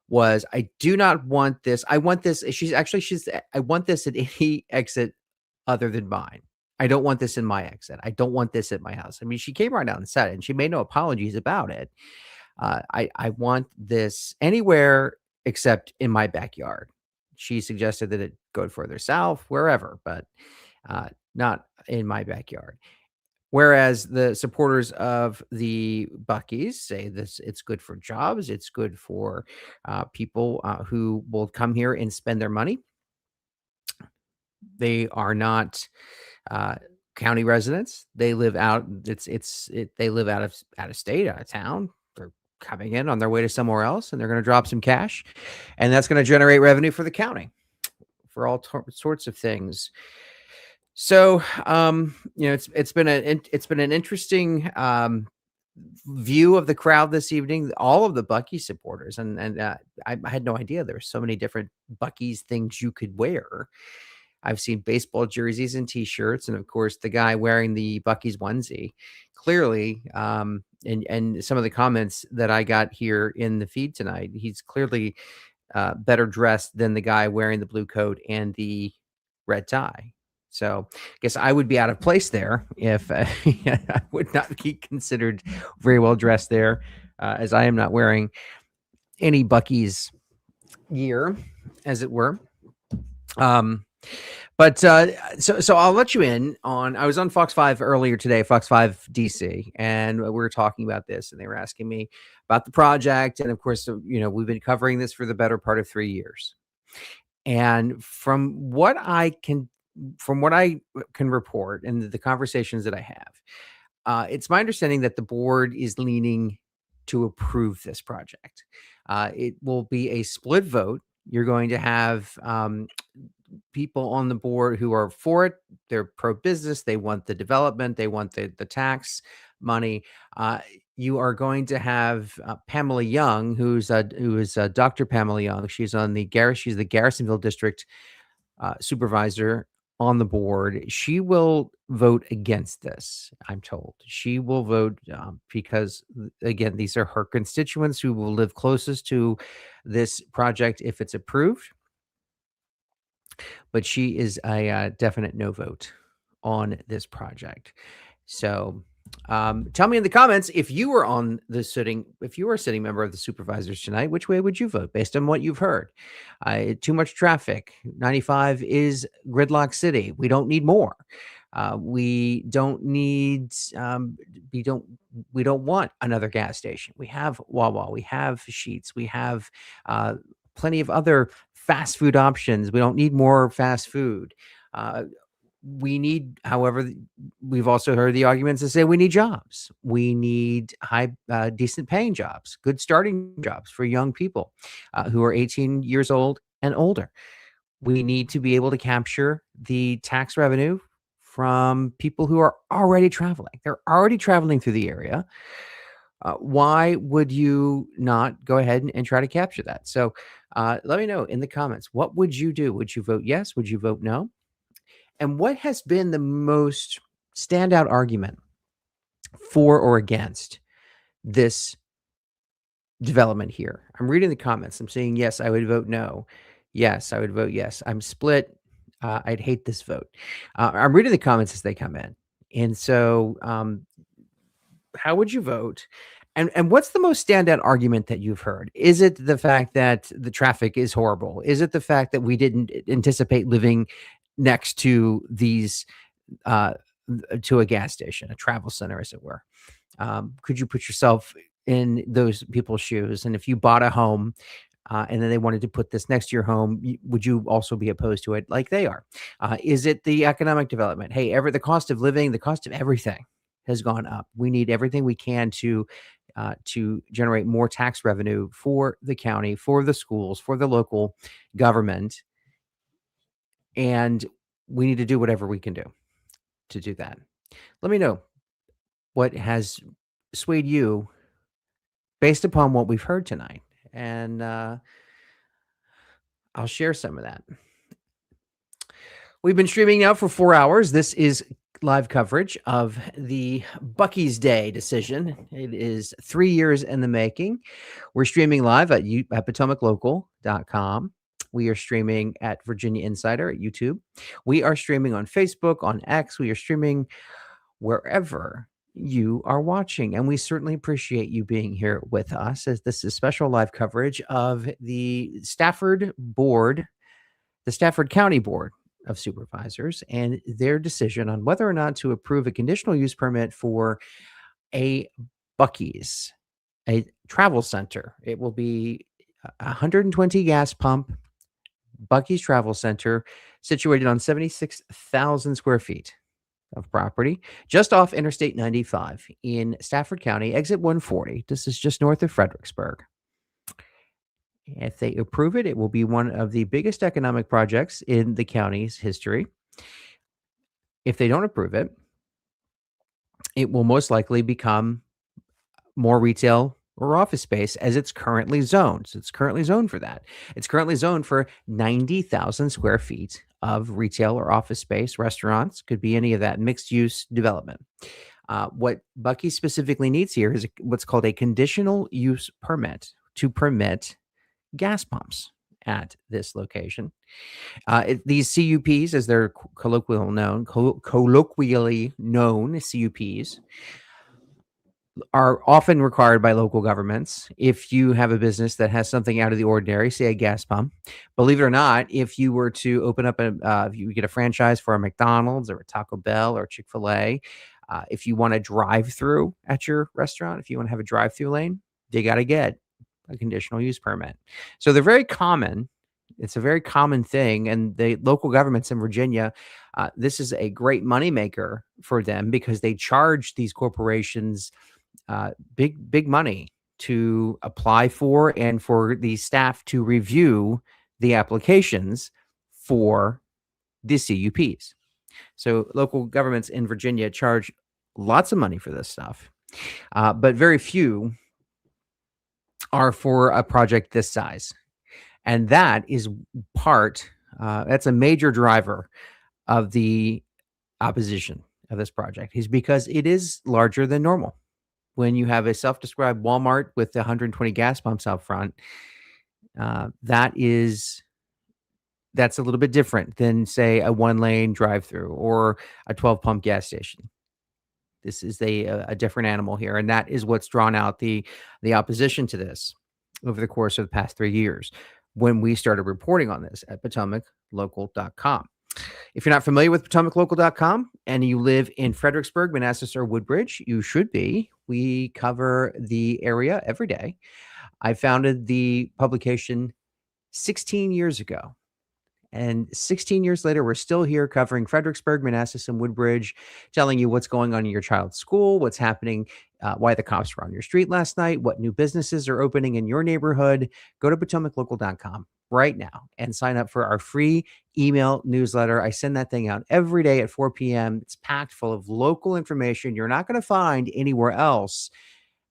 was, I do not want this. I want this. I want this at any exit other than mine. I don't want this in my exit. I don't want this at my house. I mean, she came right out and said it, and she made no apologies about it. I want this anywhere except in my backyard. She suggested that it go further south, wherever, but not in my backyard. Whereas the supporters of the Buc-ee's say this, it's good for jobs. It's good for people who will come here and spend their money. They are not county residents. They live out. They live out of state, out of town. They're coming in on their way to somewhere else, and they're going to drop some cash, and that's going to generate revenue for the county for all sorts of things. So, it's been an interesting view of the crowd this evening. All of the Buc-ee supporters, and I had no idea there were so many different Buc-ee's things you could wear. I've seen baseball jerseys and T-shirts, and of course, the guy wearing the Buc-ee's onesie. Clearly, and some of the comments that I got here in the feed tonight, he's clearly better dressed than the guy wearing the blue coat and the red tie. So I guess I would be out of place there if I would not be considered very well dressed there, as I am not wearing any Buc-ee's gear, as it were. But so I'll let you in on, I was on Fox 5 earlier today, Fox 5 DC, and we were talking about this, and they were asking me about the project. And of course, we've been covering this for the better part of 3 years. And from what I can report and the conversations that I have, it's my understanding that the board is leaning to approve this project. It will be a split vote. You're going to have people on the board who are for it. They're pro-business. They want the development. They want the tax money. You are going to have Pamela Young, who is Dr. Pamela Young. She's the Garrisonville District Supervisor on the board. She will vote against this, I'm told. She will vote because, again, these are her constituents who will live closest to this project if it's approved. But she is a definite no vote on this project. So tell me in the comments, if you were a sitting member of the supervisors tonight, which way would you vote based on what you've heard? Too much traffic. 95 is gridlock city. We don't need more. We don't want another gas station. We have Wawa. We have Sheetz. We have plenty of other fast food options. We don't need more fast food. We need, however, we've also heard the arguments that say we need jobs. We need decent paying jobs, good starting jobs for young people who are 18 years old and older. We need to be able to capture the tax revenue from people who are already traveling. They're already traveling through the area. Why would you not go ahead and try to capture that? So let me know in the comments. What would you do? Would you vote yes? Would you vote no? And what has been the most standout argument for or against this development here? I'm reading the comments. I'm saying, yes, I would vote no. Yes, I would vote yes. I'm split. I'd hate this vote. I'm reading the comments as they come in. And so how would you vote? And what's the most standout argument that you've heard? Is it the fact that the traffic is horrible? Is it the fact that we didn't anticipate living next to these, to a gas station, a travel center, as it were? Could you put yourself in those people's shoes. And if you bought a home and then they wanted to put this next to your home, would you also be opposed to it like they are? Is it the economic development? Hey, the cost of living, the cost of everything has gone up. We need everything we can to generate more tax revenue for the county, for the schools, for the local government. And we need to do whatever we can do to do that. Let me know what has swayed you based upon what we've heard tonight. And I'll share some of that. We've been streaming now for 4 hours. This is live coverage of the Buc-ee's Day decision. It is 3 years in the making. We're streaming live at PotomacLocal.com. We are streaming at Virginia Insider at YouTube. We are streaming on Facebook, on X. We are streaming wherever you are watching. And we certainly appreciate you being here with us, as this is special live coverage of the Stafford County Board of Supervisors and their decision on whether or not to approve a conditional use permit for a Buc-ee's, a travel center. It will be a 120 gas pump Buc-ee's Travel Center, situated on 76,000 square feet of property just off Interstate 95 in Stafford County, exit 140. This is just north of Fredericksburg. If they approve it, it will be one of the biggest economic projects in the county's history. If they don't approve it, it will most likely become more retail or office space as it's currently zoned. So it's currently zoned for that. It's currently zoned for 90,000 square feet of retail or office space, restaurants, could be any of that mixed use development. What Buc-ee specifically needs here is what's called a conditional use permit to permit gas pumps at this location. These CUPs, as they're colloquially known, CUPs, are often required by local governments. If you have a business that has something out of the ordinary, say a gas pump, believe it or not, if you were to open up if you get a franchise for a McDonald's or a Taco Bell or Chick-fil-A, if you want a drive-through at your restaurant, if you want to have a drive-through lane, they got to get a conditional use permit. So they're very common. It's a very common thing. And the local governments in Virginia, this is a great moneymaker for them because they charge these corporations big money to apply for and for the staff to review the applications for the CUPs. So local governments in Virginia charge lots of money for this stuff, but very few are for a project this size. And that is that's a major driver of the opposition of this project, is because it is larger than normal. When you have a self-described Walmart with 120 gas pumps out front, that's a little bit different than, say, a one-lane drive-through or a 12-pump gas station. This is a different animal here, and that is what's drawn out the opposition to this over the course of the past 3 years when we started reporting on this at PotomacLocal.com. If you're not familiar with PotomacLocal.com and you live in Fredericksburg, Manassas, or Woodbridge, you should be. We cover the area every day. I founded the publication 16 years ago. And 16 years later, we're still here covering Fredericksburg, Manassas, and Woodbridge, telling you what's going on in your child's school, what's happening, why the cops were on your street last night, what new businesses are opening in your neighborhood. Go to PotomacLocal.com right now and sign up for our free email newsletter. I send that thing out every day at 4 p.m. It's packed full of local information you're not going to find anywhere else.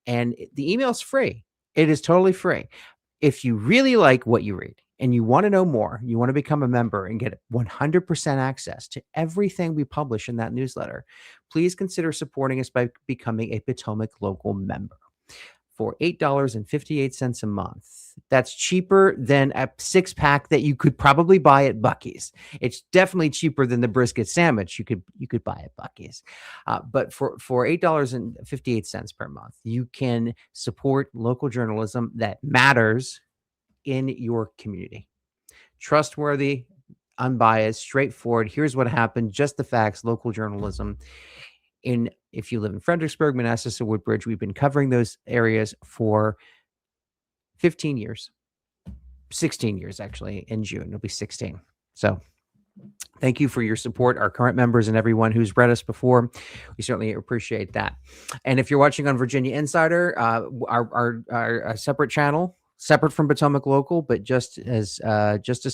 And the email's free. It is totally free. If you really like what you read and you want to know more, you want to become a member and get 100% access to everything we publish in that newsletter, please consider supporting us by becoming a Potomac Local member for $8.58 a month. That's cheaper than a 6-pack that you could probably buy at Buc-ee's. It's definitely cheaper than the brisket sandwich you could buy at Buc-ee's. But for $8.58 per month, you can support local journalism that matters in your community. Trustworthy, unbiased, straightforward. Here's what happened. Just the facts. Local journalism in If you live in Fredericksburg, Manassas, or Woodbridge, we've been covering those areas for 15 years, 16 years actually. In June, it'll be 16. So thank you for your support, our current members and everyone who's read us before. We certainly appreciate that. And if you're watching on Virginia Insider, our separate channel, separate from Potomac Local, but just as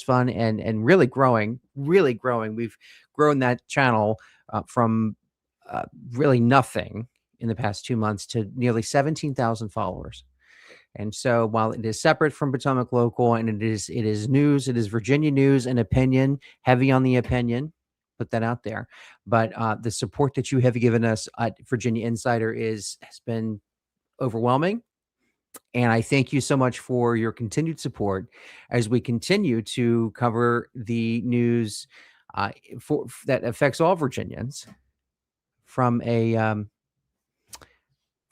fun and really growing. We've grown that channel from really nothing in the past 2 months to nearly 17,000 followers. And so while it is separate from Potomac Local and it is news, it is Virginia news and opinion, heavy on the opinion, put that out there. But the support that you have given us at Virginia Insider has been overwhelming. And I thank you so much for your continued support as we continue to cover the news that affects all Virginians from a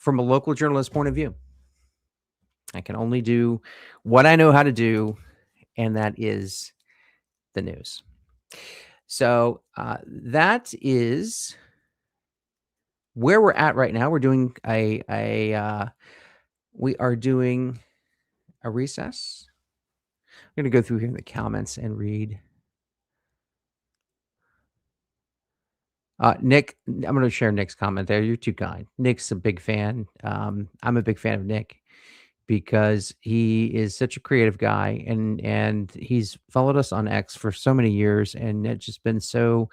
local journalist point of view. I can only do what I know how to do, and that is the news. So that is where we're at right now. We're doing we are doing a recess. I'm going to go through here in the comments and read. Nick, I'm going to share Nick's comment there. You're too kind. Nick's a big fan. I'm a big fan of Nick because he is such a creative guy and he's followed us on X for so many years and it's just been so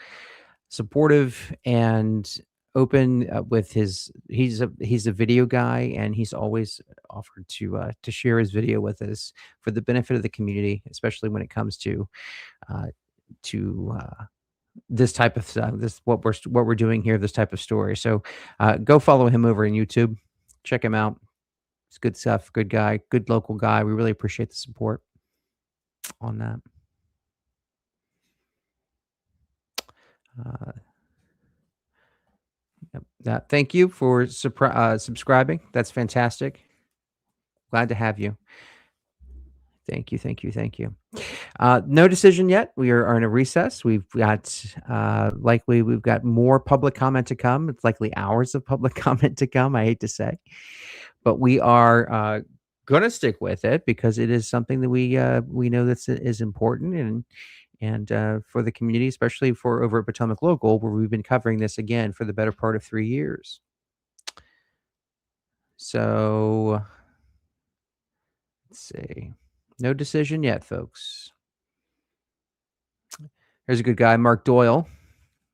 supportive and open with his. He's a video guy and he's always offered to share his video with us for the benefit of the community, especially when it comes to this type of stuff, what we're doing here, this type of story. So go follow him over on YouTube. Check him out. It's good stuff. Good guy, good local guy. We really appreciate the support on that. Thank you for subscribing. That's fantastic. Glad to have you. Thank you. No decision yet. We are in a recess. We've got we've got more public comment to come. It's likely hours of public comment to come. I hate to say, but we are going to stick with it because it is something that we know that is important and for the community, especially for over at Potomac Local, where we've been covering this again for the better part of 3 years. So let's see. No decision yet, folks. Here's a good guy, Mark Doyle.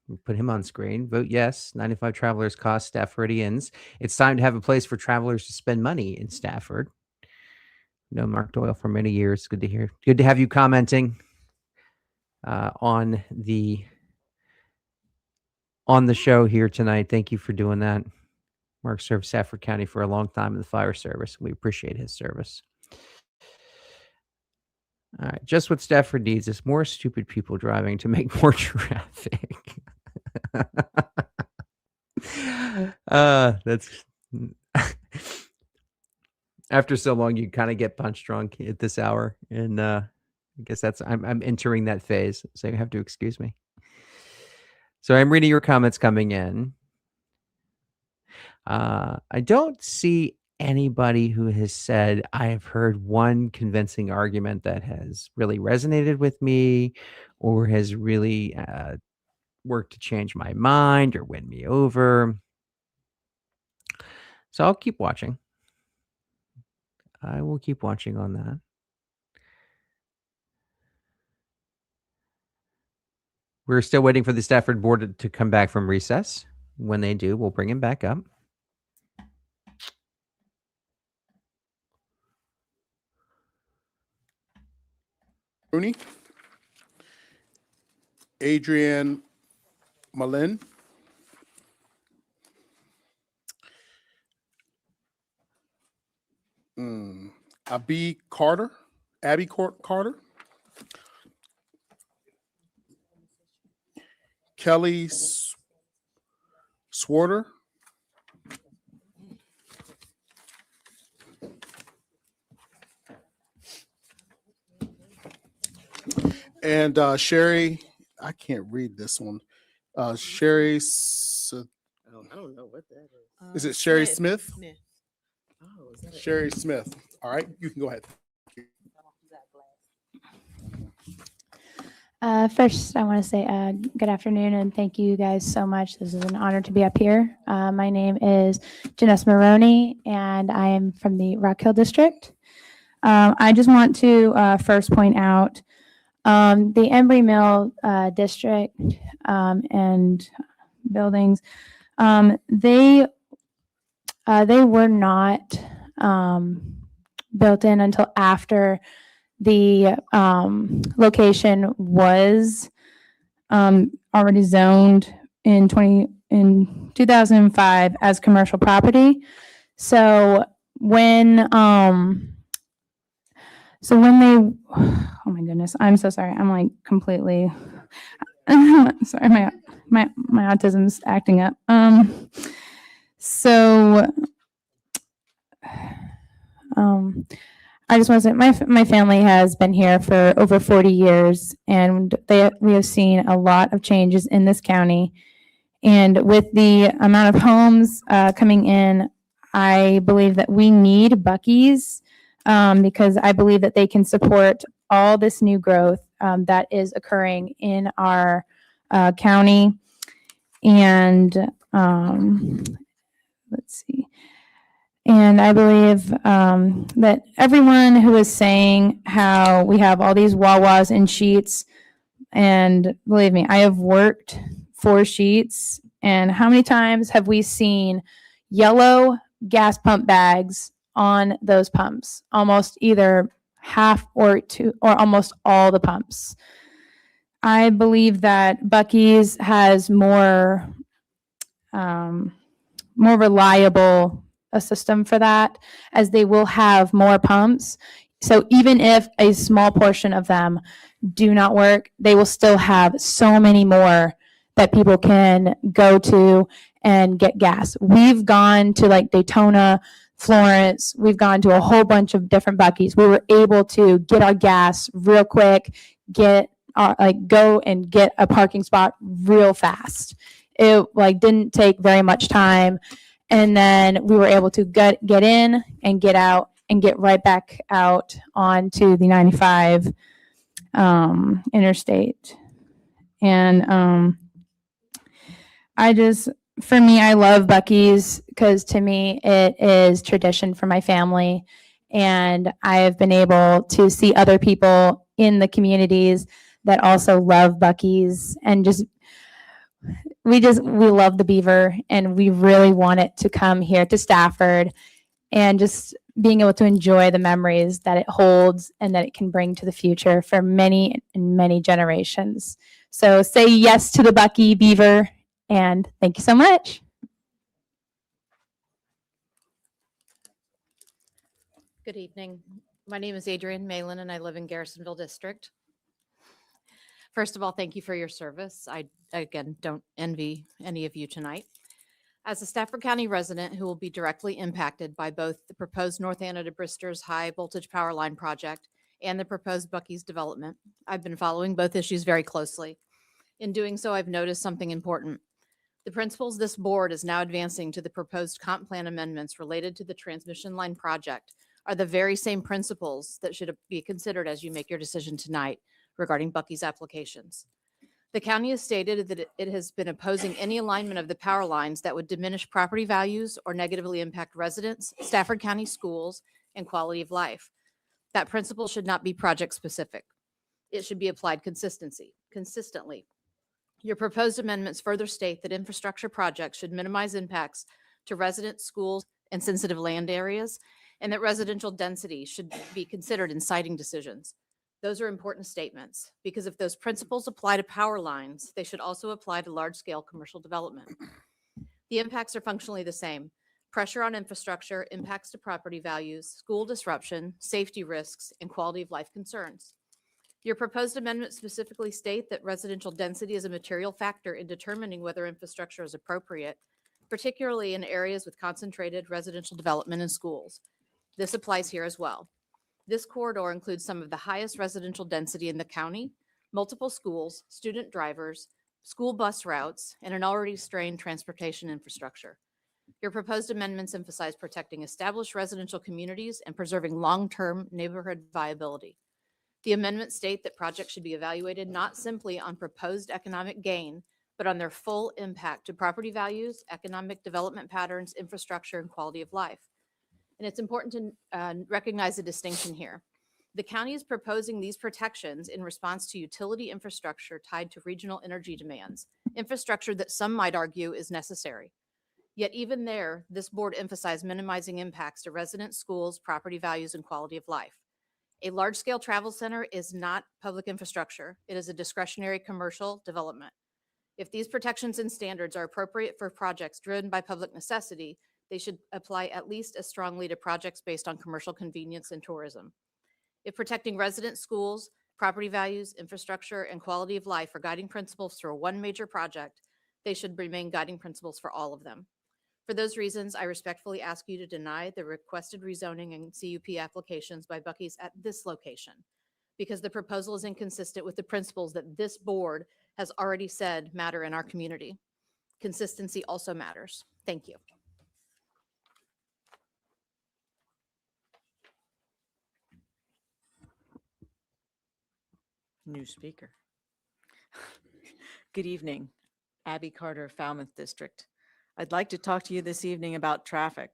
We'll put him on screen. Vote yes. 95 travelers cost Staffordians. It's time to have a place for travelers to spend money in Stafford. Known Mark Doyle for many years. Good to hear. Good to have you commenting on the show here tonight. Thank you for doing that. Mark served Stafford County for a long time in the fire service. We appreciate his service. All right, just what Stafford needs is more stupid people driving to make more traffic. That's after so long, you kind of get punch drunk at this hour, and I guess I'm entering that phase, so you have to excuse me. So I'm reading your comments coming in. I don't see anybody who has said, I have heard one convincing argument that has really resonated with me or has really worked to change my mind or win me over. So I'll keep watching. I will keep watching on that. We're still waiting for the Stafford board to come back from recess. When they do, we'll bring him back up. Rooney, Adrienne Malin, Abby Carter, Kelly Swarter, and Sherry, I can't read this one. Sherry I don't know what that is. Is it Sherry Smith? Oh, is that Sherry Smith. All right, you can go ahead. First, I want to say good afternoon and thank you guys so much. This is an honor to be up here. My name is Janessa Maroney and I am from the Rock Hill District. I just want to first point out the Embry Mill District and buildings, they were not built in until after the location was already zoned in 2005 as commercial property. So when they, oh my goodness, I'm so sorry. I'm like completely, sorry, my autism's acting up. I just want to say my family has been here for over 40 years and we have seen a lot of changes in this county. And with the amount of homes coming in, I believe that we need Buc-ee's because I believe that they can support all this new growth that is occurring in our county. And let's see. And I believe that everyone who is saying how we have all these Wawas and Sheets, and believe me, I have worked for Sheets, and how many times have we seen yellow gas pump bags on those pumps? Almost either half or two, or almost all the pumps. I believe that Buc-ee's has more reliable a system for that, as they will have more pumps. So even if a small portion of them do not work, they will still have so many more that people can go to and get gas. We've gone to like Daytona, Florence, we've gone to a whole bunch of different Buc-ee's. We were able to get our gas real quick, go and get a parking spot real fast. It like didn't take very much time. And then we were able to get in and get out and get right back out onto the 95 interstate. And for me, I love Buc-ee's because to me, it is tradition for my family. And I have been able to see other people in the communities that also love Buc-ee's and we love the beaver and we really want it to come here to Stafford and just being able to enjoy the memories that it holds and that it can bring to the future for many and many generations. So say yes to the Buc-ee beaver and thank you so much. Good evening. My name is Adrienne Malin and I live in Garrisonville District. First of all, thank you for your service. I, again, don't envy any of you tonight. As a Stafford County resident who will be directly impacted by both the proposed North Anna to Bristers high voltage power line project and the proposed Buc-ee's development, I've been following both issues very closely. In doing so, I've noticed something important. The principles this board is now advancing to the proposed comp plan amendments related to the transmission line project are the very same principles that should be considered as you make your decision tonight regarding Buc-ee's applications. The county has stated that it has been opposing any alignment of the power lines that would diminish property values or negatively impact residents, Stafford County schools, and quality of life. That principle should not be project specific. It should be applied consistently. Your proposed amendments further state that infrastructure projects should minimize impacts to residents, schools, and sensitive land areas, and that residential density should be considered in siting decisions. Those are important statements because if those principles apply to power lines, they should also apply to large-scale commercial development. The impacts are functionally the same. Pressure on infrastructure, impacts to property values, school disruption, safety risks, and quality of life concerns. Your proposed amendments specifically state that residential density is a material factor in determining whether infrastructure is appropriate, particularly in areas with concentrated residential development and schools. This applies here as well. This corridor includes some of the highest residential density in the county, multiple schools, student drivers, school bus routes, and an already strained transportation infrastructure. Your proposed amendments emphasize protecting established residential communities and preserving long-term neighborhood viability. The amendments state that projects should be evaluated not simply on proposed economic gain, but on their full impact to property values, economic development patterns, infrastructure, and quality of life. And it's important to recognize the distinction here. The county is proposing these protections in response to utility infrastructure tied to regional energy demands, infrastructure that some might argue is necessary. Yet even there, this board emphasized minimizing impacts to residents, schools, property values, and quality of life. A large-scale travel center is not public infrastructure. It is a discretionary commercial development. If these protections and standards are appropriate for projects driven by public necessity, they should apply at least as strongly to projects based on commercial convenience and tourism. If protecting residents, schools, property values, infrastructure, and quality of life are guiding principles for one major project, they should remain guiding principles for all of them. For those reasons, I respectfully ask you to deny the requested rezoning and CUP applications by Buc-ee's at this location, because the proposal is inconsistent with the principles that this board has already said matter in our community. Consistency also matters. Thank you. New speaker. Good evening, Abby Carter, Falmouth District. I'd like to talk to you this evening about traffic.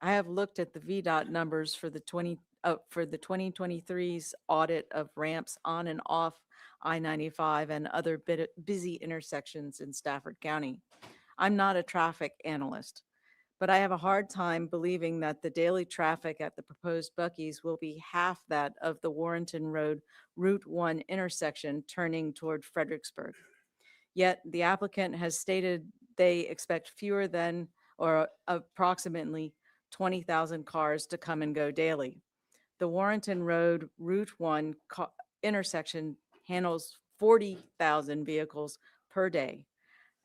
I have looked at the VDOT numbers for the 2023's audit of ramps on and off I-95 and other busy intersections in Stafford County. I'm not a traffic analyst, but I have a hard time believing that the daily traffic at the proposed Buc-ee's will be half that of the Warrenton Road Route 1 intersection turning toward Fredericksburg. Yet the applicant has stated they expect fewer than or approximately 20,000 cars to come and go daily. The Warrenton Road Route 1 intersection handles 40,000 vehicles per day,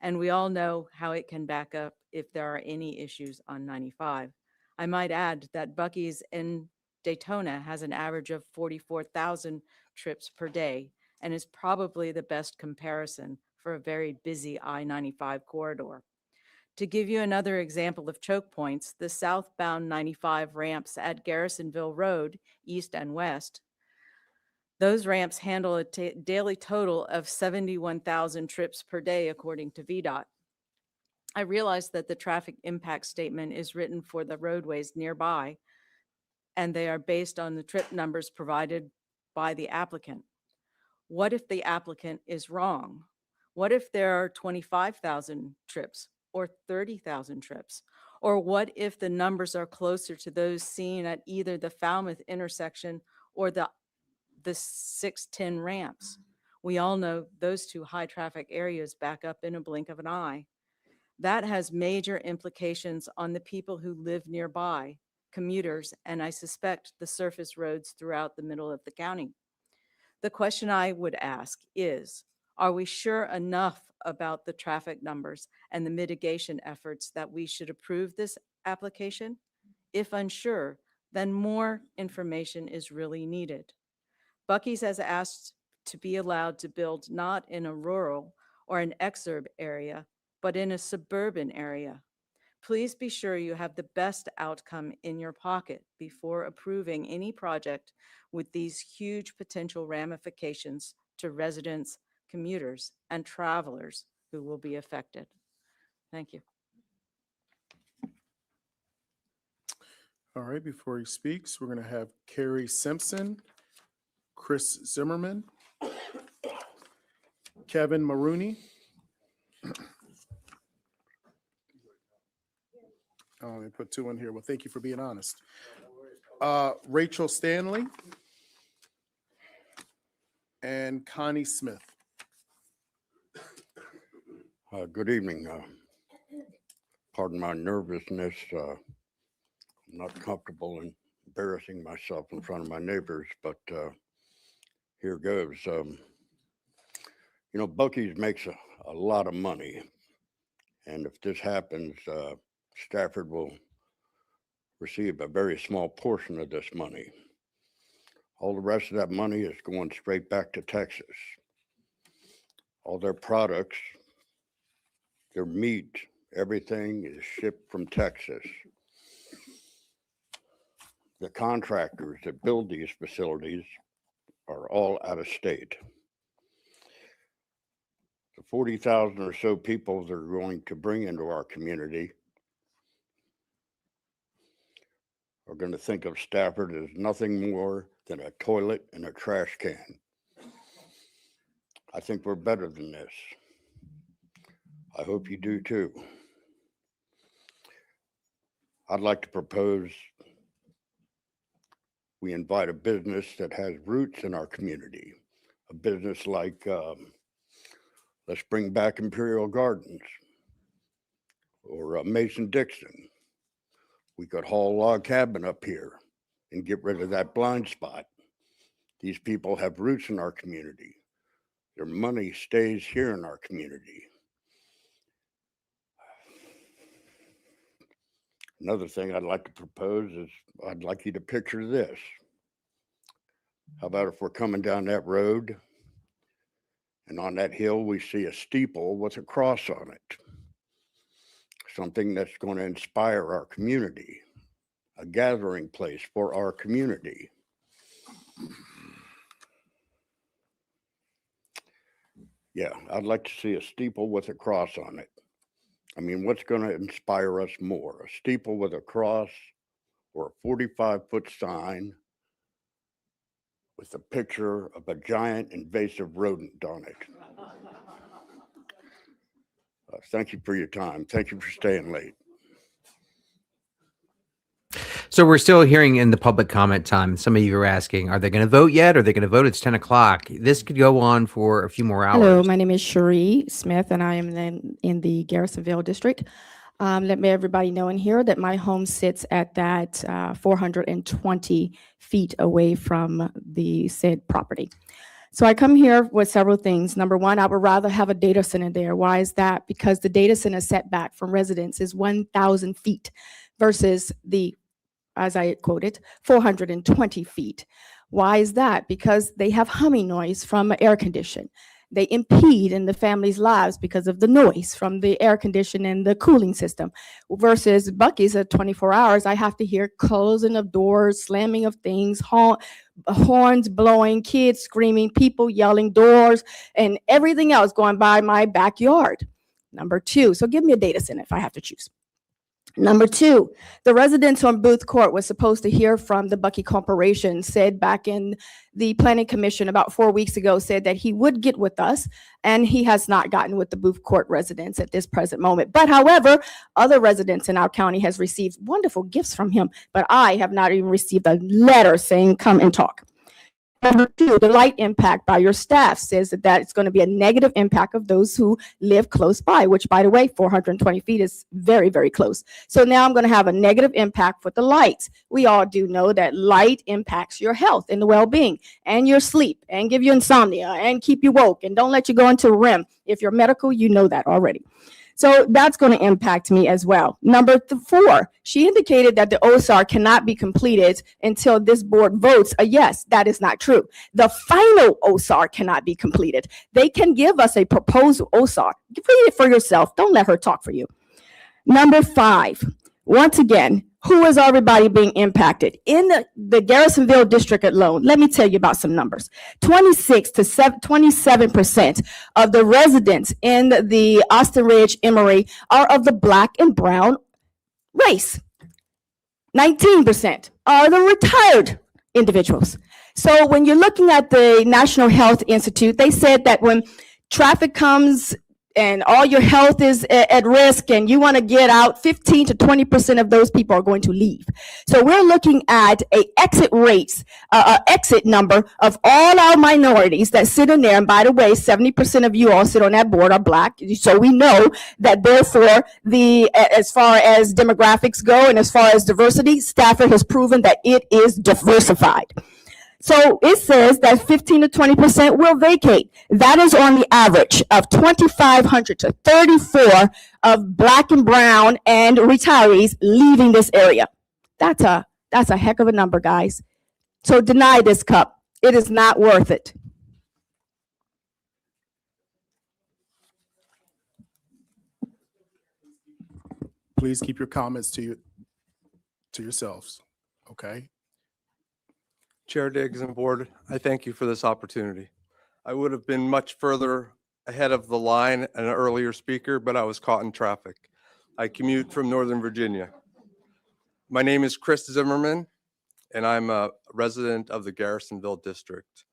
and we all know how it can back up if there are any issues on 95. I might add that Buc-ee's in Daytona has an average of 44,000 trips per day and is probably the best comparison for a very busy I-95 corridor. To give you another example of choke points, the southbound 95 ramps at Garrisonville Road, east and west, those ramps handle a daily total of 71,000 trips per day, according to VDOT. I realize that the traffic impact statement is written for the roadways nearby, and they are based on the trip numbers provided by the applicant. What if the applicant is wrong? What if there are 25,000 trips or 30,000 trips? Or what if the numbers are closer to those seen at either the Falmouth intersection or the 610 ramps? We all know those two high traffic areas back up in a blink of an eye. That has major implications on the people who live nearby, commuters, and I suspect the surface roads throughout the middle of the county. The question I would ask is, are we sure enough about the traffic numbers and the mitigation efforts that we should approve this application? If unsure, then more information is really needed. Buc-ee's has asked to be allowed to build not in a rural or an exurb area, but in a suburban area. Please be sure you have the best outcome in your pocket before approving any project with these huge potential ramifications to residents, commuters, and travelers who will be affected. Thank you. All right, before he speaks, we're going to have Carrie Simpson, Chris Zimmerman, Kevin Maroney. Oh, they put two in here. Well, thank you for being honest. Rachel Stanley and Connie Smith. Good evening. Pardon my nervousness. I'm not comfortable in embarrassing myself in front of my neighbors, but here goes. You know, Buc-ee's makes a lot of money. And if this happens, Stafford will receive a very small portion of this money. All the rest of that money is going straight back to Texas. All their products their meat, everything is shipped from Texas. The contractors that build these facilities are all out of state. The 40,000 or so people they're going to bring into our community are going to think of Stafford as nothing more than a toilet and a trash can. I think we're better than this. I hope you do too. I'd like to propose we invite a business that has roots in our community, a business like, let's bring back Imperial Gardens or Mason-Dixon. We could haul a log cabin up here and get rid of that blind spot. These people have roots in our community. Their money stays here in our community. Another thing I'd like to propose is I'd like you to picture this. How about if we're coming down that road and on that hill we see a steeple with a cross on it? Something that's going to inspire our community, a gathering place for our community. Yeah, I'd like to see a steeple with a cross on it. I mean, what's going to inspire us more? A steeple with a cross or a 45-foot sign with a picture of a giant invasive rodent on it? Thank you for your time. Thank you for staying late. So we're still hearing in the public comment time. Some of you are asking, are they going to vote yet? Are they going to vote? It's 10 o'clock. This could go on for a few more hours. Hello, my name is Cherie Smith, and I am in the Garrisonville district. Let me everybody know in here that my home sits at that 420 feet away from the said property. So I come here with several things. Number one, I would rather have a data center there. Why is that? Because the data center setback from residents is 1,000 feet versus the, as I quoted, 420 feet. Why is that? Because they have humming noise from air condition. They impede in the family's lives because of the noise from the air condition and the cooling system. Versus Buc-ee's at 24 hours, I have to hear closing of doors, slamming of things, horns blowing, kids screaming, people yelling, doors, and everything else going by my backyard. Number two, so give me a data center if I have to choose. Number two, the residents on Booth Court was supposed to hear from the Buc-ee Corporation, said back in the Planning Commission about 4 weeks ago, said that he would get with us, and he has not gotten with the Booth Court residents at this present moment. But however, other residents in our county has received wonderful gifts from him, but I have not even received a letter saying, come and talk. Number two, the light impact by your staff says that it's going to be a negative impact of those who live close by, which, by the way, 420 feet is very, very close. So now I'm going to have a negative impact with the lights. We all do know that light impacts your health and the well-being and your sleep and give you insomnia and keep you woke and don't let you go into REM. If you're medical, you know that already. So that's going to impact me as well. Number four, she indicated that the OSAR cannot be completed until this board votes a yes. That is not true. The final OSAR cannot be completed. They can give us a proposed OSAR. Read it for yourself. Don't let her talk for you. Number five, once again, who is everybody being impacted? In the Garrisonville district alone, let me tell you about some numbers. 26 to 27% of the residents in the Austin Ridge Emory are of the Black and brown race. 19% are the retired individuals. So when you're looking at the National Health Institute, they said that when traffic comes and all your health is at risk and you want to get out, 15 to 20% of those people are going to leave. So we're looking at a exit rates, exit number of all our minorities that sit in there. And by the way, 70% of you all sit on that board are Black. So we know that therefore as far as demographics go and as far as diversity, Stafford has proven that it is diversified. So it says that 15 to 20% will vacate. That is on the average of 2,500 to 34 of Black and brown and retirees leaving this area. That's a heck of a number, guys. So deny this cup. It is not worth it. please keep your comments to yourselves, okay? Chair Diggs and Board, I thank you for this opportunity. I would have been much further ahead of the line an earlier speaker, but I was caught in traffic. I commute from Northern Virginia. My name is Chris Zimmerman, and I'm a resident of the Garrisonville district.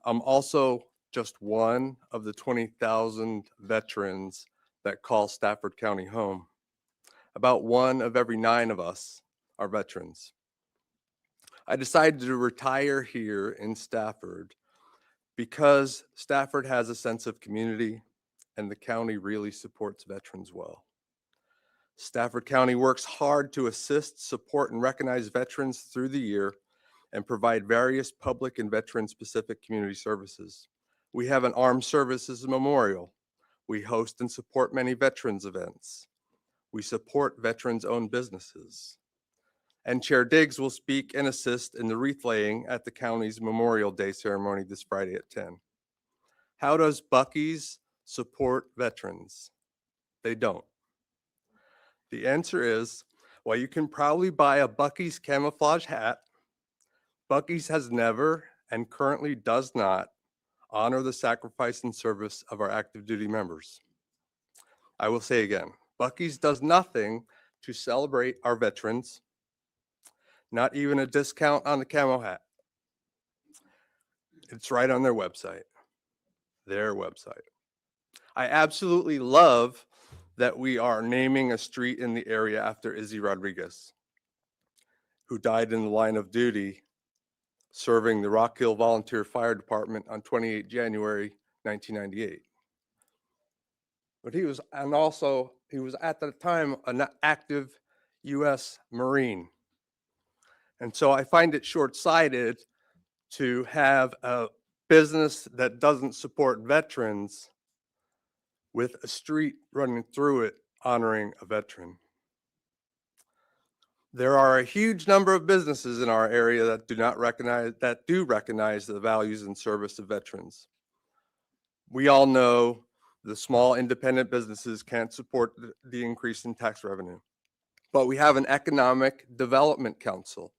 I'm also just one of the 20,000 veterans that call Stafford County home. About 1 of every 9 of us are veterans. I decided to retire here in Stafford because Stafford has a sense of community and the county really supports veterans well. Stafford County works hard to assist, support, and recognize veterans through the year and provide various public and veteran-specific community services. We have an armed services memorial. We host and support many veterans events. We support veterans-owned businesses. And Chair Diggs will speak and assist in the wreath laying at the county's Memorial Day ceremony this Friday at 10. How does Buc-ee's support veterans? They don't. The answer is, while you can probably buy a Buc-ee's camouflage hat, Buc-ee's has never and currently does not honor the sacrifice and service of our active duty members. I will say again, Buc-ee's does nothing to celebrate our veterans, not even a discount on the camo hat. It's right on their website. I absolutely love that we are naming a street in the area after Izzy Rodriguez, who died in the line of duty serving the Rock Hill Volunteer Fire Department on 28 January 1998. But he was at the time an active U.S. Marine. And so I find it short-sighted to have a business that doesn't support veterans with a street running through it honoring a veteran. There are a huge number of businesses in our area that do recognize the values and service of veterans. We all know the small independent businesses can't support the increase in tax revenue, but we have an economic development council,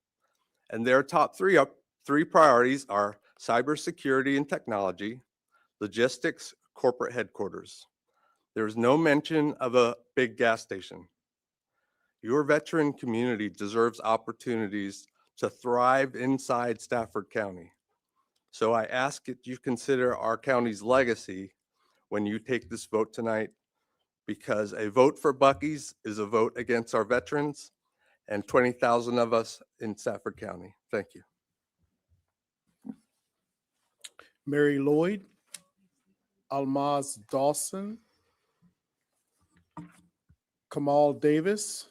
and their top three priorities are cybersecurity and technology, logistics, corporate headquarters. There's no mention of a big gas station. Your veteran community deserves opportunities to thrive inside Stafford County. So I ask that you consider our county's legacy when you take this vote tonight, because a vote for Buc-ee's is a vote against our veterans and 20,000 of us in Stafford County. Thank you. Mary Lloyd, Almaz Dawson, Kamal Davis,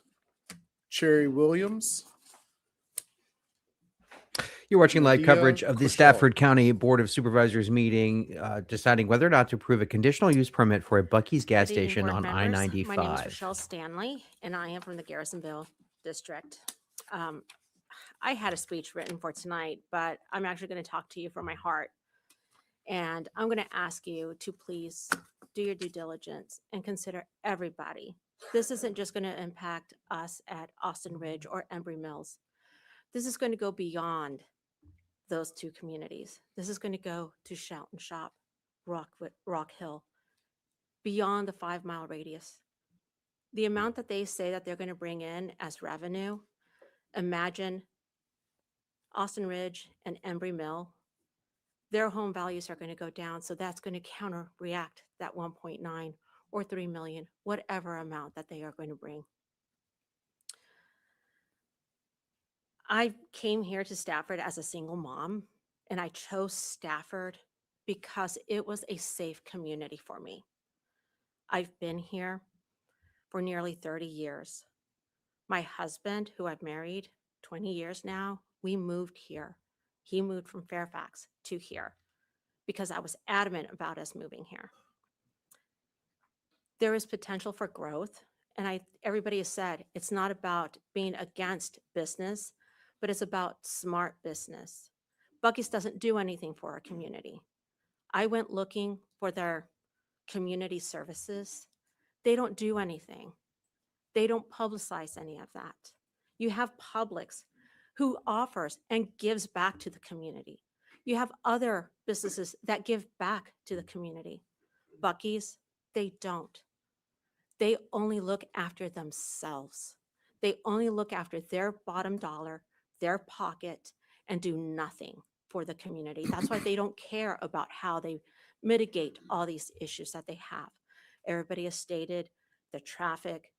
Cherry Williams. You're watching live Nadia coverage of the Kushal. Stafford County Board of Supervisors meeting deciding whether or not to approve a conditional use permit for a Buc-ee's gas Good evening, station board on members. My name is I-95. Rochelle Stanley, and I am from the Garrisonville district. I had a speech written for tonight, but I'm actually going to talk to you from my heart. And I'm going to ask you to please do your due diligence and consider everybody. This isn't just going to impact us at Austin Ridge or Embry Mills. This is going to go beyond those two communities. This is going to go to Shout and Shop, Rock Hill, beyond the 5-mile radius. The amount that they say that they're going to bring in as revenue, imagine Austin Ridge and Embry Mill, their home values are going to go down. So that's going to counteract that 1.9 or 3 million, whatever amount that they are going to bring. I came here to Stafford as a single mom, and I chose Stafford because it was a safe community for me. I've been here for nearly 30 years. My husband, who I've married 20 years now, we moved here. He moved from Fairfax to here because I was adamant about us moving here. There is potential for growth, and everybody has said it's not about being against business, but it's about smart business. Buc-ee's doesn't do anything for our community. I went looking for their community services. They don't do anything. They don't publicize any of that. You have Publix who offers and gives back to the community. You have other businesses that give back to the community. Buc-ee's, they don't. They only look after themselves. They only look after their bottom dollar, their pocket, and do nothing for the community. That's why they don't care about how they mitigate all these issues that they have. Everybody has stated the traffic.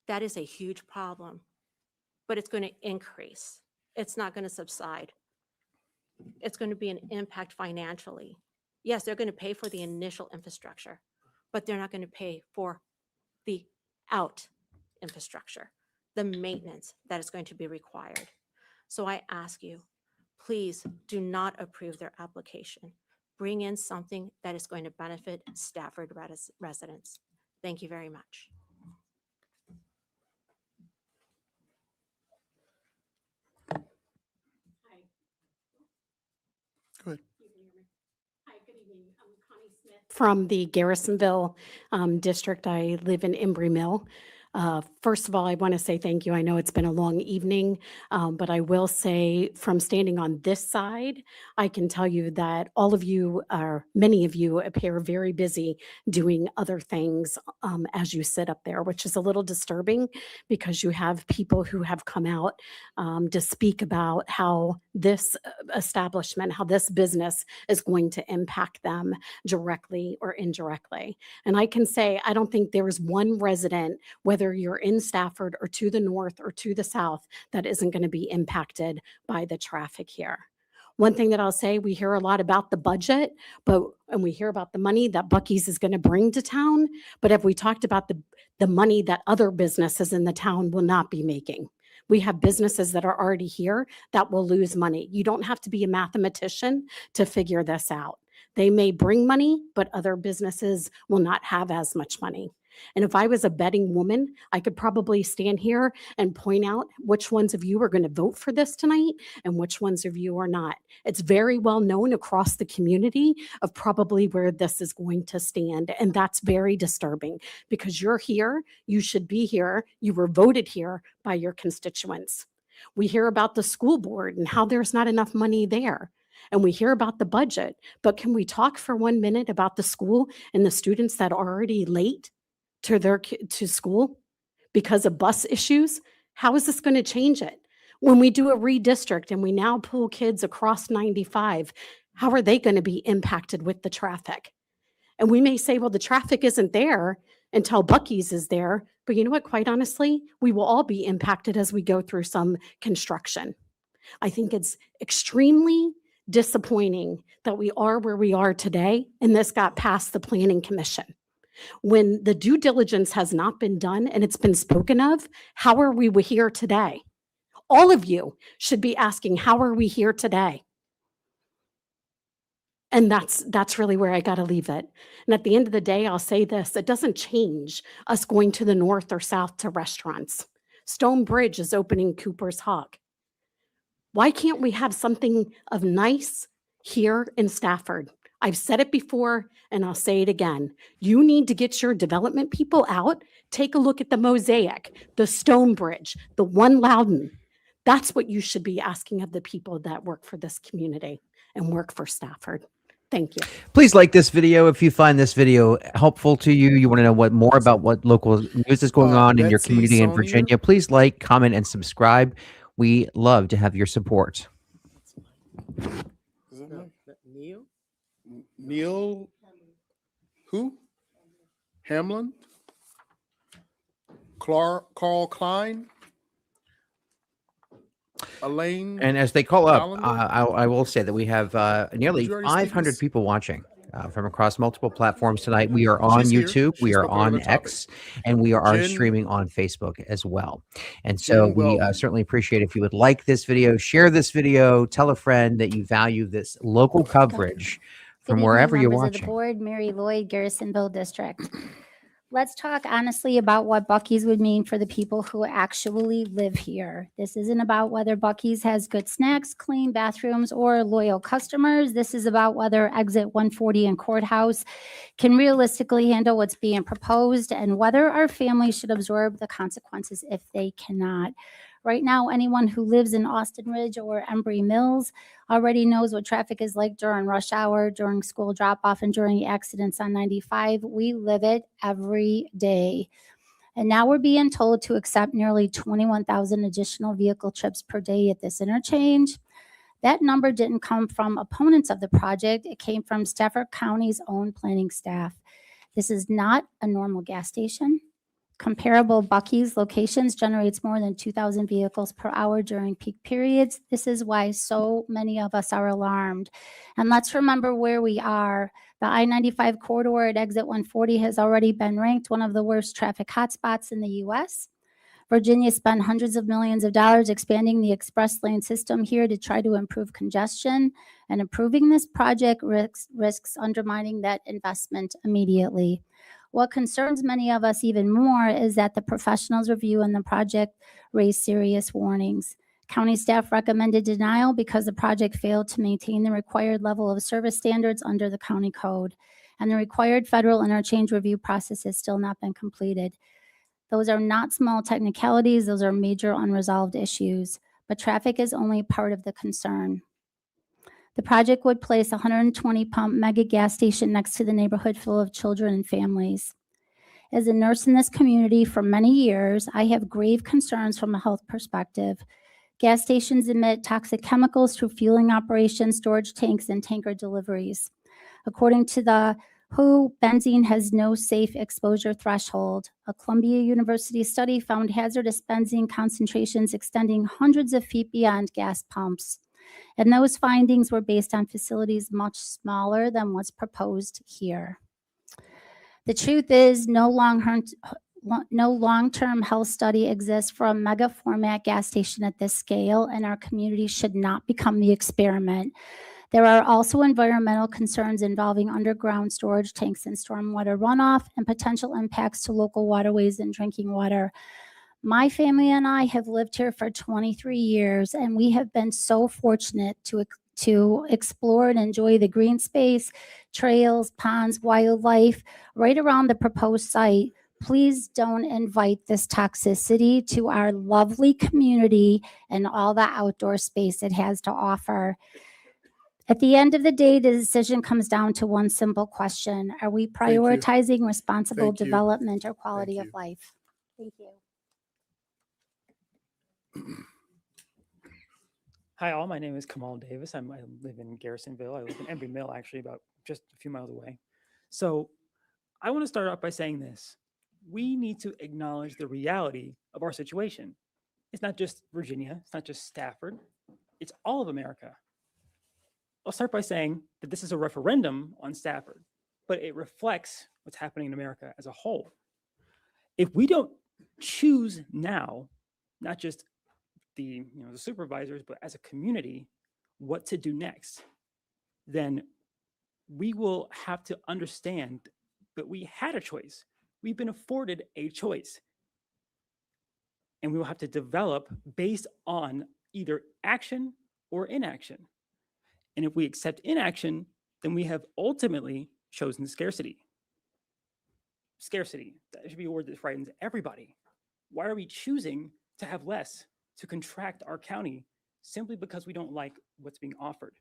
That is a huge problem, but it's going to increase. It's not going to subside. It's going to be an impact financially. Yes, they're going to pay for the initial infrastructure, but they're not going to pay for the out infrastructure, the maintenance that is going to be required. So I ask you, please do not approve their application. Bring in something that is going to benefit Stafford residents. Thank you very much. Go ahead. Hi, good evening. I'm Connie Smith from the Garrisonville district. I live in Embry Mill. First of all, I want to say thank you. I know it's been a long evening, but I will say from standing on this side, I can tell you that all of you, or many of you, appear very busy doing other things as you sit up there, which is a little disturbing because you have people who have come out to speak about how this establishment, how this business is going to impact them directly or indirectly. And I can say, I don't think there is one resident, whether you're in Stafford or to the north or to the south, that isn't going to be impacted by the traffic here. One thing that I'll say, we hear a lot about the budget, and we hear about the money that Buc-ee's is going to bring to town. But have we talked about the money that other businesses in the town will not be making? We have businesses that are already here that will lose money. You don't have to be a mathematician to figure this out. They may bring money, but other businesses will not have as much money. And if I was a betting woman, I could probably stand here and point out which ones of you are going to vote for this tonight and which ones of you are not. It's very well known across the community of probably where this is going to stand. And that's very disturbing because you're here, you should be here, you were voted here by your constituents. We hear about the school board and how there's not enough money there. And we hear about the budget, but can we talk for 1 minute about the school and the students that are already late to school because of bus issues? How is this going to change it? When we do a redistrict and we now pull kids across 95, how are they going to be impacted with the traffic? And we may say, well, the traffic isn't there until Buc-ee's is there. But you know what? Quite honestly, we will all be impacted as we go through some construction. I think it's extremely disappointing that we are where we are today, and this got past the Planning Commission. When the due diligence has not been done and it's been spoken of, how are we here today? All of you should be asking, how are we here today? And that's really where I got to leave it. And at the end of the day, I'll say this, it doesn't change us going to the north or south to restaurants. Stone Bridge is opening Cooper's Hawk. Why can't we have something of nice here in Stafford? I've said it before and I'll say it again. You need to get your development people out. Take a look at the Mosaic, the Stone Bridge, the One Loudon. That's what you should be asking of the people that work for this community and work for Stafford. Thank you. Please like this video if you find this video helpful to you. You want to know more about what local news is going on in your Betsy, community in Sonia? Virginia. Please like, comment, and subscribe. We love to have your support. Is that right? Neil? Neil, who? Hamlin? Carl Klein? Elaine? And as they call up, Hollander? I will say that we have nearly Did you already speak 500 this? people watching from across multiple platforms tonight. We are on She's here. YouTube, we She are spoke on on the topic. X, and we are Jen- streaming on Facebook as well. And so Jen we Weldon. certainly appreciate if you would like this video, share this video, tell a friend that you value this local coverage Good from evening, wherever you're members of the watching. board, Mary Lloyd, Garrisonville District. Let's talk honestly about what Buc-ee's would mean for the people who actually live here. This isn't about whether Buc-ee's has good snacks, clean bathrooms, or loyal customers. This is about whether Exit 140 and Courthouse can realistically handle what's being proposed and whether our families should absorb the consequences if they cannot. Right now, anyone who lives in Austin Ridge or Embry Mills already knows what traffic is like during rush hour, during school drop-off, and during accidents on 95. We live it every day. And now we're being told to accept nearly 21,000 additional vehicle trips per day at this interchange. That number didn't come from opponents of the project. It came from Stafford County's own planning staff. This is not a normal gas station. Comparable Buc-ee's locations generates more than 2,000 vehicles per hour during peak periods. This is why so many of us are alarmed. And let's remember where we are. The I-95 corridor at Exit 140 has already been ranked one of the worst traffic hotspots in the U.S. Virginia spent hundreds of millions of dollars expanding the express lane system here to try to improve congestion, and approving this project risks undermining that investment immediately. What concerns many of us even more is that the professionals reviewing the project raised serious warnings. County staff recommended denial because the project failed to maintain the required level of service standards under the county code, and the required federal interchange review process has still not been completed. Those are not small technicalities, those are major unresolved issues, but traffic is only part of the concern. The project would place a 120 pump mega gas station next to the neighborhood full of children and families. As a nurse in this community for many years, I have grave concerns from a health perspective. Gas stations emit toxic chemicals through fueling operations, storage tanks, and tanker deliveries. According to the WHO, benzene has no safe exposure threshold. A Columbia University study found hazardous benzene concentrations extending hundreds of feet beyond gas pumps. And those findings were based on facilities much smaller than what's proposed here. The truth is, no long-term health study exists for a mega format gas station at this scale, and our community should not become the experiment. There are also environmental concerns involving underground storage tanks and stormwater runoff, and potential impacts to local waterways and drinking water. My family and I have lived here for 23 years, and we have been so fortunate to explore and enjoy the green space, trails, ponds, wildlife right around the proposed site. Please don't invite this toxicity to our lovely community and all the outdoor space it has to offer. At the end of the day, the decision comes down to one simple question. Are we prioritizing responsible development or quality of life? Thank you. Hi, all. My name is Kamal Davis. I live in Garrisonville. I live in Embry Mill, actually, about just a few miles away. So I want to start off by saying this. We need to acknowledge the reality of our situation. It's not just Virginia. It's not just Stafford. It's all of America. I'll start by saying that this is a referendum on Stafford, but it reflects what's happening in America as a whole. If we don't choose now, not just the supervisors, but as a community, what to do next, then we will have to understand that we had a choice. We've been afforded a choice. And we will have to develop based on either action or inaction. And if we accept inaction, then we have ultimately chosen scarcity. Scarcity, that should be a word that frightens everybody. Why are we choosing to have less, to contract our county simply because we don't like what's being offered?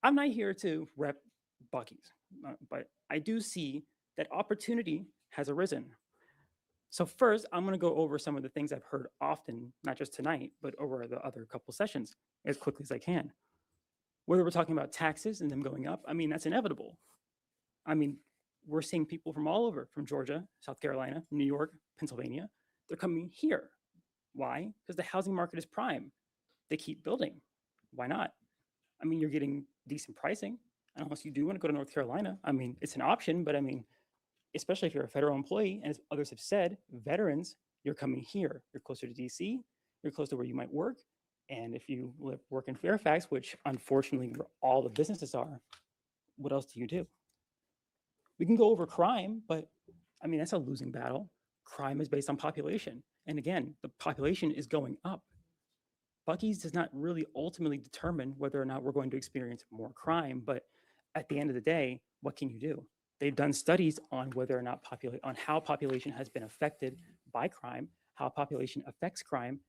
I'm not here to rep Buc-ee's, but I do see that opportunity has arisen. So first, I'm going to go over some of the things I've heard often, not just tonight, but over the other couple sessions as quickly as I can. Whether we're talking about taxes and them going up, I mean, that's inevitable. I mean, we're seeing people from all over, from Georgia, South Carolina, New York, Pennsylvania. They're coming here. Why? Because the housing market is prime. They keep building. Why not? I mean, you're getting decent pricing. Unless you do want to go to North Carolina. I mean, it's an option, but I mean, especially if you're a federal employee, and as others have said, veterans, you're coming here. You're closer to DC. You're close to where you might work. And if you work in Fairfax, which unfortunately where all the businesses are, what else do you do? We can go over crime, but I mean, that's a losing battle. Crime is based on population. And again, the population is going up. Buc-ee's does not really ultimately determine whether or not we're going to experience more crime, but at the end of the day, what can you do? They've done studies on whether or not on how population has been affected by crime, how population affects crime.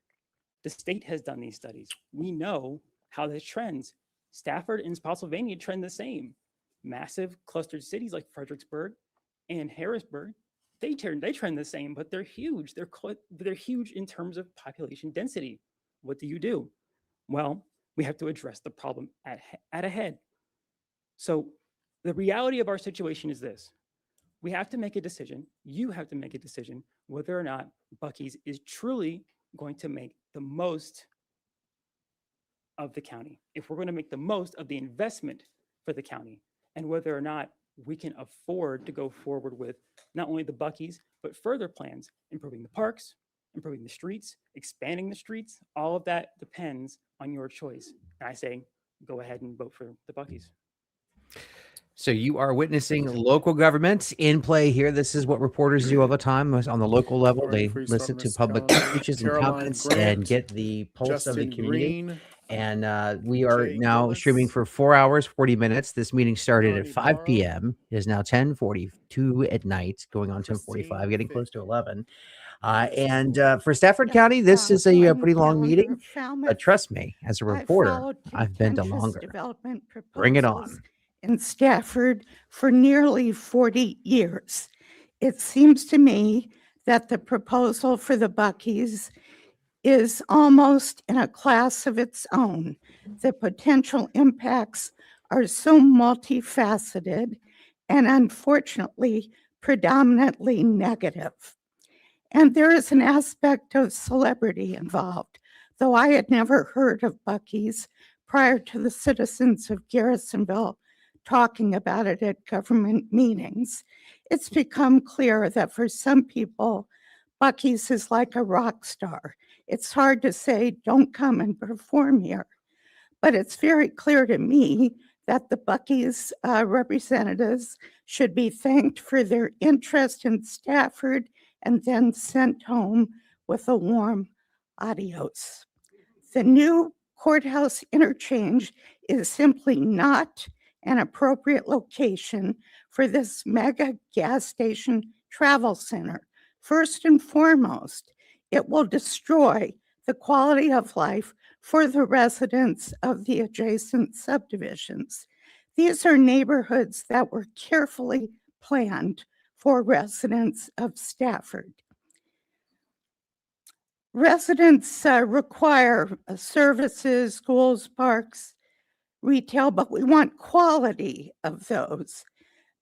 The state has done these studies. We know how this trends. Stafford and Spotsylvania trend the same. Massive clustered cities like Fredericksburg and Harrisonburg, they trend the same, but they're huge. They're huge in terms of population density. What do? Well, we have to address the problem at a head. So the reality of our situation is this. We have to make a decision. You have to make a decision whether or not Buc-ee's is truly going to make the most of the county. If we're going to make the most of the investment for the county, and whether or not we can afford to go forward with not only the Buc-ee's, but further plans, improving the parks, improving the streets, expanding the streets. All of that depends on your choice. And I say, go ahead and vote for the Buc-ee's. So you are witnessing local government in play here. This is what reporters do all the time on the local level. They listen to public speeches and comments and get the pulse of the community. And we are now streaming for 4 hours, 40 minutes. This meeting started at 5 p.m. It is now 10:42 at night, going on 10:45, getting close to 11. For Stafford County, this is a pretty long meeting. But trust me, as a reporter, I've been to longer. Bring it on. In Stafford for nearly 40 years. It seems to me that the proposal for the Buc-ee's is almost in a class of its own. The potential impacts are so multifaceted and unfortunately predominantly negative. And there is an aspect of celebrity involved. Though I had never heard of Buc-ee's prior to the citizens of Garrisonville talking about it at government meetings, it's become clear that for some people, Buc-ee's is like a rock star. It's hard to say, don't come and perform here. But it's very clear to me that the Buc-ee's representatives should be thanked for their interest in Stafford and then sent home with a warm adios. The new courthouse interchange is simply not an appropriate location for this mega gas station travel center. First and foremost, it will destroy the quality of life for the residents of the adjacent subdivisions. These are neighborhoods that were carefully planned for residents of Stafford. Residents require services, schools, parks, retail, but we want quality of those.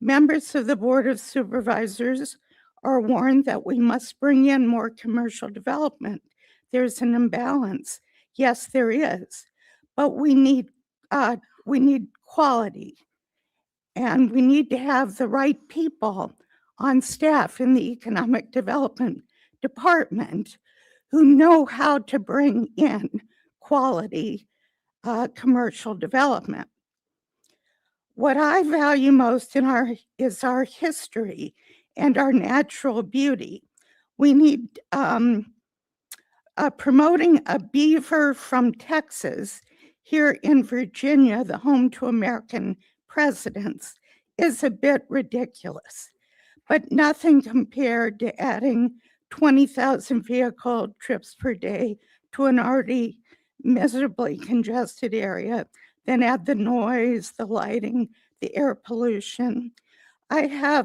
Members of the Board of Supervisors are warned that we must bring in more commercial development. There's an imbalance. Yes, there is, but we need quality, and we need to have the right people on staff in the Economic Development Department who know how to bring in quality commercial development. What I value most is our history and our natural beauty. We need promoting a beaver from Texas here in Virginia, the home to American presidents, is a bit ridiculous, but nothing compared to adding 20,000 vehicle trips per day to an already miserably congested area, then add the noise, the lighting, the air pollution. I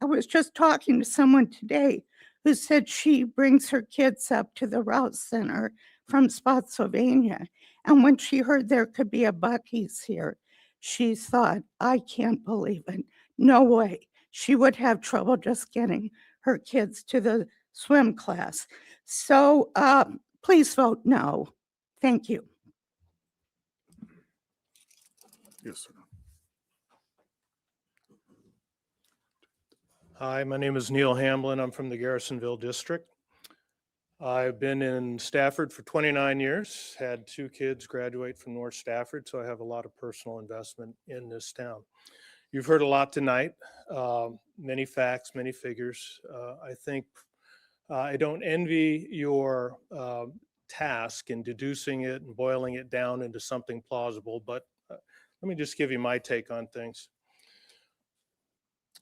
was just talking to someone today who said she brings her kids up to the Rouse Center from Spotsylvania. And when she heard there could be a Buc-ee's here, she thought, I can't believe it. No way. She would have trouble just getting her kids to the swim class. So please vote no. Thank you. Yes, sir. Hi, my name is Neil Hamblin. I'm from the Garrisonville District. I've been in Stafford for 29 years, had 2 kids graduate from North Stafford, so I have a lot of personal investment in this town. You've heard a lot tonight, many facts, many figures. I think I don't envy your task in deducing it and boiling it down into something plausible, but let me just give you my take on things.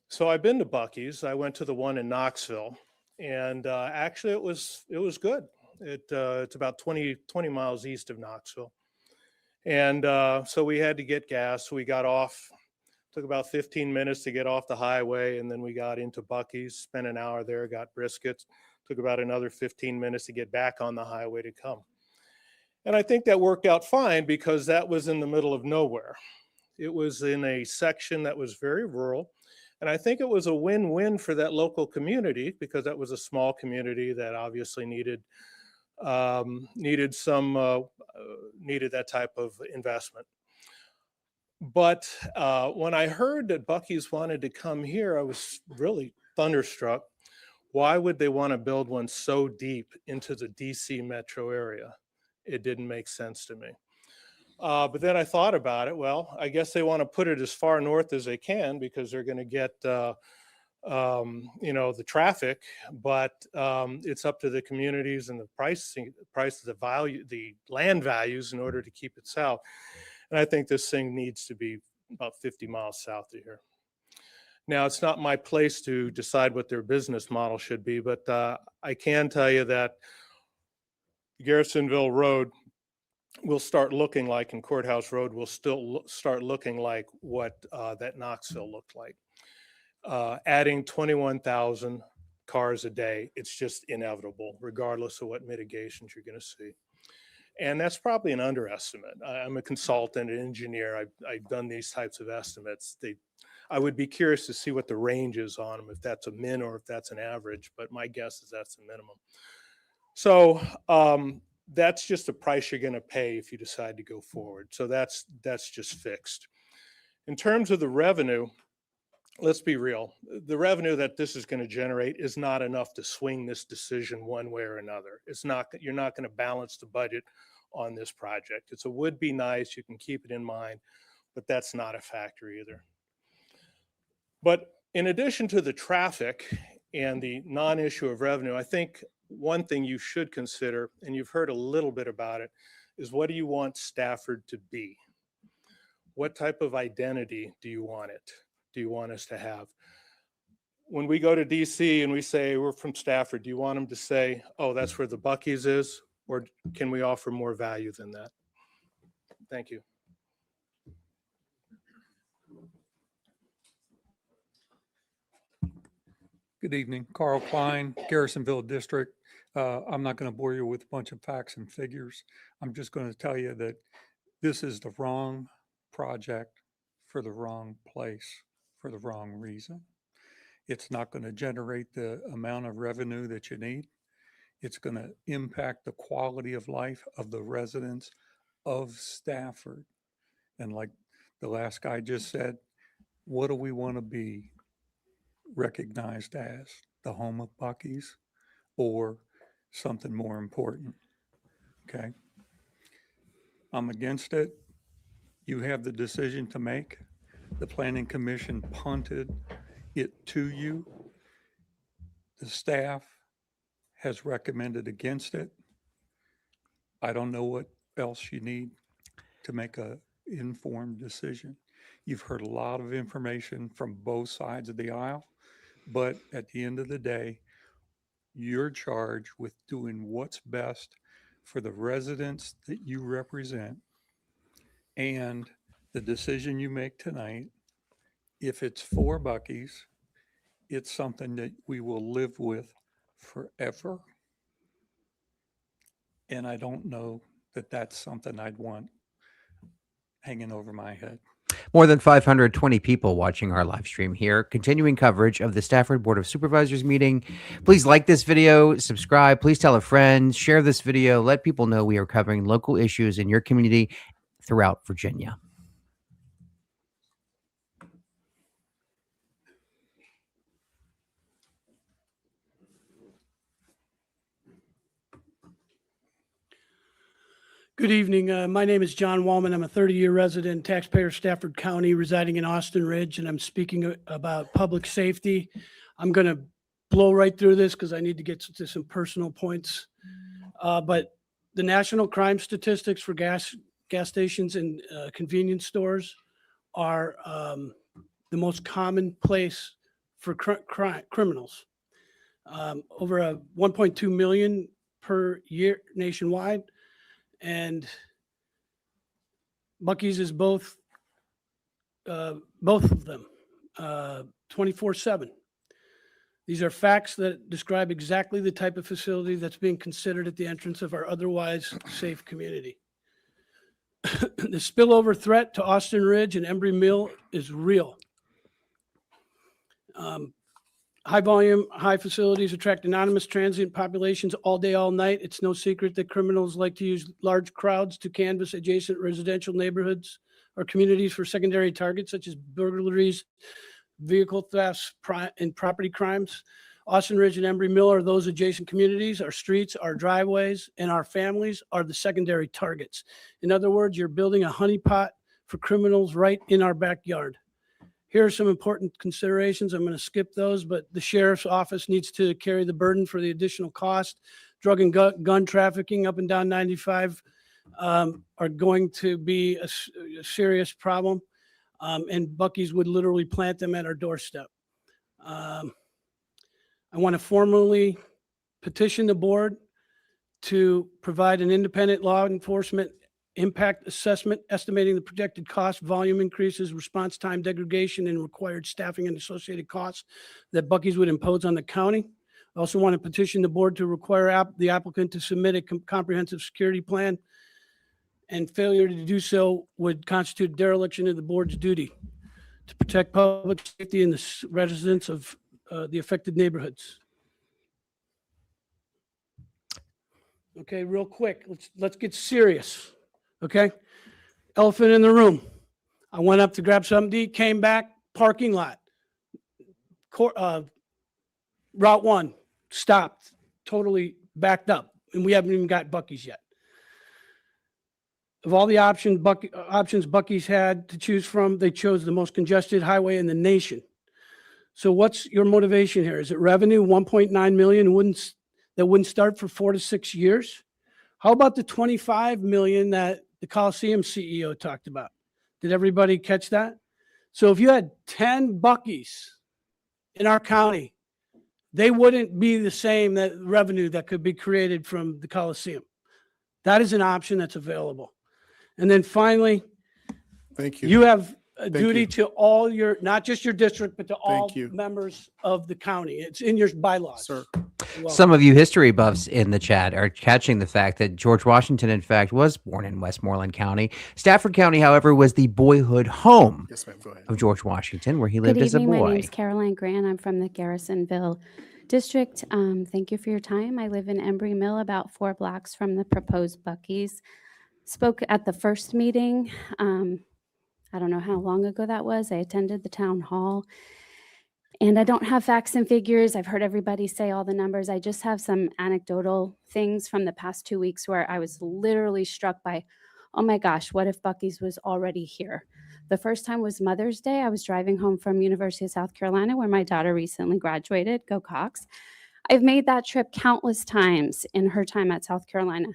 So I've been to Buc-ee's. I went to the one in Knoxville, and actually it was good. It's about 20 miles east of Knoxville. And so we had to get gas. We got off, took about 15 minutes to get off the highway, and then we got into Buc-ee's, spent an hour there, got briskets, took about another 15 minutes to get back on the highway to come. And I think that worked out fine because that was in the middle of nowhere. It was in a section that was very rural. And I think it was a win-win for that local community because that was a small community that obviously needed that type of investment. But when I heard that Buc-ee's wanted to come here, I was really thunderstruck. Why would they want to build one so deep into the DC metro area? It didn't make sense to me. But then I thought about it. Well, I guess they want to put it as far north as they can because they're going to get, the traffic. But it's up to the communities and the price, the value, the land values in order to keep it south. And I think this thing needs to be about 50 miles south of here. Now, it's not my place to decide what their business model should be, but I can tell you that Garrisonville Road will start looking like, and Courthouse Road will still start looking like what that Knoxville looked like. Adding 21,000 cars a day, it's just inevitable, regardless of what mitigations you're going to see. And that's probably an underestimate. I'm a consultant, an engineer. I've done these types of estimates. I would be curious to see what the range is on them, if that's a min or if that's an average, but my guess is that's the minimum. So that's just the price you're going to pay if you decide to go forward. So that's just fixed. In terms of the revenue, let's be real. The revenue that this is going to generate is not enough to swing this decision one way or another. You're not going to balance the budget on this project. It would be nice. You can keep it in mind, but that's not a factor either. But in addition to the traffic and the non-issue of revenue, I think one thing you should consider, and you've heard a little bit about it, is what do you want Stafford to be? What type of identity do you want it? Do you want us to have? When we go to DC and we say we're from Stafford, do you want them to say, oh, that's where the Buc-ee's is? Or can we offer more value than that? Thank you. Good evening, Carl Klein, Garrisonville District. I'm not going to bore you with a bunch of facts and figures. I'm just going to tell you that this is the wrong project for the wrong place for the wrong reason. It's not going to generate the amount of revenue that you need. It's going to impact the quality of life of the residents of Stafford. And like the last guy just said, what do we want to be recognized as? The home of Buc-ee's or something more important? Okay. I'm against it. You have the decision to make. The Planning Commission punted it to you. The staff has recommended against it. I don't know what else you need to make an informed decision. You've heard a lot of information from both sides of the aisle, but at the end of the day, you're charged with doing what's best for the residents that you represent. And the decision you make tonight, if it's for Buc-ee's, it's something that we will live with forever. And I don't know that that's something I'd want hanging over my head. More than 520 people watching our live stream here. Continuing coverage of the Stafford Board of Supervisors meeting. Please like this video, subscribe, please tell a friend, share this video, let people know we are covering local issues in your community throughout Virginia. Good evening. My name is John Wallman. I'm a 30-year resident, taxpayer, Stafford County, residing in Austin Ridge, and I'm speaking about public safety. I'm going to blow right through this because I need to get to some personal points. But the national crime statistics for gas stations and convenience stores are the most common place for criminals. Over 1.2 million per year nationwide. And Buc-ee's is both of them, 24/7. These are facts that describe exactly the type of facility that's being considered at the entrance of our otherwise safe community. The spillover threat to Austin Ridge and Embry Mill is real. High volume, high facilities attract anonymous transient populations all day, all night. It's no secret that criminals like to use large crowds to canvass adjacent residential neighborhoods or communities for secondary targets such as burglaries, vehicle thefts, and property crimes. Austin Ridge and Embry Mill are those adjacent communities. Our streets, our driveways, and our families are the secondary targets. In other words, you're building a honeypot for criminals right in our backyard. Here are some important considerations. I'm going to skip those, but the sheriff's office needs to carry the burden for the additional cost. Drug and gun trafficking up and down 95 are going to be a serious problem, and Buc-ee's would literally plant them at our doorstep. I want to formally petition the board to provide an independent law enforcement impact assessment, estimating the projected cost, volume increases, response time degradation, and required staffing and associated costs that Buc-ee's would impose on the county. I also want to petition the board to require the applicant to submit a comprehensive security plan, and failure to do so would constitute dereliction of the board's duty to protect public safety and the residents of the affected neighborhoods. Okay, real quick, let's get serious. Okay, elephant in the room. I went up to grab something to eat, came back, parking lot. Route 1 stopped, totally backed up, and we haven't even got Buc-ee's yet. Of all the options Buc-ee's had to choose from, they chose the most congested highway in the nation. So what's your motivation here? Is it revenue? 1.9 million that wouldn't start for 4 to 6 years? How about the 25 million that the Coliseum CEO talked about? Did everybody catch that? So if you had 10 Buc-ee's in our county, they wouldn't be the same revenue that could be created from the Coliseum. That is an option that's available. And then finally, thank you. You have a duty to all not just your district, but to all members of the county. It's in your bylaws. Sir. Some of you history buffs in the chat are catching the fact that George Washington, in fact, was born in Westmoreland County. Stafford County, however, was the boyhood home of George Washington, where he lived as a boy. My name is Caroline Grant. I'm from the Harrisonburg district. Thank you for your time. I live in Embry Mill, about 4 blocks from the proposed Buc-ee's. Spoke at the first meeting. I don't know how long ago that was. I attended the town hall. And I don't have facts and figures. I've heard everybody say all the numbers. I just have some anecdotal things from the past 2 weeks where I was literally struck by, oh my gosh, what if Buc-ee's was already here? The first time was Mother's Day. I was driving home from University of South Carolina, where my daughter recently graduated. Go Cox. I've made that trip countless times in her time at South Carolina.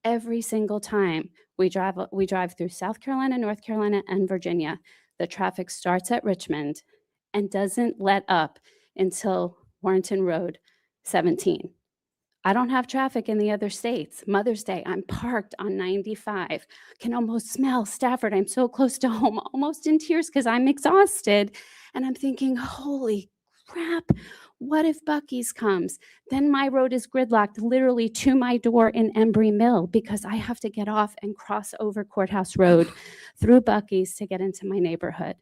Every single time we drive through South Carolina, North Carolina, and Virginia. The traffic starts at Richmond and doesn't let up until Warrenton Road 17. I don't have traffic in the other states. Mother's Day, I'm parked on 95. Can almost smell Stafford. I'm so close to home, almost in tears because I'm exhausted. And I'm thinking, holy crap, what if Buc-ee's comes? Then my road is gridlocked literally to my door in Embry Mill because I have to get off and cross over Courthouse Road through Buc-ee's to get into my neighborhood.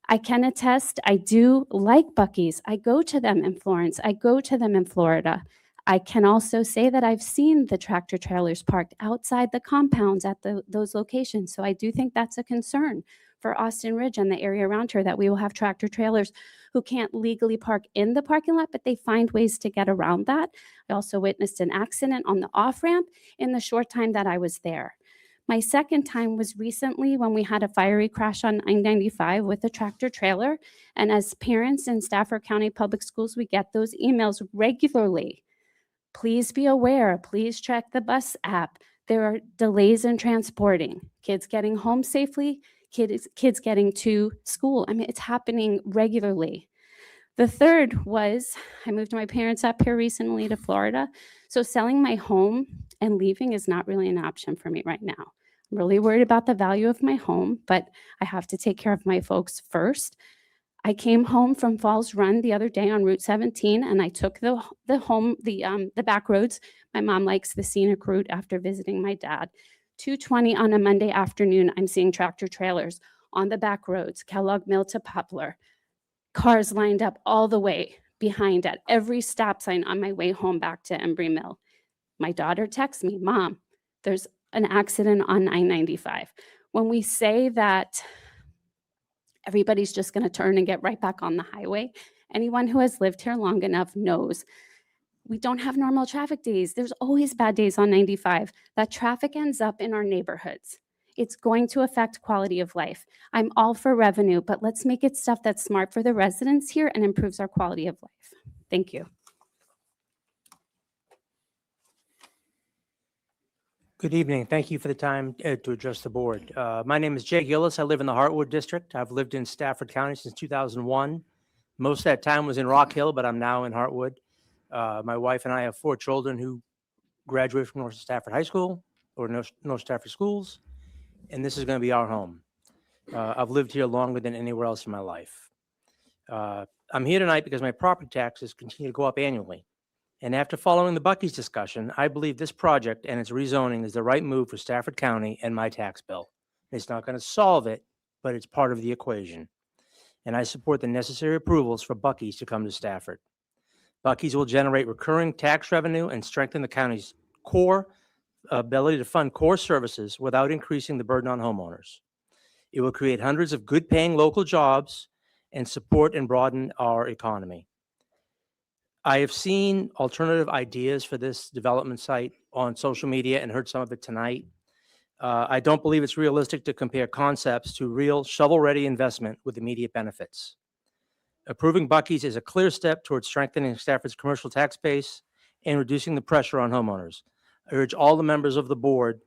I can attest, I do like Buc-ee's. I go to them in Florence. I go to them in Florida. I can also say that I've seen the tractor trailers parked outside the compounds at those locations. So I do think that's a concern for Austin Ridge and the area around here, that we will have tractor trailers who can't legally park in the parking lot, but they find ways to get around that. I also witnessed an accident on the off-ramp in the short time that I was there. My second time was recently when we had a fiery crash on I-95 with a tractor trailer. And as parents in Stafford County Public Schools, we get those emails regularly. Please be aware, please check the bus app. There are delays in transporting, kids getting home safely, kids getting to school. I mean, it's happening regularly. The third was I moved my parents up here recently to Florida. So selling my home and leaving is not really an option for me right now. I'm really worried about the value of my home, but I have to take care of my folks first. I came home from Falls Run the other day on Route 17, and I took the back roads. My mom likes the scenic route after visiting my dad. 2:20 on a Monday afternoon, I'm seeing tractor trailers on the back roads, Kellogg Mill to Poplar. Cars lined up all the way behind at every stop sign on my way home back to Embry Mill. My daughter texts me, Mom, there's an accident on I-95. When we say that everybody's just going to turn and get right back on the highway, anyone who has lived here long enough knows we don't have normal traffic days. There's always bad days on 95. That traffic ends up in our neighborhoods. It's going to affect quality of life. I'm all for revenue, but let's make it stuff that's smart for the residents here and improves our quality of life. Thank you. Good evening. Thank you for the time to address the board. My name is Jay Gillis. I live in the Hartwood District. I've lived in Stafford County since 2001. Most of that time was in Rock Hill, but I'm now in Hartwood. My wife and I have 4 children who graduated from North Stafford High School or North Stafford Schools, and this is going to be our home. I've lived here longer than anywhere else in my life. I'm here tonight because my property taxes continue to go up annually. And after following the Buc-ee's discussion, I believe this project and its rezoning is the right move for Stafford County and my tax bill. It's not going to solve it, but it's part of the equation. And I support the necessary approvals for Buc-ee's to come to Stafford. Buc-ee's will generate recurring tax revenue and strengthen the county's core ability to fund core services without increasing the burden on homeowners. It will create hundreds of good-paying local jobs and support and broaden our economy. I have seen alternative ideas for this development site on social media and heard some of it tonight. I don't believe it's realistic to compare concepts to real shovel-ready investment with immediate benefits. Approving Buc-ee's is a clear step towards strengthening Stafford's commercial tax base and reducing the pressure on homeowners. I urge all the members of the board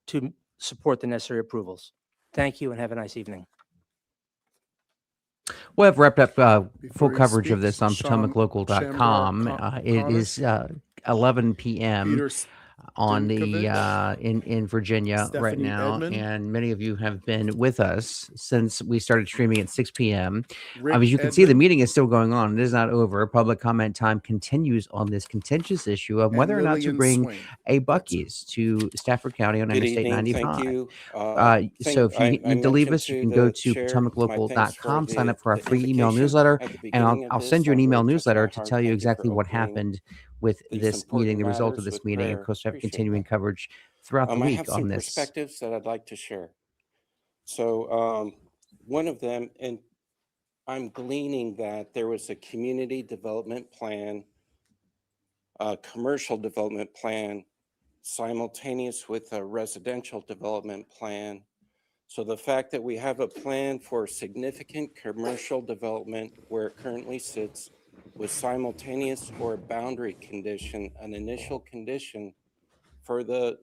to support the necessary approvals. Thank you and have a nice evening. We'll have wrapped up full Before he coverage of speaks, this on Sean potomaclocal.com. Shamgar It Connors, is 11 p.m. Peter on the Stinkovich, in Virginia right Stephanie now, Edmond, and many of you have been with us since we started streaming at 6 p.m. Rick As you can see, the Edmond, meeting is still going on. It is not over. Public comment time continues on this contentious issue of and whether or not to Lillian bring Swain. a That's Buc-ee's to Stafford County on Good Interstate evening. Thank 95. you. So if you I need to leave mentioned us, you to can go the to chair my thanks for potomaclocal.com, sign up for our the free email invitation newsletter, at the and beginning of I'll this. send you an That email really touched my newsletter to heart. tell you Thank you exactly for what opening happened with these this meeting, important the result of matters this with meeting. Of prayer. course, we have Appreciate continuing that. coverage throughout the I week have on some this. perspectives that I'd like to share. So one of them, and I'm gleaning that there was a community development plan, a commercial development plan, simultaneous with a residential development plan. So the fact that we have a plan for significant commercial development where it currently sits was simultaneous or a boundary condition, an initial condition for the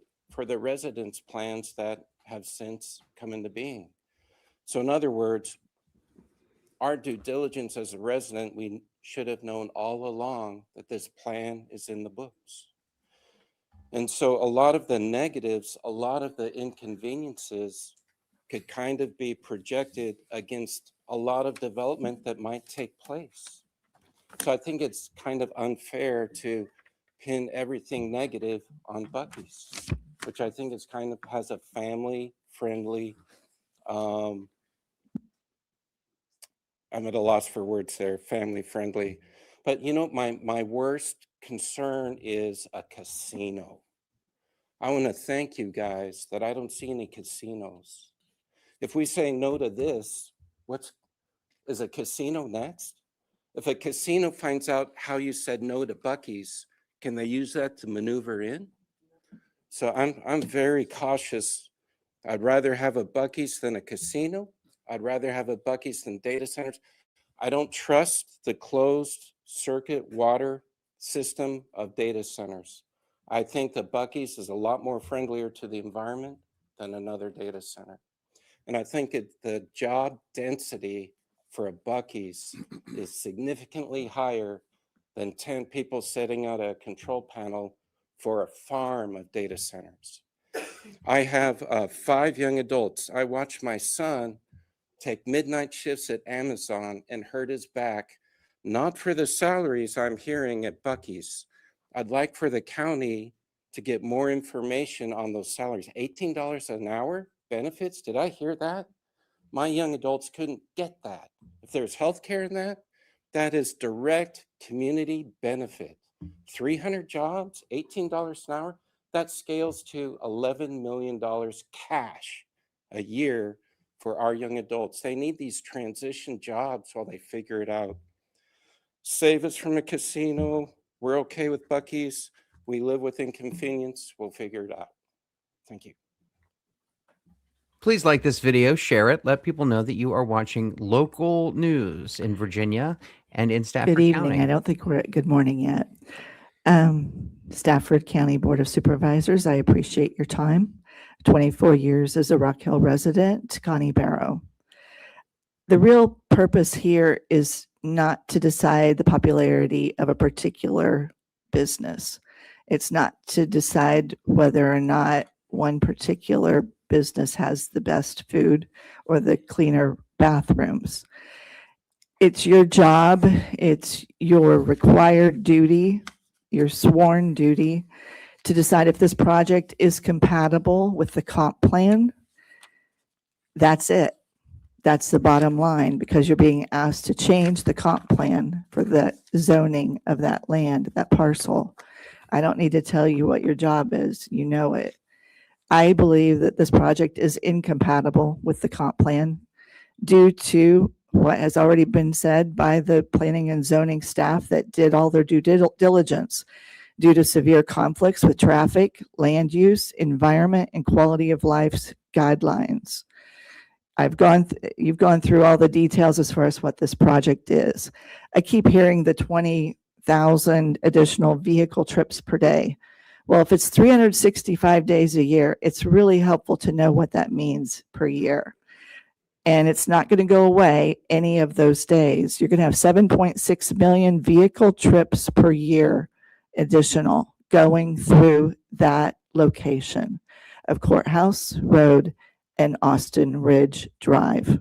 residence plans that have since come into being. So in other words, our due diligence as a resident, we should have known all along that this plan is in the books. And so a lot of the negatives, a lot of the inconveniences could kind of be projected against a lot of development that might take place. So I think it's kind of unfair to pin everything negative on Buc-ee's, which I think is kind of has a family-friendly, I'm at a loss for words there, family-friendly. But you know, my worst concern is a casino. I want to thank you guys that I don't see any casinos. If we say no to this, is a casino next? If a casino finds out how you said no to Buc-ee's, can they use that to maneuver in? So I'm very cautious I'd rather have a Buc-ee's than a casino. I'd rather have a Buc-ee's than data centers. I don't trust the closed circuit water system of data centers. I think the Buc-ee's is a lot more friendlier to the environment than another data center. And I think the job density for a Buc-ee's is significantly higher than 10 people sitting at a control panel for a farm of data centers. I have 5 young adults. I watch my son take midnight shifts at Amazon and hurt his back, not for the salaries I'm hearing at Buc-ee's. I'd like for the county to get more information on those salaries. $18 an hour benefits, did I hear that? My young adults couldn't get that. If there's healthcare in that, that is direct community benefit. 300 jobs, $18 an hour, that scales to $11 million cash a year for our young adults. They need these transition jobs while they figure it out. Save us from a casino. We're okay with Buc-ee's. We live with inconvenience. We'll figure it out. Thank you. Please like this video, share it, let people know that you are watching local news in Virginia and in Stafford Good evening. County. I don't think we're at good morning yet. Stafford County Board of Supervisors, I appreciate your time. 24 years as a Rock Hill resident, Connie Barrow. The real purpose here is not to decide the popularity of a particular business. It's not to decide whether or not one particular business has the best food or the cleaner bathrooms. It's your job, it's your required duty, your sworn duty to decide if this project is compatible with the comp plan. That's it. That's the bottom line, because you're being asked to change the comp plan for the zoning of that land, that parcel. I don't need to tell you what your job is. You know it. I believe that this project is incompatible with the comp plan due to what has already been said by the planning and zoning staff that did all their due diligence, due to severe conflicts with traffic, land use, environment, and quality of life guidelines. You've gone through all the details as far as what this project is. I keep hearing the 20,000 additional vehicle trips per day. Well, if it's 365 days a year, it's really helpful to know what that means per year. And it's not going to go away any of those days. You're going to have 7.6 million vehicle trips per year additional going through that location of Courthouse Road and Austin Ridge Drive.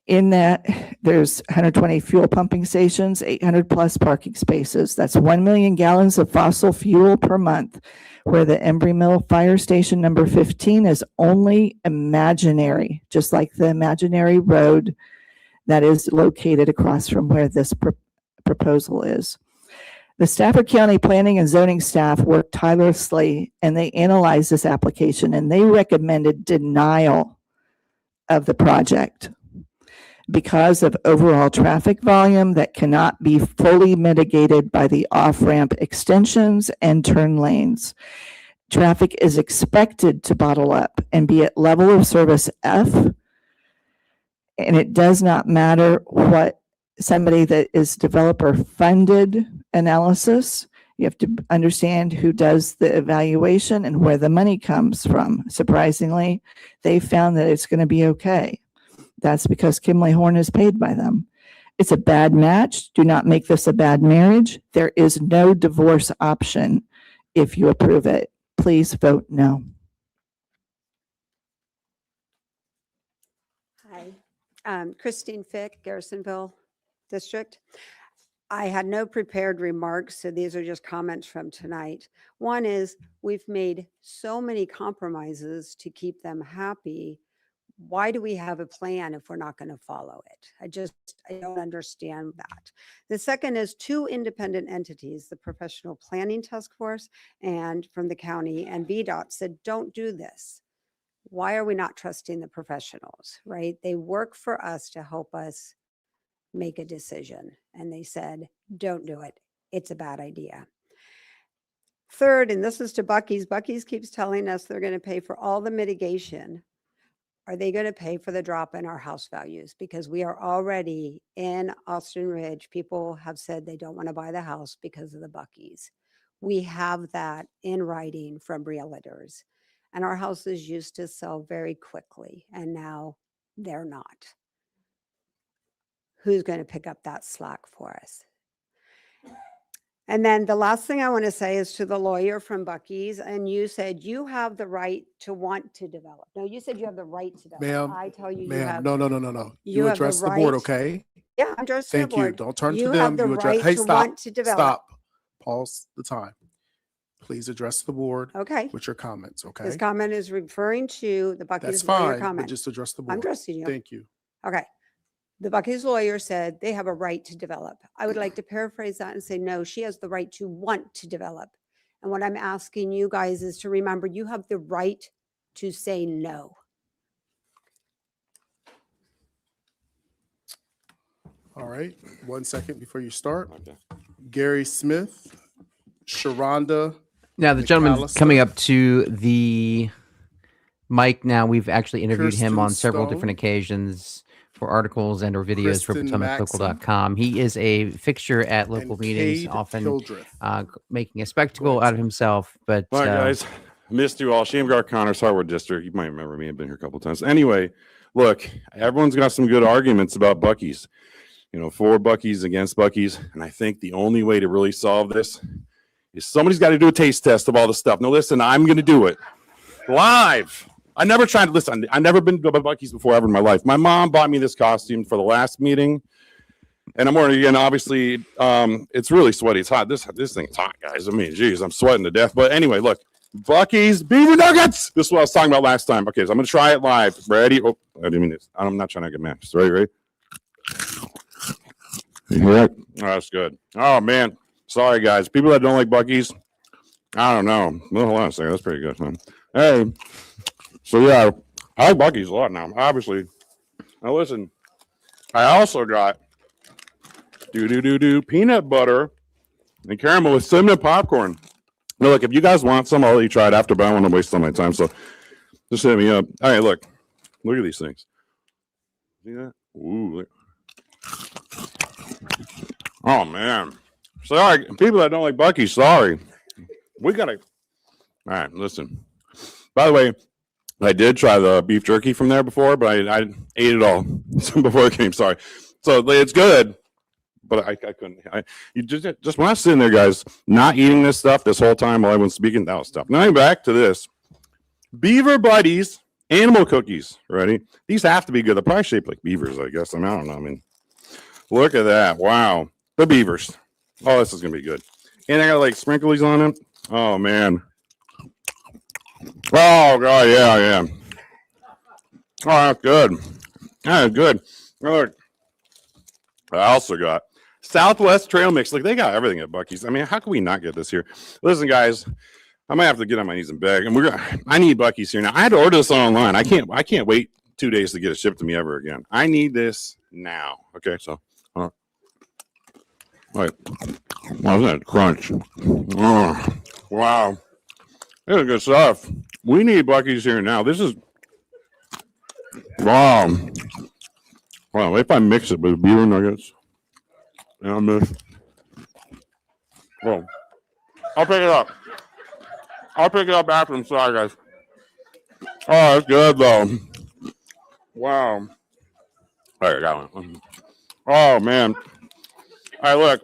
In that, there's 120 fuel pumping stations, 800 plus parking spaces. That's 1 million gallons of fossil fuel per month, where the Embry Mill Fire Station number 15 is only imaginary, just like the imaginary road that is located across from where this proposal is. The Stafford County Planning and Zoning staff worked tirelessly, and they analyzed this application, and they recommended denial of the project because of overall traffic volume that cannot be fully mitigated by the off-ramp extensions and turn lanes. Traffic is expected to bottle up and be at level of service F, and it does not matter what somebody that is developer funded analysis. You have to understand who does the evaluation and where the money comes from. Surprisingly, they found that it's going to be okay. That's because Kimley Horn is paid by them. It's a bad match. Do not make this a bad marriage. There is no divorce option if you approve it. Please vote no. Hi, Christine Fick, Garrisonville District. I had no prepared remarks, so these are just comments from tonight. One is, we've made so many compromises to keep them happy. Why do we have a plan if we're not going to follow it? I don't understand that. The second is 2 independent entities, the Professional Planning Task Force and from the county and VDOT said, don't do this. Why are we not trusting the professionals, right? They work for us to help us make a decision. And they said, don't do it. It's a bad idea. Third, and this is to Buc-ee's. Buc-ee's keeps telling us they're going to pay for all the mitigation. Are they going to pay for the drop in our house values? Because we are already in Austin Ridge. People have said they don't want to buy the house because of the Buc-ee's. We have that in writing from realtors. And our houses used to sell very quickly, and now they're not. Who's going to pick up that slack for us? And then the last thing I want to say is to the lawyer from Buc-ee's, and you said you have the right to want to develop. No, you said you have the right to develop. Ma'am, I tell you, you ma'am, have. no. You You have the address the board, right- okay? Yeah, I'm addressing the Thank you. board. Don't turn You to have them. the You address, right hey, to stop, want to develop. stop. Pause the time. Please address the board Okay. with your comments, okay? This comment is referring to the That's Buc-ee's lawyer fine, but comment. just address the I'm board. addressing you. Thank you. Okay. The Buc-ee's lawyer said they have a right to develop. I would like to paraphrase that and say, no, she has the right to want to develop. And what I'm asking you guys is to remember you have the right to say no. All right, 1 second before you start. Gary Smith, Sharonda. Now, the gentleman's McAllister, coming up to the mic now. We've actually interviewed him Kirsten on several Stone, different occasions for articles and or videos for Kristen PotomacLocal.com. He is a fixture at local and meetings, Cade often Hildreth. making a spectacle out of himself. But Hi, guys. Missed you all. Shamgar Connors, Harwood District. You might remember me. I've been here a couple of times. Anyway, look, everyone's got some good arguments about Buc-ee's. You know, for Buc-ee's, against Buc-ee's. And I think the only way to really solve this is somebody's got to do a taste test of all the stuff. Now, listen, I'm going to do it live. I never tried to listen. I've never been to Buc-ee's before ever in my life. My mom bought me this costume for the last meeting. And I'm wearing it again. Obviously, it's really sweaty. It's hot. This thing's hot, guys. I mean, geez, I'm sweating to death. But anyway, look, Buc-ee's beaver nuggets. This is what I was talking about last time. Okay, so I'm going to try it live. Ready? Oh, I didn't mean this. I'm not trying to get mad. Just ready? You hear that? Oh, that's good. Oh, man. Sorry, guys. People that don't like Buc-ee's, I don't know. Well, hold on a second. That's pretty good, man. Hey, so yeah, I like Buc-ee's a lot now, obviously. Now, listen, I also got peanut butter and caramel with cinnamon popcorn. Now, look, if you guys want some, I'll let you try it after, but I don't want to waste all my time, so just hit me up. All right, look at these things. See that? Ooh, look. Oh, man. Sorry, people that don't like Buc-ee's, sorry. We got to. All right, listen. By the way, I did try the beef jerky from there before, but I ate it all before it came. Sorry. So it's good, but I couldn't. You just when I was sitting there, guys, not eating this stuff this whole time while I was speaking, that was tough. Now back to this. Beaver Buddies animal cookies. Ready? These have to be good. They're probably shaped like beavers, I guess. I don't know. I mean, look at that. Wow. The beavers. Oh, this is going to be good. And I got like sprinkles on them. Oh, man. Oh, God. Yeah. Oh, that's good. That's good. Look. I also got Southwest Trail Mix. Like, they got everything at Buc-ee's. I mean, how can we not get this here? Listen, guys, I might have to get on my knees and beg. And I need Buc-ee's here now. I had to order this online. I can't wait 2 days to get it shipped to me ever again. I need this now. Okay, so all right. Wow, isn't that crunch? Oh, wow. This is good stuff. We need Buc-ee's here now. This is wow. Wow, if I mix it with beaver nuggets and this. Well, I'll pick it up. I'll pick it up after. I'm sorry, guys. Oh, that's good, though. Wow. All right, I got one. Oh, man. All right, look.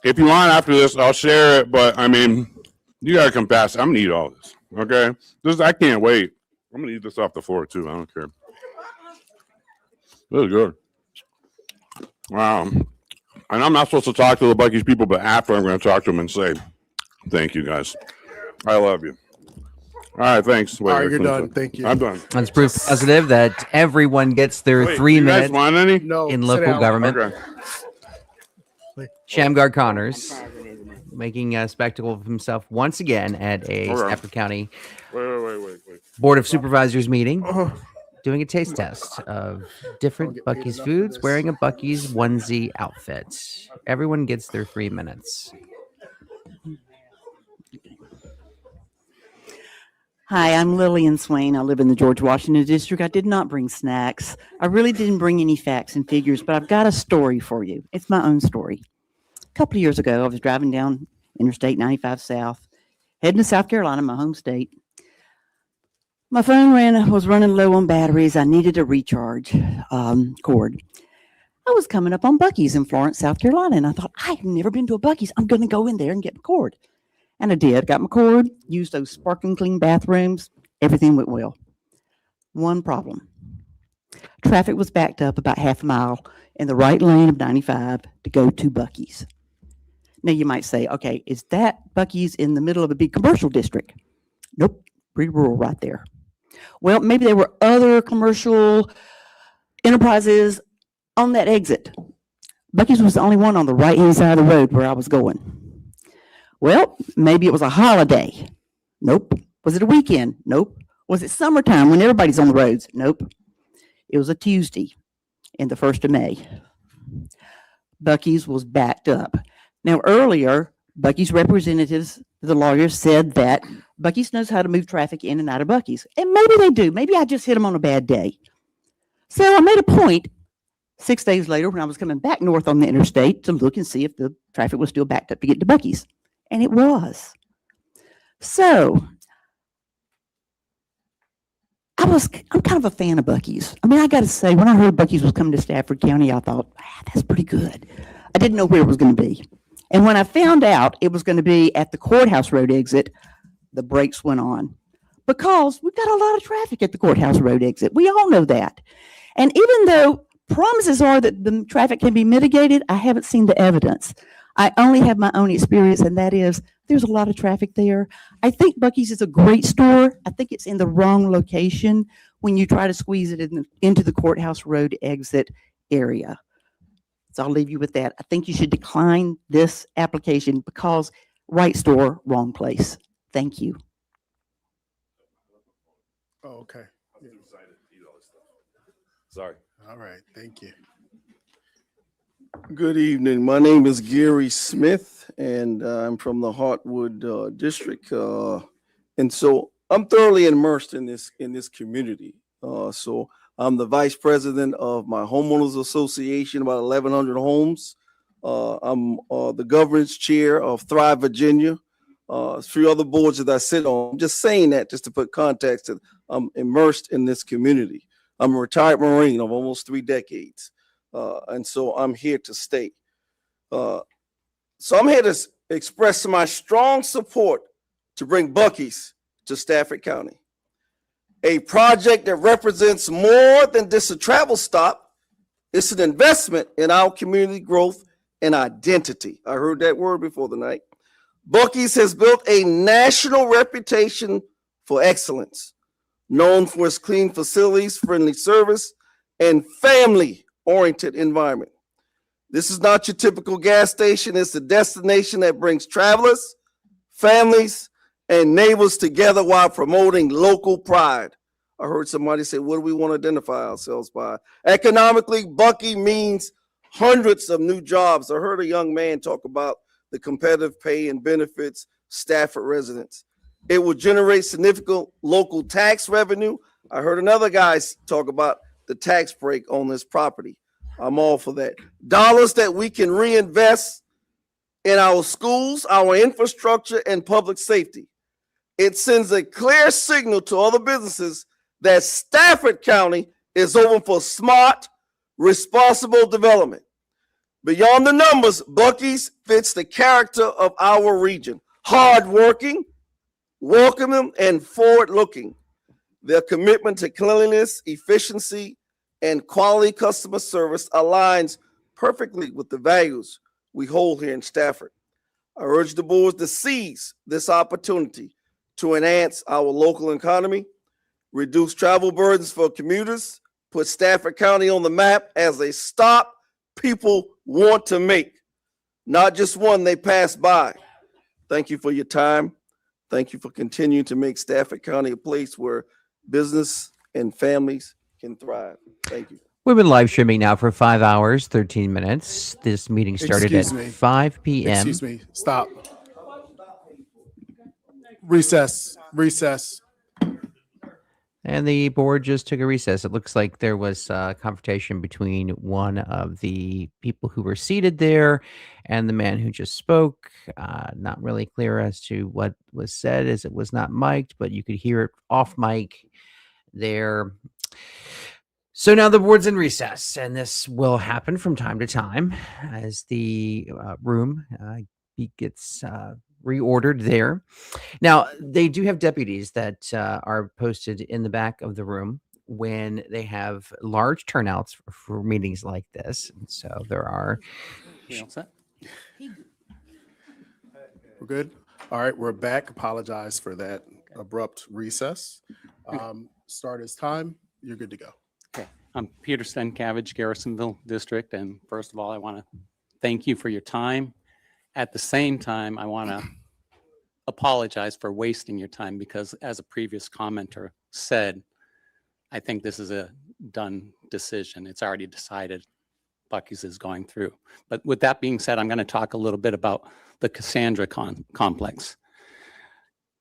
If you want after this, I'll share it, but, I mean, you got to come fast. I'm going to eat all this, okay? I can't wait. I'm going to eat this off the floor, too. I don't care. This is good. Wow. And I'm not supposed to talk to the Buc-ee's people, but after I'm going to talk to them and say, thank you, guys. I love you. All right, thanks. All right, you're done. Thank you. I'm done. That's proof positive that everyone gets their Wait, 3 you guys minutes want any? No, in sit local down. government. Okay. Shamgar Connors making a spectacle of himself once again at a Okay. Stafford County Wait. Board of Supervisors meeting, doing a taste test of different Don't get paid Buc-ee's enough for foods, this. wearing a Buc-ee's onesie outfit. Everyone gets their 3 minutes. Hi, I'm Lillian Swain. I live in the George Washington District. I did not bring snacks. I really didn't bring any facts and figures, but I've got a story for you. It's my own story. A couple of years ago, I was driving down Interstate 95 South, heading to South Carolina, my home state. My phone was running low on batteries. I needed a recharge cord. I was coming up on Buc-ee's in Florence, South Carolina, and I thought, I've never been to a Buc-ee's. I'm going to go in there and get my cord. And I did. Got my cord, used those sparkling clean bathrooms. Everything went well. One problem. Traffic was backed up about half a mile in the right lane of 95 to go to Buc-ee's. Now you might say, okay, is that Buc-ee's in the middle of a big commercial district? Nope, pretty rural right there. Well, maybe there were other commercial enterprises on that exit. Buc-ee's was the only one on the right-hand side of the road where I was going. Well, maybe it was a holiday. Nope. Was it a weekend? Nope. Was it summertime when everybody's on the roads? Nope. It was a Tuesday in the 1st of May. Buc-ee's was backed up. Now, earlier, Buc-ee's representatives, the lawyers, said that Buc-ee's knows how to move traffic in and out of Buc-ee's. And maybe they do. Maybe I just hit them on a bad day. So I made a point 6 days later when I was coming back north on the interstate to look and see if the traffic was still backed up to get to Buc-ee's. And it was. So I'm kind of a fan of Buc-ee's. I mean, I got to say, when I heard Buc-ee's was coming to Stafford County, I thought, that's pretty good. I didn't know where it was going to be. And when I found out it was going to be at the Courthouse Road exit, the brakes went on. Because we've got a lot of traffic at the Courthouse Road exit. We all know that. And even though promises are that the traffic can be mitigated, I haven't seen the evidence. I only have my own experience, and that is there's a lot of traffic there. I think Buc-ee's is a great store. I think it's in the wrong location when you try to squeeze it into the Courthouse Road exit area. So I'll leave you with that. I think you should decline this application because right store, wrong place. Thank you. Oh, okay. Yeah. Sorry. All right. Thank you. Good evening. My name is Gary Smith, and I'm from the Hartwood District. And so I'm thoroughly immersed in this community. So I'm the vice president of my homeowners association, about 1,100 homes. I'm the governance chair of Thrive Virginia. 3 other boards that I sit on. I'm just saying that just to put context that I'm immersed in this community. I'm a retired Marine of almost 3 decades. And so I'm here to stay. So I'm here to express my strong support to bring Buc-ee's to Stafford County. A project that represents more than just a travel stop. It's an investment in our community growth and identity. I heard that word before the night. Buc-ee's has built a national reputation for excellence, known for its clean facilities, friendly service, and family-oriented environment. This is not your typical gas station. It's a destination that brings travelers, families, and neighbors together while promoting local pride. I heard somebody say, what do we want to identify ourselves by? Economically, Buc-ee means hundreds of new jobs. I heard a young man talk about the competitive pay and benefits Stafford residents. It will generate significant local tax revenue. I heard another guy talk about the tax break on this property. I'm all for that. Dollars that we can reinvest in our schools, our infrastructure, and public safety. It sends a clear signal to other businesses that Stafford County is open for smart, responsible development. Beyond the numbers, Buc-ee's fits the character of our region. Hardworking, welcoming, and forward-looking. Their commitment to cleanliness, efficiency, and quality customer service aligns perfectly with the values we hold here in Stafford. I urge the board to seize this opportunity to enhance our local economy, reduce travel burdens for commuters, put Stafford County on the map as a stop people want to make, not just one they pass by. Thank you for your time. Thank you for continuing to make Stafford County a place where business and families can thrive. Thank you. We've been live streaming now for 5 hours, 13 minutes. This meeting started Excuse at me. 5 p.m. Excuse me. Stop. Recess. Recess. And the board just took a recess. It looks like there was a confrontation between one of the people who were seated there and the man who just spoke. Not really clear as to what was said, as it was not mic'd, but you could hear it off mic there. So now the board's in recess, and this will happen from time to time as the room gets reordered there. Now, they do have deputies that are posted in the back of the room when they have large turnouts for meetings like this. And so there are. We're good? All right, we're back. Apologize for that abrupt recess. Start as time. You're good to go. Okay. I'm Peter Stenkavage, Garrisonville District. And first of all, I want to thank you for your time. At the same time, I want to apologize for wasting your time because, as a previous commenter said, I think this is a done decision. It's already decided. Buc-ee's is going through. But with that being said, I'm going to talk a little bit about the Cassandra complex.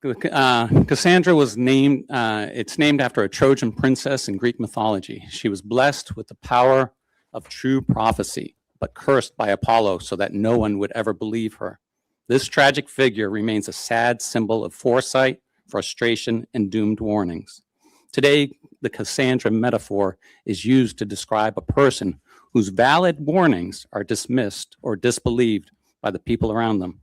Cassandra was named, it's named after a Trojan princess in Greek mythology. She was blessed with the power of true prophecy, but cursed by Apollo so that no one would ever believe her. This tragic figure remains a sad symbol of foresight, frustration, and doomed warnings. Today, the Cassandra metaphor is used to describe a person whose valid warnings are dismissed or disbelieved by the people around them.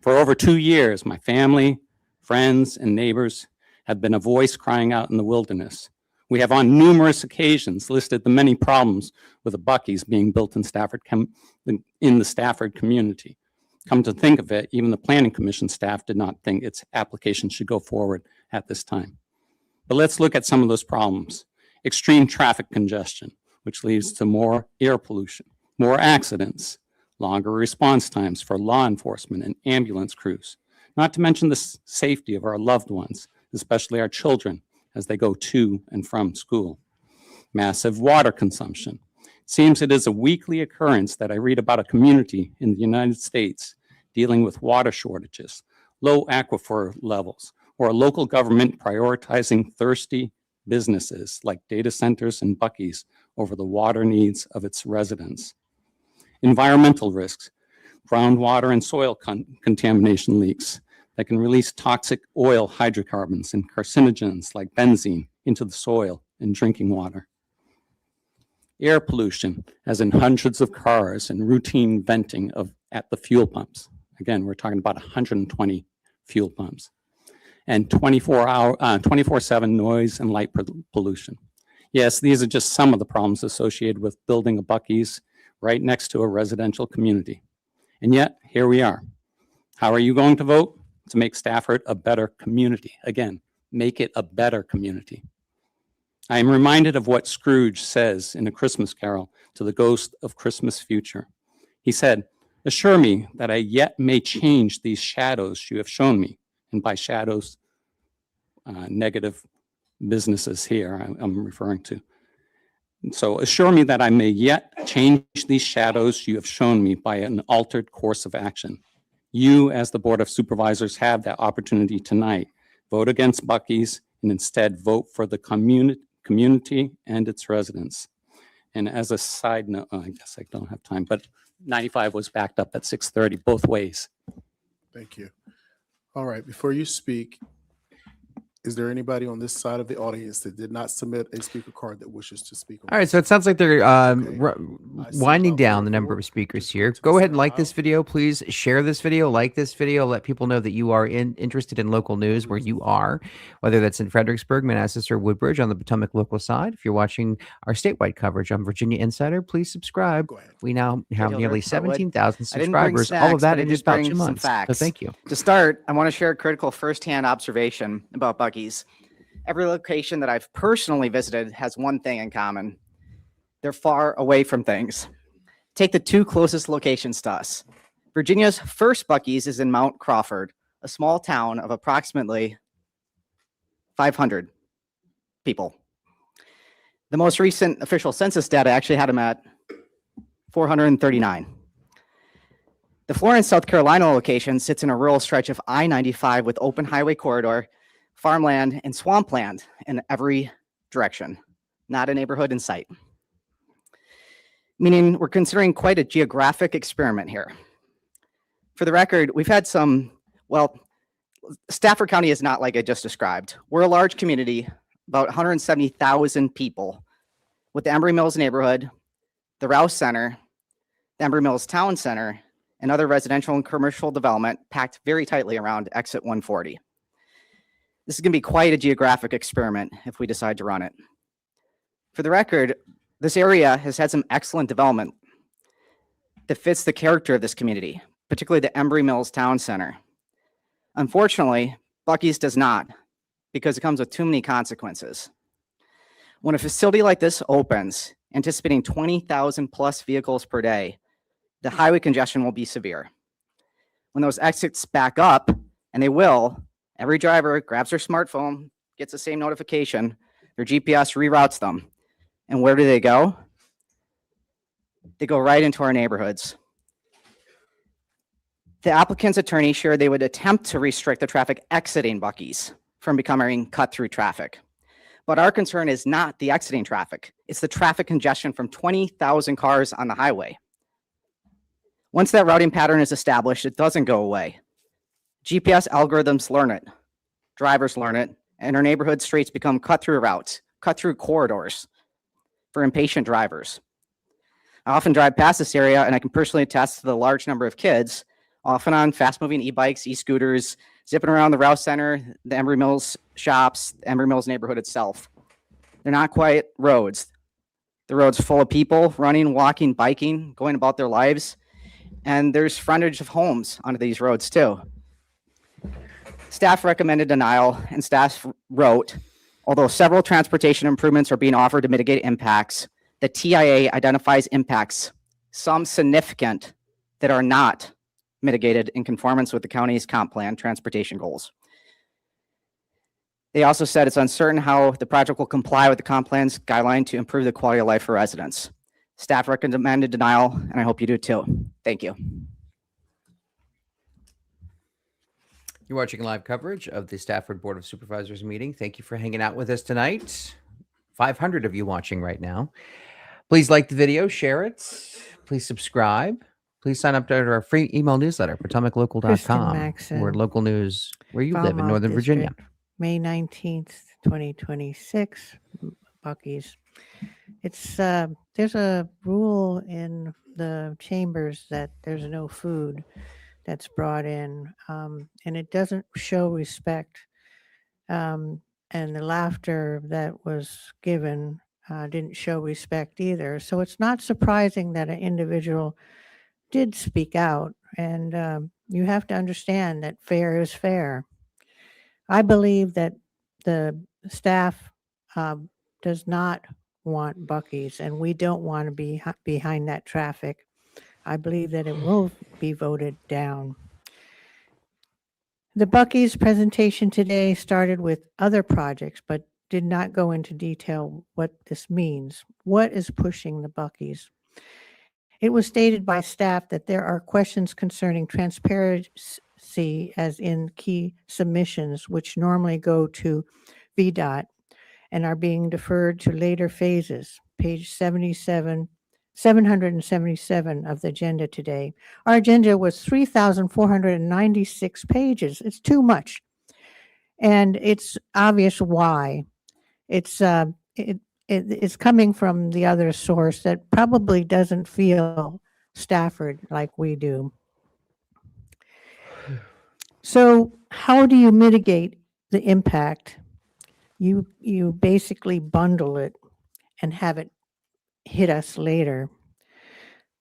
For over 2 years, my family, friends, and neighbors have been a voice crying out in the wilderness. We have on numerous occasions listed the many problems with the Buc-ee's being built in the Stafford community. Come to think of it, even the Planning Commission staff did not think its application should go forward at this time. But let's look at some of those problems. Extreme traffic congestion, which leads to more air pollution, more accidents, longer response times for law enforcement and ambulance crews, not to mention the safety of our loved ones, especially our children, as they go to and from school. Massive water consumption. It seems it is a weekly occurrence that I read about a community in the United States dealing with water shortages, low aquifer levels, or a local government prioritizing thirsty businesses like data centers and Buc-ee's over the water needs of its residents. Environmental risks, groundwater and soil contamination leaks that can release toxic oil hydrocarbons and carcinogens like benzene into the soil and drinking water. Air pollution, as in hundreds of cars and routine venting at the fuel pumps. Again, we're talking about 120 fuel pumps. And 24/7 noise and light pollution. Yes, these are just some of the problems associated with building a Buc-ee's right next to a residential community. And yet, here we are. How are you going to vote? To make Stafford a better community. Again, make it a better community. I am reminded of what Scrooge says in A Christmas Carol to the ghost of Christmas future. He said, "Assure me that I yet may change these shadows you have shown me." And by shadows, negative businesses here I'm referring to. So assure me that I may yet change these shadows you have shown me by an altered course of action. You, as the Board of Supervisors, have that opportunity tonight. Vote against Buc-ee's and instead vote for the community and its residents. And as a side note, I guess I don't have time, but 95 was backed up at 6:30 both ways. Thank you. All right, before you speak, is there anybody on this side of the audience that did not submit a speaker card that wishes to speak? All right, so it sounds like they're winding down the number of speakers here. Go ahead and like this video, please. Share this video, like this video. Let people know that you are interested in local news where you are, whether that's in Fredericksburg, Manassas, or Woodbridge on the Potomac local side. If you're watching our statewide coverage on Virginia Insider, please subscribe. We now have nearly 17,000 subscribers. All of that in just about 2 months. So thank you. To start, I want to share a critical firsthand observation about Buc-ee's. Every location that I've personally visited has one thing in common. They're far away from things. Take the two closest locations to us. Virginia's first Buc-ee's is in Mount Crawford, a small town of approximately 500 people. The most recent official census data actually had them at 439. The Florence, South Carolina location sits in a rural stretch of I-95 with open highway corridor, farmland, and swampland in every direction, not a neighborhood in sight. Meaning we're considering quite a geographic experiment here. For the record, we've had some, well, Stafford County is not like I just described. We're a large community, about 170,000 people, with the Embry Mills neighborhood, the Rouse Center, the Embry Mills Town Center, and other residential and commercial development packed very tightly around exit 140. This is going to be quite a geographic experiment if we decide to run it. For the record, this area has had some excellent development that fits the character of this community, particularly the Embry Mills Town Center. Unfortunately, Buc-ee's does not, because it comes with too many consequences. When a facility like this opens, anticipating 20,000 plus vehicles per day, the highway congestion will be severe. When those exits back up, and they will, every driver grabs their smartphone, gets the same notification, their GPS reroutes them. And where do they go? They go right into our neighborhoods. The applicant's attorney shared they would attempt to restrict the traffic exiting Buc-ee's from becoming cut-through traffic. But our concern is not the exiting traffic. It's the traffic congestion from 20,000 cars on the highway. Once that routing pattern is established, it doesn't go away. GPS algorithms learn it, drivers learn it, and our neighborhood streets become cut-through routes, cut-through corridors for impatient drivers. I often drive past this area, and I can personally attest to the large number of kids, often on fast-moving e-bikes, e-scooters, zipping around the Rouse Center, the Embry Mills shops, the Embry Mills neighborhood itself. They're not quiet roads. The road's full of people running, walking, biking, going about their lives, and there's frontage of homes onto these roads too. Staff recommended denial, and staff wrote, although several transportation improvements are being offered to mitigate impacts, the TIA identifies impacts, some significant, that are not mitigated in conformance with the county's comp plan transportation goals. They also said it's uncertain how the project will comply with the comp plan's guideline to improve the quality of life for residents. Staff recommended denial, and I hope you do too. Thank you. You're watching live coverage of the Stafford Board of Supervisors meeting. Thank you for hanging out with us tonight. 500 of you watching right now. Please like the video, share it. Please subscribe. Please sign up to our free email newsletter, potomaclocal.com. We're local news where you live in Northern Virginia. May 19th, 2026, Buc-ee's. It's there's a rule in the chambers that there's no food that's brought in, and it doesn't show respect. And the laughter that was given didn't show respect either. So it's not surprising that an individual did speak out, and you have to understand that fair is fair. I believe that the staff does not want Buc-ee's, and we don't want to be behind that traffic. I believe that it will be voted down. The Buc-ee's presentation today started with other projects, but did not go into detail what this means. What is pushing the Buc-ee's? It was stated by staff that there are questions concerning transparency as in key submissions, which normally go to VDOT and are being deferred to later phases. Page 777 of the agenda today. Our agenda was 3,496 pages. It's too much. And it's obvious why. It's coming from the other source that probably doesn't feel Stafford like we do. So how do you mitigate the impact? You basically bundle it and have it hit us later.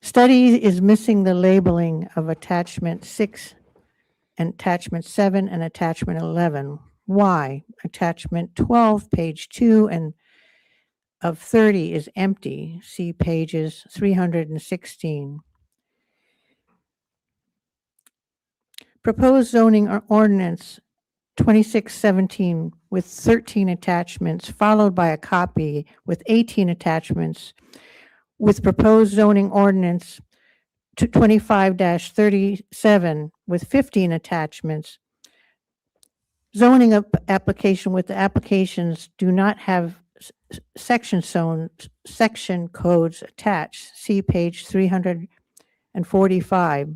Study is missing the labeling of attachment 6 and attachment 7 and attachment 11. Why? Attachment 12, page 2 and of 30 is empty. See pages 316. Proposed zoning ordinance 2617 with 13 attachments, followed by a copy with 18 attachments, with proposed zoning ordinance 25-37 with 15 attachments, zoning application with the applications do not have section codes attached. See page 345.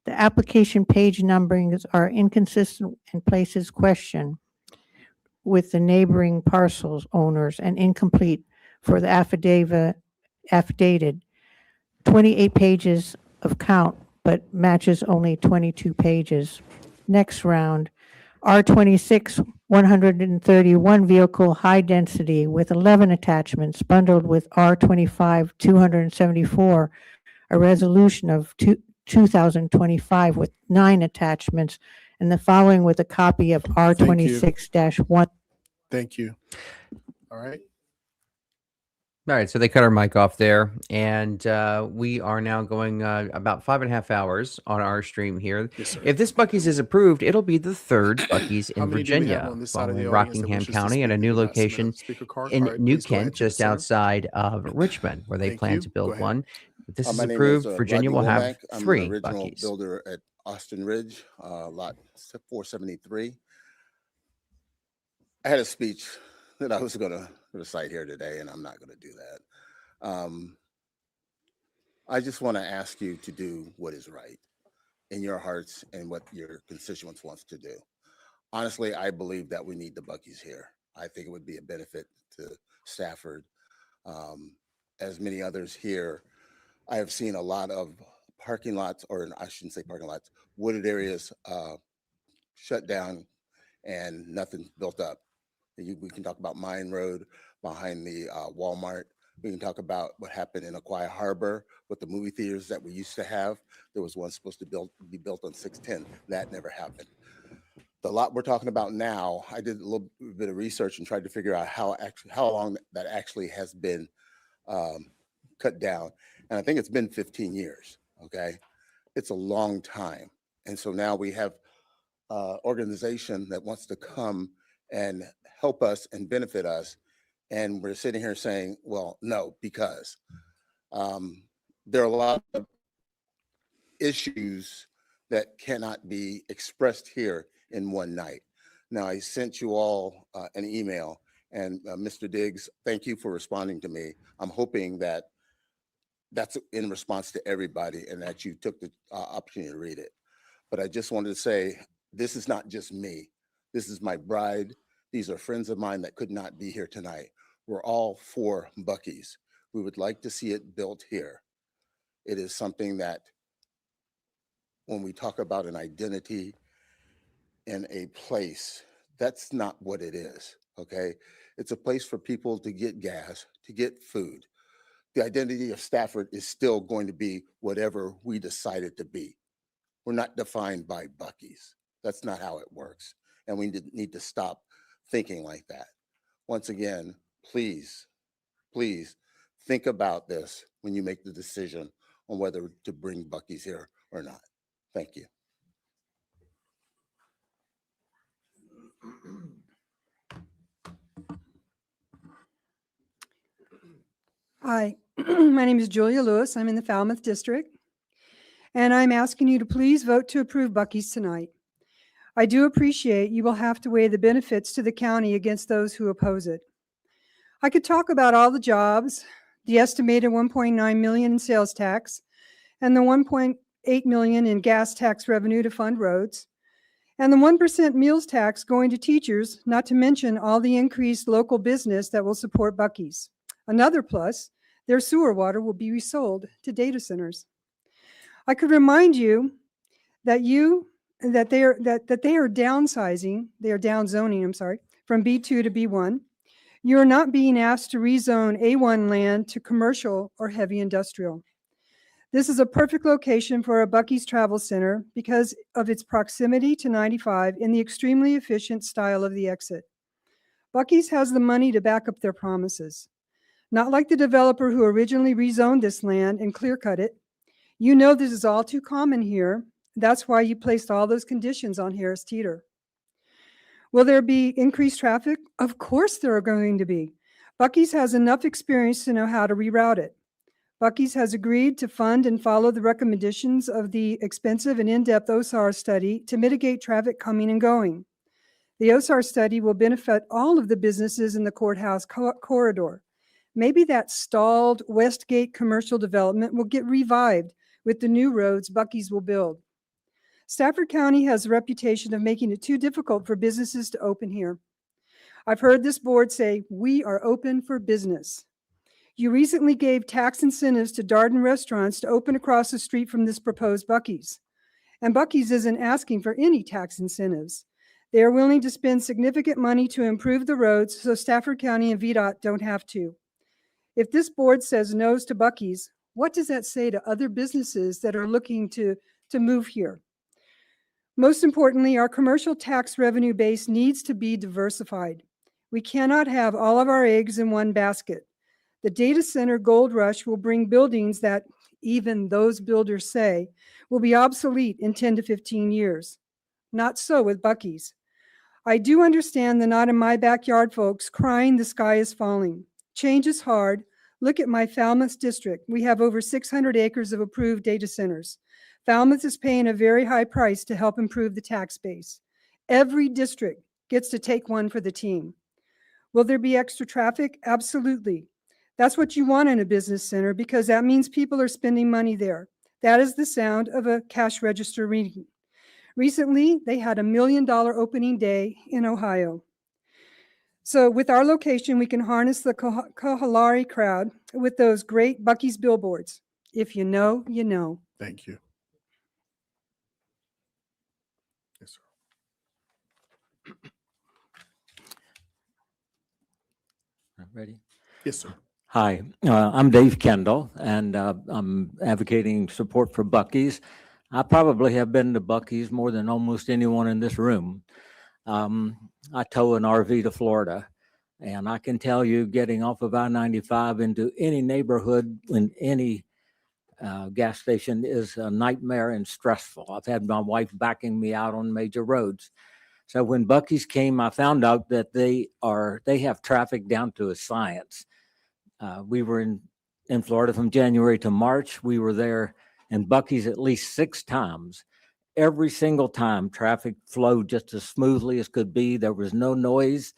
The application page numberings are inconsistent and places question with the neighboring parcels owners and incomplete for the affidavit 28 pages of count, but matches only 22 pages. Next round, R26, 131 vehicle high density with 11 attachments bundled with R25, 274, a resolution of 2025 with 9 attachments, and the following with a copy of R26-1. Thank you. All right. All right, so they cut our mic off there, and we are now going about 5.5 hours on our stream here. Yes, sir. If this Buc-ee's is approved, it'll be the third Buc-ee's in How many do we have Virginia, on this side of the following audience that Rockingham wishes to County and a speak? new We do not submit a location speaker card. in All right, New please go ahead Kent, to the just center. outside of Richmond, where they Thank plan you. to Go build ahead. one. If this is My name approved, is, Virginia Rodney will have Womack. I'm 3 an original Buc-ee's. builder at Austin Ridge, lot 473. I had a speech that I was going to recite here today, and I'm not going to do that. I just want to ask you to do what is right in your hearts and what your constituents wants to do. Honestly, I believe that we need the Buc-ee's here. I think it would be a benefit to Stafford. As many others here, I have seen a lot of parking lots, or I shouldn't say parking lots, wooded areas shut down and nothing built up. We can talk about Mine Road behind the Walmart. We can talk about what happened in Aquia Harbor with the movie theaters that we used to have. There was one supposed to be built on 610. That never happened. The lot we're talking about now, I did a little bit of research and tried to figure out how long that actually has been cut down. And I think it's been 15 years, okay? It's a long time. And so now we have an organization that wants to come and help us and benefit us. And we're sitting here saying, well, no, because there are a lot of issues that cannot be expressed here in one night. Now, I sent you all an email, and Mr. Diggs, thank you for responding to me. I'm hoping that that's in response to everybody and that you took the opportunity to read it. But I just wanted to say, this is not just me. This is my bride. These are friends of mine that could not be here tonight. We're all for Buc-ee's. We would like to see it built here. It is something that when we talk about an identity in a place, that's not what it is, okay? It's a place for people to get gas, to get food. The identity of Stafford is still going to be whatever we decide it to be. We're not defined by Buc-ee's. That's not how it works. And we need to stop thinking like that. Once again, please, please think about this when you make the decision on whether to bring Buc-ee's here or not. Thank you. Hi, my name is Julia Lewis. I'm in the Falmouth District, and I'm asking you to please vote to approve Buc-ee's tonight. I do appreciate you will have to weigh the benefits to the county against those who oppose it. I could talk about all the jobs, the estimated 1.9 million in sales tax, and the 1.8 million in gas tax revenue to fund roads, and the 1% meals tax going to teachers, not to mention all the increased local business that will support Buc-ee's. Another plus, their sewer water will be resold to data centers. I could remind you that they are downsizing, they are downzoning, I'm sorry, from B2 to B1. You are not being asked to rezone A1 land to commercial or heavy industrial. This is a perfect location for a Buc-ee's travel center because of its proximity to 95 and the extremely efficient style of the exit. Buc-ee's has the money to back up their promises. Not like the developer who originally rezoned this land and clear-cut it. You know this is all too common here. That's why you placed all those conditions on Harris Teeter. Will there be increased traffic? Of course there are going to be. Buc-ee's has enough experience to know how to reroute it. Buc-ee's has agreed to fund and follow the recommendations of the expensive and in-depth OSAR study to mitigate traffic coming and going. The OSAR study will benefit all of the businesses in the courthouse corridor. Maybe that stalled Westgate commercial development will get revived with the new roads Buc-ee's will build. Stafford County has a reputation of making it too difficult for businesses to open here. I've heard this board say, "We are open for business." You recently gave tax incentives to Darden restaurants to open across the street from this proposed Buc-ee's. And Buc-ee's isn't asking for any tax incentives. They are willing to spend significant money to improve the roads so Stafford County and VDOT don't have to. If this board says no's to Buc-ee's, what does that say to other businesses that are looking to move here? Most importantly, our commercial tax revenue base needs to be diversified. We cannot have all of our eggs in one basket. The data center gold rush will bring buildings that, even those builders say, will be obsolete in 10 to 15 years. Not so with Buc-ee's. I do understand the not in my backyard folks crying the sky is falling. Change is hard. Look at my Falmouth district. We have over 600 acres of approved data centers. Falmouth is paying a very high price to help improve the tax base. Every district gets to take one for the team. Will there be extra traffic? Absolutely. That's what you want in a business center because that means people are spending money there. That is the sound of a cash register reading. Recently, they had $1 million opening day in Ohio. So with our location, we can harness the Kahalari crowd with those great Buc-ee's billboards. If you know, you know. Thank you. Yes, sir. Ready? Yes, sir. Hi, I'm Dave Kendall, and I'm advocating support for Buc-ee's. I probably have been to Buc-ee's more than almost anyone in this room. I tow an RV to Florida, and I can tell you getting off of I-95 into any neighborhood in any gas station is a nightmare and stressful. I've had my wife backing me out on major roads. So when Buc-ee's came, I found out that they have traffic down to a science. We were in Florida from January to March. We were there in Buc-ee's at least 6 times. Every single time, traffic flowed just as smoothly as could be. There was no noise.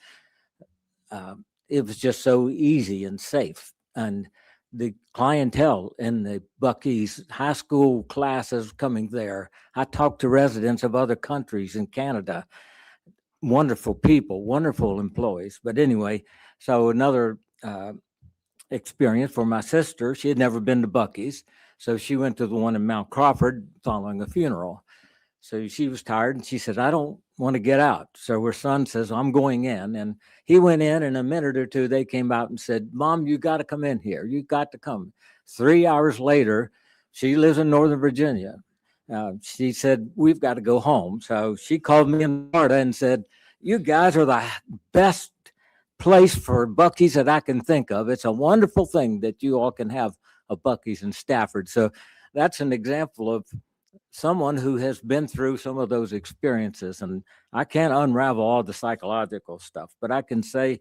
It was just so easy and safe. And the clientele in the Buc-ee's high school classes coming there, I talked to residents of other countries in Canada. Wonderful people, wonderful employees. But anyway, so another experience for my sister. She had never been to Buc-ee's, so she went to the one in Mount Crawford following a funeral. So she was tired and she said, "I don't want to get out." So her son says, "I'm going in." And he went in a minute or two, they came out and said, "Mom, you got to come in here. You got to come." 3 hours later, she lives in Northern Virginia. She said, "We've got to go home." So she called me in Florida and said, "You guys are the best place for Buc-ee's that I can think of. It's a wonderful thing that you all can have a Buc-ee's in Stafford." So that's an example of someone who has been through some of those experiences. And I can't unravel all the psychological stuff, but I can say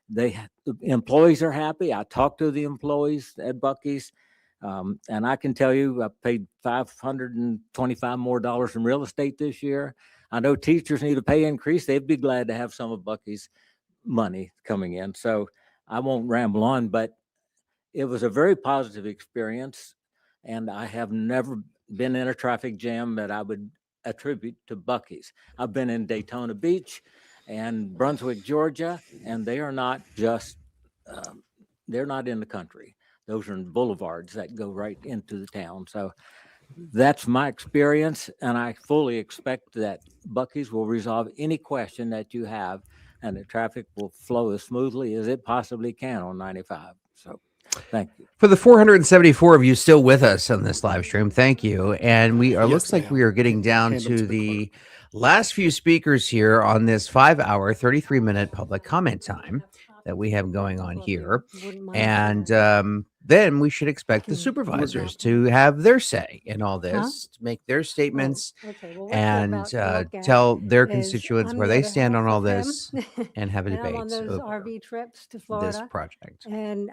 the employees are happy. I talked to the employees at Buc-ee's, and I can tell you I paid $525 more in real estate this year. I know teachers need a pay increase. They'd be glad to have some of Buc-ee's money coming in. So I won't ramble on, but it was a very positive experience. And I have never been in a traffic jam that I would attribute to Buc-ee's. I've been in Daytona Beach and Brunswick, Georgia, and they are not just, they're not in the country. Those are in boulevards that go right into the town. So that's my experience. And I fully expect that Buc-ee's will resolve any question that you have and the traffic will flow as smoothly as it possibly can on 95. So thank you. For the 474 of you still with us on this live stream, thank you. And we are, looks like we are getting down to the last few speakers here on this 5-hour, 33-minute public comment time that we have going on here. And then we should expect the supervisors to have their say in all this, to make their statements and tell their constituents where they stand on all this and have a debate on those over RV trips to this Florida. project. And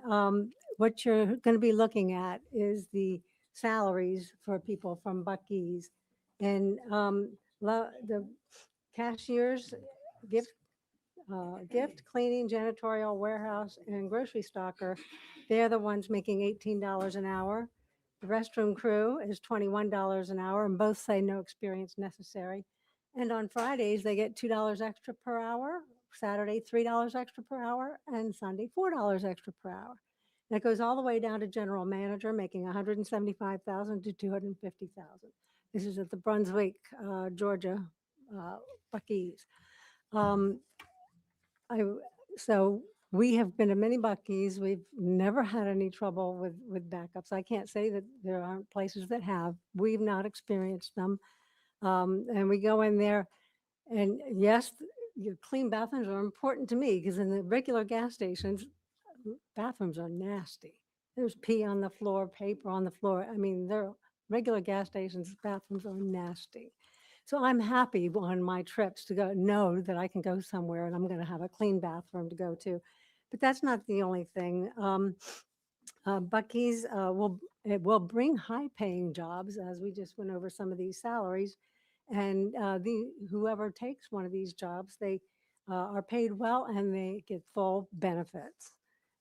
what you're going to be looking at is the salaries for people from Buc-ee's. And the cashiers, gift, cleaning, janitorial, warehouse, and grocery stocker. They're the ones making $18 an hour. The restroom crew is $21 an hour, and both say no experience necessary. And on Fridays, they get $2 extra per hour, Saturday, $3 extra per hour, and Sunday, $4 extra per hour. And it goes all the way down to general manager, making $175,000 to $250,000. This is at the Brunswick, Georgia, Buc-ee's. So we have been to many Buc-ee's. We've never had any trouble with backups. I can't say that there aren't places that have. We've not experienced them. And we go in there, and yes, clean bathrooms are important to me, because in the regular gas stations, bathrooms are nasty. There's pee on the floor, paper on the floor. I mean, they're regular gas stations, bathrooms are nasty. So I'm happy on my trips to know that I can go somewhere and I'm going to have a clean bathroom to go to. But that's not the only thing. Buc-ee's will bring high-paying jobs, as we just went over some of these salaries. And whoever takes one of these jobs, they are paid well and they get full benefits.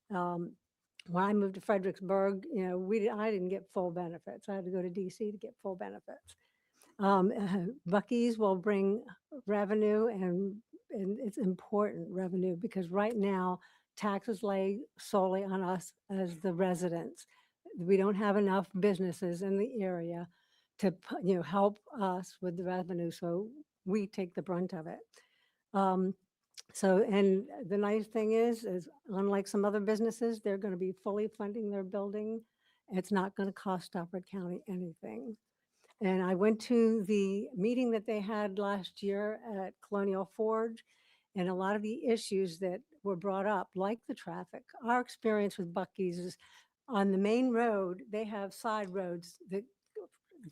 When I moved to Fredericksburg, I didn't get full benefits. I had to go to DC to get full benefits. Buc-ee's will bring revenue, and it's important revenue, because right now taxes lay solely on us as the residents. We don't have enough businesses in the area to help us with the revenue, so we take the brunt of it. And the nice thing is unlike some other businesses, they're going to be fully funding their building. It's not going to cost Stafford County anything. And I went to the meeting that they had last year at Colonial Forge, and a lot of the issues that were brought up, like the traffic. Our experience with Buc-ee's is on the main road, they have side roads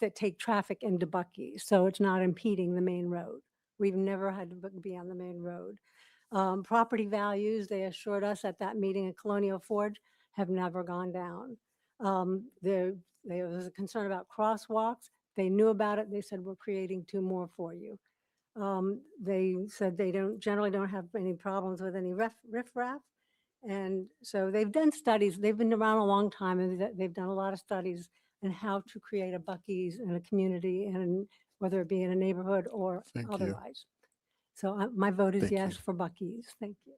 that take traffic into Buc-ee's, so it's not impeding the main road. We've never had to be on the main road. Property values, they assured us at that meeting at Colonial Forge, have never gone down. There was a concern about crosswalks. They knew about it. They said, we're creating 2 more for you. They said they generally don't have any problems with any riffraff. And so they've done studies. They've been around a long time, and they've done a lot of studies on how to create a Buc-ee's in a community, and whether it be in a neighborhood or Thank you. otherwise. So my vote is Thank yes you. for Buc-ee's. Thank you.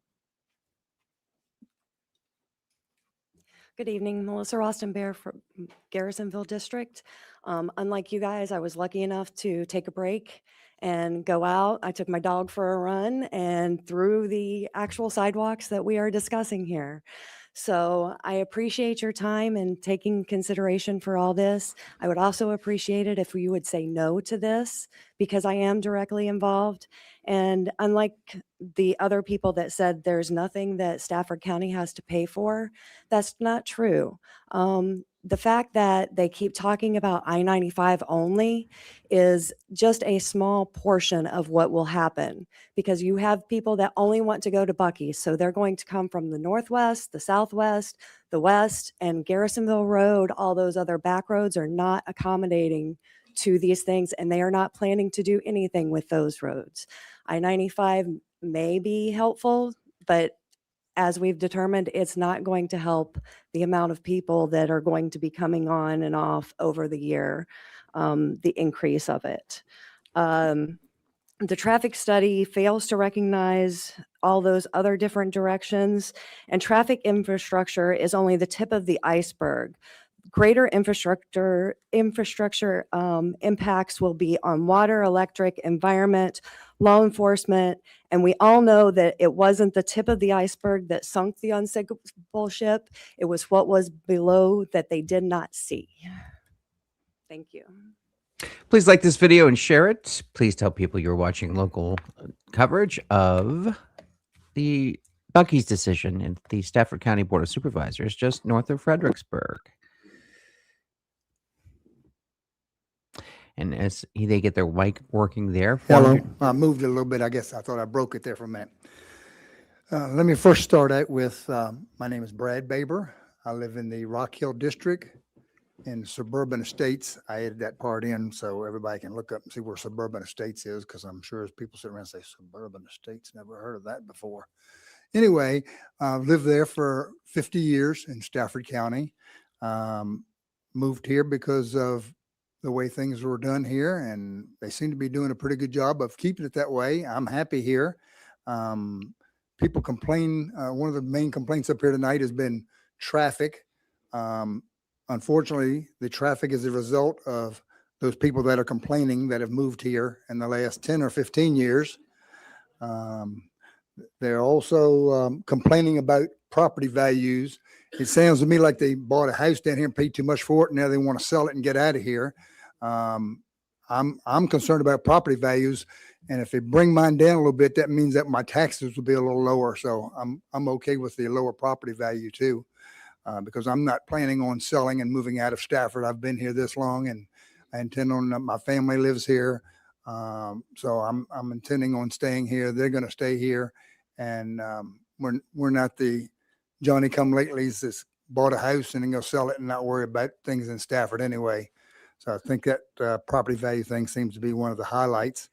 Good evening, Melissa Rostenbear from Garrisonville District. Unlike you guys, I was lucky enough to take a break and go out. I took my dog for a run and through the actual sidewalks that we are discussing here. So I appreciate your time and taking consideration for all this. I would also appreciate it if you would say no to this, because I am directly involved. And unlike the other people that said there's nothing that Stafford County has to pay for, that's not true. The fact that they keep talking about I-95 only is just a small portion of what will happen, because you have people that only want to go to Buc-ee's. So they're going to come from the northwest, the southwest, the west, and Garrisonville Road. All those other back roads are not accommodating to these things, and they are not planning to do anything with those roads. I-95 may be helpful, but as we've determined, it's not going to help the amount of people that are going to be coming on and off over the year, the increase of it. The traffic study fails to recognize all those other different directions, and traffic infrastructure is only the tip of the iceberg. Greater infrastructure impacts will be on water, electric, environment, law enforcement, and we all know that it wasn't the tip of the iceberg that sunk the unsinkable ship. It was what was below that they did not see. Thank you. Please like this video and share it. Please tell people you're watching local coverage of the Buc-ee's decision in the Stafford County Board of Supervisors, just north of Fredericksburg. And as they get their mic working there. Hello, I moved it a little bit. I guess I thought I broke it there for a minute. Let me first start out with, my name is Brad Baber. I live in the Rock Hill District. in suburban estates. I added that part in so everybody can look up and see where suburban estates is, because I'm sure as people sit around and say suburban estates, never heard of that before. Anyway, I've lived there for 50 years in Stafford County. Moved here because of the way things were done here, and they seem to be doing a pretty good job of keeping it that way. I'm happy here. People complain. One of the main complaints up here tonight has been traffic. Unfortunately, the traffic is a result of those people that are complaining that have moved here in the last 10 or 15 years. They're also complaining about property values. It sounds to me like they bought a house down here and paid too much for it, and now they want to sell it and get out of here. I'm concerned about property values, and if they bring mine down a little bit, that means that my taxes will be a little lower. So I'm okay with the lower property value too, because I'm not planning on selling and moving out of Stafford. I've been here this long, and I intend on. My family lives here, so I'm intending on staying here. They're going to stay here, and we're not the Johnny come latelys that's bought a house and then go sell it and not worry about things in Stafford anyway. So I think that property value thing seems to be one of the highlights.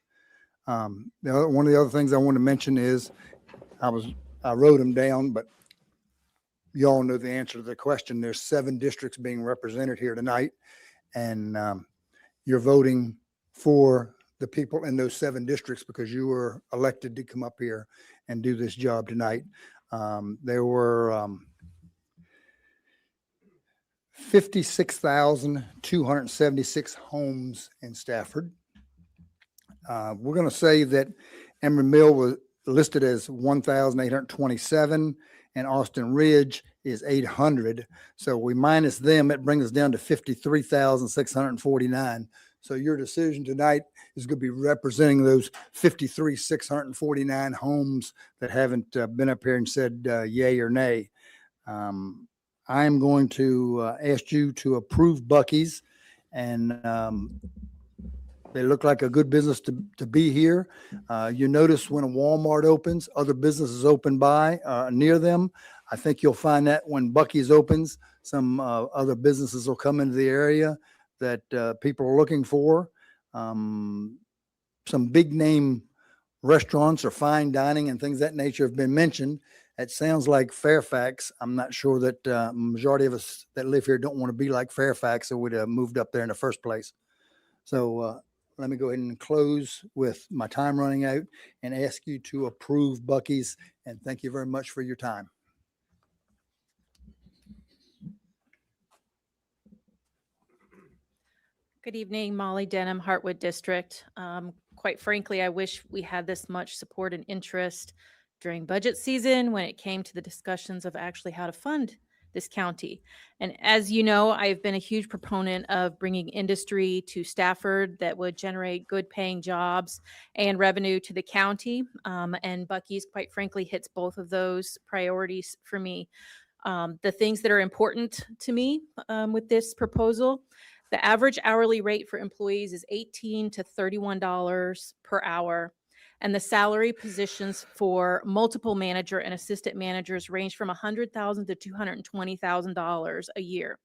One of the other things I want to mention is I wrote them down, but you all know the answer to the question. There's 7 districts being represented here tonight, and you're voting for the people in those 7 districts because you were elected to come up here and do this job tonight. There were 56,276 homes in Stafford. We're going to say that Emery Mill was listed as 1,827 and Austin Ridge is 800. So we minus them, it brings us down to 53,649. So your decision tonight is going to be representing those 53,649 homes that haven't been up here and said yay or nay. I'm going to ask you to approve Buc-ee's, and they look like a good business to be here. You notice when a Walmart opens, other businesses open by near them. I think you'll find that when Buc-ee's opens, some other businesses will come into the area that people are looking for. Some big name restaurants or fine dining and things of that nature have been mentioned. It sounds like Fairfax. I'm not sure that majority of us that live here don't want to be like Fairfax, or would have moved up there in the first place. So let me go ahead and close with my time running out and ask you to approve Buc-ee's, and thank you very much for your time. Good evening, Molly Denham, Hartwood District. Quite frankly, I wish we had this much support and interest during budget season when it came to the discussions of actually how to fund this county. And as you know, I've been a huge proponent of bringing industry to Stafford that would generate good paying jobs and revenue to the county. And Buc-ee's, quite frankly, hits both of those priorities for me. The things that are important to me with this proposal: the average hourly rate for employees is $18 to $31 per hour. And the salary positions for multiple manager and assistant managers range from $100,000 to $220,000 a year.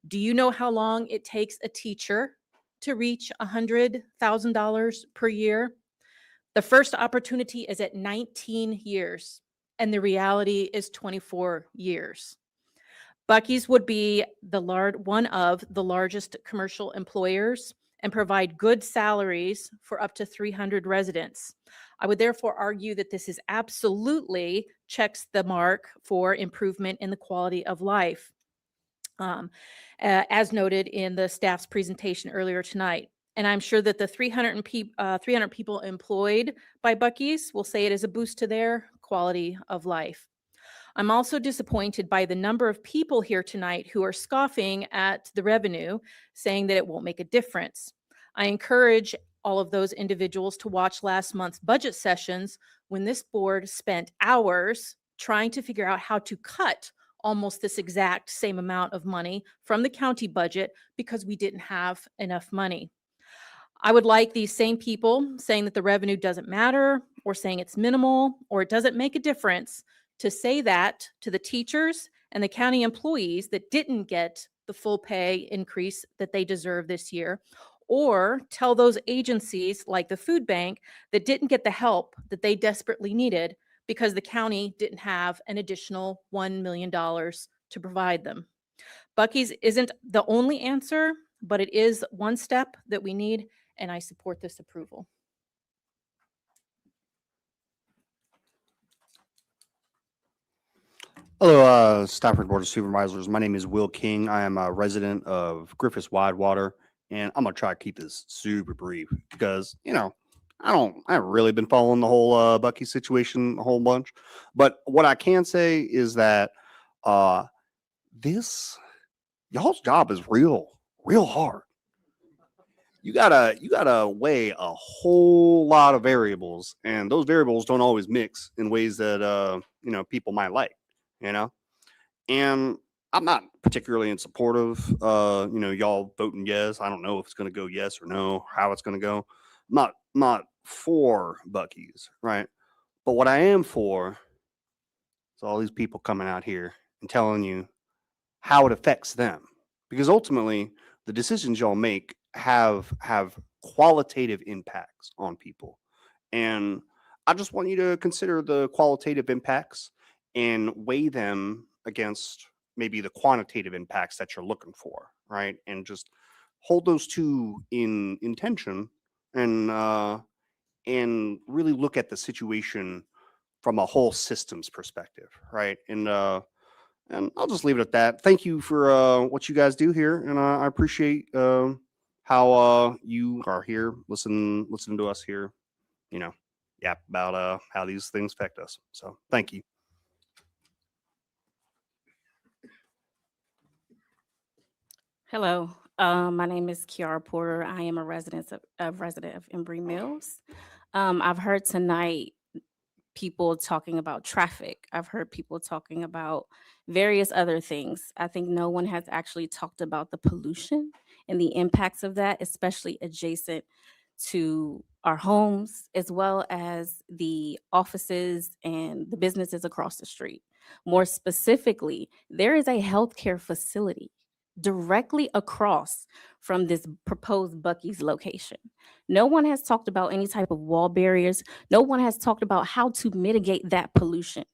Do you know how long it takes a teacher to reach $100,000 per year? The first opportunity is at 19 years, and the reality is 24 years. Buc-ee's would be one of the largest commercial employers and provide good salaries for up to 300 residents. I would therefore argue that this is absolutely checks the mark for improvement in the quality of life, as noted in the staff's presentation earlier tonight. And I'm sure that the 300 people employed by Buc-ee's will say it is a boost to their quality of life. I'm also disappointed by the number of people here tonight who are scoffing at the revenue, saying that it won't make a difference. I encourage all of those individuals to watch last month's budget sessions when this board spent hours trying to figure out how to cut almost this exact same amount of money from the county budget because we didn't have enough money. I would like these same people saying that the revenue doesn't matter, or saying it's minimal, or it doesn't make a difference, to say that to the teachers and the county employees that didn't get the full pay increase that they deserve this year, or tell those agencies like the food bank that didn't get the help that they desperately needed because the county didn't have an additional $1 million to provide them. Buc-ee's isn't the only answer, but it is one step that we need, and I support this approval. Hello, Stafford Board of Supervisors. My name is Will King. I am a resident of Griffiths Widewater, and I'm gonna try to keep this super brief because, you know, I haven't really been following the whole Buc-ee situation a whole bunch. But what I can say is that y'all's job is real hard. You gotta weigh a whole lot of variables, and those variables don't always mix in ways that you know, people might like. You know, and I'm not particularly in support of you know, y'all voting yes. I don't know if it's going to go yes or no, how it's going to go. Not for Buc-ee's, right? But what I am for is all these people coming out here and telling you how it affects them, because ultimately the decisions y'all make have qualitative impacts on people, and I just want you to consider the qualitative impacts and weigh them against maybe the quantitative impacts that you're looking for, right? And just hold those two in tension, and really look at the situation from a whole systems perspective, right? And I'll just leave it at that. Thank you for what you guys do here, and I appreciate how you are here, listening to us here, you know, yap about how these things affect us. So thank you. Hello, my name is Kiara Porter. I am a resident of Embry Mills. I've heard tonight people talking about traffic. I've heard people talking about various other things. I think no one has actually talked about the pollution and the impacts of that, especially adjacent to our homes, as well as the offices and the businesses across the street. More specifically, there is a healthcare facility directly across from this proposed Buc-ee's location. No one has talked about any type of wall barriers. No one has talked about how to mitigate that pollution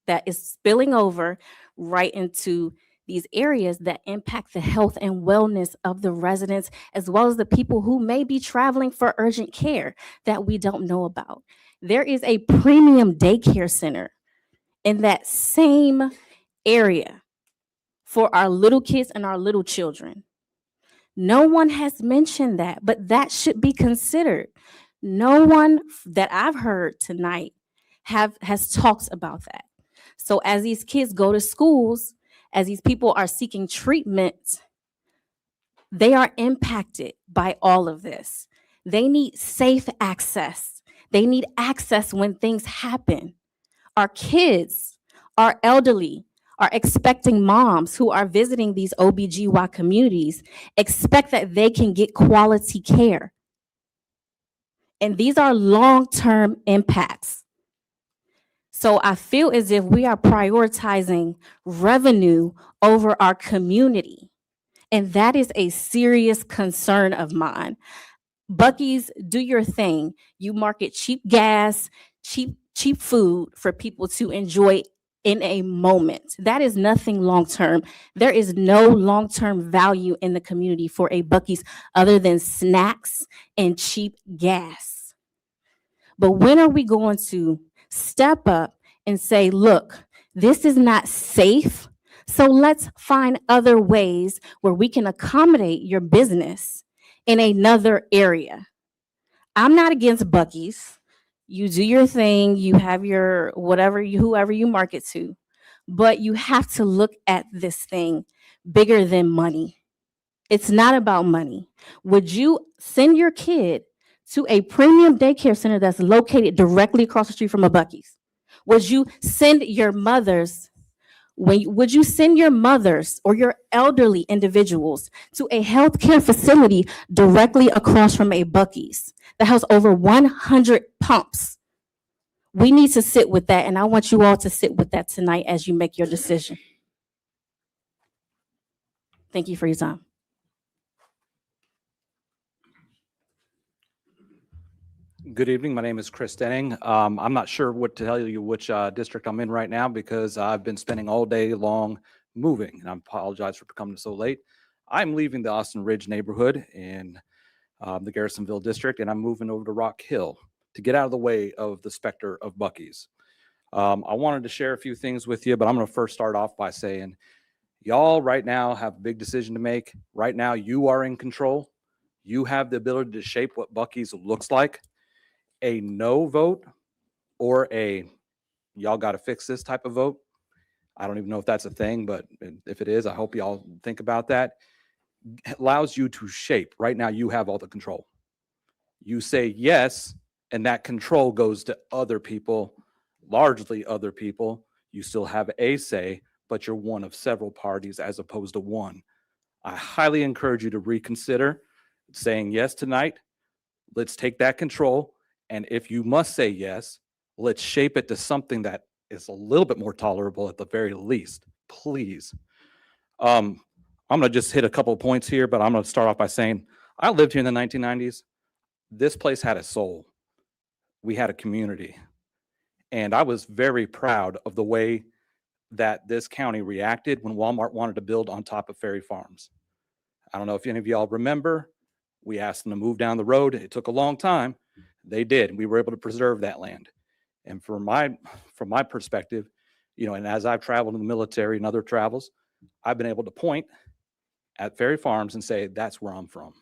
that is spilling over right into these areas that impact the health and wellness of the residents, as well as the people who may be traveling for urgent care that we don't know about. There is a premium daycare center in that same area for our little kids and our little children. No one has mentioned that, but that should be considered. No one that I've heard tonight has talked about that. So as these kids go to schools, as these people are seeking treatment, they are impacted by all of this. They need safe access. They need access when things happen. Our kids, our elderly, are expecting moms who are visiting these OBGY communities, expect that they can get quality care. And these are long-term impacts. So I feel as if we are prioritizing revenue over our community. And that is a serious concern of mine. Buc-ee's, do your thing. You market cheap gas, cheap food for people to enjoy in a moment. That is nothing long-term. There is no long-term value in the community for a Buc-ee's other than snacks and cheap gas. But when are we going to step up and say, look, this is not safe, so let's find other ways where we can accommodate your business in another area? I'm not against Buc-ee's. You do your thing, you have your whatever, whoever you market to, but you have to look at this thing bigger than money. It's not about money. Would you send your kid to a premium daycare center that's located directly across the street from a Buc-ee's? Would you send your mothers or your elderly individuals to a healthcare facility directly across from a Buc-ee's that has over 100 pumps? We need to sit with that, and I want you all to sit with that tonight as you make your decision. Thank you for your time. Good evening. My name is Chris Denning. I'm not sure what to tell you which district I'm in right now because I've been spending all day long moving, and I apologize for coming so late. I'm leaving the Austin Ridge neighborhood in the Garrisonville district, and I'm moving over to Rock Hill to get out of the way of the specter of Buc-ee's. I wanted to share a few things with you, but I'm going to first start off by saying y'all right now have a big decision to make. Right now, you are in control. You have the ability to shape what Buc-ee's looks like. A no vote or a y'all got to fix this type of vote. I don't even know if that's a thing, but if it is, I hope y'all think about that. It allows you to shape. Right now, you have all the control. You say yes, and that control goes to other people, largely other people. You still have a say, but you're one of several parties as opposed to one. I highly encourage you to reconsider saying yes tonight. Let's take that control. And if you must say yes, let's shape it to something that is a little bit more tolerable at the very least, please. I'm going to just hit a couple of points here, but I'm going to start off by saying I lived here in the 1990s. This place had a soul. We had a community. And I was very proud of the way that this county reacted when Walmart wanted to build on top of Ferry Farms. I don't know if any of y'all remember, we asked them to move down the road. It took a long time. They did. We were able to preserve that land. And from my perspective, you know, and as I've traveled in the military and other travels, I've been able to point at Ferry Farms and say, that's where I'm from.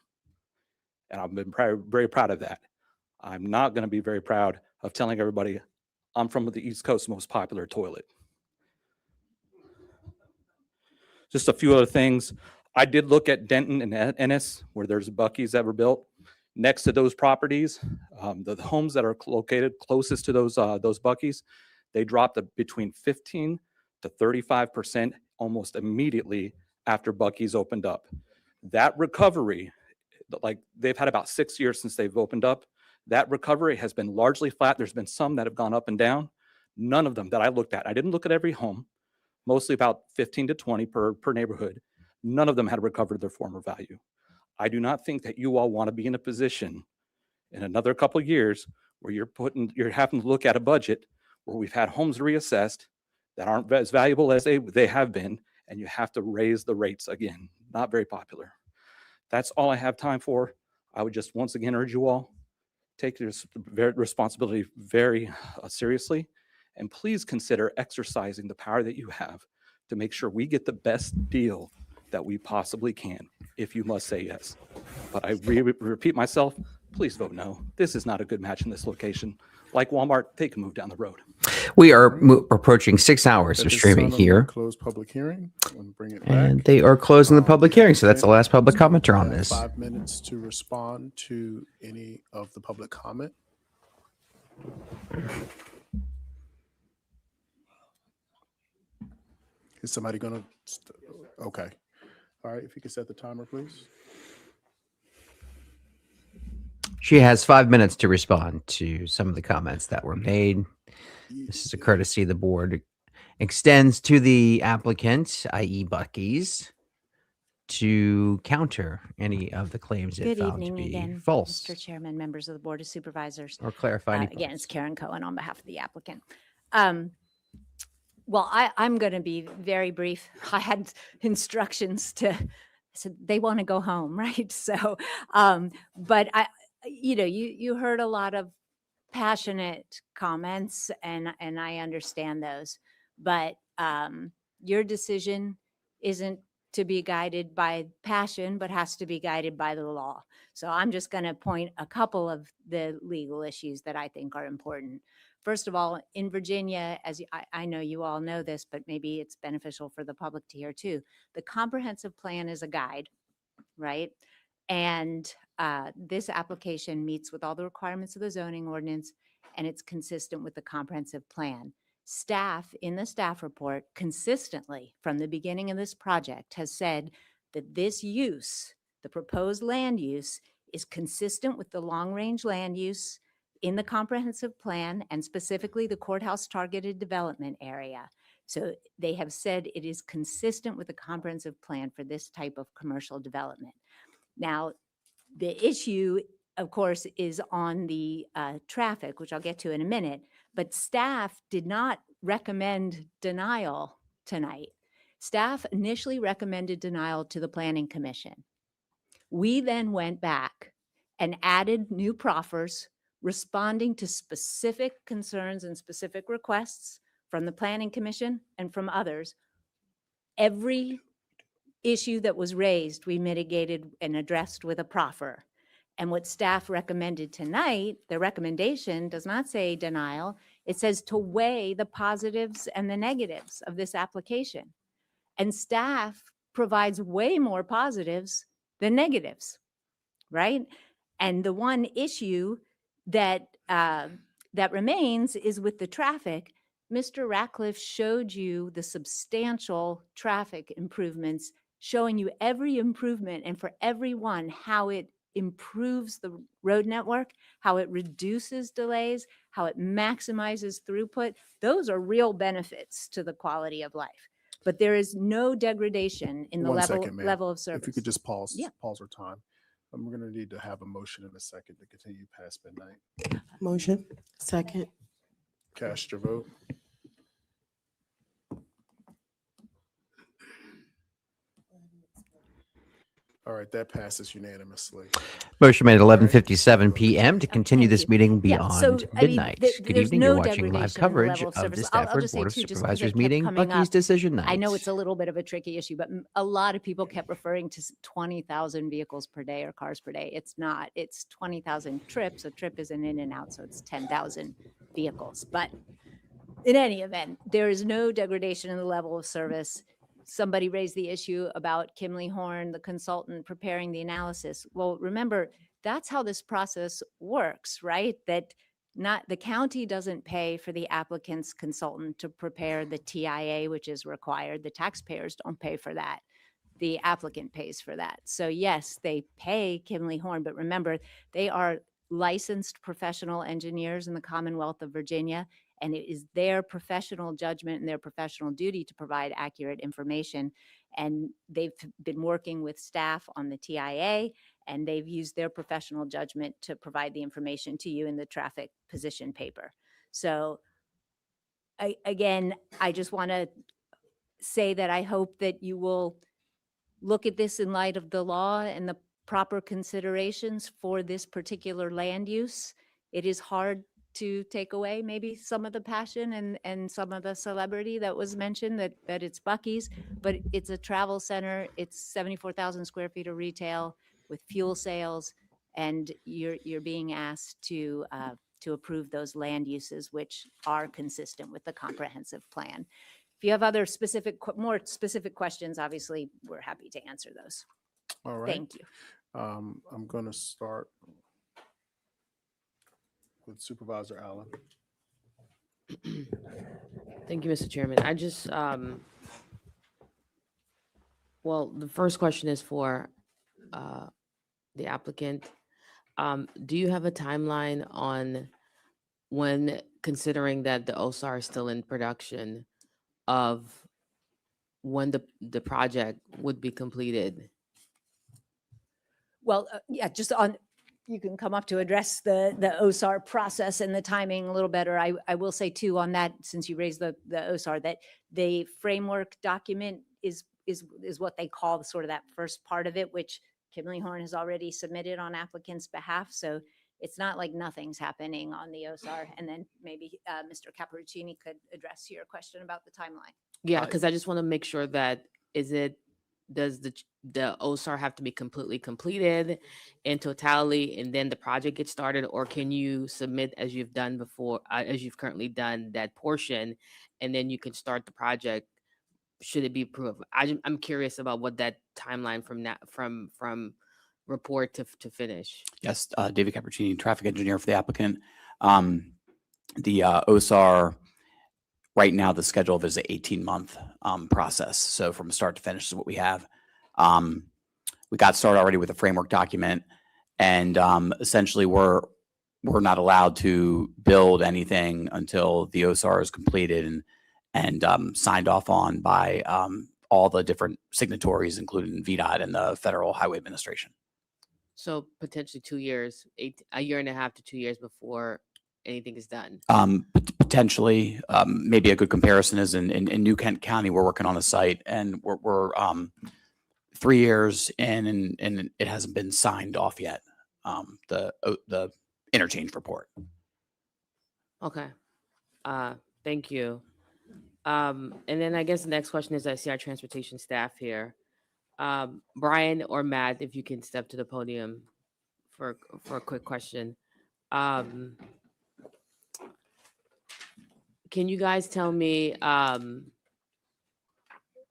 And I've been very proud of that. I'm not going to be very proud of telling everybody I'm from the East Coast's most popular toilet. Just a few other things. I did look at Denton and Ennis, where there's Buc-ee's that were built. Next to those properties, the homes that are located closest to those Buc-ee's, they dropped between 15 to 35% almost immediately after Buc-ee's opened up. That recovery, like they've had about 6 years since they've opened up, that recovery has been largely flat. There's been some that have gone up and down. None of them that I looked at. I didn't look at every home, mostly about 15 to 20 per neighborhood. None of them had recovered their former value. I do not think that you all want to be in a position in another couple of years where you're having to look at a budget where we've had homes reassessed that aren't as valuable as they have been, and you have to raise the rates again. Not very popular. That's all I have time for. I would just once again urge you all, take your responsibility very seriously, and please consider exercising the power that you have to make sure we get the best deal that we possibly can, if you must say yes. But I repeat myself, please vote no. This is not a good match in this location. Like Walmart, they can move down the road. We are approaching 6 hours At of this streaming time, I'm gonna here, Close public hearing and bring it and back. they are closing the public We have hearing. So that's the 10 last public minutes. commenter We on have this. 5 minutes to respond to any of the public comment. Is somebody going to? Okay. All right. If you could set the timer, please. She has 5 minutes to respond to some of the comments that were made. This is a courtesy the board extends to the applicant, i.e. Buc-ee's, to counter any of the claims it Good found to evening be again, false Mr. Chairman, members of the Board of Supervisors. or clarify any Again, points. it's Karen Cohen on behalf of the applicant. Well, I'm going to be very brief. I had instructions so they want to go home, right? So, but you heard a lot of passionate comments, and I understand those, but your decision isn't to be guided by passion, but has to be guided by the law. So I'm just going to point a couple of the legal issues that I think are important. First of all, in Virginia, I know you all know this, but maybe it's beneficial for the public to hear too. The comprehensive plan is a guide, right? And this application meets with all the requirements of the zoning ordinance, and it's consistent with the comprehensive plan. Staff in the staff report consistently from the beginning of this project has said that this use, the proposed land use, is consistent with the long-range land use in the comprehensive plan and specifically the courthouse targeted development area. So they have said it is consistent with the comprehensive plan for this type of commercial development. Now, the issue, of course, is on the traffic, which I'll get to in a minute, but staff did not recommend denial tonight. Staff initially recommended denial to the Planning Commission. We then went back and added new proffers responding to specific concerns and specific requests from the Planning Commission and from others. Every issue that was raised, we mitigated and addressed with a proffer. And what staff recommended tonight, the recommendation does not say denial. It says to weigh the positives and the negatives of this application. And staff provides way more positives than negatives, right? And the one issue that that remains is with the traffic. Mr. Ratcliffe showed you the substantial traffic improvements, showing you every improvement and for everyone how it improves the road network, how it reduces delays, how it maximizes throughput. Those are real benefits to the quality of life. But there is no degradation in the One level second, ma'am. level of service. If you could just pause, Yeah. pause our time. We're going to need to have a motion in a second to continue past midnight. Motion. Second. Cast your vote. All right, that passes unanimously. Motion made at 11:57 p.m. to continue thank this you. meeting Yeah, beyond so, I mean, midnight. Good there's evening. no You're watching live degradation in the coverage level of of the service. I'll Stafford just say Board of too, just because it Supervisors kept meeting, coming Buc-ee's up, decision night. I know it's a little bit of a tricky issue, but a lot of people kept referring to 20,000 vehicles per day or cars per day. It's not. It's 20,000 trips. A trip is an in and out, so it's 10,000 vehicles. But in any event, there is no degradation in the level of service. Somebody raised the issue about Kimley Horn, the consultant preparing the analysis. Well, remember, that's how this process works, right? That not the county doesn't pay for the applicant's consultant to prepare the TIA, which is required. The taxpayers don't pay for that. The applicant pays for that. So yes, they pay Kimley Horn, but remember, they are licensed professional engineers in the Commonwealth of Virginia, and it is their professional judgment and their professional duty to provide accurate information. And they've been working with staff on the TIA, and they've used their professional judgment to provide the information to you in the traffic position paper. So again, I just want to say that I hope that you will look at this in light of the law and the proper considerations for this particular land use. It is hard to take away maybe some of the passion and some of the celebrity that was mentioned, that it's Buc-ee's, but it's a travel center. It's 74,000 square feet of retail with fuel sales, and you're being asked to approve those land uses, which are consistent with the comprehensive plan. If you have other more specific questions, obviously, we're happy to answer those. All right. Thank you. I'm going to start with Supervisor Allen. Thank you, Mr. Chairman. I just, well, the first question is for the applicant. Do you have a timeline on when, considering that the OSAR is still in production, of when the project would be completed? Well, yeah, just on, you can come up to address the OSAR process and the timing a little better. I will say too on that, since you raised the OSAR, that the framework document is what they call the sort of that first part of it, which Kimley Horn has already submitted on applicant's behalf. So it's not like nothing's happening on the OSAR. And then maybe Mr. Caperuccini could address your question about the timeline. Yeah, because I just want to make sure that, does the OSAR have to be completely completed in totality and then the project gets started, or can you submit as you've done before, as you've currently done that portion, and then you can start the project should it be approved? I'm curious about what that timeline from report to finish. Yes, David Capuccini, traffic engineer for the applicant. The OSAR, right now, the schedule is an 18-month process. So from start to finish is what we have. We got started already with a framework document, and essentially we're not allowed to build anything until the OSAR is completed and signed off on by all the different signatories, including VDOT and the Federal Highway Administration. So potentially 2 years, a year and a half to 2 years before anything is done. Potentially, maybe a good comparison is in New Kent County, we're working on a site and we're 3 years in and it hasn't been signed off yet. The interchange report. Okay. Thank you. And then I guess the next question is, I see our transportation staff here. Brian or Matt, if you can step to the podium for a quick question. Can you guys tell me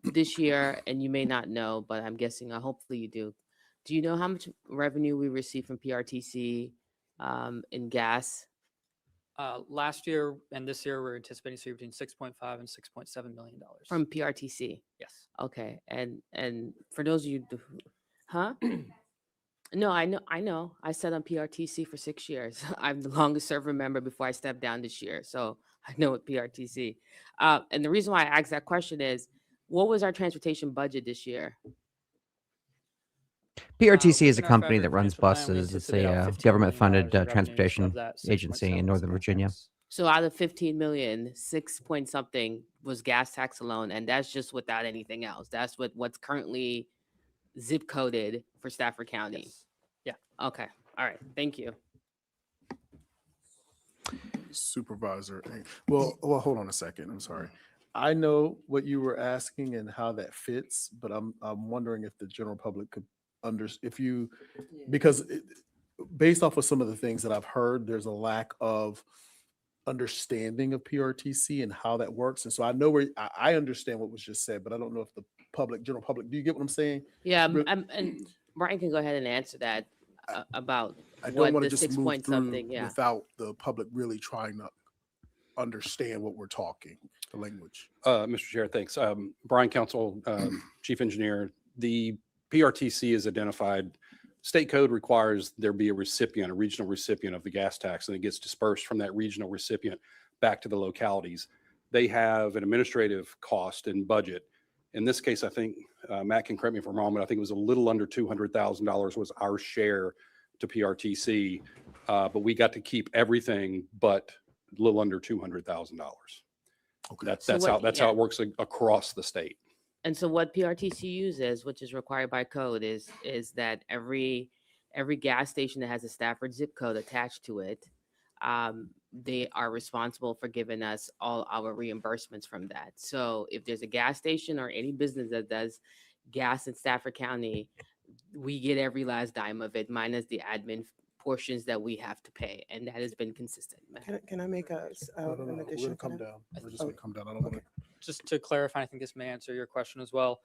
this year, and you may not know, but I'm guessing, hopefully you do. Do you know how much revenue we received from PRTC in gas? Last year and this year, we're anticipating to see between 6.5 and $6.7 million. From PRTC? Yes. Okay. And for those of you, huh? No, I know. I sat on PRTC for 6 years. I'm the longest serving member before I stepped down this year. So I know what PRTC. And the reason why I asked that question is, what was our transportation budget this year? PRTC is a within our company five-year that runs transfer plan, we buses. It's anticipate about a $15 government-funded million in revenues. transportation Of that, agency 6.7 in was Northern gas Virginia. tax. So out of 15 million, 6 point something was gas tax alone. And that's just without anything else. That's what's currently zip coded for Stafford County. Yeah. Okay. All right. Thank you. Supervisor. Well, hold on a second. I'm sorry. I know what you were asking and how that fits, but I'm wondering if the general public could because based off of some of the things that I've heard, there's a lack of understanding of PRTC and how that works. And so I know I understand what was just said, but I don't know if the general public, do you get what I'm saying? Yeah. And Brian can go ahead and answer that about I don't what want the to just 6 move point through something. Yeah. without the public really trying to understand what we're talking, the language. Mr. Chair, thanks. Brian Council, Chief Engineer, the PRTC is identified. State code requires there be a recipient, a regional recipient of the gas tax, and it gets dispersed from that regional recipient back to the localities. They have an administrative cost and budget. In this case, I think, Matt can correct me if I'm wrong, but I think it was a little under $200,000 was our share to PRTC, but we got to keep everything but a little under $200,000. Okay. That's how it works across the state. And so what PRTC uses, which is required by code, is that every gas station that has a Stafford zip code attached to it, they are responsible for giving us all our reimbursements from that. So if there's a gas station or any business that does gas in Stafford County, we get every last dime of it, minus the admin portions that we have to pay, and that has been consistent. Can I make an We're addition? gonna come down. We're just gonna come down. I don't want to. Just to clarify, I think this may answer your question as well.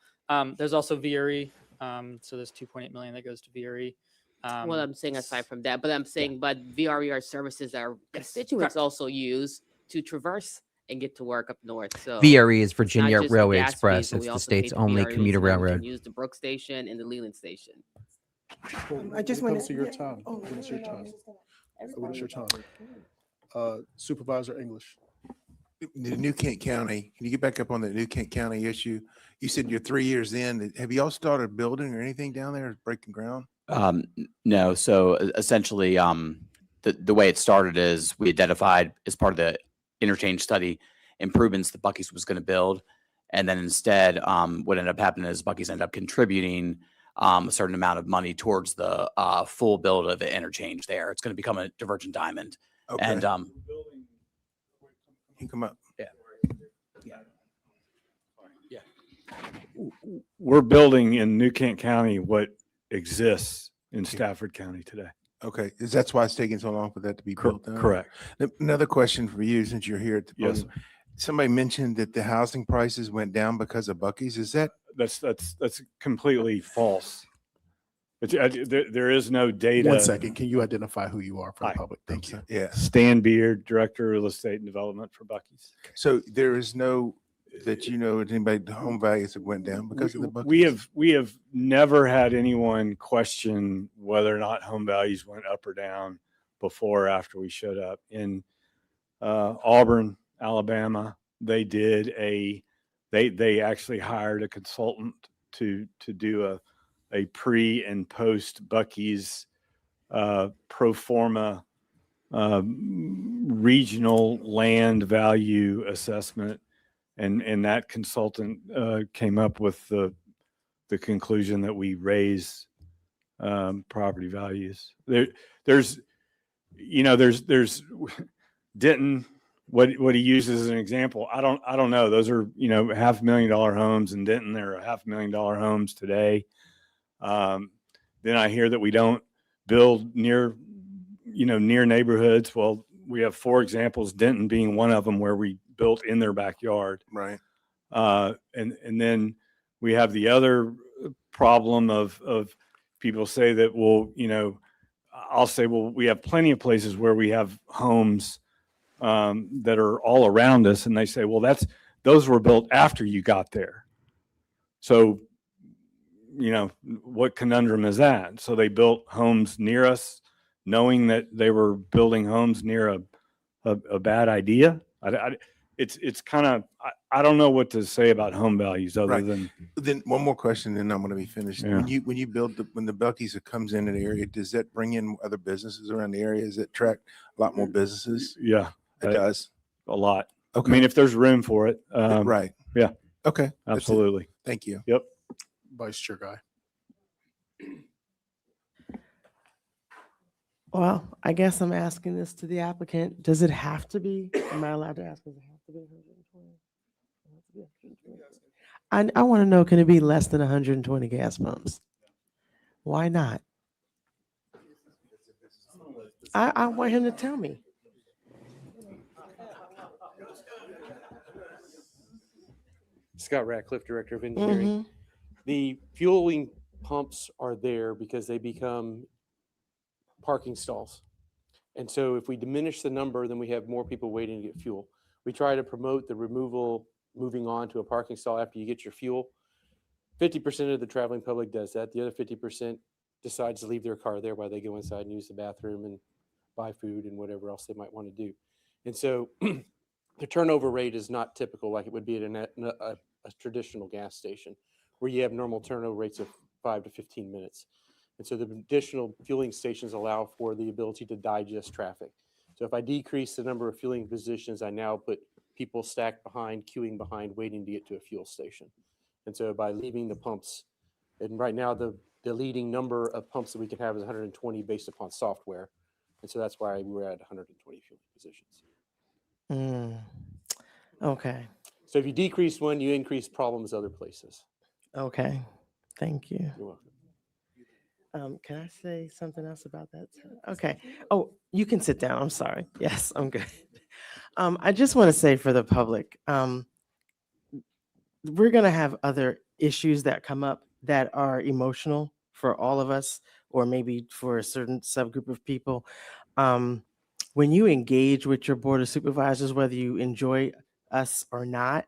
There's also VRE. So there's 2.8 million that goes to VRE. Well, I'm saying aside from that, but I'm saying, but VRE are services that our constituents also use to traverse and get to work up north. So VRE is it's not Virginia just the Railway gas Express. fees, but It's we the also pay state's the only VRE commuter so that we can railroad. use the Brook Station and the Leland Station. I just When want it comes to your time. When it's your time. When it's your time. Supervisor English. The New Kent County, can you get back up on the New Kent County issue? You said you're 3 years in. Have you all started building or anything down there, breaking ground? No. So essentially, the way it started is we identified as part of the interchange study improvements that Buc-ee's was going to build. And then instead, what ended up happening is Buc-ee's ended up contributing a certain amount of money towards the full build of the interchange there. It's going to become a divergent diamond. Okay. And you come up. Yeah. We're building in New Kent County what exists in Stafford County today. Okay. That's why it's taking so long for that to be built down? Correct. Another question for you, since you're here at the Yes. podium. Somebody mentioned that the housing prices went down because of Buc-ee's. Is that? That's completely false. There is no data. 1 second. Can you identify who you are for the public? Thank you. Yeah. Stan Beard, Director of Real Estate and Development for Buc-ee's. So there is no, that you know, anybody, home values that went down because of the Buc-ee's? We have never had anyone question whether or not home values went up or down before or after we showed up. In Auburn, Alabama, they did they actually hired a consultant to do a pre and post Buc-ee's pro forma regional land value assessment, and that consultant came up with the conclusion that we raise property values. There's Denton, what he uses as an example. I don't know. Those are $500,000 homes in Denton. They're $500,000 homes today. Then I hear that we don't build near neighborhoods. Well, we have 4 examples, Denton being one of them, where we built in their backyard. Right. And then we have the other problem of people say that, well, I'll say, well, we have plenty of places where we have homes that are all around us, and they say, well, those were built after you got there. So, what conundrum is that? So they built homes near us, knowing that they were building homes near a bad idea. It's kind of, I don't know what to say about home values other than. Then one more question, then I'm going to be finished. Yeah. When you build when the Buc-ee's comes into the area, does that bring in other businesses around the area? Does it attract a lot more businesses? Yeah, it does. A lot. Okay. I mean, if there's room for it. Right. Yeah. Okay. That's it. Absolutely. Thank you. Yep. Vice Chair Guy. Well, I guess I'm asking this to the applicant. Does it have to be? Am I allowed to ask? Does it have to be 120? I want to know, can it be less than 120 gas pumps? Why not? I want him to tell me. Scott Ratcliffe, Director of Engineering. The fueling pumps are there because they become parking stalls. And so if we diminish the number, then we have more people waiting to get fuel. We try to promote the moving on to a parking stall after you get your fuel. 50% of the traveling public does that. The other 50% decides to leave their car there while they go inside and use the bathroom and buy food and whatever else they might want to do. And so the turnover rate is not typical like it would be at a traditional gas station, where you have normal turnover rates of 5 to 15 minutes. And so the additional fueling stations allow for the ability to digest traffic. So if I decrease the number of fueling positions, I now put people stacked behind, queuing behind, waiting to get to a fuel station. And so by leaving the pumps, and right now the leading number of pumps that we can have is 120 based upon software. And so that's why we're at 120 fueling positions. Okay. So if you decrease one, you increase problems other places. Okay. Thank you. You're welcome. Can I say something else about that? Okay. Oh, you can sit down. I'm sorry. Yes, I'm good. I just want to say for the public, we're going to have other issues that come up that are emotional for all of us, or maybe for a certain subgroup of people. When you engage with your Board of Supervisors, whether you enjoy us or not,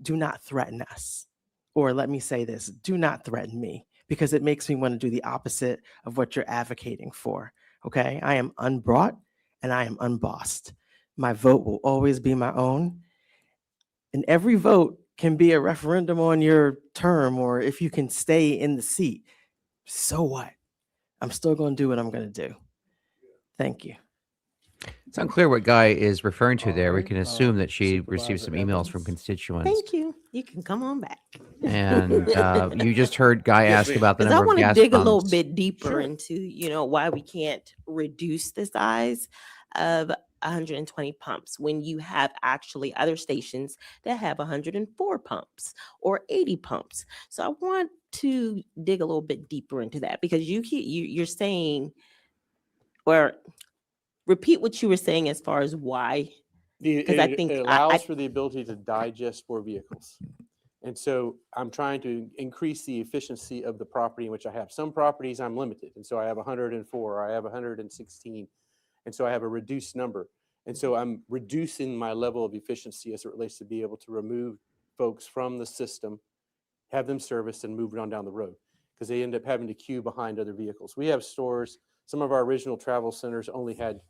do not threaten us. Or let me say this, do not threaten me, because it makes me want to do the opposite of what you're advocating for. Okay? I am unbrought and I am unbossed. My vote will always be my own. And every vote can be a referendum on your term, or if you can stay in the seat. So what? I'm still going to do what I'm going to do. Thank you. It's unclear what Guy is referring to there. We can assume that she received some emails from constituents. Thank you. You can come on back. And you just heard Guy ask about the Because I number of want to gas dig a little pumps. bit deeper into, why we can't reduce the size of 120 pumps when you have actually other stations that have 104 pumps or 80 pumps. So I want to dig a little bit deeper into that, because you're saying, or repeat what you were saying as far as why. Because I think it allows for the ability to digest more vehicles. And so I'm trying to increase the efficiency of the property in which I have. Some properties I'm limited. And so I have 104, or I have 116. And so I have a reduced number. And so I'm reducing my level of efficiency as it relates to be able to remove folks from the system, have them serviced, and move it on down the road, because they end up having to queue behind other vehicles. We have stores, some of our original travel centers only had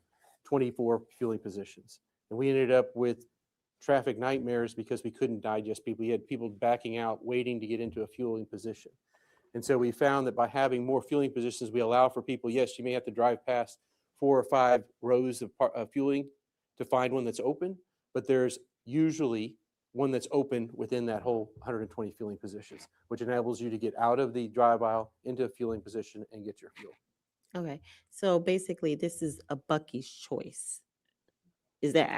24 fueling positions. And we ended up with traffic nightmares because we couldn't digest people. We had people backing out, waiting to get into a fueling position. And so we found that by having more fueling positions, we allow for people, yes, you may have to drive past 4 or 5 rows of fueling to find one that's open, but there's usually one that's open within that whole 120 fueling positions, which enables you to get out of the drive aisle into a fueling position and get your fuel. Okay, so basically this is a Buc-ee's choice. Is that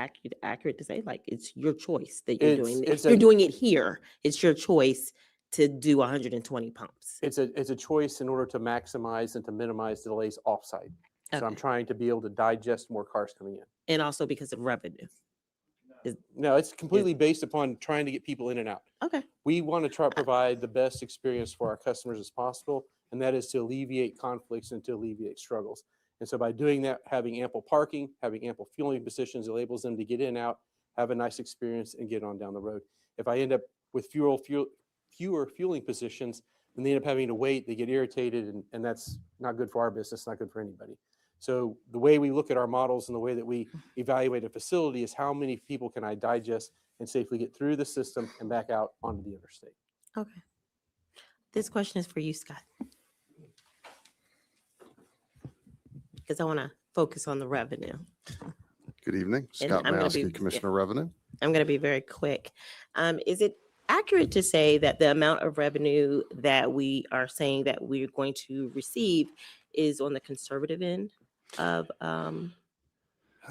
accurate to say? Like, it's your choice that you're doing it. You're doing it here. It's your choice to do 120 pumps. It's a choice in order to maximize and to minimize delays offsite. So I'm Okay. trying to be able to digest more cars coming in. And also because of revenue. No, it's completely based upon trying to get people in and out. Okay. We want to try to provide the best experience for our customers as possible, and that is to alleviate conflicts and to alleviate struggles. And so by doing that, having ample parking, having ample fueling positions, enables them to get in and out, have a nice experience, and get on down the road. If I end up with fewer fueling positions, then they end up having to wait, they get irritated, and that's not good for our business, not good for anybody. So the way we look at our models and the way that we evaluate a facility is how many people can I digest and safely get through the system and back out onto the interstate. Okay. This question is for you, Scott. Because I want to focus on the revenue. Good evening, And Scott I'm gonna Mayowski, be- Commissioner of Revenue. I'm going to be very quick. Is it accurate to say that the amount of revenue that we are saying that we're going to receive is on the conservative end of,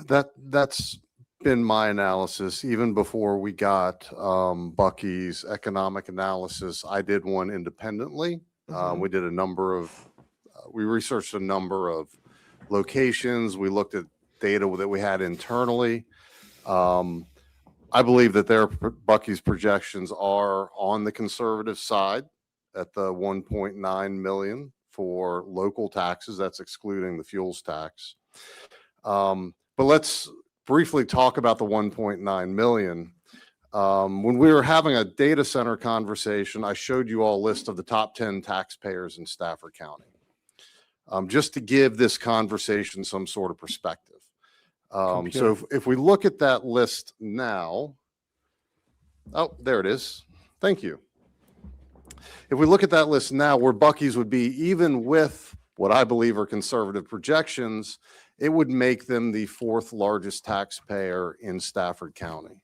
That's been my analysis even before we got Buc-ee's economic analysis. I did one independently. We did we researched a number of locations. We looked at data that we had internally. I believe that Buc-ee's projections are on the conservative side at the 1.9 million for local taxes. That's excluding the fuels tax. But let's briefly talk about the 1.9 million. When we were having a data center conversation, I showed you all a list of the top 10 taxpayers in Stafford County, just to give this conversation some sort of perspective. So if we look at that list now, oh, there it is. Thank you. If we look at that list now, where Buc-ee's would be, even with what I believe are conservative projections, it would make them the 4th largest taxpayer in Stafford County.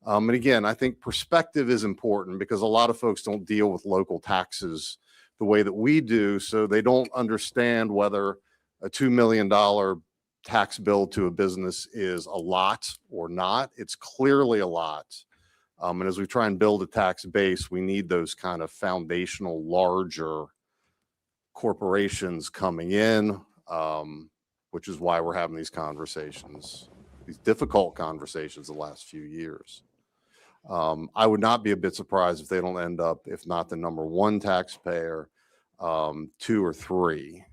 And again, I think perspective is important because a lot of folks don't deal with local taxes the way that we do, so they don't understand whether a $2 million tax bill to a business is a lot or not. It's clearly a lot. And as we try and build a tax base, we need those kind of foundational, larger corporations coming in, which is why we're having these conversations, these difficult conversations the last few years. I would not be a bit surprised if they don't end up, if not the number 1 taxpayer, 2 or 3,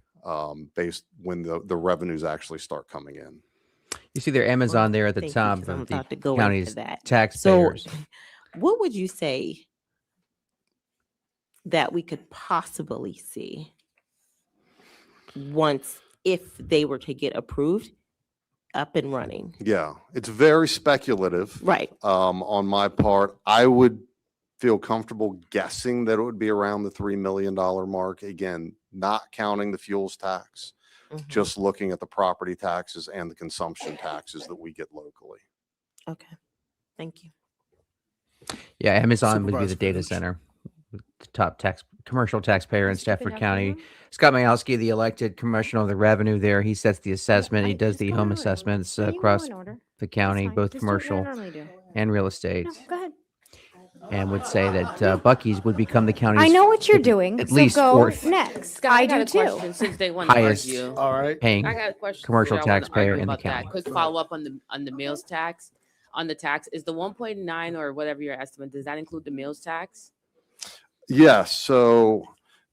based when the revenues actually start coming in. You see their Amazon there at the thank you, top 'cause I'm of the about to go into county's that. taxpayers. So what would you say that we could possibly see if they were to get approved, up and running? Yeah, it's very speculative. Right. On my part, I would feel comfortable guessing that it would be around the $3 million mark. Again, not counting the fuels tax, just looking at the property taxes and the consumption taxes that we get locally. Okay, thank you. Yeah, Amazon would be Supervisor the data Finch. center, the top commercial taxpayer in Stafford County. Scott Mayowski, the elected commissioner of the revenue there, he sets the assessment. He does the home assessments across the county, both commercial and real estate, Go ahead. and would say that Buc-ee's would become the county's. I know what you're doing. At so least go 4th next. Scott, I got do a too. question since they want to highest argue. All right. paying I got a question. commercial since y'all wanna taxpayer argue in the about that. county. Quick follow up on the meals tax. On the tax, is the 1.9 or whatever your estimate, does that include the meals tax? Yes, so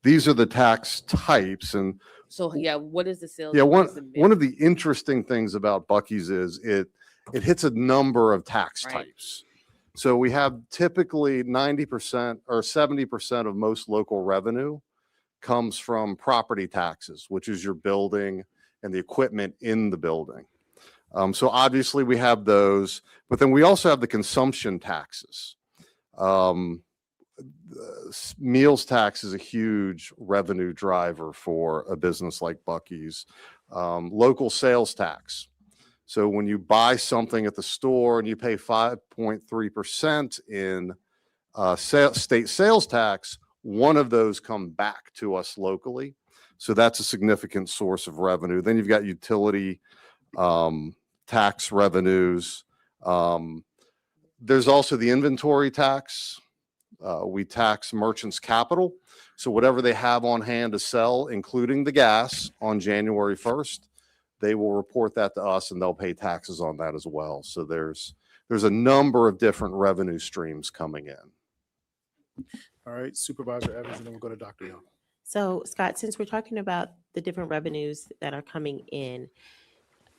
these are the tax types, and So yeah, what is the sales? yeah, and what one is the one of the interesting things about Buc-ee's is it hits a number of tax Right. types. So we have typically 90% or 70% of most local revenue comes from property taxes, which is your building and the equipment in the building. So obviously we have those, but then we also have the consumption taxes. Meals tax is a huge revenue driver for a business like Buc-ee's. Local sales tax. So when you buy something at the store and you pay 5.3% in state sales tax, one of those come back to us locally. So that's a significant source of revenue. Then you've got utility tax revenues. There's also the inventory tax. We tax merchants' capital. So whatever they have on hand to sell, including the gas, on January 1st, they will report that to us and they'll pay taxes on that as well. So there's a number of different revenue streams coming in. All right, Supervisor Evans, and then we'll go to Dr. Young. So Scott, since we're talking about the different revenues that are coming in,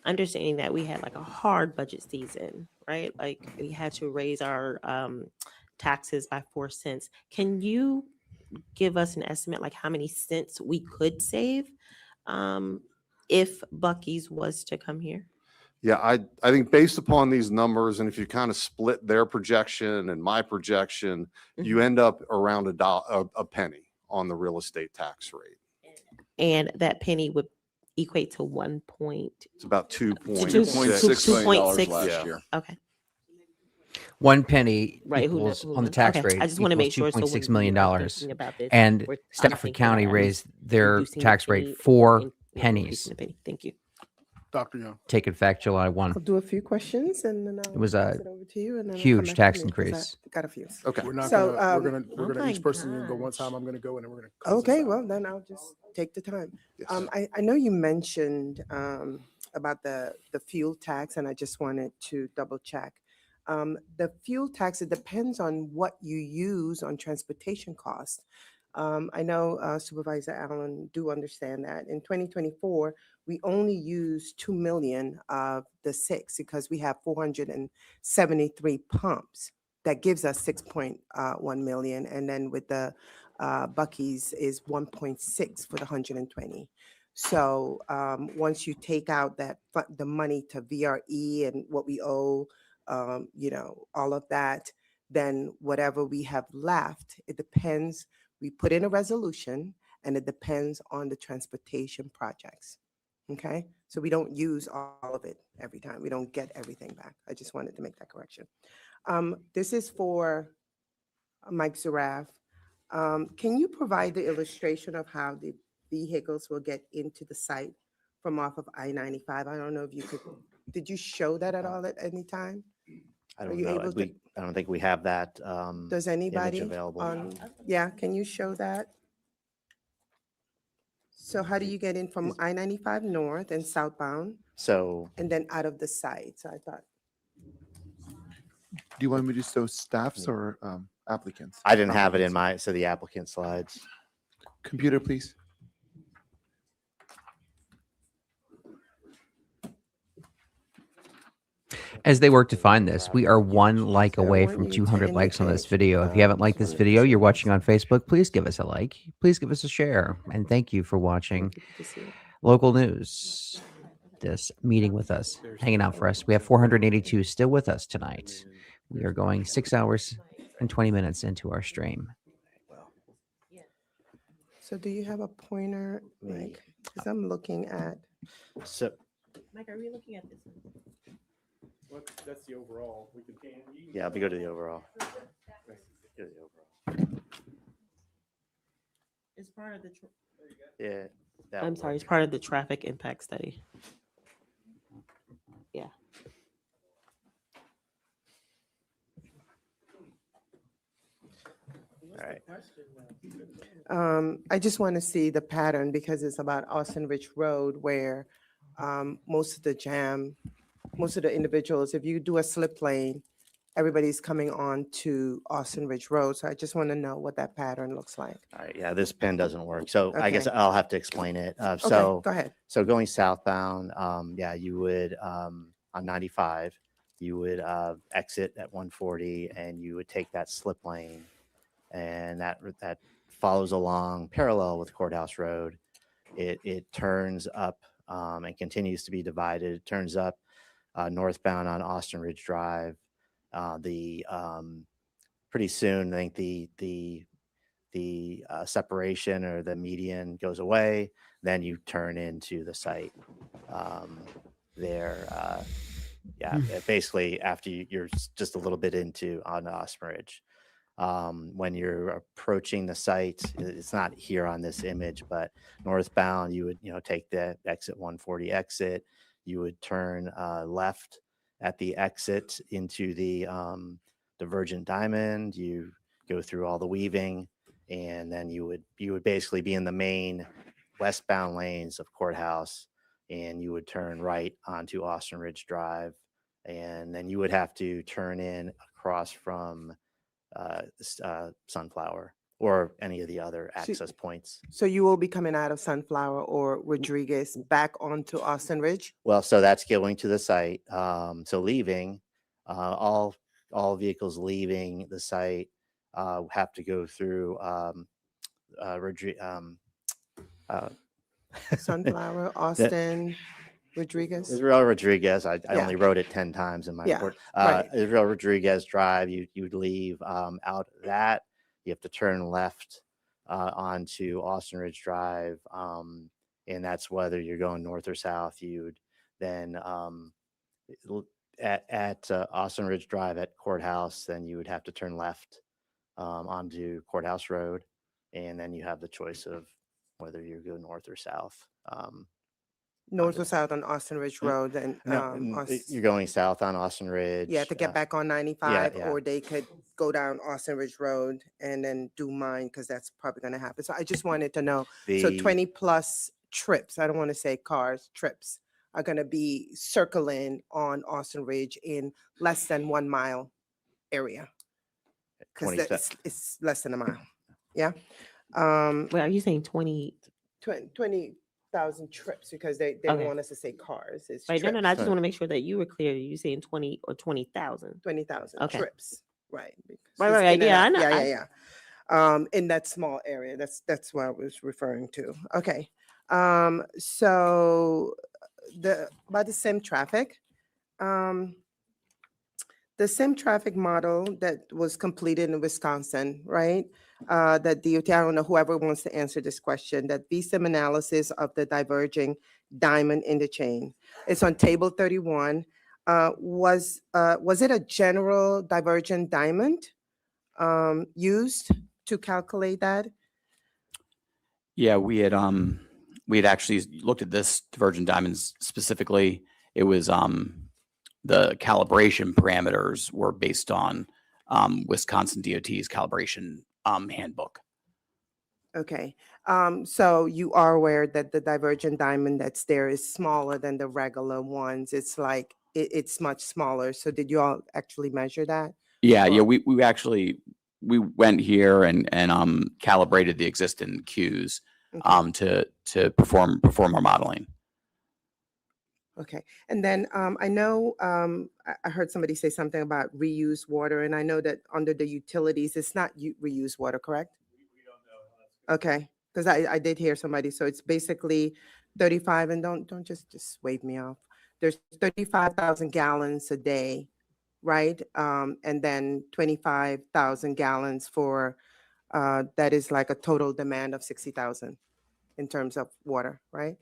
understanding that we had like a hard budget season, right? Like we had to raise our taxes by 4 cents. Can you give us an estimate, like how many cents we could save if Buc-ee's was to come here? Yeah, I think based upon these numbers, and if you kind of split their projection and my projection, you end up around a penny on the real estate tax rate. And that penny would equate to 1 point. It's about $2.6 million last year. Okay. 1 penny Right, who equals kno- on the who tax knows? Okay, rate. I just wanna make sure so when $2.6 we million. are thinking about this, And I'm Stafford thinking County that raised their reducing the tax rate penny 4 and pennies. increasing the penny. Thank you. Dr. Young. Take effect July 1. I'll do a few questions and then I'll It was pass a it over to you and then I'll come huge back to tax me 'cause I increase. got a few. Okay. We're not So, gonna, we're gonna, each person gonna go one time. I'm gonna go and then we're gonna. close this Okay, out. well, then I'll just take the time. Yes. I know you mentioned about the fuel tax, and I just wanted to double check. The fuel tax, it depends on what you use on transportation costs. I know Supervisor Allen do understand that. In 2024, we only used 2 million of the 6 because we have 473 pumps. That gives us 6.1 million. And then with the Buc-ee's is 1.6 for the 120. So once you take out that the money to VRE and what we owe, all of that, then whatever we have left, it depends. We put in a resolution and it depends on the transportation projects. Okay, so we don't use all of it every time. We don't get everything back. I just wanted to make that correction. This is for Mike Zaraf. Can you provide the illustration of how the vehicles will get into the site from off of I-95? I don't know if you could, did you show that at all at any time? I Are don't you know. able to- I don't think we have that Does image anybody available. yeah, can you show that? So how do you get in from I-95 north and southbound So and then out of the site? So I thought, Do you want me to show staffs or applicants? I didn't have it in my, so the applicant slides. Computer, please. As they work to find this, we are 1 like away from 200 likes on this video. If you haven't liked this video, you're watching on Facebook, please give us a like. Please give us a share. And thank you for watching local news. This meeting with us, hanging out for us. We have 482 still with us tonight. We are going 6 hours and 20 minutes into our stream. so do you have a pointer, Mike? Because I'm looking at, So Mike, are we looking at this? That's the overall. We can. yeah, let me go to the overall. Go to the overall. It's part of the. Yeah. that I'm would sorry, work. it's part of the traffic impact study. Yeah. All right. I just want to see the pattern because it's about Austin Ridge Road where most of the individuals, if you do a slip lane, everybody's coming on to Austin Ridge Road. So I just want to know what that pattern looks like. All right. Yeah, this pen doesn't work. So I guess Okay. I'll have to explain it. Okay, So go ahead. So going southbound, yeah, you would on 95, you would exit at 140 and you would take that slip lane, and that follows along parallel with Courthouse Road. It turns up and continues to be divided. It turns up northbound on Austin Ridge Drive. Pretty soon, I think the separation or the median goes away. Then you turn into the site there. Basically after you're just a little bit into on Austin Ridge. When you're approaching the site, it's not here on this image, but northbound, you would take the exit 140 exit. You would turn left at the exit into the divergent diamond. You go through all the weaving, and then you would basically be in the main westbound lanes of Courthouse, and you would turn right onto Austin Ridge Drive, and then you would have to turn in across from Sunflower or any of the other access points. So you will be coming out of Sunflower or Rodriguez back onto Austin Ridge? Well, so that's going to the site. So leaving, all vehicles leaving the site have to go through Sunflower, Austin, Rodriguez. Israel Rodriguez. I Yeah. only wrote it 10 times in my Yeah, report. right. Israel Rodriguez Drive. You'd leave out that. You have to turn left onto Austin Ridge Drive, and that's whether you're going north or south. You'd then at Austin Ridge Drive at Courthouse, then you would have to turn left onto Courthouse Road, and then you have the choice of whether you go north or south. North or south on Austin Ridge Road and You're going south on Austin Ridge. yeah, to get back on 95, yeah. or they could go down Austin Ridge Road and then do mine, because that's probably going to happen. So I just wanted to know, so The- 20 plus trips, I don't want to say cars, trips, are going to be circling on Austin Ridge in less than 1 mile area. Because 20 it's less than a mile. Yeah. Well, are you saying 20? 20,000 trips, because they Okay. don't want us to say cars. It's Right, no, trips. I just want to make sure that you were clear. You saying 20 or 20,000? 20,000 Okay. trips, right? because Right, it's in and yeah, I out. know. Yeah. In that small area, that's what I was referring to. Okay. So about the sim traffic, the sim traffic model that was completed in Wisconsin, right? That DOT, I don't know, whoever wants to answer this question, that VSIM analysis of the diverging diamond interchange. It's on table 31. Was it a general divergent diamond used to calculate that? Yeah, we had actually looked at this divergent diamonds specifically. It was the calibration parameters were based on Wisconsin DOT's calibration handbook. Okay, so you are aware that the divergent diamond that's there is smaller than the regular ones. It's like, it's much smaller. So did you all actually measure that? Yeah, we actually went here and calibrated the existing queues to perform our modeling. Okay, and then I know I heard somebody say something about reused water, and I know that under the utilities, it's not reused water, correct? Okay, because I did hear somebody, so it's basically 35, and don't just wave me off. There's 35,000 gallons a day, right? And then 25,000 gallons for, that is like a total demand of 60,000 in terms of water, right?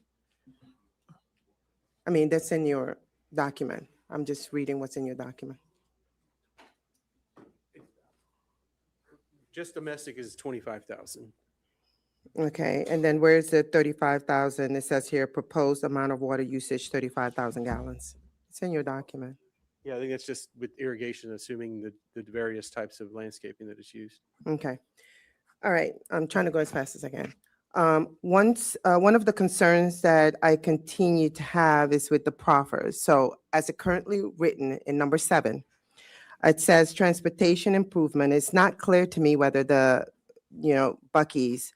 I mean, that's in your document. I'm just reading what's in your document. Just domestic is 25,000. Okay, and then where's the 35,000? It says here, proposed amount of water usage, 35,000 gallons. It's in your document. Yeah, I think that's just with irrigation, assuming the various types of landscaping that is used. Okay. All right, I'm trying to go as fast as I can. One of the concerns that I continue to have is with the proffers. So as it currently written in number 7, it says transportation improvement. It's not clear to me whether the, Buc-ee's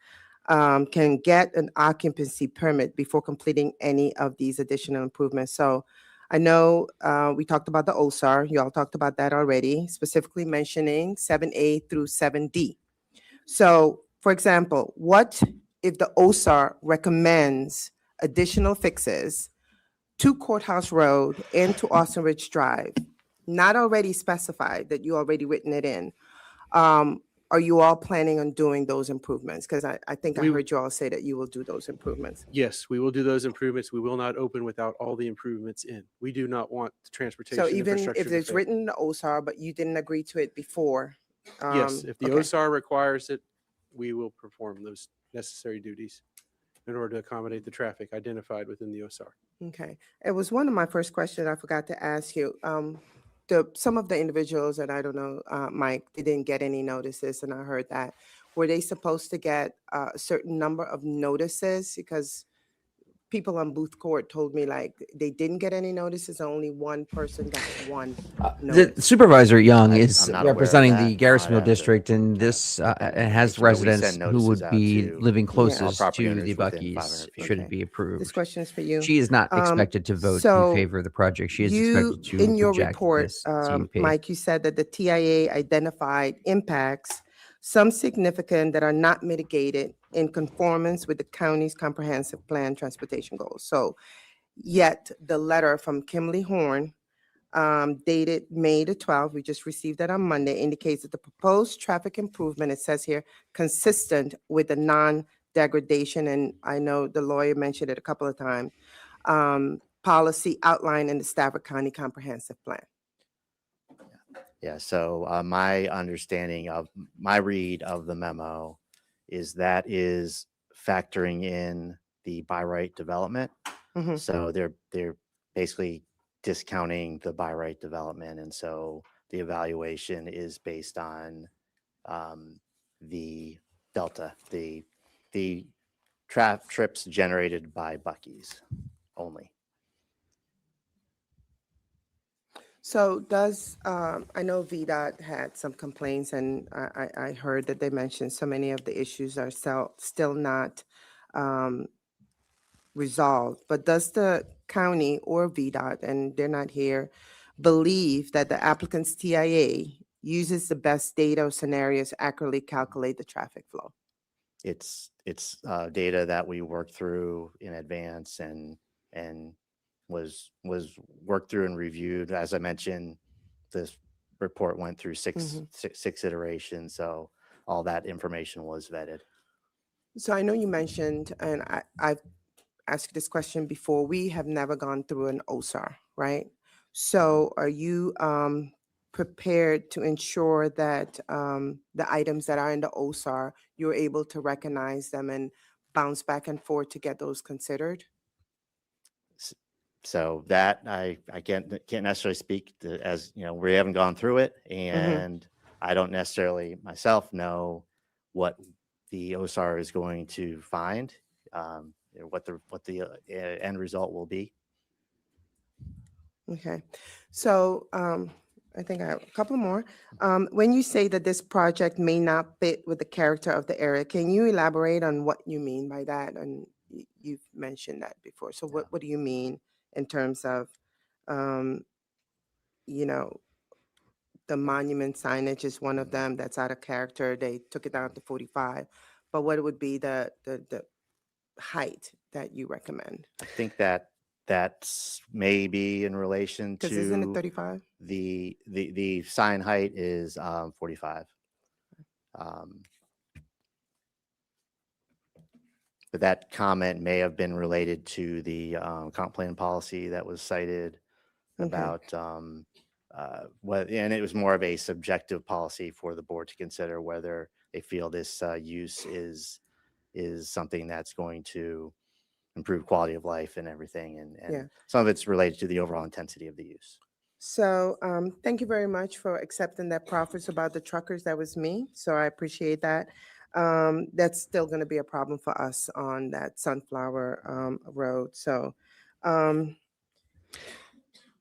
can get an occupancy permit before completing any of these additional improvements. So I know we talked about the OSAR. You all talked about that already, specifically mentioning 7A through 7D. So, for example, what if the OSAR recommends additional fixes to Courthouse Road and to Austin Ridge Drive, not already specified that you already written it in, are you all planning on doing those improvements? Because I think I We- heard you all say that you will do those improvements. Yes, we will do those improvements. We will not open without all the improvements in. We do not want the transportation So even infrastructure if to it's fail. written in the OSAR, but you didn't agree to it before? Yes, if the okay. OSAR requires it, we will perform those necessary duties in order to accommodate the traffic identified within the OSAR. Okay. It was one of my first questions I forgot to ask you. Some of the individuals that I don't know, Mike, they didn't get any notices, and I heard that. Were they supposed to get a certain number of notices? Because people on Booth Court told me like they didn't get any notices. Only one person got one The notice. Supervisor Young I'm is not aware of representing that. the I'd Garrisonville have to district, and this look into it has information, but we send residents who notices would out be to living all closest property to owners the within Buc-ee's 500 feet. should it Okay. be approved. This question is for you. She is not expected to vote in So favor of the project. She is you, expected to in your reject report, this CUP. Mike, you said that the TIA identified impacts, some significant that are not mitigated in conformance with the county's comprehensive plan transportation goals. So yet the letter from Kimberly Horn, dated May the 12th, we just received that on Monday, indicates that the proposed traffic improvement, it says here, consistent with the non-degradation, and I know the lawyer mentioned it a couple of times, policy outlined in the Stafford County Comprehensive Plan. Yeah, so my understanding of my read of the memo is that is factoring in the by right development. Mhm. So they're basically discounting the by right development, and so the evaluation is based on the delta, the trips generated by Buc-ee's only. So does, I know VDOT had some complaints, and I heard that they mentioned so many of the issues are still not resolved, but does the county or VDOT, and they're not here, believe that the applicant's TIA uses the best data or scenarios to accurately calculate the traffic flow? It's data that we worked through in advance and was worked through and reviewed. As I mentioned, this report went through six iterations, so all that information was vetted. So I know you mentioned, and I've asked this question before, we have never gone through an OSAR, right? So are you prepared to ensure that the items that are in the OSAR, you're able to recognize them and bounce back and forth to get those considered? So that I can't necessarily speak to, as you know, we haven't gone through it, and I don't necessarily myself know what the OSAR is going to find, what the end result will be. Okay, so I think I have a couple more. When you say that this project may not fit with the character of the area, can you elaborate on what you mean by that? And you've mentioned that before. So what do you mean in terms of, you know, the monument signage is one of them that's out of character. They took it down to 45. But what would be the height that you recommend? I think that's maybe in relation Because isn't it to 35? the sign height is 45. But that comment may have been related to the comp plan policy that was cited about what, and it was more of a subjective policy for the board to consider whether they feel this use is something that's going to improve quality of life and everything. And Yeah. some of it's related to the overall intensity of the use. So thank you very much for accepting that profits about the truckers. That was me. So I appreciate that. That's still going to be a problem for us on that Sunflower Road. So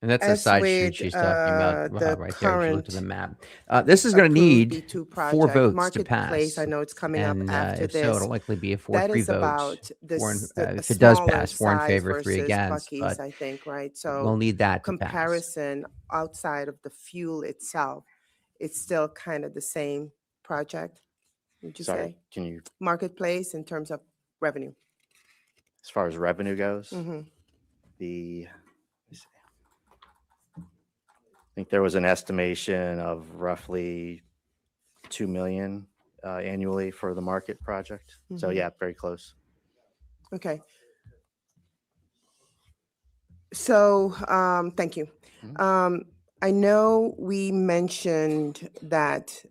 And that's a as side street with she's talking about the right there. If you looked at the current map. This is going to approved need B2 4 project, votes to Marketplace, pass. I know it's coming up And after if so, this. it'll likely be a That 4-3 is vote. about If it does smaller pass, 4 in size favor, 3 versus against. Buc-ee's, But I think, right? we'll So need that to pass. comparison outside of the fuel itself, it's still kind of the same project, would you Sorry, say? can you, Marketplace in terms of revenue. as far as revenue goes, Mhm. the think there was an estimation of roughly 2 million annually for the market project. So Mhm. yeah, very close. Okay. So, thank you. I know we mentioned that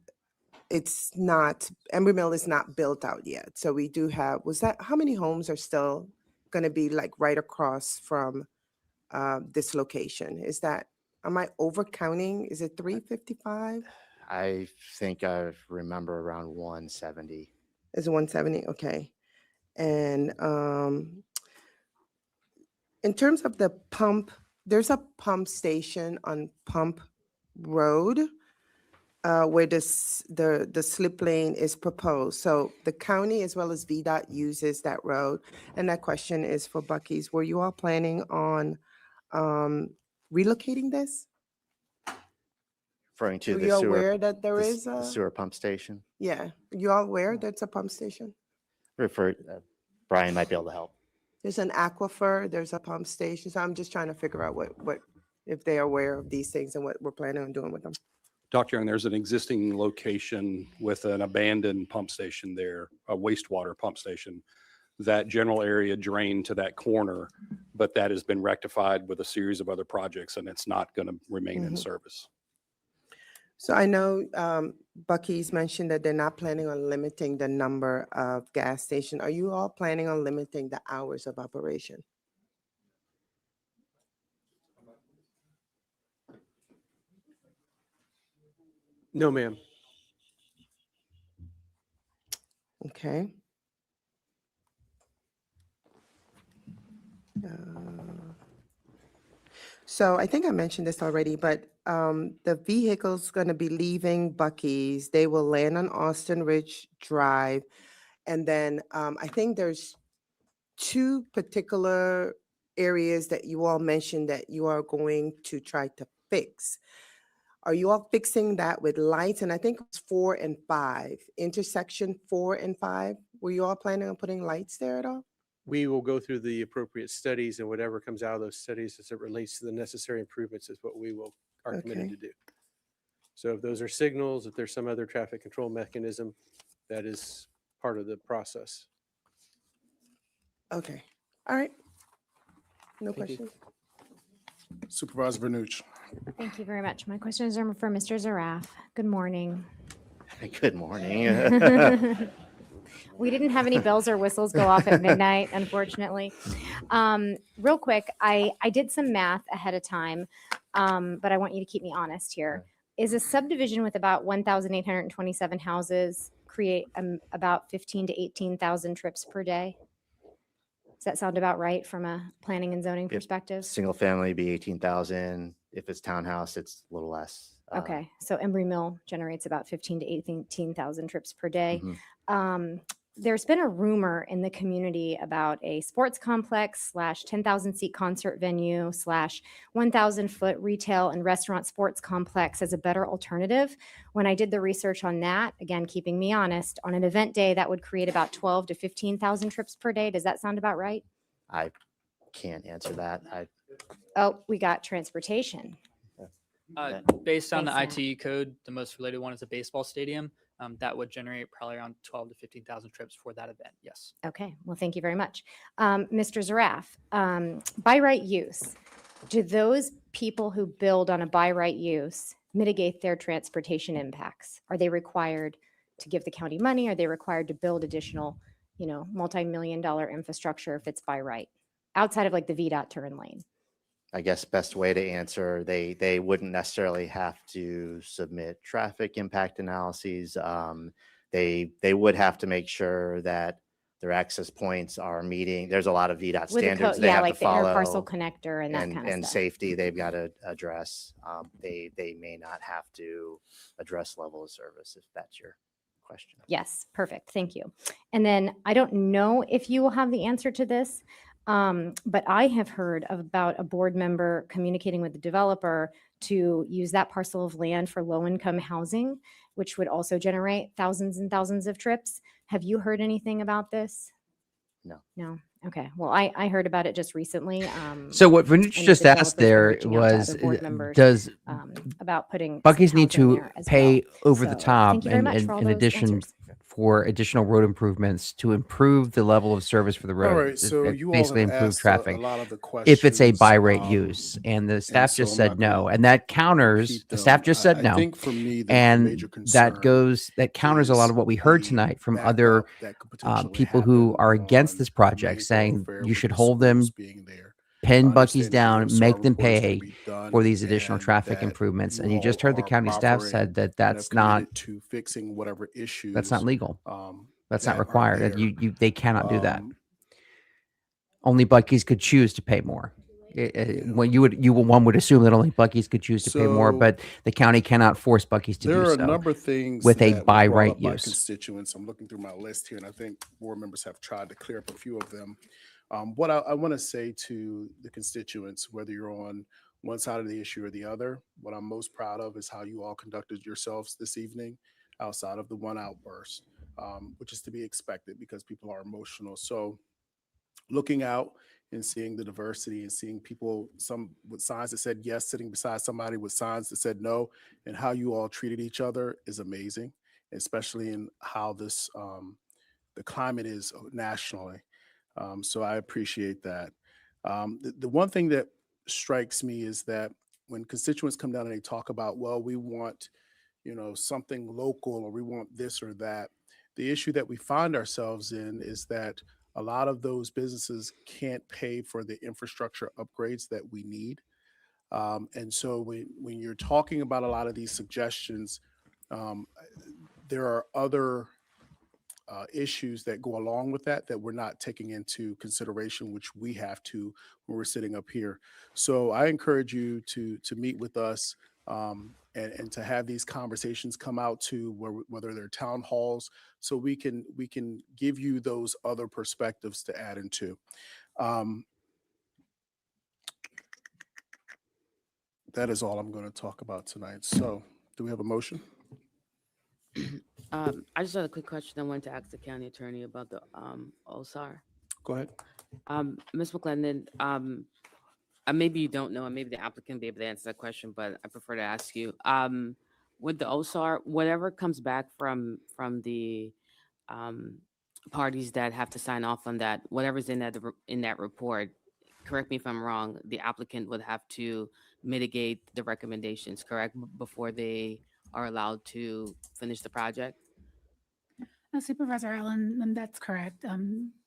it's not, Embry Mill is not built out yet. So we do have, how many homes are still going to be like right across from this location? Am I over counting? Is it 355? I think I remember around 170. Is it 170? Okay. And in terms of the pump, there's a pump station on Pump Road where the slip lane is proposed. So the county as well as VDOT uses that road. And that question is for Buc-ee's. Were you all planning on relocating this? Referring to Were the you sewer, aware that there the is the a, sewer pump station. yeah, you all aware that's a pump station? Brian might be able to help. There's an aquifer, there's a pump station. So I'm just trying to figure out what if they're aware of these things and what we're planning on doing with them. Dr. Young, there's an existing location with an abandoned pump station there, a wastewater pump station. That general area drained to that corner, but that has been rectified with a series of other projects, and it's not going to remain in Mhm. service. So I know Buc-ee's mentioned that they're not planning on limiting the number of gas stations. Are you all planning on limiting the hours of operation? No, ma'am. Okay. So I think I mentioned this already, but the vehicle's going to be leaving Buc-ee's. They will land on Austin Ridge Drive. And then I think there's two particular areas that you all mentioned that you are going to try to fix. Are you all fixing that with lights? And I think it's 4 and 5, intersection 4 and 5. Were you all planning on putting lights there at all? We will go through the appropriate studies, and whatever comes out of those studies as it relates to the necessary improvements is what are committed Okay. to do. So if those are signals, if there's some other traffic control mechanism, that is part of the process. Okay. All right. No Thank you. questions? Supervisor Vernucci. Thank you very much. My questions are for Mr. Zaraf. Good morning. Good morning. We didn't have any bells or whistles go off at midnight, unfortunately. Real quick, I did some math ahead of time, but I want you to keep me honest here. Is a subdivision with about 1,827 houses create about 15 to 18,000 trips per day? Does that sound about right from a planning and zoning perspective? Single family be 18,000. If it's townhouse, it's a little less. Okay, so Embry Mill generates about 15 to 18,000 trips per day. There's been a rumor in the community about a sports complex / 10,000 seat concert venue / 1,000 foot retail and restaurant sports complex as a better alternative. When I did the research on that, again, keeping me honest, on an event day, that would create about 12 to 15,000 trips per day. Does that sound about right? I can't answer that. Oh, we got transportation. Based on Thanks, the ITE code, the most related one is a baseball stadium. That would generate probably around 12 to 15,000 trips for that event. Yes. Okay, well, thank you very much. Mr. Zaraf, by right use, do those people who build on a by right use mitigate their transportation impacts? Are they required to give the county money? Are they required to build additional, multi-million-dollar infrastructure if it's by right, outside of like the VDOT turn lane? I guess best way to answer, they wouldn't necessarily have to submit traffic impact analyses. They would have to make sure that their access points are meeting. There's a lot of VDOT With the standards they yeah, have like to the follow. interparcel connector and that kind of and stuff. safety they've got to address. They may not have to address level of service if that's your question. Yes, perfect. Thank you. And then I don't know if you will have the answer to this, but I have heard about a board member communicating with the developer to use that parcel of land for low-income housing, which would also generate thousands and thousands of trips. Have you heard anything about this? No. No. Okay. Well, I heard about it just recently. So what Vanish and just the asked developers been there reaching out to was, other board members, does about putting some Buc-ee's need housing to there as pay well. over the So, top thank you very much for all in those addition answers. for additional road improvements to improve the level of service for the All road? right, so you all Basically have improve asked traffic. a lot of the If it's a questions, by rate use, and the staff so just I'm said not gonna no, and that counters, repeat the staff them. just said I no. think for me, the And major that concern counters a lot is of what we heard the tonight from other backup that could potentially people who happen are against on this the project, main saying thoroughfare you with should the hold them, schools being there. pin Buc-ee's Understanding the down, OSR make them report is gonna pay be done for these additional and traffic that improvements. you And you just all heard the are county staff proffering said that and that's have not committed to fixing whatever issues. that's not legal. That's not that are required. That there. they cannot do that. Um, Only Buc-ee's could choose to pay more. When one would assume that only Buc-ee's could choose to pay more, So but the county cannot force Buc-ee's to there do are a so number of things with a that were by brought right up by use. constituents. I'm looking through my list here, and I think board members have tried to clear up a few of them. What I want to say to the constituents, whether you're on one side of the issue or the other, what I'm most proud of is how you all conducted yourselves this evening outside of the one outburst, which is to be expected because people are emotional. So looking out and seeing the diversity and seeing people, some with signs that said yes, sitting beside somebody with signs that said no, and how you all treated each other is amazing, especially in how this the climate is nationally. So I appreciate that. The one thing that strikes me is that when constituents come down and they talk about, well, we want, something local or we want this or that, the issue that we find ourselves in is that a lot of those businesses can't pay for the infrastructure upgrades that we need. And so when you're talking about a lot of these suggestions, there are other issues that go along with that we're not taking into consideration, which we have to when we're sitting up here. So I encourage you to meet with us and to have these conversations come out to whether they're town halls, so we can give you those other perspectives to add into. That is all I'm going to talk about tonight. So do we have a motion? I just had a quick question I wanted to ask the county attorney about the OSAR. Go ahead. Ms. McClendon, maybe you don't know, and maybe the applicant will be able to answer that question, but I prefer to ask you. With the OSAR, whatever comes back from the parties that have to sign off on that, whatever's in that report, correct me if I'm wrong, the applicant would have to mitigate the recommendations, correct, before they are allowed to finish the project? Supervisor Allen, that's correct.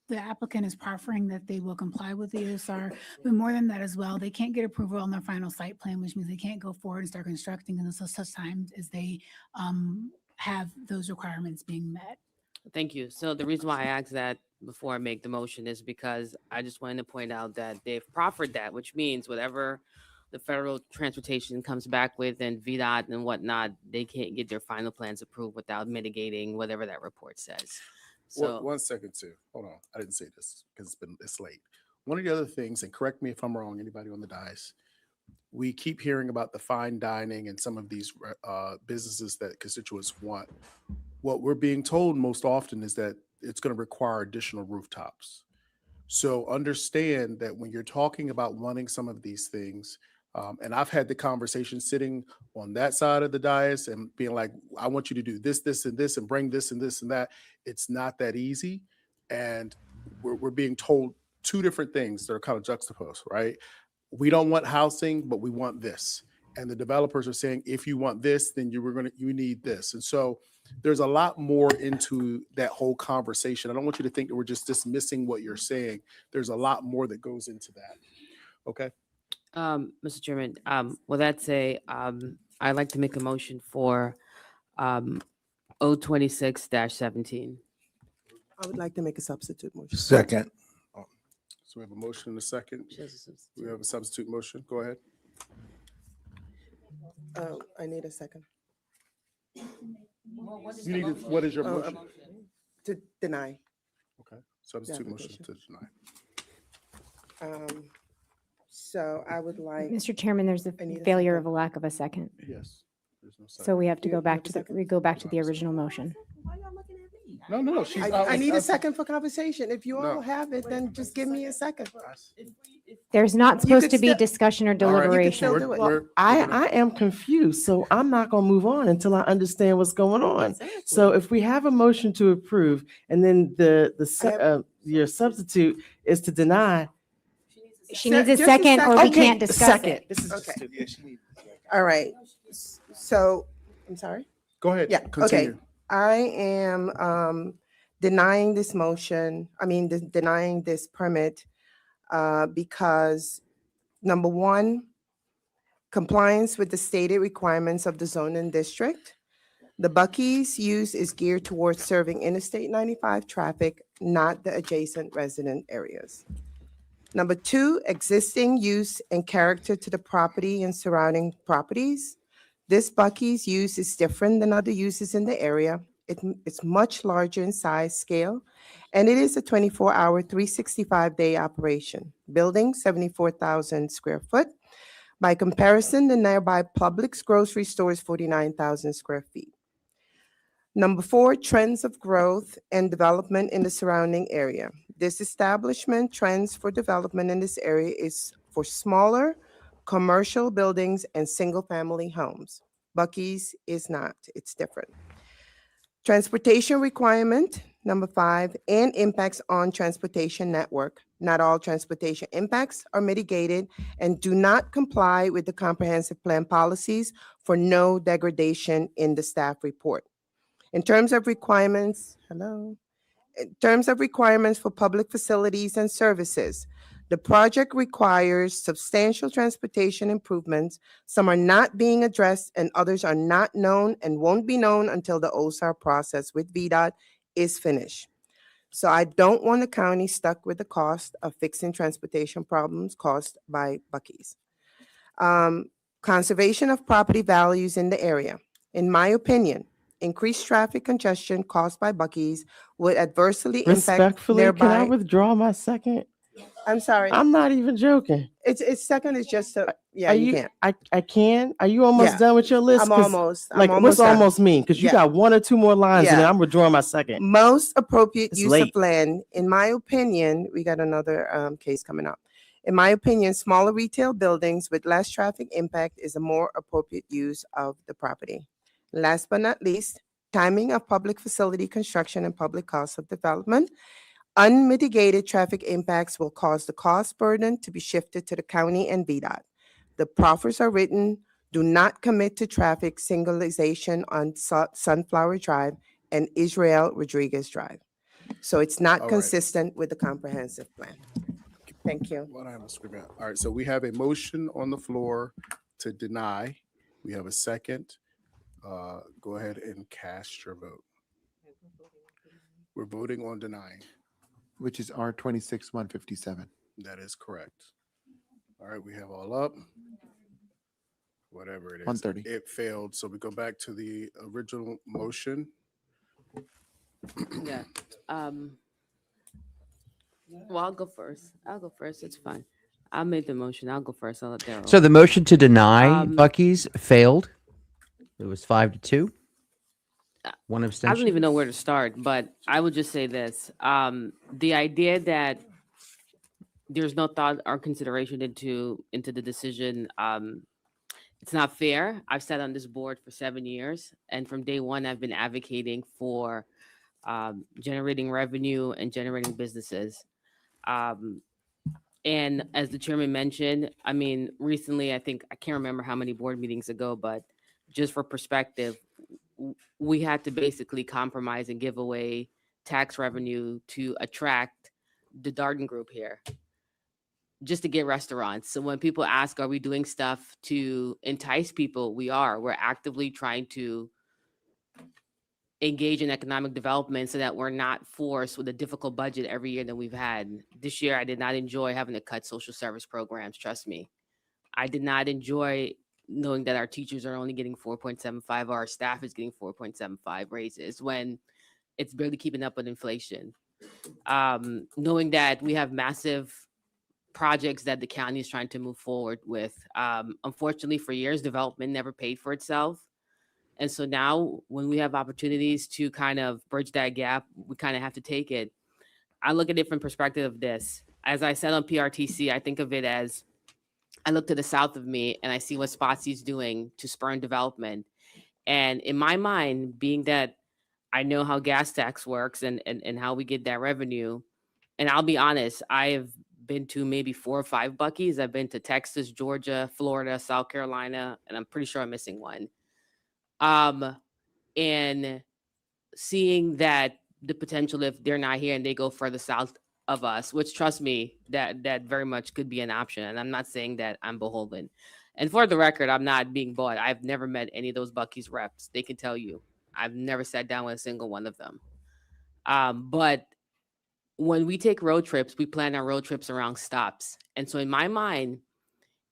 The applicant is proffering that they will comply with the OSR, but more than that as well, they can't get approval on their final site plan, which means they can't go forward and start constructing until such time as they have those requirements being met. Thank you. So the reason why I asked that before I make the motion is because I just wanted to point out that they've proffered that, which means whatever the federal transportation comes back with and VDOT and whatnot, they can't get their final plans approved without mitigating whatever that report says. So One second, too. Hold on. I didn't say this because it's late. One of the other things, and correct me if I'm wrong, anybody on the dais, we keep hearing about the fine dining and some of these businesses that constituents want. What we're being told most often is that it's going to require additional rooftops. So understand that when you're talking about wanting some of these things, and I've had the conversation sitting on that side of the dais and being like, I want you to do this, this, and this, and bring this and this and that. It's not that easy. And we're being told two different things that are kind of juxtaposed, right? We don't want housing, but we want this. And the developers are saying, if you want this, then you need this. And so there's a lot more into that whole conversation. I don't want you to think that we're just dismissing what you're saying. There's a lot more that goes into that. Okay. Mr. Chairman, with that say, I'd like to make a motion for 026-17. I would like to make a substitute motion. Second. So we have a motion and a second. We have a substitute motion. Go ahead. I need a second. You need what is your motion? To deny. Okay. Substitute motion to deny. So I would like. Mr. Chairman, there's a failure of a lack of a second. Yes. There's no second. So we have to Do you go back have a to second? we go back to the original motion. Why y'all looking at me? No, she's. I need a second for conversation. If you No. all have it, then just give me a second. There's not You supposed could to be still- discussion or You could still deliberation. do it. We're I gonna- am confused, so I'm not gonna move on until I understand what's going on. So if we have a motion to approve and then your substitute is to deny. She needs a Just a second or we second. can't discuss second. it. This is just Okay. stupid. All right. So, I'm sorry? Go ahead. Yeah, okay. Continue. I am denying this motion, denying this permit because, number one, compliance with the stated requirements of the zoning district. The Buc-ee's use is geared towards serving Interstate 95 traffic, not the adjacent resident areas. Number two, existing use and character to the property and surrounding properties. This Buc-ee's use is different than other uses in the area. It's much larger in size, scale, and it is a 24-hour, 365-day operation. Building 74,000 square foot. By comparison, the nearby Publix grocery store is 49,000 square feet. Number four, trends of growth and development in the surrounding area. This establishment trends for development in this area is for smaller commercial buildings and single-family homes. Buc-ee's is not, it's different. Transportation requirement, number five, and impacts on transportation network. Not all transportation impacts are mitigated and do not comply with the comprehensive plan policies for no degradation in the staff report. In terms of requirements, in terms of requirements for public facilities and services, the project requires substantial transportation improvements. Some are not being addressed and others are not known and won't be known until the OSAR process with VDOT is finished. So I don't want the county stuck with the cost of fixing transportation problems caused by Buc-ee's. Conservation of property values in the area. In my opinion, increased traffic congestion caused by Buc-ee's would adversely impact Respectfully, can I nearby. withdraw my second? I'm sorry. I'm not even joking. It's second is just a, yeah, Are you can't. I can. Are you almost Yeah. done with your list? I'm 'Cause, almost- I'm Like, almost what's done. almost mean? Because you Yeah. got one or two more lines, and then Yeah. I'm withdrawing my second. Most appropriate It's use late. of land, in my opinion, we got another case coming up. In my opinion, smaller retail buildings with less traffic impact is a more appropriate use of the property. Last but not least, timing of public facility construction and public costs of development. Unmitigated traffic impacts will cause the cost burden to be shifted to the county and VDOT. The proffers are written, do not commit to traffic singularization on Sunflower Drive and Israel Rodriguez Drive. So it's not All right. consistent with the comprehensive plan. Thank you. What I have a script out. All right, so we have a motion on the floor to deny. We have a second. Go ahead and cast your vote. We're voting on denying. Which is R 26-157. That is correct. All right, we have all up. Whatever it is. 130. It failed, so we go back to the original motion. Yeah. Well, I'll go first. It's fine. I made the motion. I'll go first. I'll let Daryl. So the motion to deny Um, Buc-ee's failed. It was 5-2. One I abstention. don't even know where to start, but I would just say this. The idea that there's no thought or consideration into the decision, it's not fair. I've sat on this board for 7 years, and from day one, I've been advocating for generating revenue and generating businesses. And as the chairman mentioned, I mean, recently, I can't remember how many board meetings ago, but just for perspective, we had to basically compromise and give away tax revenue to attract the Darden Group here, just to get restaurants. So when people ask, are we doing stuff to entice people? We are. We're actively trying to engage in economic development so that we're not forced with a difficult budget every year that we've had. This year, I did not enjoy having to cut social service programs. Trust me. I did not enjoy knowing that our teachers are only getting 4.75, our staff is getting 4.75 raises when it's barely keeping up with inflation. Knowing that we have massive projects that the county is trying to move forward with. Unfortunately, for years, development never paid for itself. And so now when we have opportunities to kind of bridge that gap, we kind of have to take it. I look at it from perspective of this. As I said on PRTC, I think of it as I look to the south of me and I see what Spotsy's doing to spur development. And in my mind, being that I know how gas tax works and how we get that revenue, and I'll be honest, I have been to maybe 4 or 5 Buc-ee's. I've been to Texas, Georgia, Florida, South Carolina, and I'm pretty sure I'm missing one. And seeing that the potential, if they're not here and they go further south of us, which trust me, that very much could be an option. And I'm not saying that I'm beholden. And for the record, I'm not being bought. I've never met any of those Buc-ee's reps. They can tell you. I've never sat down with a single one of them. But when we take road trips, we plan our road trips around stops. And so in my mind,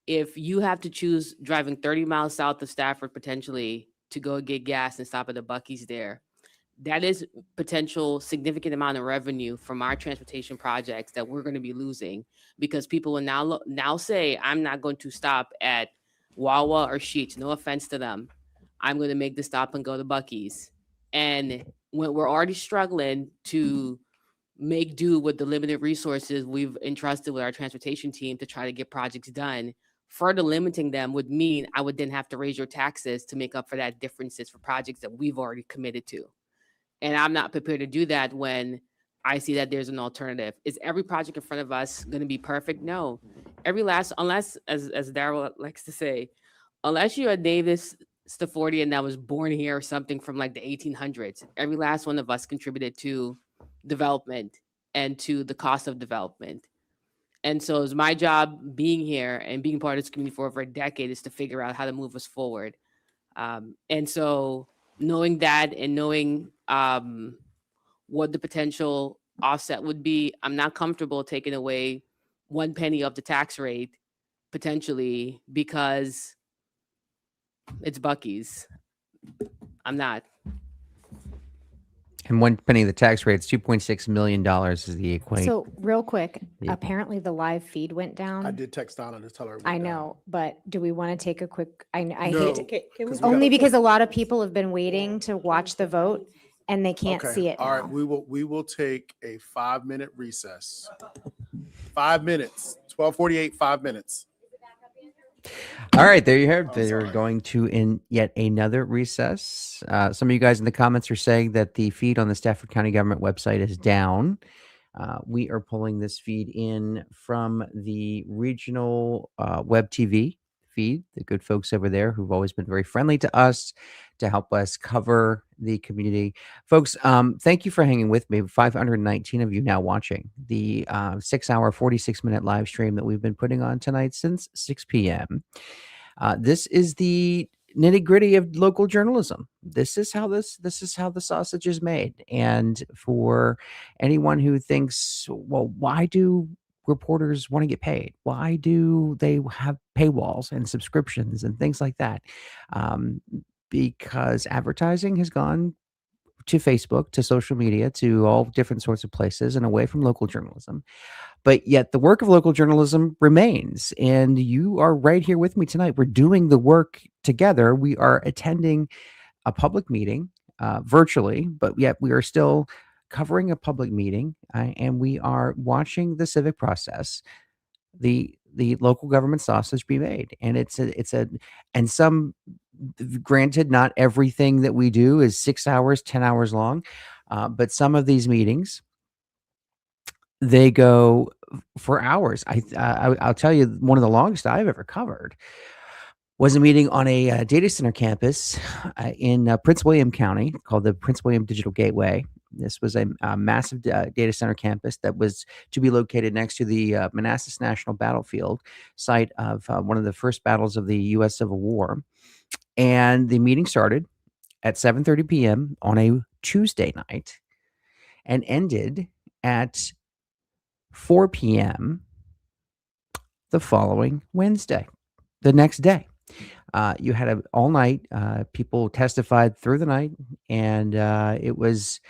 if you have to choose driving 30 miles south of Stafford potentially to go get gas and stop at the Buc-ee's there, that is potential significant amount of revenue from our transportation projects that we're going to be losing, because people will now say, I'm not going to stop at Wawa or Sheetz. No offense to them. I'm going to make the stop and go to Buc-ee's. And when we're already struggling to make do with the limited resources we've entrusted with our transportation team to try to get projects done, further limiting them would mean I would then have to raise your taxes to make up for that differences for projects that we've already committed to. And I'm not prepared to do that when I see that there's an alternative. Is every project in front of us going to be perfect? No. Unless, as Darryl likes to say, unless you're a Davis Staffordian that was born here or something from like the 1800s, every last one of us contributed to development and to the cost of development. And so it's my job being here and being part of this community for over a decade is to figure out how to move us forward. And so knowing that and knowing what the potential offset would be, I'm not comfortable taking away 1 penny of the tax rate potentially because it's Buc-ee's. I'm not. And 1 penny of the tax rate, it's $2.6 million is the equation. So real quick, Yeah. apparently the live feed went down. I did text Donna to tell her. it I went down. know, but do we want to take a quick, I No, hate to, 'cause we only gotta- because a lot of people have been waiting to watch the vote and they can't Okay, see it all right, now. we will take a 5-minute recess. 5 minutes, 12:48, 5 minutes. All right, there you have it. They're going to in yet another recess. Some of you guys in the comments are saying that the feed on the Stafford County government website is down. We are pulling this feed in from the regional web TV feed, the good folks over there who've always been very friendly to us to help us cover the community. Folks, thank you for hanging with me. 519 of you now watching the 6-hour, 46-minute live stream that we've been putting on tonight since 6 p.m. This is the nitty-gritty of local journalism. This is how the sausage is made. And for anyone who thinks, well, why do reporters want to get paid? Why do they have paywalls and subscriptions and things like that? Because advertising has gone to Facebook, to social media, to all different sorts of places and away from local journalism. But yet the work of local journalism remains. And you are right here with me tonight. We're doing the work together. We are attending a public meeting virtually, but yet we are still covering a public meeting and we are watching the civic process, the local government sausage be made. And and some, granted, not everything that we do is 6 hours, 10 hours long, but some of these meetings, they go for hours. I'll tell you, one of the longest I've ever covered was a meeting on a data center campus in Prince William County called the Prince William Digital Gateway. This was a massive data center campus that was to be located next to the Manassas National Battlefield, site of one of the first battles of the U.S. Civil War. And the meeting started at 7:30 p.m. on a Tuesday night and ended at 4 p.m. the following Wednesday, the next day. You had all night. People testified through the night, and it was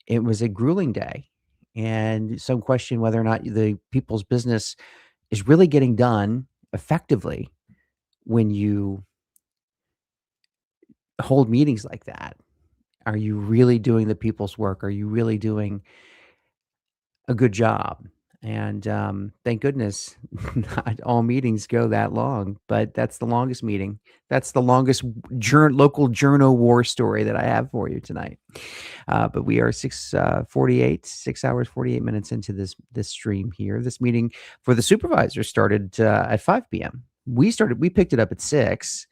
a grueling day. And some question whether or not the people's business is really getting done effectively when you hold meetings like that? Are you really doing the people's work? Are you really doing a good job? And thank goodness not all meetings go that long, but that's the longest meeting. That's the longest local journo war story that I have for you tonight. But we are 6 hours 48 minutes into this stream here. This meeting for the supervisors started at 5 p.m. We picked it up at 6,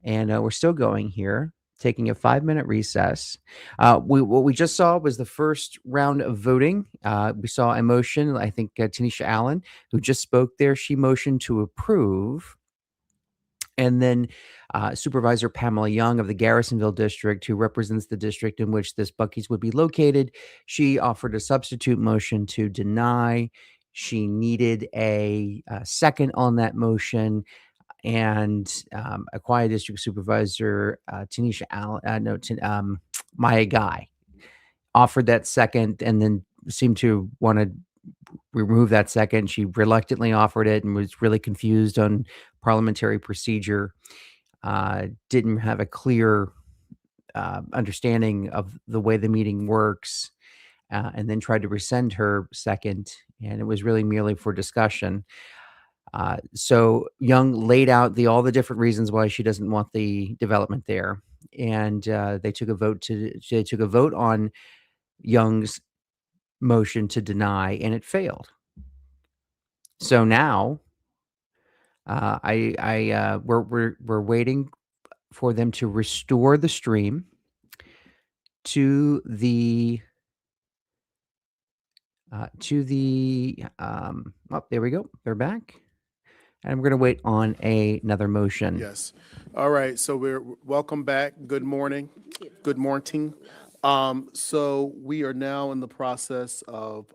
and we're still going here, taking a 5-minute recess. What we just saw was the first round of voting. We saw a motion, I think Tanisha Allen, who just spoke there, she motioned to approve. And then Supervisor Pamela Young of the Garrisonville District, who represents the district in which this Buc-ee's would be located, she offered a substitute motion to deny. She needed a second on that motion. And Aquia District Supervisor Tanisha Allen, Maya Guy offered that second and then seemed to want to remove that second. She reluctantly offered it and was really confused on parliamentary procedure. Didn't have a clear understanding of the way the meeting works, and then tried to rescind her second. And it was really merely for discussion. So Young laid out all the different reasons why she doesn't want the development there, and they took a vote on Young's motion to deny, and it failed. So now, we're waiting for them to restore the stream to the. There we go. They're back. And we're going to wait on another motion. Yes. All right. So we're welcome back. Good morning. Good morning. So we are now in the process of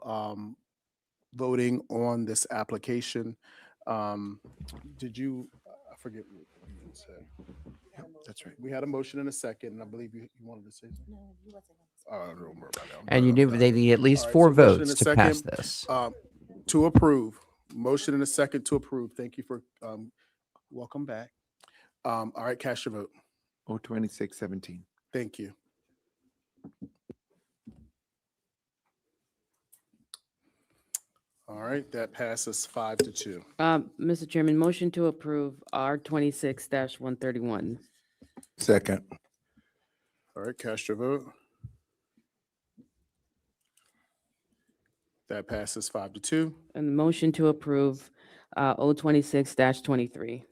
voting on this application. Did you? I forget what you said. Yeah, that's right. We had a motion in a second, and I believe you wanted to say something. No, you wasn't. I don't remember about that. And you knew they need at least 4 votes to pass this. To approve. Motion in a second to approve. Thank you for welcome back. All right, cast your vote. 02617. Thank you. All right, that passes 5-2. Mr. Chairman, motion to approve R26-131. Second. All right, cast your vote. That passes 5-2. And the motion to approve O26-23.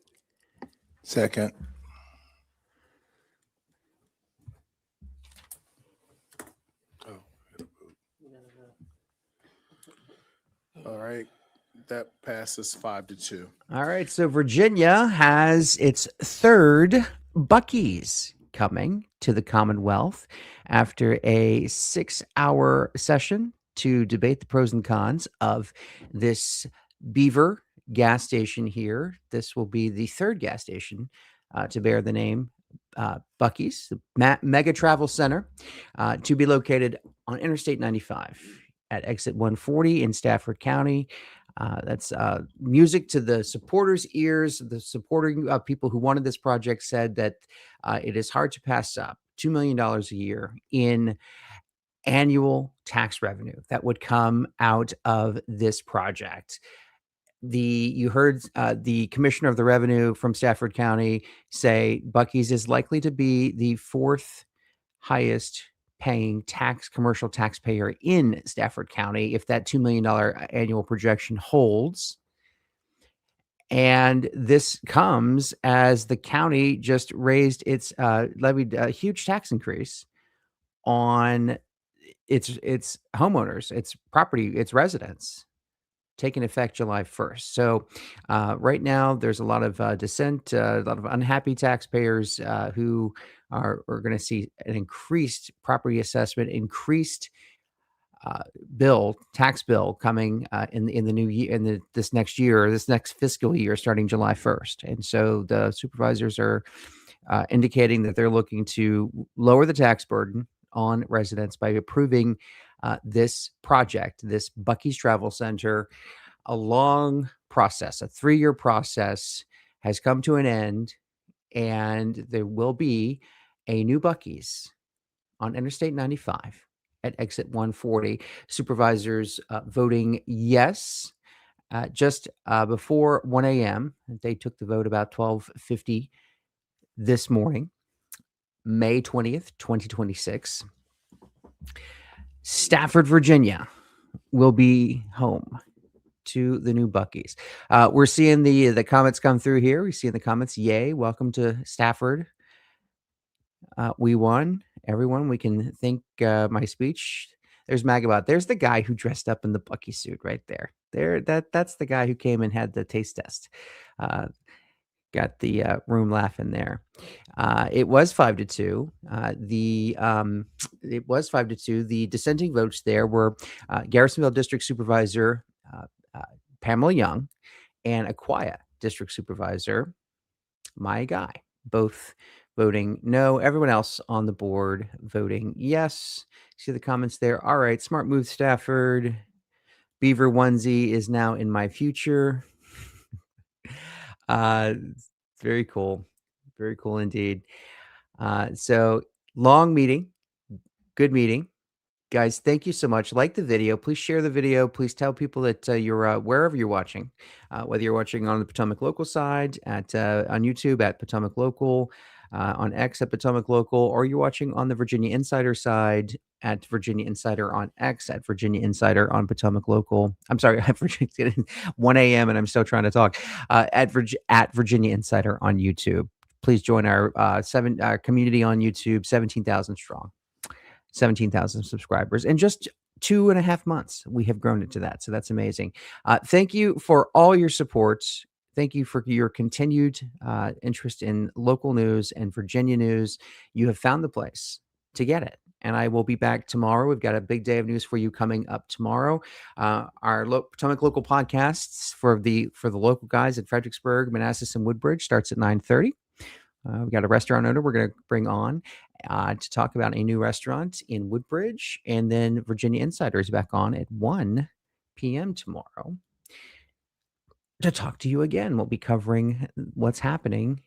Second. All right, that passes 5-2. All right, so Virginia has its 3rd Buc-ee's coming to the Commonwealth after a 6-hour session to debate the pros and cons of this Beaver gas station here. This will be the 3rd gas station to bear the name Buc-ee's, the mega travel center, to be located on Interstate 95 at exit 140 in Stafford County. That's music to the supporters' ears. The supporting people who wanted this project said that it is hard to pass up $2 million a year in annual tax revenue that would come out of this project. You heard the commissioner of the revenue from Stafford County say Buc-ee's is likely to be the 4th highest paying commercial taxpayer in Stafford County if that $2 million annual projection holds. And this comes as the county just levied a huge tax increase on its homeowners, its property, its residents, taking effect July 1st. So right now there's a lot of dissent, a lot of unhappy taxpayers who are going to see an increased property assessment, increased tax bill coming in the new year, this next fiscal year, starting July 1st. And so the supervisors are indicating that they're looking to lower the tax burden on residents by approving this project, this Buc-ee's Travel Center. A long process, a 3-year process, has come to an end, and there will be a new Buc-ee's on Interstate 95 at exit 140. Supervisors voting yes just before 1 a.m. They took the vote about 12:50 this morning, May 20th, 2026. Stafford, Virginia will be home to the new Buc-ee's. We're seeing the comments come through here. We see in the comments, yay, welcome to Stafford. We won. Everyone, we can thank my speech. There's Magabot. There's the guy who dressed up in the Buc-ee suit right there. That's the guy who came and had the taste test. Got the room laughing there. It was 5-2. It was 5-2. The dissenting votes there were Garrisonville District Supervisor Pamela Young and Aquia District Supervisor, my guy, both voting no. Everyone else on the board voting yes. See the comments there. All right, smart move, Stafford. Beaver onesie is now in my future. Very cool. Very cool indeed. So long meeting, good meeting. Guys, thank you so much. Like the video. Please share the video. Please tell people that you're wherever you're watching, whether you're watching on the Potomac Local side, at on YouTube at Potomac Local, on X at Potomac Local, or you're watching on the Virginia Insider side at Virginia Insider on X, at Virginia Insider on Potomac Local. I'm sorry, at Virginia, 1 a.m. and I'm still trying to talk. At Virginia Insider on YouTube. Please join our community on YouTube, 17,000 strong. 17,000 subscribers in just 2.5 months. We have grown it to that. So that's amazing. Thank you for all your support. Thank you for your continued interest in local news and Virginia news. You have found the place to get it. And I will be back tomorrow. We've got a big day of news for you coming up tomorrow. Our Potomac Local podcasts for the local guys at Fredericksburg, Manassas, and Woodbridge starts at 9:30. We've got a restaurant owner we're going to bring on to talk about a new restaurant in Woodbridge. And then Virginia Insider is back on at 1 p.m. tomorrow to talk to you again. We'll be covering what's happening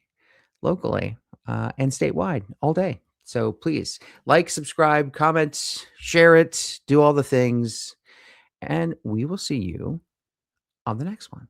locally and statewide all day. So please like, subscribe, comment, share it, do all the things. And we will see you on the next one.